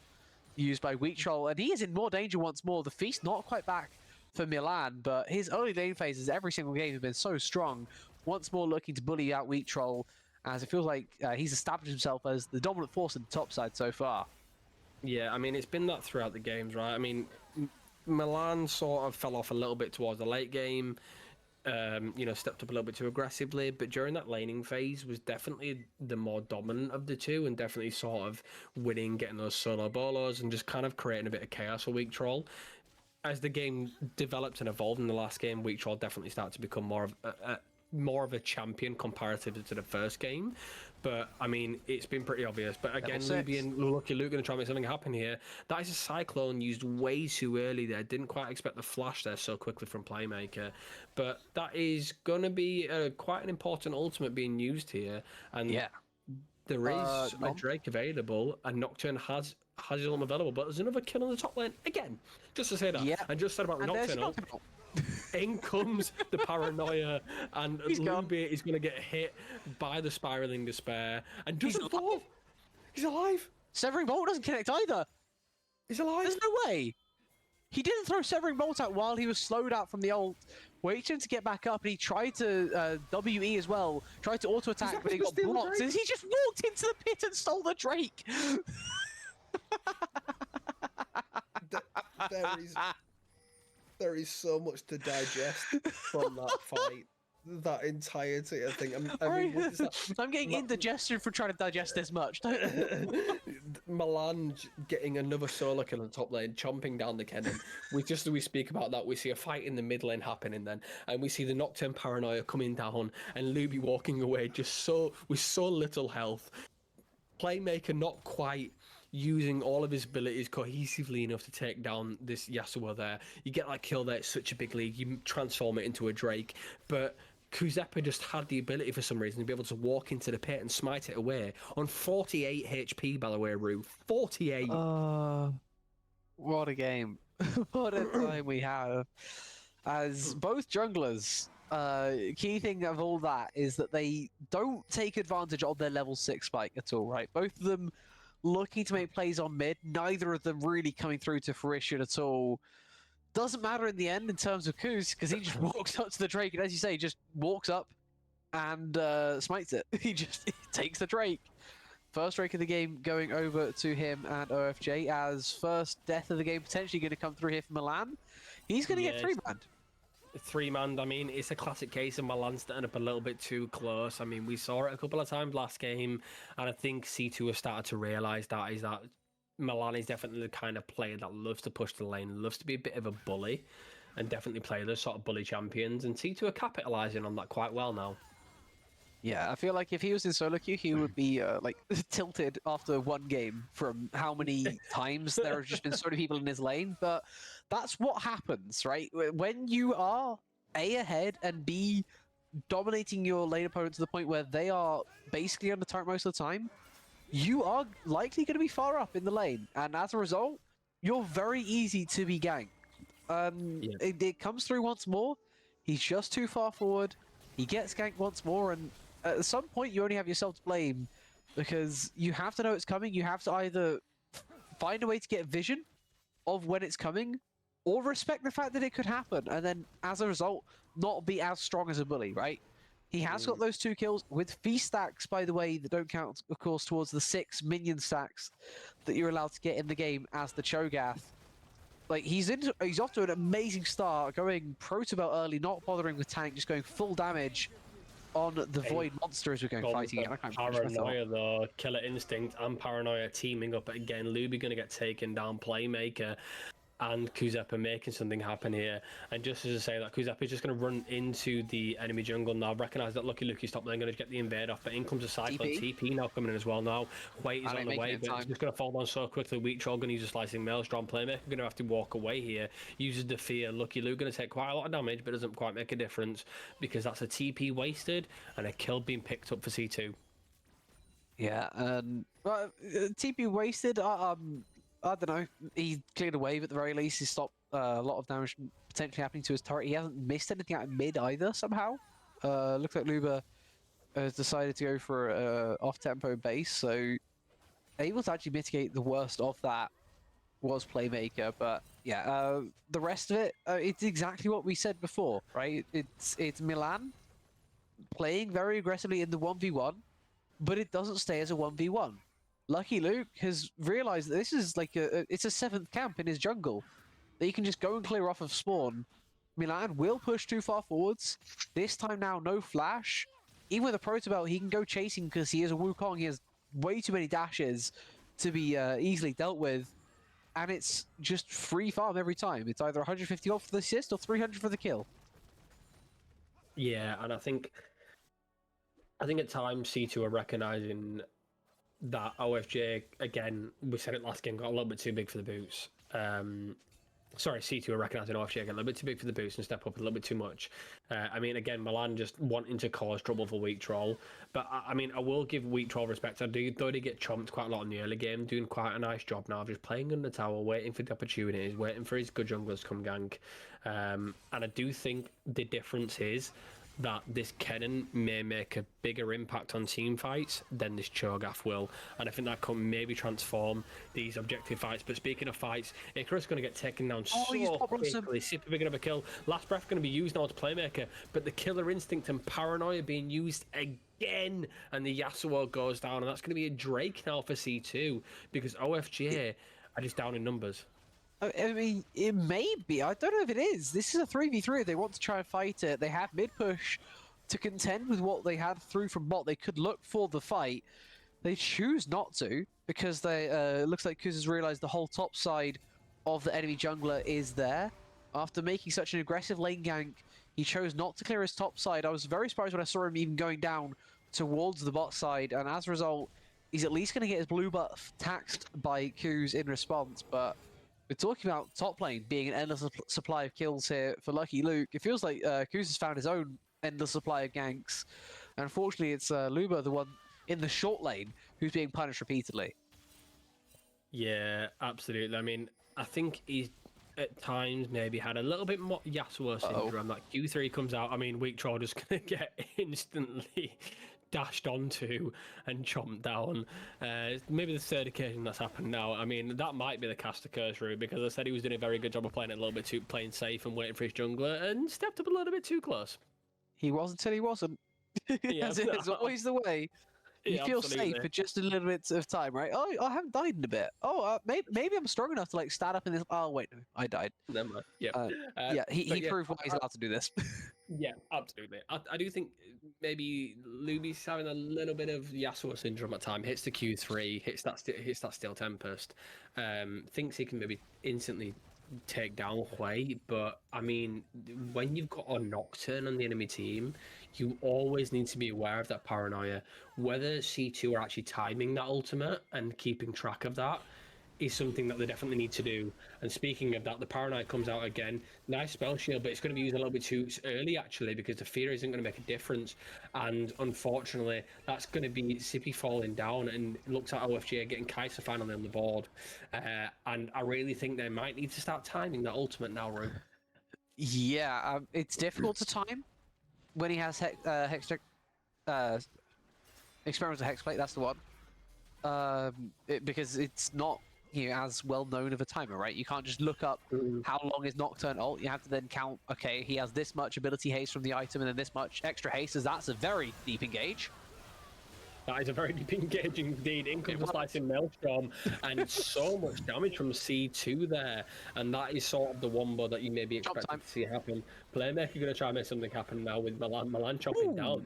used by Weak Troll, and he is in more danger once more. The feast not quite back for Milan, but his early lane phases every single game have been so strong. Once more looking to bully out Weak Troll, as it feels like he's established himself as the dominant force in the top side so far. Yeah, I mean, it's been that throughout the games, right? I mean, Milan sort of fell off a little bit towards the late game, stepped up a little bit too aggressively, but during that laning phase was definitely the more dominant of the two and definitely sort of winning, getting those solo bolos and just kind of creating a bit of chaos for Weak Troll. As the game developed and evolved in the last game, Weak Troll definitely started to become more of a champion comparatively to the first game. But I mean, it's been pretty obvious. But again, Luby and Lucky Luke going to try and make something happen here. That is a Cyclone used way too early there. Didn't quite expect the flash there so quickly from Playmaker. But that is going to be quite an important ultimate being used here. And Yeah. there is a Drake available, and Nocturne has his ultimate available. But there's another kill on the top lane again. Just to say that. Yeah. I just said about the And there's Nocturne. Nocturne. In comes the paranoia, and gone. Luby is going to get hit by the spiraling despair, and doesn't He's fall. alive. He's alive. Severing Bolt doesn't connect either. He's alive. There's no way. He didn't throw Severing Bolt out while he was slowed out from the ult. Waited him to get back up, and he tried to WE as well. Tried to auto attack, but he got steal the blocked. And Drake? he just walked into the pit and stole the Drake. There is so much to digest from that fight. That entirety, I think. I mean, what is that? I'm getting indigestion for trying to digest this much. Milan getting another solo kill in the top lane, chomping down the cannon. As we speak about that, we see a fight in the mid lane happening then, and we see the Nocturne paranoia coming down, and Luby walking away with so little health. Playmaker not quite using all of his abilities cohesively enough to take down this Yasuo there. You get that kill there, it's such a big league, you transform it into a Drake, but Kuzepa just had the ability for some reason to be able to walk into the pit and smite it away on 48 HP, by the way, Rue. 48! What a game. What a time we have. As both junglers, key thing of all that is that they don't take advantage of their level 6 spike at all, right? Both of them looking to make plays on mid, neither of them really coming through to fruition at all. Doesn't matter in the end in terms of Kuz, because he just walks up to the Drake, and as you say, just walks up and smites it. He just takes the Drake. First Drake of the game going over to him and OFJ, as first death of the game potentially going to come through here for Milan. He's going to get 3-man. 3-man, I mean, it's a classic case of Milan standing up a little bit too close. I mean, we saw it a couple of times last game, and I think C2 have started to realise that Milan is definitely the kind of player that loves to push the lane, loves to be a bit of a bully, and definitely play those sort of bully champions, and C2 are capitalising on that quite well now. Yeah, I feel like if he was in solo queue, he would be tilted after one game from how many times there have just been so many people in his lane. But that's what happens, right? When you are A, ahead, and B, dominating your lane opponent to the point where they are basically under turret most of the time, you are likely going to be far up in the lane. And as a result, you're very easy to be ganked. It comes through once more. He's just too far forward. He gets ganked once more, and at some point you only have yourself to blame, because you have to know it's coming. You have to either find a way to get vision of when it's coming, or respect the fact that it could happen, and then as a result not be as strong as a bully, right? He has got those 2 kills with feast stacks, by the way, that don't count, of course, towards the 6 minion stacks that you're allowed to get in the game as the Cho'Gath. Like, he's off to an amazing start, going Protobelt early, not bothering with tank, just going full damage on the Void monster as we're going fighting it. I can't Paranoia though, Killer Instinct and Paranoia teaming up again. Luby gonna get taken down. Playmaker and Kuzepa making something happen here. And just as I say that, Kuzepa is just going to run into the enemy jungle now. Recognise that Lucky Lucky stopped there, going to get the invade off, but in comes a Cyclone TP now coming in as well now. Wait is on the way, but it's just going to fall down so quickly. Weak Troll going to use a Slicing Maelstrom. Playmaker going to have to walk away here. Uses the fear. Lucky Luke going to take quite a lot of damage, but doesn't quite make a difference because that's a TP wasted and a kill being picked up for C2. Yeah, well, TP wasted. I don't know. He cleared a wave at the very least. He stopped a lot of damage potentially happening to his turret. He hasn't missed anything out of mid either somehow. Looks like Luba has decided to go for off-tempo base, so able to actually mitigate the worst of that was Playmaker. But yeah, the rest of it, it's exactly what we said before, right? It's Milan playing very aggressively in the 1v1, but it doesn't stay as a 1v1. Lucky Luke has realized that this is like it's a 7th camp in his jungle that he can just go and clear off of spawn. Milan will push too far forwards. This time now, no flash. Even with a Protobelt, he can go chasing because he is a Wukong. He has way too many dashes to be easily dealt with. And it's just free farm every time. It's either 150 off for the assist or 300 for the kill. Yeah, and I think at times C2 are recognizing that OFJ, again, we said it last game, got a little bit too big for the boots. Sorry, C2 are recognising OFJ again, a little bit too big for the boots and step up a little bit too much. I mean, again, Milan just wanting to cause trouble for Weak Troll. But, I mean, I will give Weak Troll respect. I do, though, they get chomped quite a lot in the early game, doing quite a nice job now of just playing in the tower, waiting for the opportunities, waiting for his good junglers to come gank. And I do think the difference is that this Kennen may make a bigger impact on team fights than this Cho'Gath will, and I think that can maybe transform these objective fights. But speaking of fights, Icarus is going to get taken down so quickly. Super big of a kill. Last breath going to be used now to Playmaker, but the killer instinct and paranoia being used again, and the Yasuo goes down, and that's going to be a Drake now for C2 because OFJ are just down in numbers. I mean, it may be. I don't know if it is. This is a 3v3. They want to try and fight it. They have mid-push to contend with what they had through from bot. They could look for the fight. They choose not to because they looks like Kuz has realized the whole top side of the enemy jungler is there. After making such an aggressive lane gank, he chose not to clear his top side. I was very surprised when I saw him even going down towards the bot side, and as a result, he's at least going to get his blue buff taxed by Kuz in response, but we're talking about top lane being an endless supply of kills here for Lucky Luke. It feels like Kuz has found his own endless supply of ganks. Unfortunately, it's Luba, the one in the short lane, who's being punished repeatedly. Yeah, absolutely. I mean, I think he's at times maybe had a little bit more Yasuo syndrome. That Q3 comes out. I mean, Weak Troll just going to get instantly dashed onto and chomped down. Maybe the third occasion that's happened now. I mean, that might be the caster curse route because I said he was doing a very good job of playing it a little bit too playing safe and waiting for his jungler and stepped up a little bit too close. He was until he wasn't. Yeah, it's always the way. You feel safe for just a little bit of time, right? Oh, I haven't died in a bit. Oh, maybe I'm strong enough to like stand up in this. Oh wait, no, I died. Never mind. Yeah, he proved why he's allowed to do this. Yeah, absolutely. I do think maybe Luby's having a little bit of Yasuo syndrome at time. Hits the Q3, hits that Steel Tempest. Thinks he can maybe instantly take down Hui, but I mean, when you've got a Nocturne on the enemy team, you always need to be aware of that paranoia. Whether C2 are actually timing that ultimate and keeping track of that is something that they definitely need to do. And speaking of that, the paranoia comes out again. Nice spell shield, but it's going to be used a little bit too early actually because the fear isn't going to make a difference. And unfortunately, that's going to be Sippy falling down, and it looks like OFJ getting Kai'Sa finally on the board. And I really think they might need to start timing that ultimate now, Rue. Yeah, it's difficult to time when he has experimental hexplate. That's the one. Because it's not as well known of a timer, right? You can't just look up how long is Nocturne ult. You have to then count, okay, he has this much ability haste from the item and then this much extra haste, as that's a very deep engage. That is a very deep engage indeed. In comes the Slicing Maelstrom, and so much damage from C2 there. And that is sort of the wombo that you may be expecting to see happen. Playmaker going to try and make something happen now with Milan chopping down.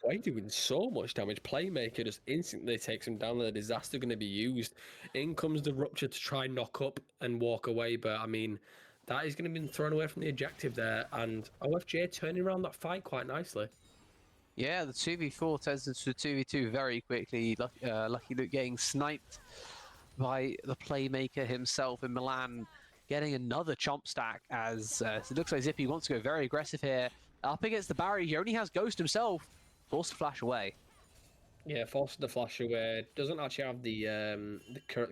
Hui doing so much damage. Playmaker just instantly takes him down. The disaster going to be used. In comes the Rupture to try and knock up and walk away. But I mean, that is going to be thrown away from the objective there. And OFJ turning around that fight quite nicely. Yeah, the 2v4 turns into a 2v2 very quickly. Lucky Luke getting sniped by the playmaker himself in Milan, getting another chomp stack as it looks like Zippy wants to go very aggressive here. Up against the barrier, he only has Ghost himself. Forced to flash away. Yeah, forced the flash away. Doesn't actually have the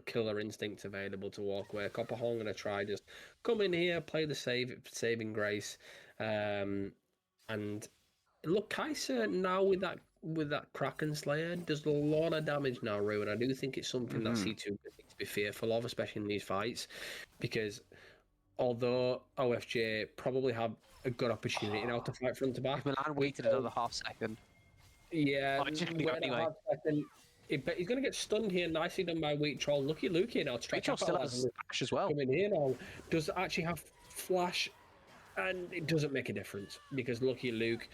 killer instinct available to walk away. Copperhorn going to try just come in here, play the saving grace, and look, Kaiser now with that Kraken Slayer does a lot of damage now, Rue, and I do think it's something that C2 needs to be fearful of, especially in these fights, because although OFJ probably have a good opportunity now to fight front to back, If Milan waited another half second. yeah, Anyway. He's going to get stunned here. Nicely done by Weak Troll. Lucky Luke here now. Weak Troll still has Flash as well. Coming here now. Does actually have Flash, and it doesn't make a difference because Lucky Luke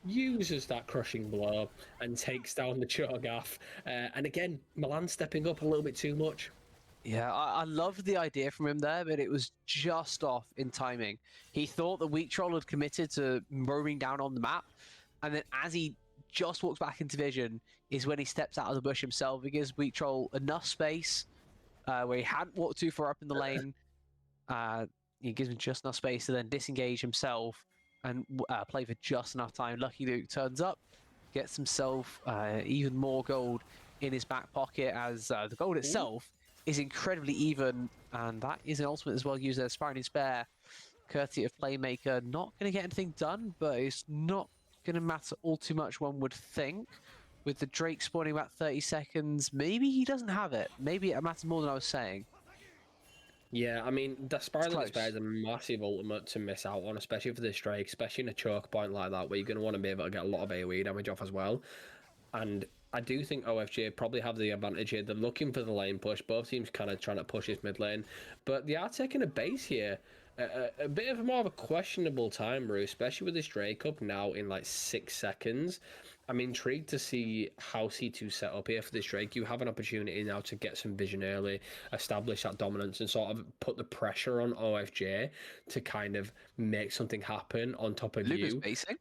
uses that crushing blow and takes down the Cho'Gath. And again, Milan stepping up a little bit too much. Yeah, I loved the idea from him there, but it was just off in timing. He thought the Weak Troll had committed to roaming down on the map, and then as he just walks back into vision is when he steps out of the bush himself. He gives Weak Troll enough space where he hadn't walked too far up in the lane. He gives him just enough space to then disengage himself and play for just enough time. Lucky Luke turns up, gets himself even more gold in his back pocket as the gold itself is incredibly even, and that is an ultimate as well used as Sparring Spare, courtesy of Playmaker. Not going to get anything done, but it's not going to matter all too much, one would think. With the Drake spawning about 30 seconds, maybe he doesn't have it. Maybe it matters more than I was saying. Yeah, I mean, the Sparring Spare is a massive ultimate to miss out on, especially for this Drake, especially in a choke point like that, where you're going to want to be able to get a lot of AoE damage off as well. And I do think OFJ probably have the advantage here. They're looking for the lane push. Both teams kind of trying to push his mid lane. But they are taking a base here. A bit of more of a questionable time, Rue, especially with this Drake up now in like 6 seconds. I'm intrigued to see how C2 set up here for this Drake. You have an opportunity now to get some vision early, establish that dominance, and sort of put the pressure on OFJ to kind of make something happen on top of Luba's you. basing.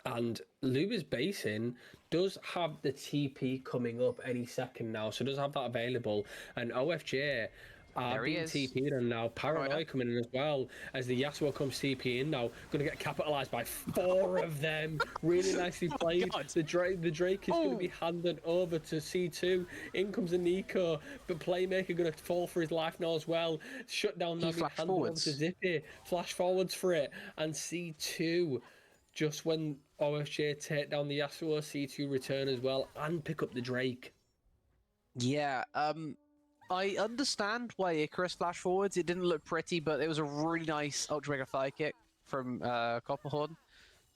And Luba's basing does have the TP coming up any second now, so does have that available. And OFJ are being TP'd, and now Paranoid coming in as well as the Yasuo comes TP in now. Going to get capitalized by 4 of them. Really nicely played. The Drake is going to be handed over to C2. In comes a Nico, but Playmaker going to fall for his life now as well. Shut down now. Flash forwards to Zippy. Flash forwards for it, and C2. Just when OFJ take down the Yasuo, C2 return as well and pick up the Drake. Yeah, I understand why Icarus flash forwards. It didn't look pretty, but it was a really nice Ultra Mega Fire Kick from Copperhorn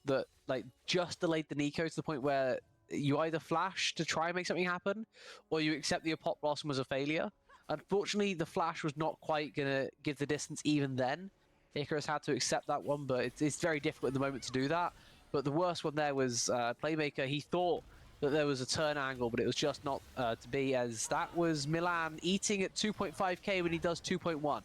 that like just delayed the Nico to the point where you either flash to try and make something happen, or you accept the Pop Blossom was a failure. Unfortunately, the flash was not quite gonna give the distance even then. Icarus had to accept that one, but it's very difficult at the moment to do that. But the worst one there was Playmaker. He thought that there was a turn angle, but it was just not to be, as that was Milan eating at 2.5k when he does 2.1.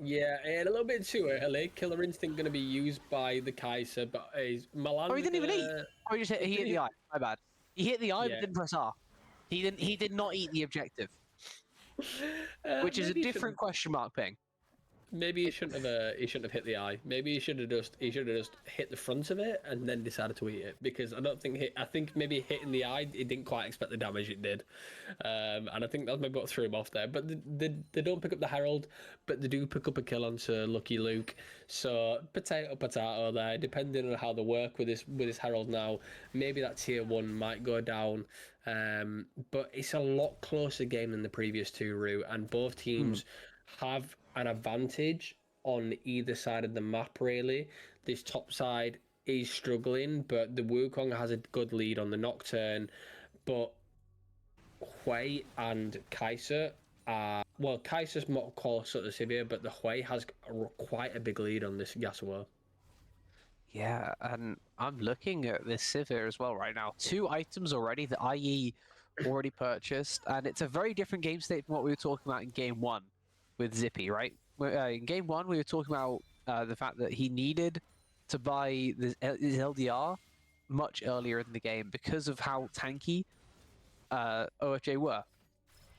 Yeah, and a little bit too early. Killer Instinct going to be used by the Kaiser, but Milan... Oh, he didn't even eat! Oh, he hit the eye. My bad. He hit the eye, but didn't press R. He did not eat the objective. Which is a different question mark, Ping. Maybe he shouldn't have hit the eye. Maybe he should have just hit the front of it and then decided to eat it, because I think maybe hitting the eye, he didn't quite expect the damage it did, and I think that's maybe what threw him off there. But they don't pick up the Herald, but they do pick up a kill onto Lucky Luke. So potato there, depending on how they work with this Herald now. Maybe that tier 1 might go down. But it's a lot closer game than the previous two, Rue, and both teams have an advantage on either side of the map, really. This top side is struggling, but the Wukong has a good lead on the Nocturne. But Hui and Kaiser are... Well, Kaiser's more closer to Sivir, but the Hui has quite a big lead on this Yasuo. Yeah, and I'm looking at this Civ here as well right now. 2 items already, the IE already purchased, and it's a very different game state from what we were talking about in game 1 with Zippy, right? In game 1, we were talking about the fact that he needed to buy his LDR much earlier in the game because of how tanky OFJ were.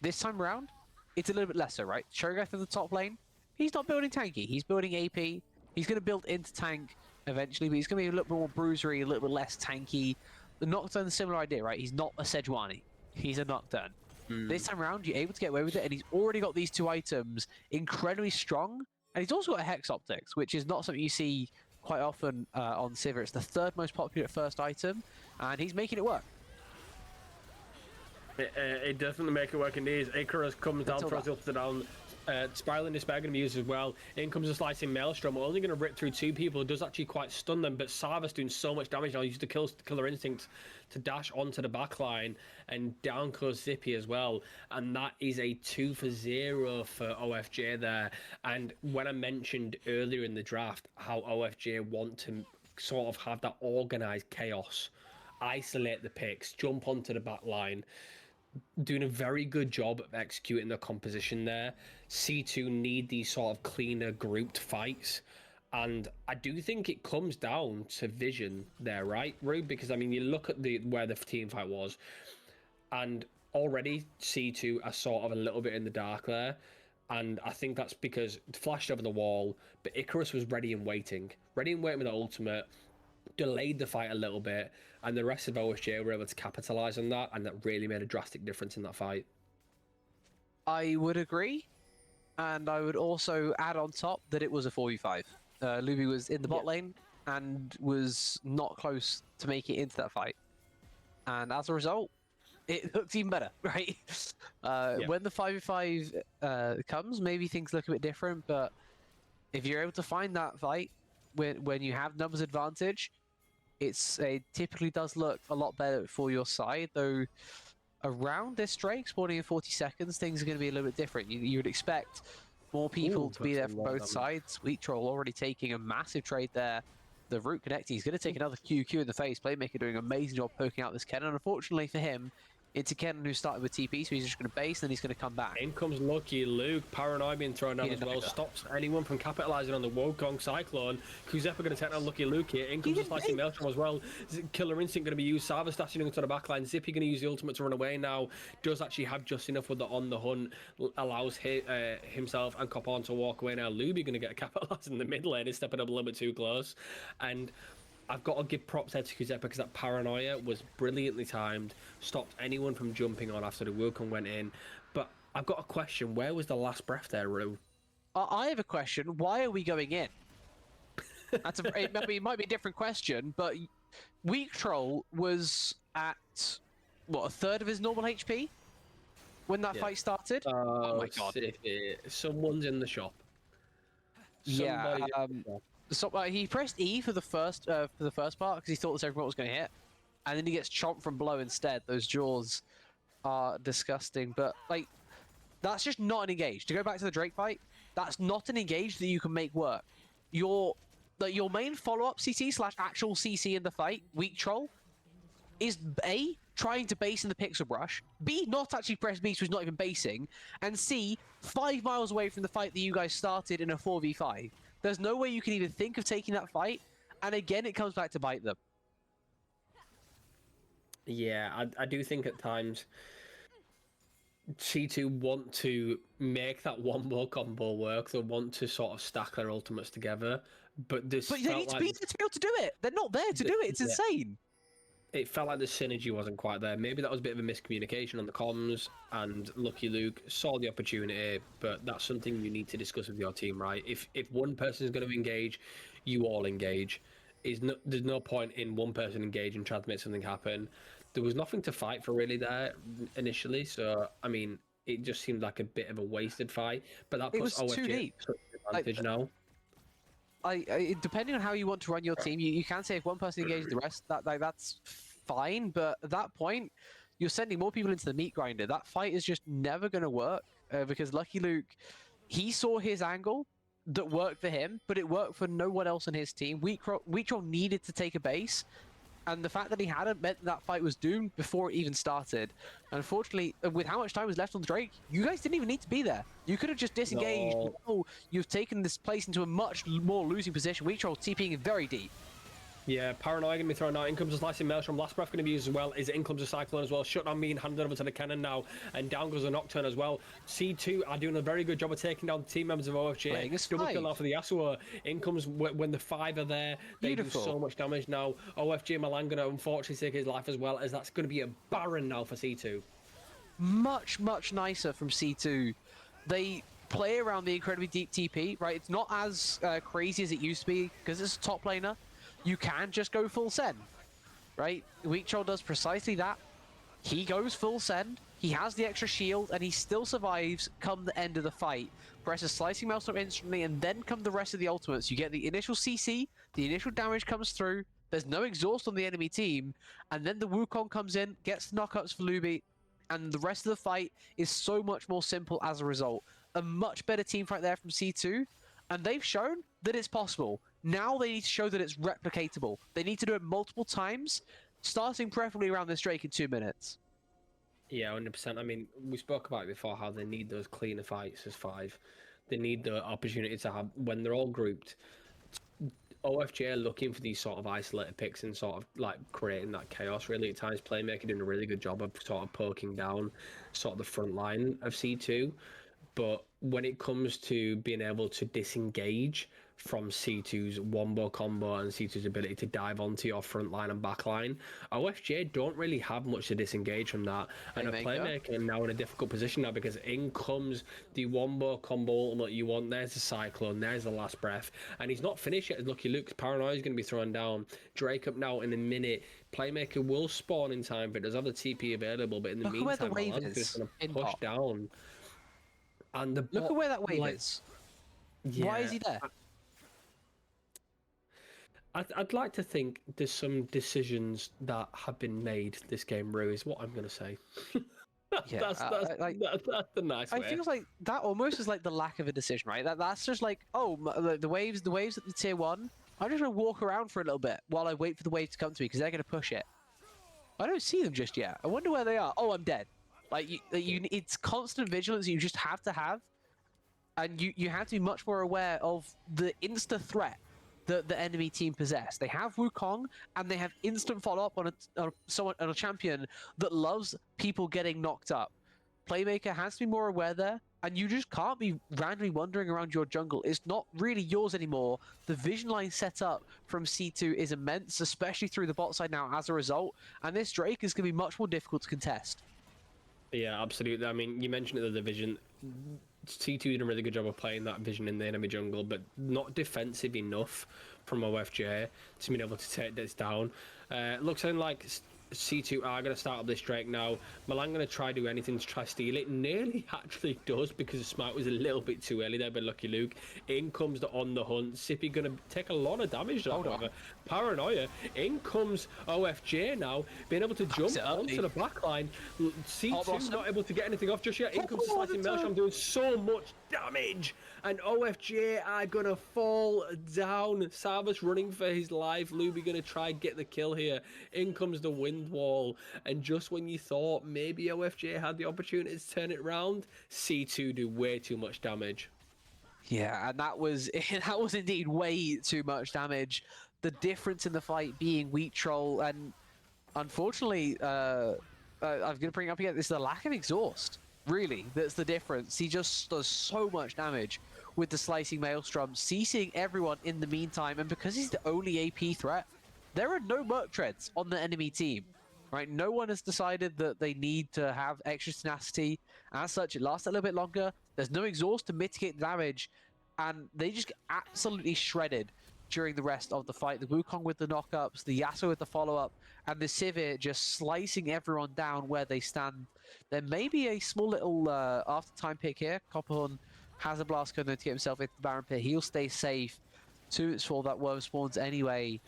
This time around, it's a little bit lesser, right? Shogath in the top lane, he's not building tanky, he's building AP. He's going to build into tank eventually, but he's going to be a little bit more bruisery, a little bit less tanky. The Nocturne's a similar idea, right? He's not a Sejuani. He's a Nocturne. This time around, you're able to get away with it, and he's already got these 2 items incredibly strong, and he's also got a Hex Optics, which is not something you see quite often on Sivir. It's the 3rd most popular first item, and he's making it work. It definitely make it work indeed. Icarus comes down, throws up to down. Spiraling Despair going to be used as well. In comes a slicing Maelstrom. We're only going to rip through 2 people. It does actually quite stun them, but Sarvis doing so much damage now. Use the Killer Instinct to dash onto the back line, and down goes Zippy as well. And that is a 2 for 0 for OFJ there. And when I mentioned earlier in the draft how OFJ want to sort of have that organised chaos, isolate the picks, jump onto the back line, doing a very good job of executing the composition there. C2 need these sort of cleaner grouped fights, and I do think it comes down to vision there, right, Rube? Because I mean, you look at where the team fight was, and already C2 are sort of a little bit in the dark there, and I think that's because it flashed over the wall, but Icarus was ready and waiting with the ultimate, delayed the fight a little bit, and the rest of OSJ were able to capitalize on that, and that really made a drastic difference in that fight. I would agree, and I would also add on top that it was a 4v5. Luby was in the bot lane and was not close to make it into that fight, and as a result, it looked even better, right? When the 5v5 comes, maybe things look a bit different, but if you're able to find that fight when you have numbers advantage, it typically does look a lot better for your side, though around this Drake spawning in 40 seconds, things are going to be a little bit different. You would expect more people to be there from both sides. Sweet Troll already taking a massive trade there. The root connecting, he's going to take another QQ in the face. Playmaker doing an amazing job poking out this Kennen. Unfortunately for him, it's a Kennen who started with TP, so he's just going to base, and then he's going to come back. In comes Lucky Luke. Paranoia being thrown down as well. Stops anyone from capitalizing on the Wukong Cyclone. Kuzepa going to take down Lucky Luke here. In comes a slicing Maelstrom as well. Killer Instinct going to be used. Sarvis dashing into the backline. Zippy going to use the ultimate to run away now. Does actually have just enough with the on the hunt. Allows himself and Copon to walk away now. Luby going to get capitalized in the mid lane. Is stepping up a little bit too close. And I've got to give props there to Kuzepa because that Paranoia was brilliantly timed, stopped anyone from jumping on after the Wukong went in. But I've got a question. Where was the last breath there, Rue? I have a question. Why are we going in? It might be a different question, but Weak Troll was at, what, a third of his normal HP when that fight started? Oh my god. Someone's in the shop. So he pressed E for the first part because he thought the second part was going to hit, and then he gets chomped from below instead. Those jaws are disgusting, but like that's just not an engage. To go back to the Drake fight, that's not an engage that you can make work. Your main follow-up CC / actual CC in the fight, Weak Troll, is A, trying to base in the Pixel Brush, B, not actually press B, so he's not even basing, and C, 5 miles away from the fight that you guys started in a 4v5. There's no way you can even think of taking that fight, and again, it comes back to bite them. Yeah, I do think at times C2 want to make that one more combo work. They want to sort of stack their ultimates together, but this. But they need to be there to be able to do it. They're not there to do it. It's insane. It felt like the synergy wasn't quite there. Maybe that was a bit of a miscommunication on the comms, and Lucky Luke saw the opportunity, but that's something you need to discuss with your team, right? If one person is going to engage, you all engage. There's no point in one person engage and trying to make something happen. There was nothing to fight for really there initially, so I mean, it just seemed like a bit of a wasted fight. But that puts OFJ advantage now. Depending on how you want to run your team, you can say if one person engages the rest, that's fine. But at that point, you're sending more people into the meat grinder. That fight is just never going to work because Lucky Luke, he saw his angle. that worked for him, but it worked for no one else on his team. Weaktroll needed to take a base, and the fact that he hadn't meant that fight was doomed before it even started. Unfortunately, with how much time was left on the Drake, you guys didn't even need to be there. You could have just disengaged. No. Oh, you've taken this place into a much more losing position. Weaktroll TPing very deep. Yeah, Paranoia going to be thrown out. In comes a Slicing Maelstrom. Last Breath going to be used as well. In comes a Cyclone as well. Shutdown being handed over to the cannon now. And down goes a Nocturne as well. C2 are doing a very good job of taking down team members of OFJ. Double kill out for the Yasuo. In comes when the 5 are there. They Beautiful. do so much damage now. OFJ Milan going to unfortunately take his life as well, as that's going to be a Baron now for C2. Much nicer from C2. They play around the incredibly deep TP, right? It's not as crazy as it used to be, because it's a top laner. You can just go full send, right? Weaktroll does precisely that. He goes full send, he has the extra shield, and he still survives come the end of the fight. Presses Slicing Maelstrom instantly, and then come the rest of the ultimates. You get the initial CC, the initial damage comes through, there's no exhaust on the enemy team, and then the Wukong comes in, gets the knockups for Luby, and the rest of the fight is so much more simple as a result. A much better team fight there from C2, and they've shown that it's possible. Now they need to show that it's replicatable. They need to do it multiple times, starting preferably around this Drake in 2 minutes. Yeah, 100%. I mean, we spoke about it before, how they need those cleaner fights as 5. They need the opportunity to have, when they're all grouped, OFJ are looking for these sort of isolated picks and sort of like creating that chaos really at times. Playmaker doing a really good job of sort of poking down sort of the front line of C2. But when it comes to being able to disengage from C2's wombo combo and C2's ability to dive onto your front line and back line, OFJ don't really have much to disengage from that. And a Playmaker now in a difficult position now, because in comes the wombo combo ultimate you want. There's the Cyclone, there's the Last Breath, and he's not finished yet. Lucky Luke, Paranoia is going to be thrown down. Drake up now in a minute. Playmaker will spawn in time, but does have the TP available. But in the meantime, Milan's just going to push down. And the Look at where that wave is. Yeah, why is he there? I'd like to think there's some decisions that have been made this game, Rue, is what I'm going to say. Yeah, that's the nice way. I feel like that almost is like the lack of a decision, right? That's just like, oh, the waves at the tier 1, I'm just going to walk around for a little bit while I wait for the wave to come to me, because they're going to push it. I don't see them just yet. I wonder where they are. Oh, I'm dead. Like, it's constant vigilance you just have to have, and you have to be much more aware of the insta threat that the enemy team possess. They have Wukong, and they have instant follow-up on a champion that loves people getting knocked up. Playmaker has to be more aware there, and you just can't be randomly wandering around your jungle. It's not really yours anymore. The vision line set up from C2 is immense, especially through the bot side now as a result, and this Drake is going to be much more difficult to contest. Yeah, absolutely. I mean, you mentioned the division. C2 did a really good job of playing that vision in the enemy jungle, but not defensive enough from OFJ to be able to take this down. Looks like C2 are going to start up this Drake now. Milan going to try do anything to try steal it. Nearly actually does, because the smite was a little bit too early there by Lucky Luke. In comes the On the Hunt. Sippy going to take a lot of damage. Paranoia. In comes OFJ now, being able to jump onto the back line. C2 not able to get anything off just yet. In comes Slicing Maelstrom doing so much damage. And OFJ are going to fall down. Savas running for his life. Luby going to try and get the kill here. In comes the wind wall, and just when you thought maybe OFJ had the opportunity to turn it around, C2 do way too much damage. Yeah, and that was indeed way too much damage. The difference in the fight being Weaktroll, and unfortunately, I'm going to bring up again, this is the lack of exhaust. Really, that's the difference. He just does so much damage with the Slicing Maelstrom, CCing everyone in the meantime, and because he's the only AP threat, there are no Merc Treads on the enemy team, right? No one has decided that they need to have extra tenacity. As such, it lasts a little bit longer. There's no exhaust to mitigate the damage, and they just get absolutely shredded during the rest of the fight. The Wukong with the knockups, the Yasuo with the follow-up, and the Sivir just slicing everyone down where they stand. There may be a small little after-time pick here. Copperhorn has a blast cone to get himself into the Baron pit. He'll stay safe. 2 minutes before that worm spawns anyway.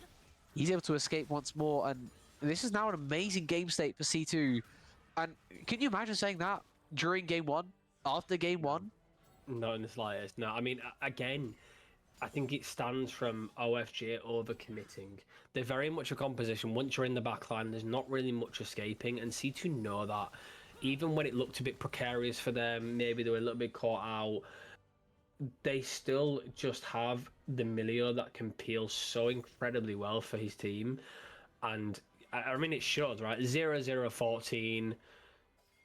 He's able to escape once more, and this is now an amazing game state for C2. And can you imagine saying that during game 1, after game 1? Not in the slightest. No, I mean, again, I think it stands from OFJ overcommitting. They're very much a composition. Once you're in the back line, there's not really much escaping, and C2 know that. Even when it looked a bit precarious for them, maybe they were a little bit caught out, they still just have the milieu that can peel so incredibly well for his team. And I mean, it shows, right? 0-0-14,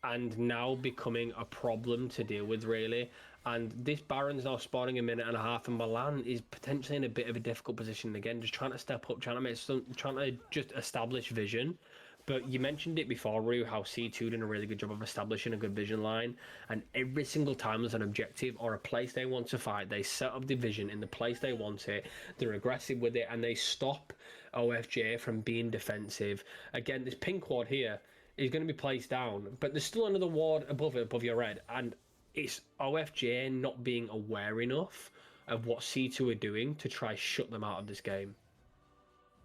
and now becoming a problem to deal with, really. And this Baron's now spawning a minute and a half, and Milan is potentially in a bit of a difficult position again, just trying to step up, trying to just establish vision. But you mentioned it before, Rue, how C2 did a really good job of establishing a good vision line. And every single time there's an objective or a place they want to fight, they set up the vision in the place they want it. They're aggressive with it, and they stop OFJ from being defensive. Again, this pink ward here is going to be placed down, but there's still another ward above it, above your red. And it's OFJ not being aware enough of what C2 are doing to try shut them out of this game.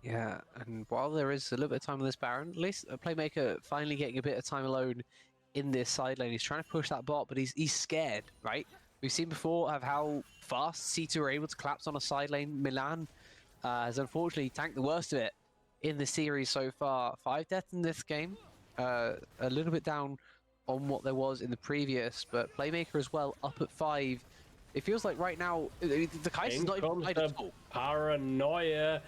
Yeah, and while there is a little bit of time on this Baron, at least a playmaker finally getting a bit of time alone in this side lane. He's trying to push that bot, but he's scared, right? We've seen before of how fast C2 are able to collapse on a side lane. Milan has unfortunately tanked the worst of it in the series so far. 5 deaths in this game, a little bit down on what there was in the previous, but playmaker as well up at 5. It feels like right now the Kaiser's not even played at all. Paranoia,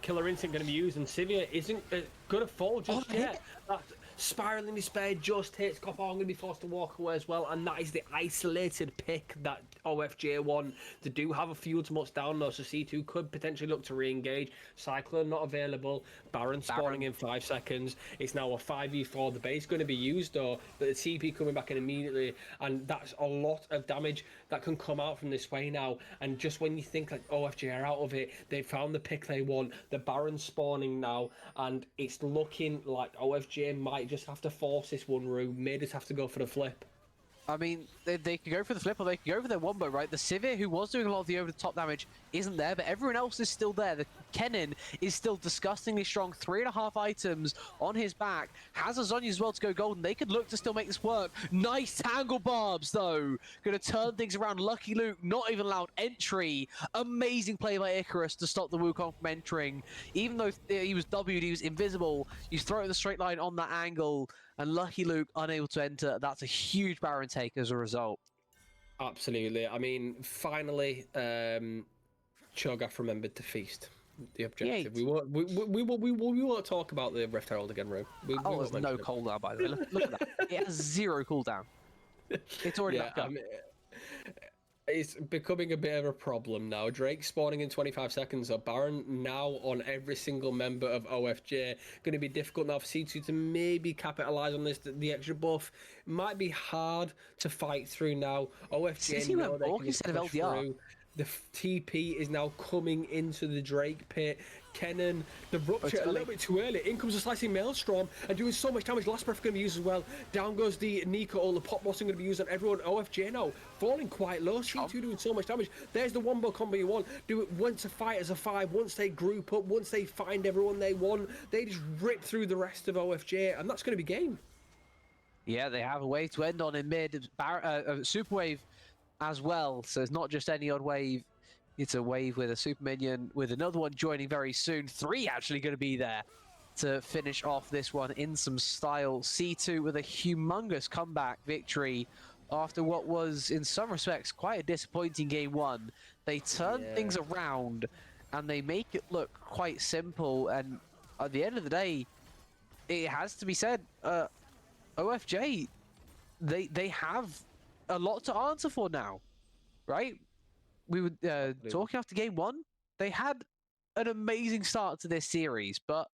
killer instinct going to be used, and Sivir isn't going to fall just yet. That spiraling despair just hits. Gothorn going to be forced to walk away as well, and that is the isolated pick that OFJ want. They do have a few ultimates down though, so C2 could potentially look to re-engage. Cyclone not available. Baron spawning in 5 seconds. It's now a 5v4. The base going to be used though, but the TP coming back in immediately, and that's a lot of damage that can come out from this way now. And just when you think like OFJ are out of it, they found the pick they want. The Baron spawning now, and it's looking like OFJ might just have to force this one room. May just have to go for the flip. I mean, they could go for the flip or they could go for their wombo, right? The Sivir, who was doing a lot of the over-the-top damage, isn't there, but everyone else is still there. The Kennen is still disgustingly strong. 3.5 items on his back. Has a Zhonya as well to go golden. They could look to still make this work. Nice tangle barbs, though. Going to turn things around. Lucky Luke not even allowed entry. Amazing play by Icarus to stop the Wukong from entering. Even though he was W'd, he was invisible. You throw it in the straight line on that angle, and Lucky Luke unable to enter. That's a huge Baron take as a result. Absolutely. I mean, finally, Cho'Gath remembered to feast the objective. Yeah. We won't talk about the Rift Herald again, Ro. Oh, there's no cooldown, by the way. Look at that. It has 0 cooldown. It's already back up. I mean, it's becoming a bit of a problem now. Drake spawning in 25 seconds, so Baron now on every single member of OFJ. Going to be difficult now for C2 to maybe capitalise on this. The extra buff might be hard to fight through now. OFJ know they can instead of push LDR. through. The TP is now coming into the Drake pit. Kennen, the rupture a little bit too early. In comes a slicing maelstrom and doing so much damage. Last breath going to be used as well. Down goes the Nico. All the pop bossing going to be used on everyone. OFJ now falling quite low. C2 doing so much damage. There's the wombo combo you want. Do it once a fight as a 5. Once they group up, once they find everyone they want, they just rip through the rest of OFJ, and that's going to be game. Yeah, they have a way to end on in mid. Super wave as well, so it's not just any odd wave. It's a wave with a super minion, with another one joining very soon. 3 actually going to be there to finish off this one in some style. C2 with a humongous comeback victory after what was, in some respects, quite a disappointing game 1. They turn things around and they make it look quite simple. And at the end of the day, it has to be said, OFJ, they have a lot to answer for now, right? We were talking after game 1. They had an amazing start to this series, but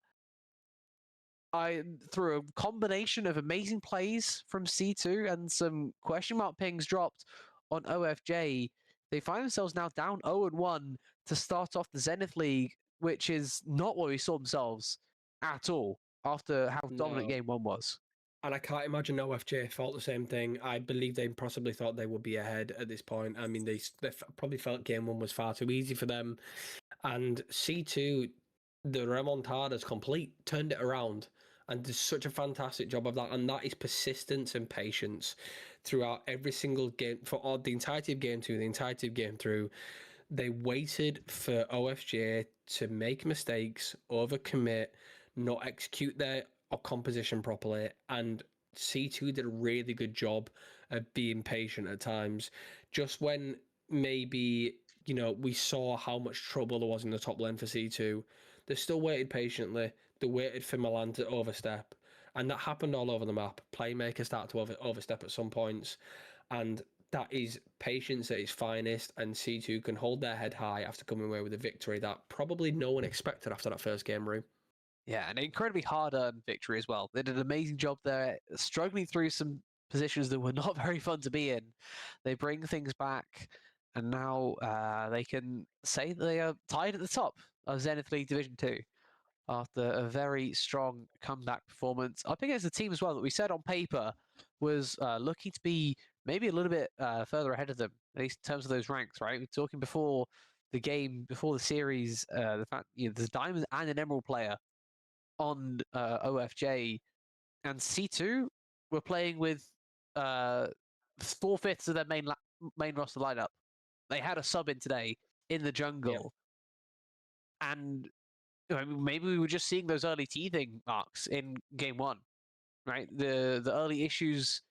through a combination of amazing plays from C2 and some question mark pings dropped on OFJ, they find themselves now down 0-1 to start off the Zenith League, which is not what we saw themselves at all after how dominant game 1 was. And I can't imagine OFJ thought the same thing. I believe they possibly thought they would be ahead at this point. I mean, they probably felt game 1 was far too easy for them. And C2, the remontada's complete, turned it around, and did such a fantastic job of that. And that is persistence and patience. throughout every single game for all the entirety of game 2, the entirety of game through. They waited for OFJ to make mistakes, overcommit, not execute their composition properly, and C2 did a really good job of being patient at times. Just when maybe, we saw how much trouble there was in the top lane for C2, they still waited patiently. They waited for Milan to overstep, and that happened all over the map. Playmakers started to overstep at some points, and that is patience at its finest, and C2 can hold their head high after coming away with a victory that probably no one expected after that first game, Rue. Yeah, an incredibly hard-earned victory as well. They did an amazing job there, struggling through some positions that were not very fun to be in. They bring things back, and now they can say that they are tied at the top of Zenith League Division 2 after a very strong comeback performance up against a team as well that we said on paper was looking to be maybe a little bit further ahead of them, at least in terms of those ranks, right? We're talking before the game, before the series, the fact there's a Diamond and an Emerald player on OFJ, and C2 were playing with 4/5 of their main roster lineup. They had a sub in today in the jungle, and maybe we were just seeing those early teething marks in game 1, right? The early issues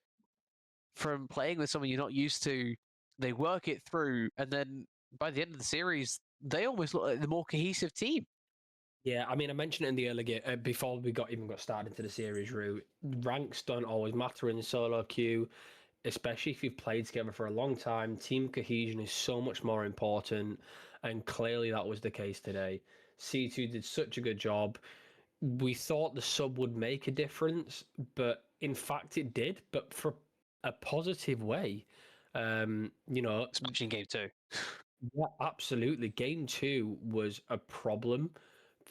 from playing with someone you're not used to, they work it through, and then by the end of the series, they almost look like the more cohesive team. Yeah, I mean, I mentioned it in the early game before we got started into the series. Route ranks don't always matter in solo queue, especially if you've played together for a long time. Team cohesion is so much more important, and clearly that was the case today. C2 did such a good job. We thought the sub would make a difference, but in fact it did, but for a positive way. Especially in game 2. Yeah, absolutely. Game 2 was a problem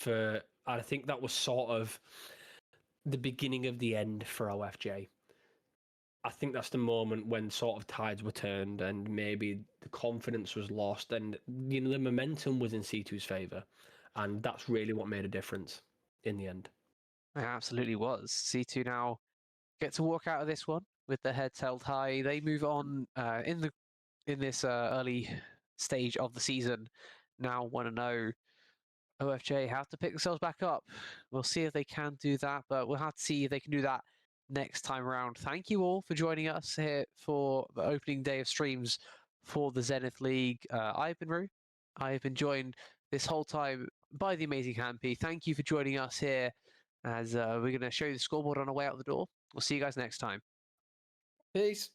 I think that was sort of the beginning of the end for OFJ. I think that's the moment when sort of tides were turned and maybe the confidence was lost, and the momentum was in C2's favour, and that's really what made a difference in the end. It absolutely was. C2 now get to walk out of this one with their heads held high. They move on in this early stage of the season. Now 1-0. OFJ have to pick themselves back up. We'll see if they can do that, but we'll have to see if they can do that next time around. Thank you all for joining us here for the opening day of streams for the Zenith League. I've been Rue. I've been joined this whole time by the amazing Hampy. Thank you for joining us here as we're going to show you the scoreboard on our way out the door. We'll see you guys next time. Peace.